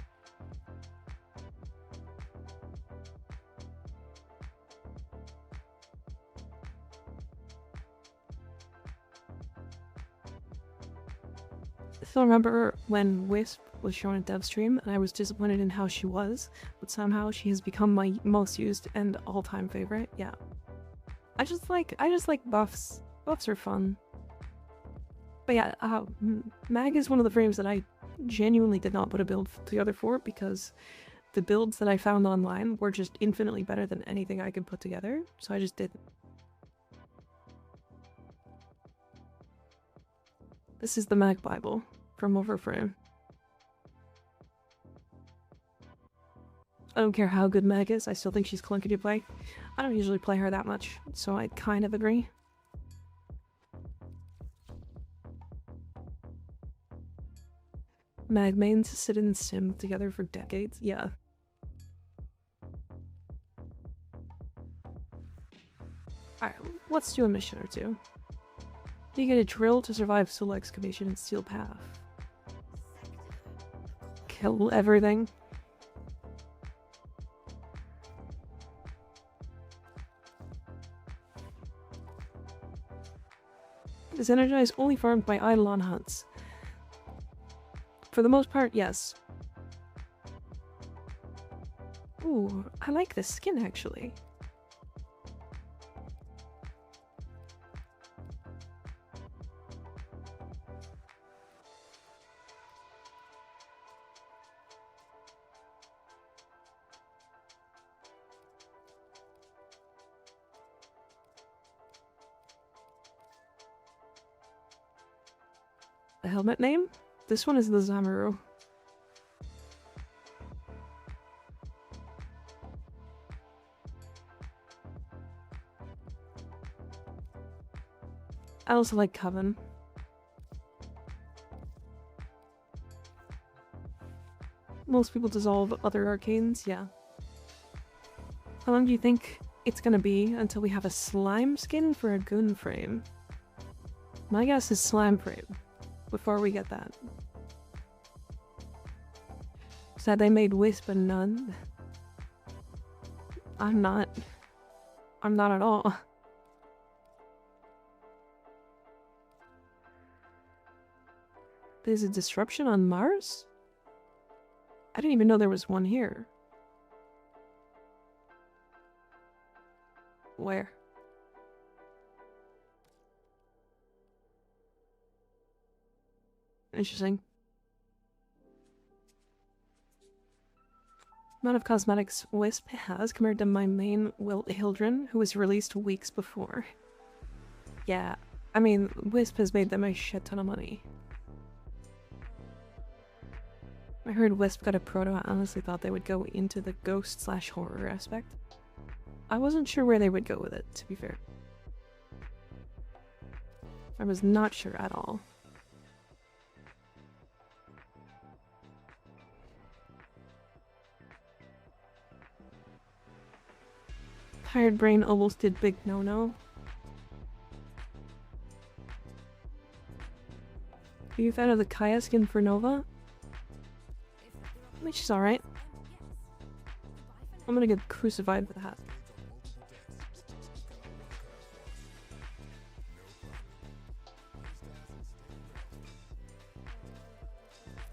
I still remember when Wisp was shown at dev stream and I was disappointed in how she was, but somehow she has become my most used and all-time favorite. Yeah. I just like buffs. Buffs are fun. But yeah, Mag is one of the frames that I genuinely did not put a build together for because the builds that I found online were just infinitely better than anything I could put together, so I just didn't. This is the Mag Bible from Overframe. I don't care how good Meg is, I still think she's clunky to play. I don't usually play her that much, so I kind of agree. Mag mains sit in sim together for decades, yeah. Alright, let's do a mission or two. You get a drill to survive soul excavation and steel path. Kill everything. Is energized only farmed by Eidolon hunts. For the most part, yes. Ooh, I like this skin actually. The helmet name? This one is the Zamaru. I also like Coven. Most people dissolve other arcanes, yeah. How long do you think it's gonna be until we have a slime skin for a goon frame? My guess is slime frame. Before we get that. Sad they made Wisp and none. I'm not at all. There's a disruption on Mars? I didn't even know there was one here. Where? Interesting. Amount of cosmetics Wisp has compared to my main Wilt Hildren, who was released weeks before. Yeah, I mean, Wisp has made them a shit ton of money. I heard Wisp got a proto. I honestly thought they would go into the ghost/horror aspect. I wasn't sure where they would go with it, to be fair. I was not sure at all. Tired Brain almost did big no-no. Are you a fan of the Kaya skin for Nova? I mean, she's alright. I'm gonna get crucified with that.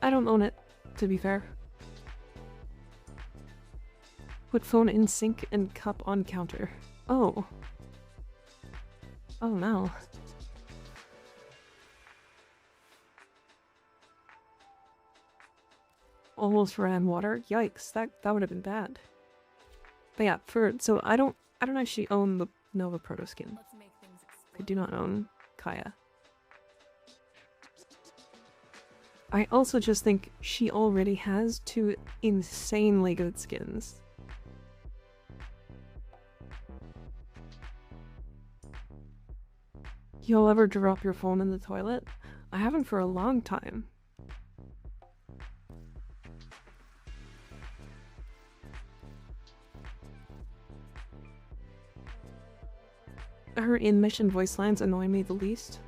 I don't own it, to be fair. Put phone in sync and cup on counter. Oh. Oh no. Almost ran water. Yikes, that would have been bad. But yeah, so I don't actually own the Nova Proto skin. I do not own Kaya. I also just think she already has two insanely good skins. You'll ever drop your phone in the toilet? I haven't for a long time. Her in-mission voice lines annoy me the least.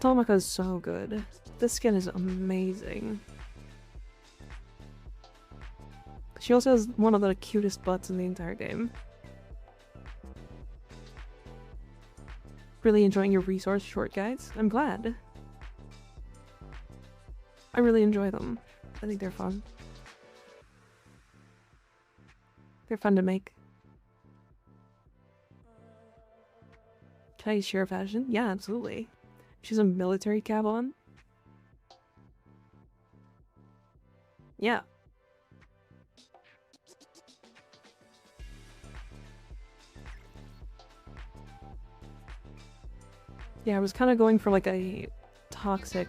Automata is so good. This skin is amazing. She also has one of the cutest butts in the entire game. Really enjoying your resource short guides? I'm glad. I really enjoy them. I think they're fun. They're fun to make. Can I share fashion? Yeah, absolutely. She's a military cab on. Yeah. Yeah, I was kind of going for like a toxic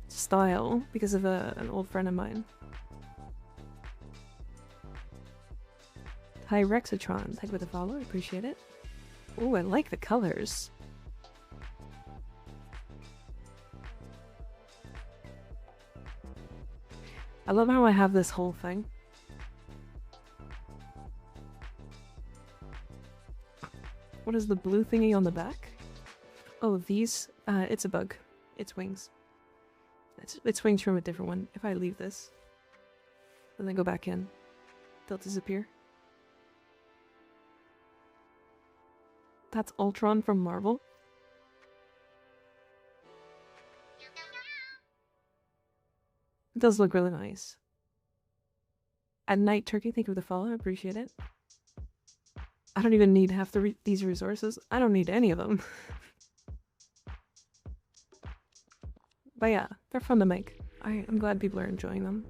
style because of an old friend of mine. Hi Rexatron, thank you for the follow, I appreciate it. Ooh, I like the colors. I love how I have this whole thing. What is the blue thingy on the back? Oh, these? It's a bug. It's wings. It's wings from a different one. If I leave this, and then go back in, they'll disappear. That's Ultron from Marvel. It does look really nice. At Night Turkey, thank you for the follow. I appreciate it. I don't even need half these resources. I don't need any of them. But yeah, they're fun to make. I'm glad people are enjoying them.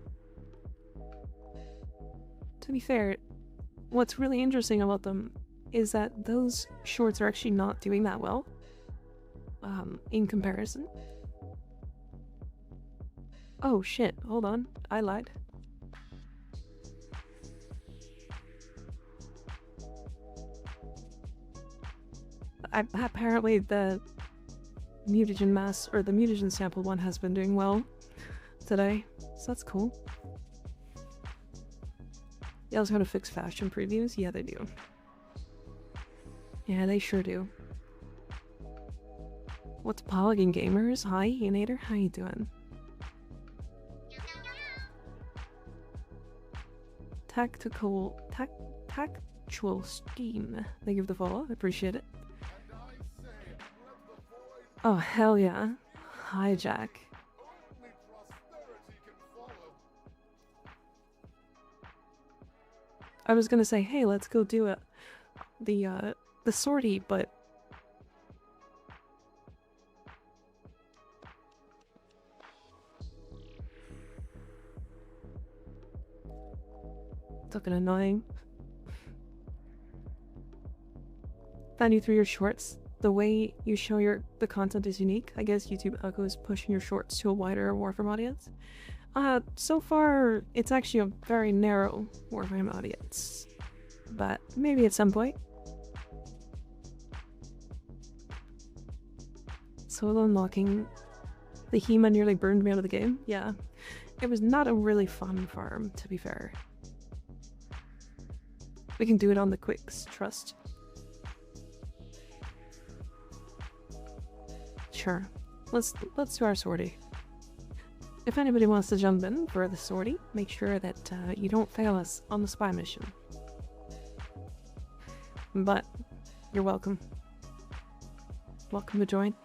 To be fair, what's really interesting about them is that those shorts are actually not doing that well. In comparison. Oh shit, hold on. I lied. Apparently the mutagen mass, or the mutagen sample one has been doing well today, so that's cool. They also how to fix fashion previews? Yeah, they do. Yeah, they sure do. What's Polygon Gamers? Hi, Enator, how you doing? Tactual scheme. Thank you for the follow, I appreciate it. Oh, hell yeah. Hijack. I was gonna say, hey, let's go do it. The sortie, but... it's fucking annoying. Found you through your shorts. The way you show the content is unique. I guess YouTube Echo is pushing your shorts to a wider Warframe audience. So far, it's actually a very narrow Warframe audience. But maybe at some point. Solo unlocking the Hema nearly burned me out of the game. Yeah. It was not a really fun farm, to be fair. We can do it on the quicks, trust. Sure. Let's do our sortie. If anybody wants to jump in for the sortie, make sure that you don't fail us on the spy mission. But you're welcome. Welcome to join.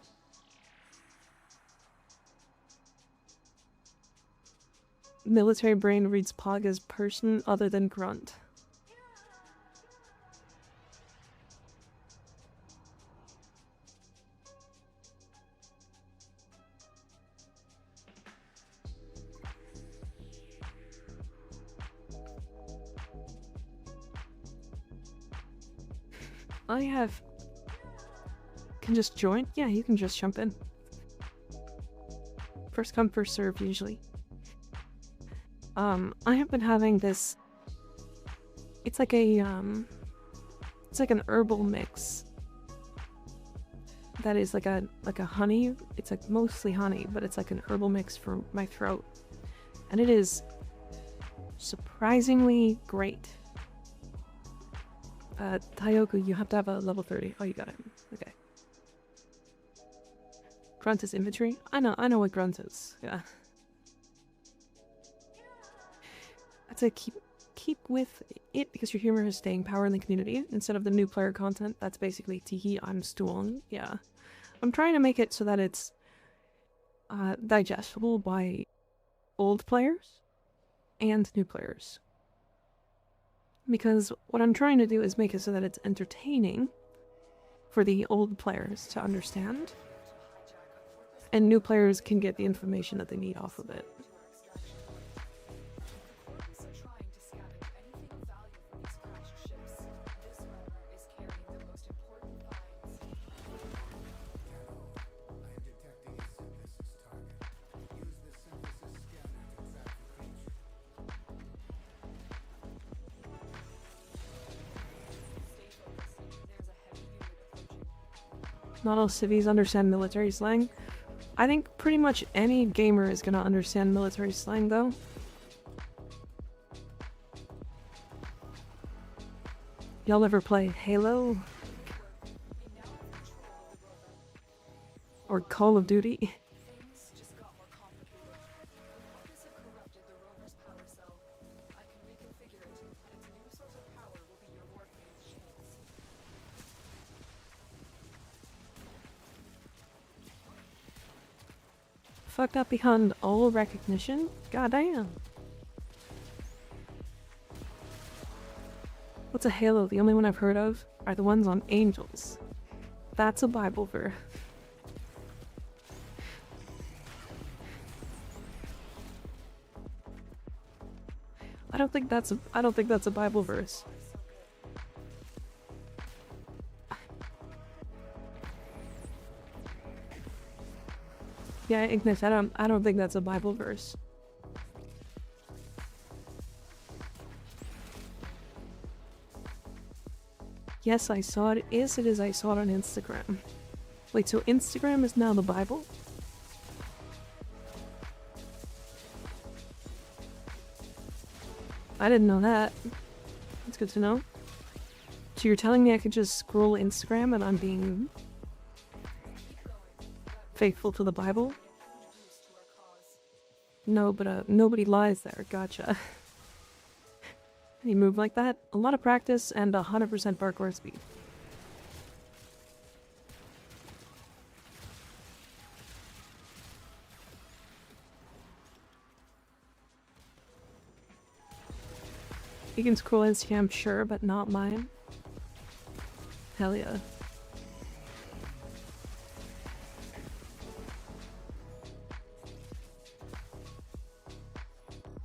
Military brain reads Pog as person other than grunt. Can just join? Yeah, you can just jump in. First come, first serve, usually. I have been having this... It's like an herbal mix. That is like a honey. It's like mostly honey, but it's like an herbal mix for my throat. And it is surprisingly great. Tayoku, you have to have a level 30. Oh, you got it. Okay. Grunt is infantry? I know what grunt is. Yeah. I'd say keep with it because your humor has staying power in the community instead of the new player content. That's basically teehee, I'm Stuong. Yeah. I'm trying to make it so that it's digestible by old players and new players. Because what I'm trying to do is make it so that it's entertaining for the old players to understand, and new players can get the information that they need off of it. Not all civvies understand military slang. I think pretty much any gamer is gonna understand military slang though. Y'all ever play Halo? Or Call of Duty? Fucked up beyond all recognition? Goddamn. What's a Halo? The only one I've heard of are the ones on angels. That's a Bible verse. I don't think that's a Bible verse. Yeah, Ignis, I don't think that's a Bible verse. Yes, I saw it. Yes, it is. I saw it on Instagram. Wait, so Instagram is now the Bible? I didn't know that. That's good to know. So you're telling me I could just scroll Instagram and I'm being faithful to the Bible? No, but nobody lies there. Gotcha. You move like that? A lot of practice and 100% parkour speed. You can scroll Instagram, sure, but not mine. Hell yeah.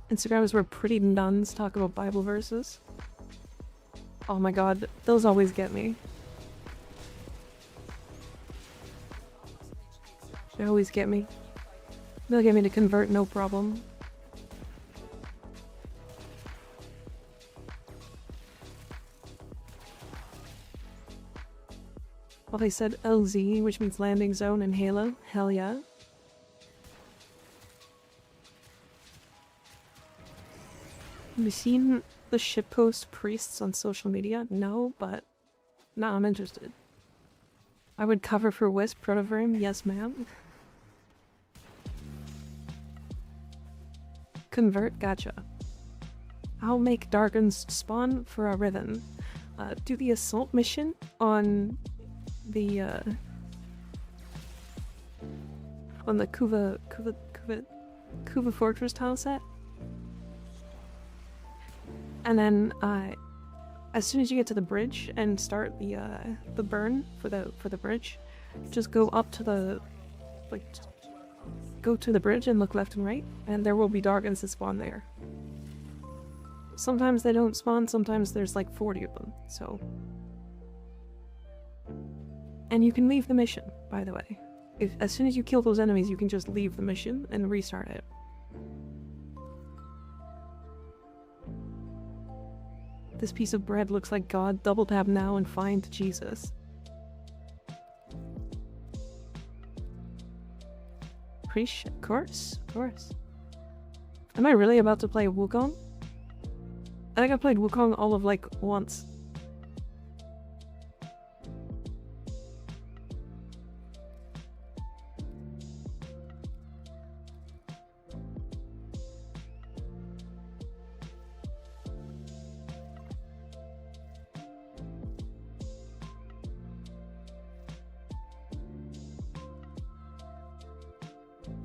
Instagram is where pretty nuns talk about Bible verses. Oh my god, those always get me. They always get me. They'll get me to convert, no problem. Well, they said LZ, which means landing zone in Halo. Hell yeah. Have you seen the shitpost priests on social media? No, but now I'm interested. I would cover for Wisp Protoverm, yes ma'am. Convert, gotcha. I'll make Dargons spawn for a Riven. Do the assault mission on the Kuva Fortress tile set. And then, as soon as you get to the bridge and start the burn for the bridge, just go up to the, go to the bridge and look left and right, and there will be Dargons that spawn there. Sometimes they don't spawn, sometimes there's like 40 of them, so. And you can leave the mission, by the way. As soon as you kill those enemies, you can just leave the mission and restart it. This piece of bread looks like God. Double tap now and find Jesus. Of course, of course. Am I really about to play Wukong? I think I played Wukong all of like once.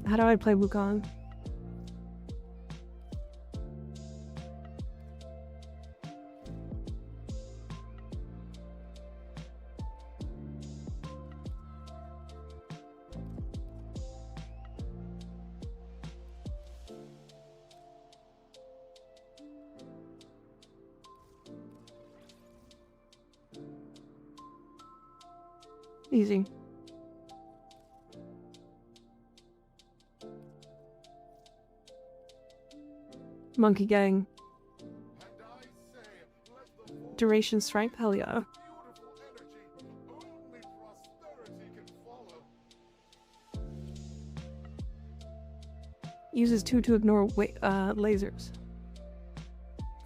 How do I play Wukong? Easy. Monkey Gang. Duration strength? Hell yeah. Uses 2 to ignore lasers.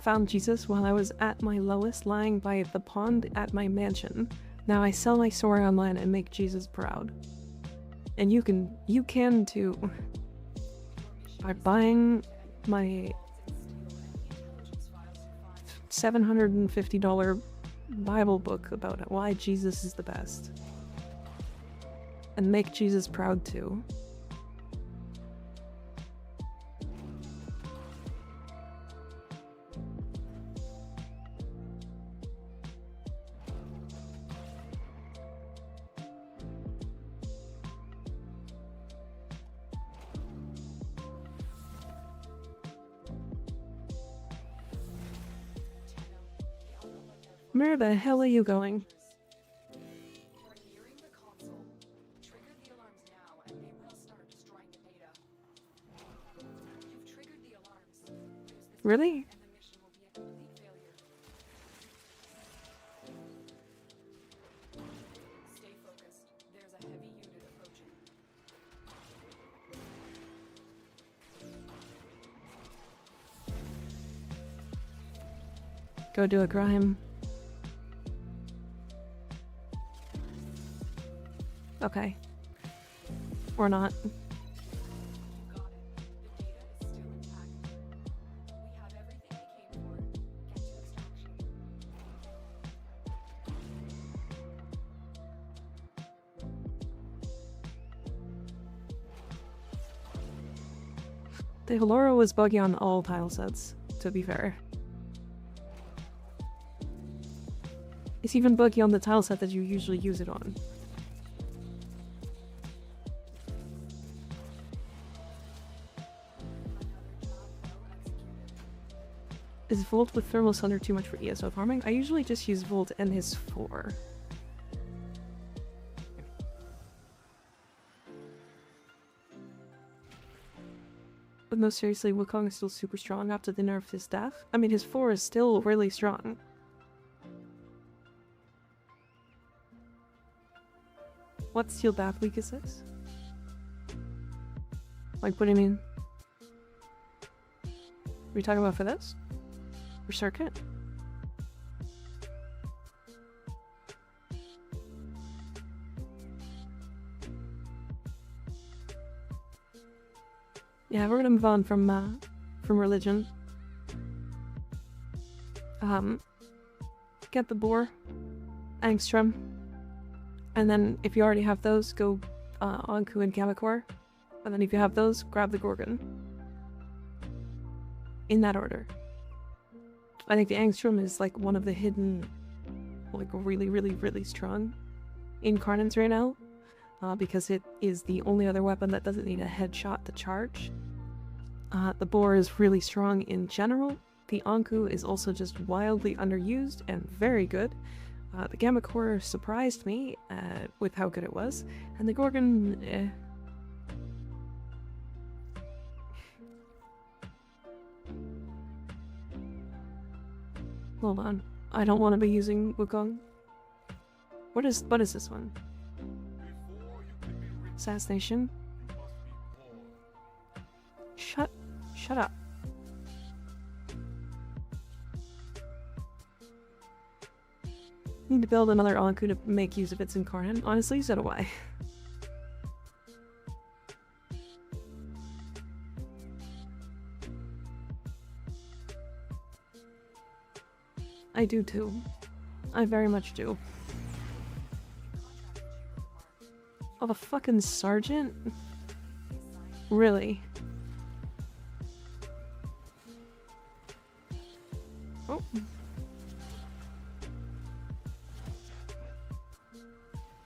Found Jesus while I was at my lowest, lying by the pond at my mansion. Now I sell my story online and make Jesus proud. And you can too. By buying my $750 Bible book about why Jesus is the best. And make Jesus proud too. Where the hell are you going? Really? Go do a crime. Okay. Or not. The Halora was buggy on all tile sets, to be fair. It's even buggy on the tile set that you usually use it on. Is Volt with Thermal Sunder too much for ESO farming? I usually just use Volt and his 4. But no, seriously, Wukong is still super strong after the nerf his staff. I mean, his 4 is still really strong. What steel bath week is this? Like, what do you mean? Are we talking about for this? Or circuit? Yeah, we're gonna move on from religion. Get the boar, angstrom, and then if you already have those, go Anku and Gamacor, and then if you have those, grab the Gorgon. In that order. I think the angstrom is like one of the hidden, like really strong incarnates right now, because it is the only other weapon that doesn't need a headshot to charge. The boar is really strong in general. The Anku is also just wildly underused and very good. The Gamma Core surprised me with how good it was, and the Gorgon, eh. Hold on, I don't want to be using Wukong. What is this one? Assassination? Shut up. Need to build another Anku to make use of its incarnate. Honestly, so do I. I do too. I very much do. Oh, the fucking sergeant? really? Oh.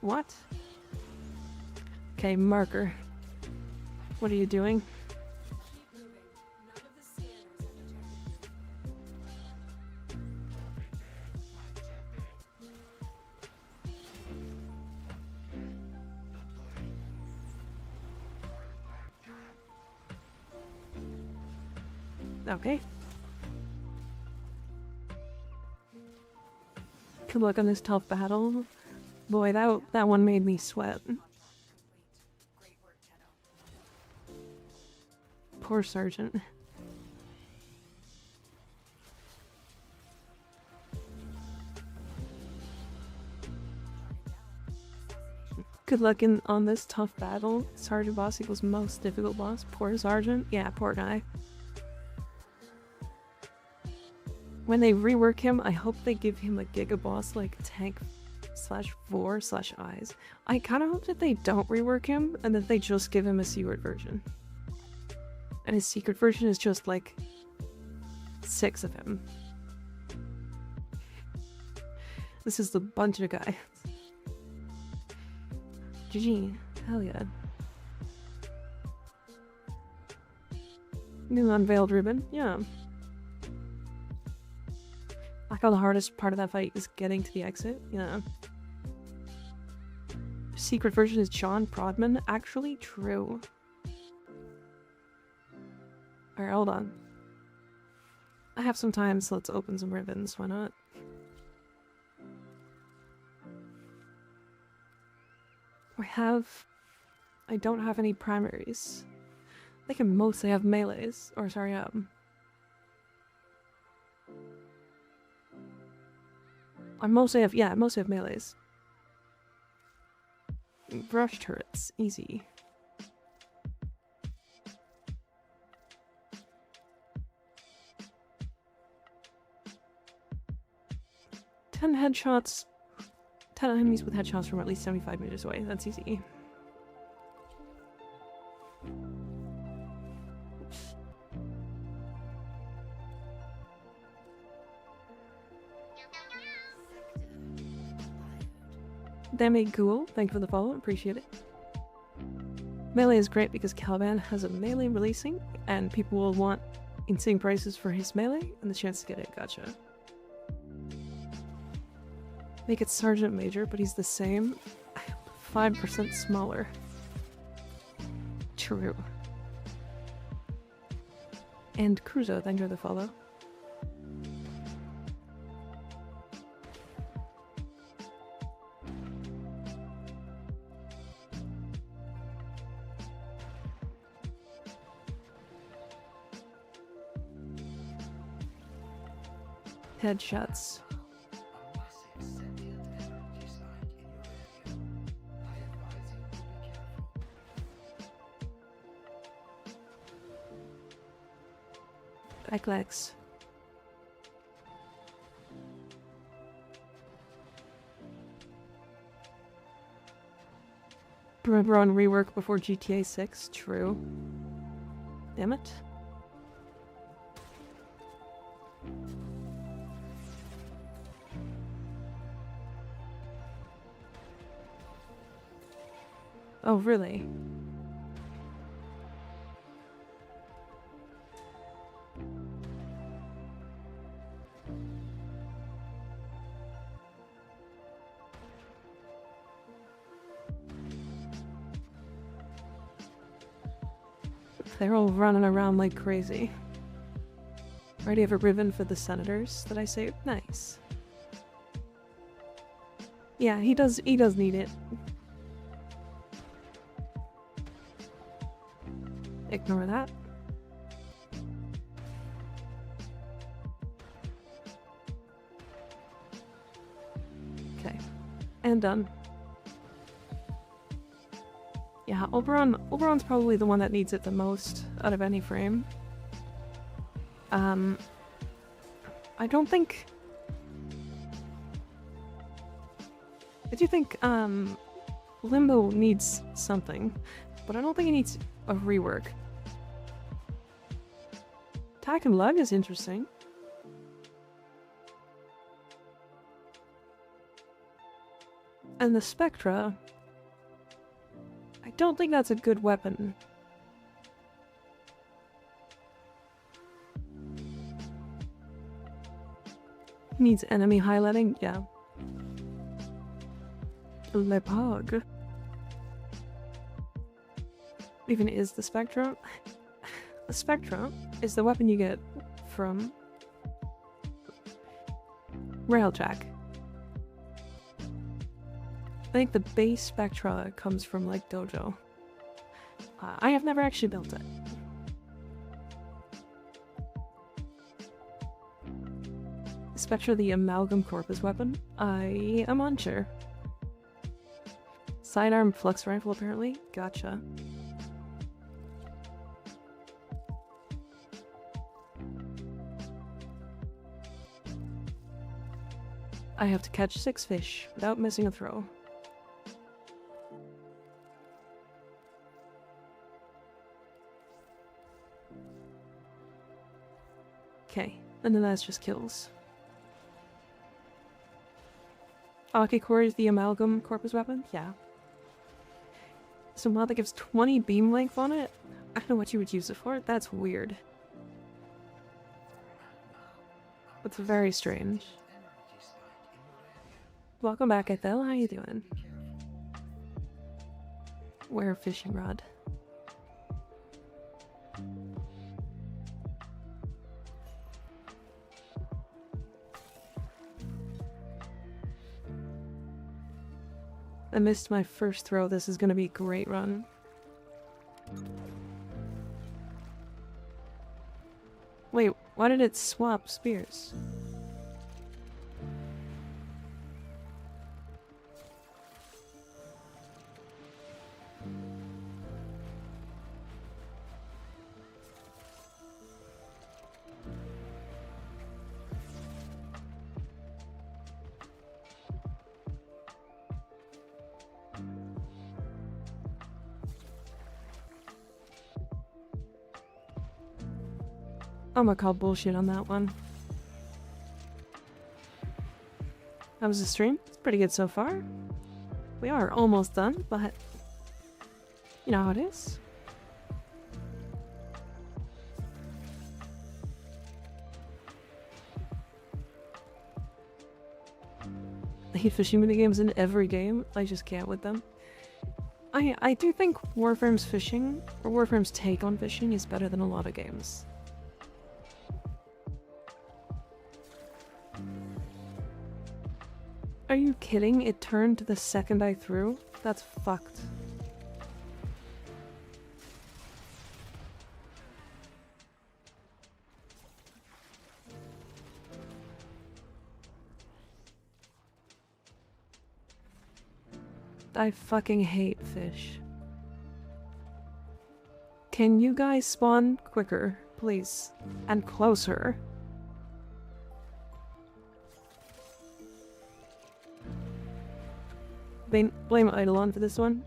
What? Okay, marker. What are you doing? Okay. Good luck on this tough battle. Boy, that one made me sweat. Poor Sergeant. Good luck on this tough battle. Sergeant boss equals most difficult boss. Poor Sergeant. Yeah, poor guy. When they rework him, I hope they give him a Giga boss like tank /4 /eyes. I kind of hope that they don't rework him and that they just give him a secret version. And his secret version is just like 6 of him. This is the bunch of guys. GG. Hell yeah. New unveiled ribbon. Yeah. I like how the hardest part of that fight is getting to the exit. Yeah. Secret version is John Prodman. Actually true. Alright, hold on. I have some time, so let's open some ribbons. Why not? I don't have any primaries. They can mostly have melees. Or sorry, I mostly have melees. Brush turrets, easy. Ten headshots. 10 enemies with headshots from at least 75 meters away. That's easy. Demi Ghoul, thank you for the follow, appreciate it. Melee is great because Caliban has a melee releasing, and people will want insane prices for his melee and the chance to get it. Gotcha. Make it Sergeant Major, but he's the same. 5% smaller. True. And Cruzo, thank you for the follow. Headshots. Backlegs. Remember on rework before GTA 6? True. Damn it. Oh, really? They're all running around like crazy. Already have a ribbon for the senators that I saved. Nice. Yeah, he does need it. Ignore that. Okay. And done. Yeah, Oberon's probably the one that needs it the most out of any frame. I don't think... I do think, Limbo needs something. but I don't think it needs a rework. Attack and Lug is interesting. And the Spectra, I don't think that's a good weapon. Needs enemy highlighting? Yeah. Lepog. Even is the Spectra? The Spectra is the weapon you get from Railjack. I think the base Spectra comes from like Dojo. I have never actually built it. Spectra the Amalgam Corpus weapon? I am unsure. Sidearm flux rifle apparently? Gotcha. I have to catch 6 fish without missing a throw. Okay, and then that's just kills. Akicore is the Amalgam Corpus weapon? Yeah. So mod that gives 20 beam length on it? I don't know what you would use it for. That's weird. That's very strange. Welcome back, Ethel. How you doing? Wear a fishing rod. I missed my first throw. This is gonna be a great run. Wait, why did it swap spears? I'm gonna call bullshit on that one. How was the stream? It's pretty good so far. We are almost done, but you know how it is. I hate fishing minigames in every game. I just can't with them. I do think Warframe's fishing, or Warframe's take on fishing, is better than a lot of games. Are you kidding? It turned the second I threw? That's fucked. I fucking hate fish. Can you guys spawn quicker, please? And closer? Blame Eidolon for this one.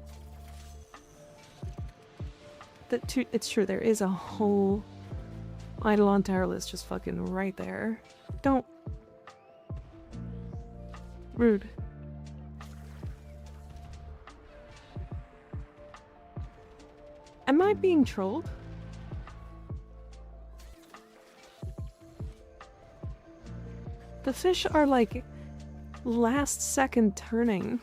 It's true, there is a whole Eidolon tower list just fucking right there. Don't. Rude. Am I being trolled? The fish are like last second turning.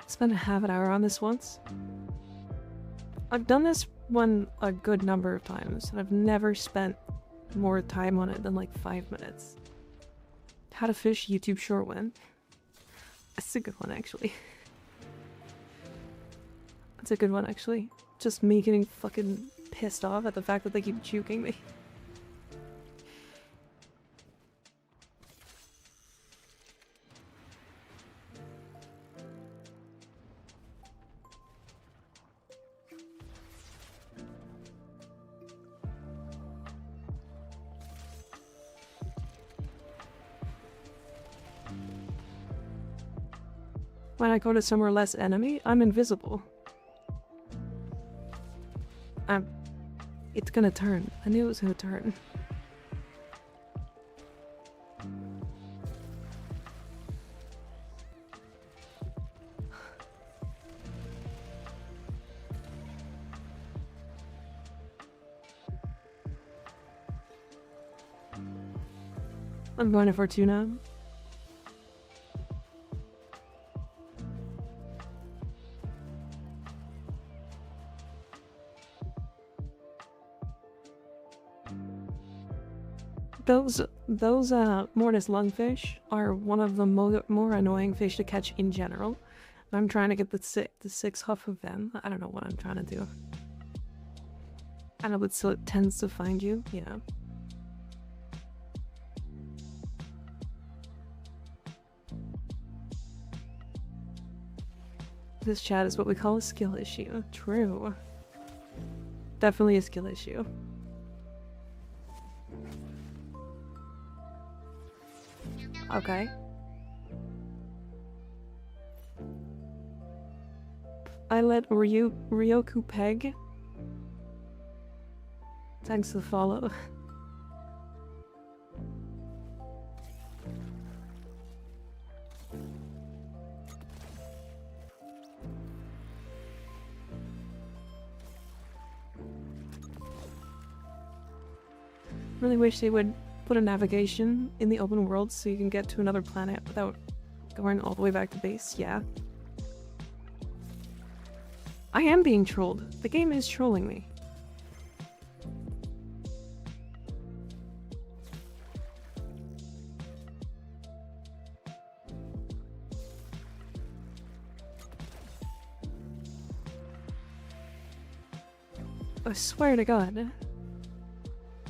Spent a half an hour on this once. I've done this one a good number of times, and I've never spent more time on it than like 5 minutes. How to fish YouTube short win. That's a good one, actually. That's a good one, actually. Just me getting fucking pissed off at the fact that they keep juking me. When I go to somewhere less enemy, I'm invisible. It's gonna turn. I knew it was gonna turn. I'm going to Fortuna. Those Mortis lungfish are one of the more annoying fish to catch in general. I'm trying to get the six huff of them. I don't know what I'm trying to do. I know, but still it tends to find you. Yeah. This chat is what we call a skill issue. True. Definitely a skill issue. Okay. I let Ryoku peg. Thanks for the follow. Really wish they would put a navigation in the open world so you can get to another planet without going all the way back to base. Yeah. I am being trolled. The game is trolling me. I swear to God.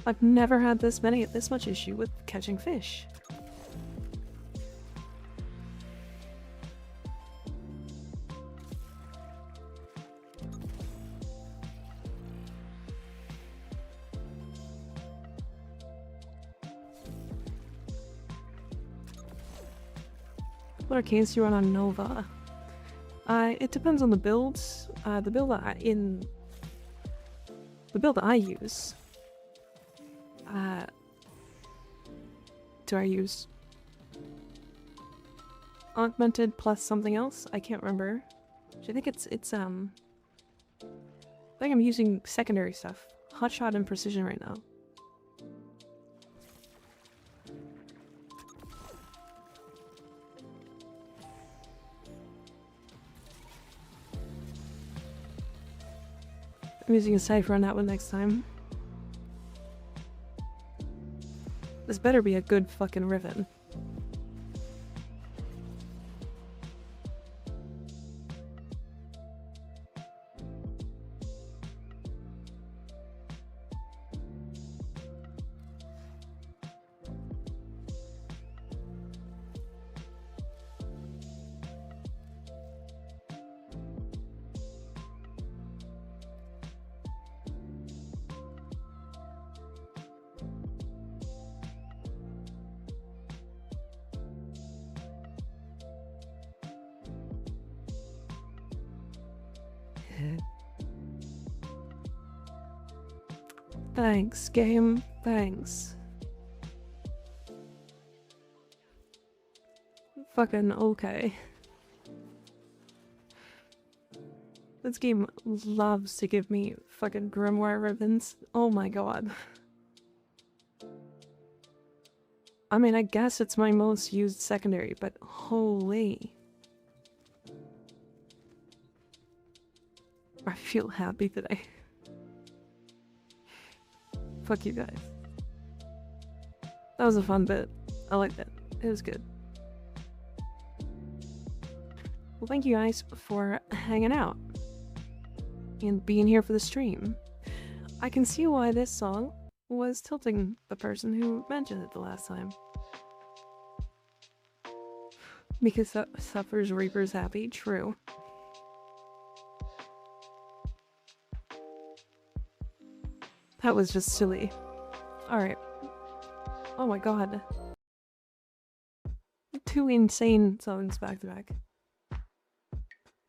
I've never had this much issue with catching fish. What arcanes do you run on Nova? It depends on the builds. The build that I use. Do I use augmented plus something else? I can't remember. I think I think I'm using secondary stuff. Hotshot and precision right now. I'm using a cipher on that one next time. This better be a good fucking ribbon. Thanks, game. Thanks. Fucking okay. This game loves to give me fucking grimoire ribbons. Oh my god. I mean, I guess it's my most used secondary, but holy. I feel happy today. Fuck you guys. That was a fun bit. I liked it. It was good. Well, thank you guys for hanging out and being here for the stream. I can see why this song was tilting the person who mentioned it the last time. Because suffers reapers happy. True. That was just silly. Alright. Oh my god. Two insane songs back to back.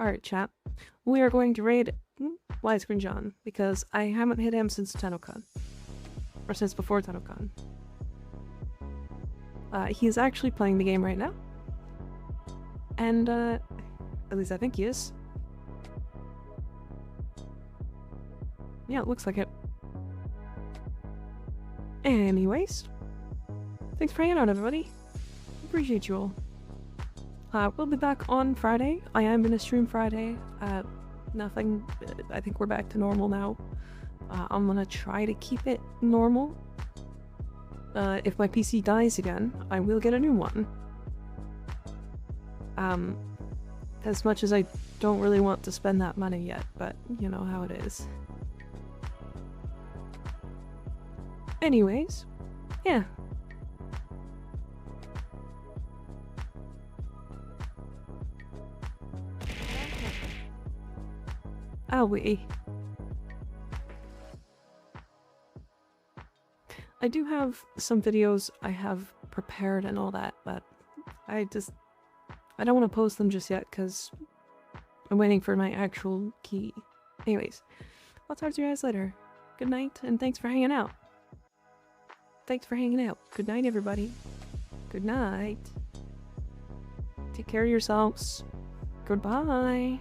Alright, chat. We are going to raid Widescreen John, because I haven't hit him since TennoCon. Or since before TennoCon. He's actually playing the game right now. And, at least I think he is. Yeah, it looks like it. Anyways. Thanks for hanging out, everybody. Appreciate you all. We'll be back on Friday. I am gonna stream Friday. Nothing. I think we're back to normal now. I'm gonna try to keep it normal. If my PC dies again, I will get a new one. As much as I don't really want to spend that money yet, but you know how it is. Anyways, yeah. Owie. I do have some videos I have prepared and all that, but I don't want to post them just yet because I'm waiting for my actual key. Anyways, I'll talk to you guys later. Good night, and thanks for hanging out. Thanks for hanging out. Good night, everybody. Good night. Take care of yourselves. Goodbye.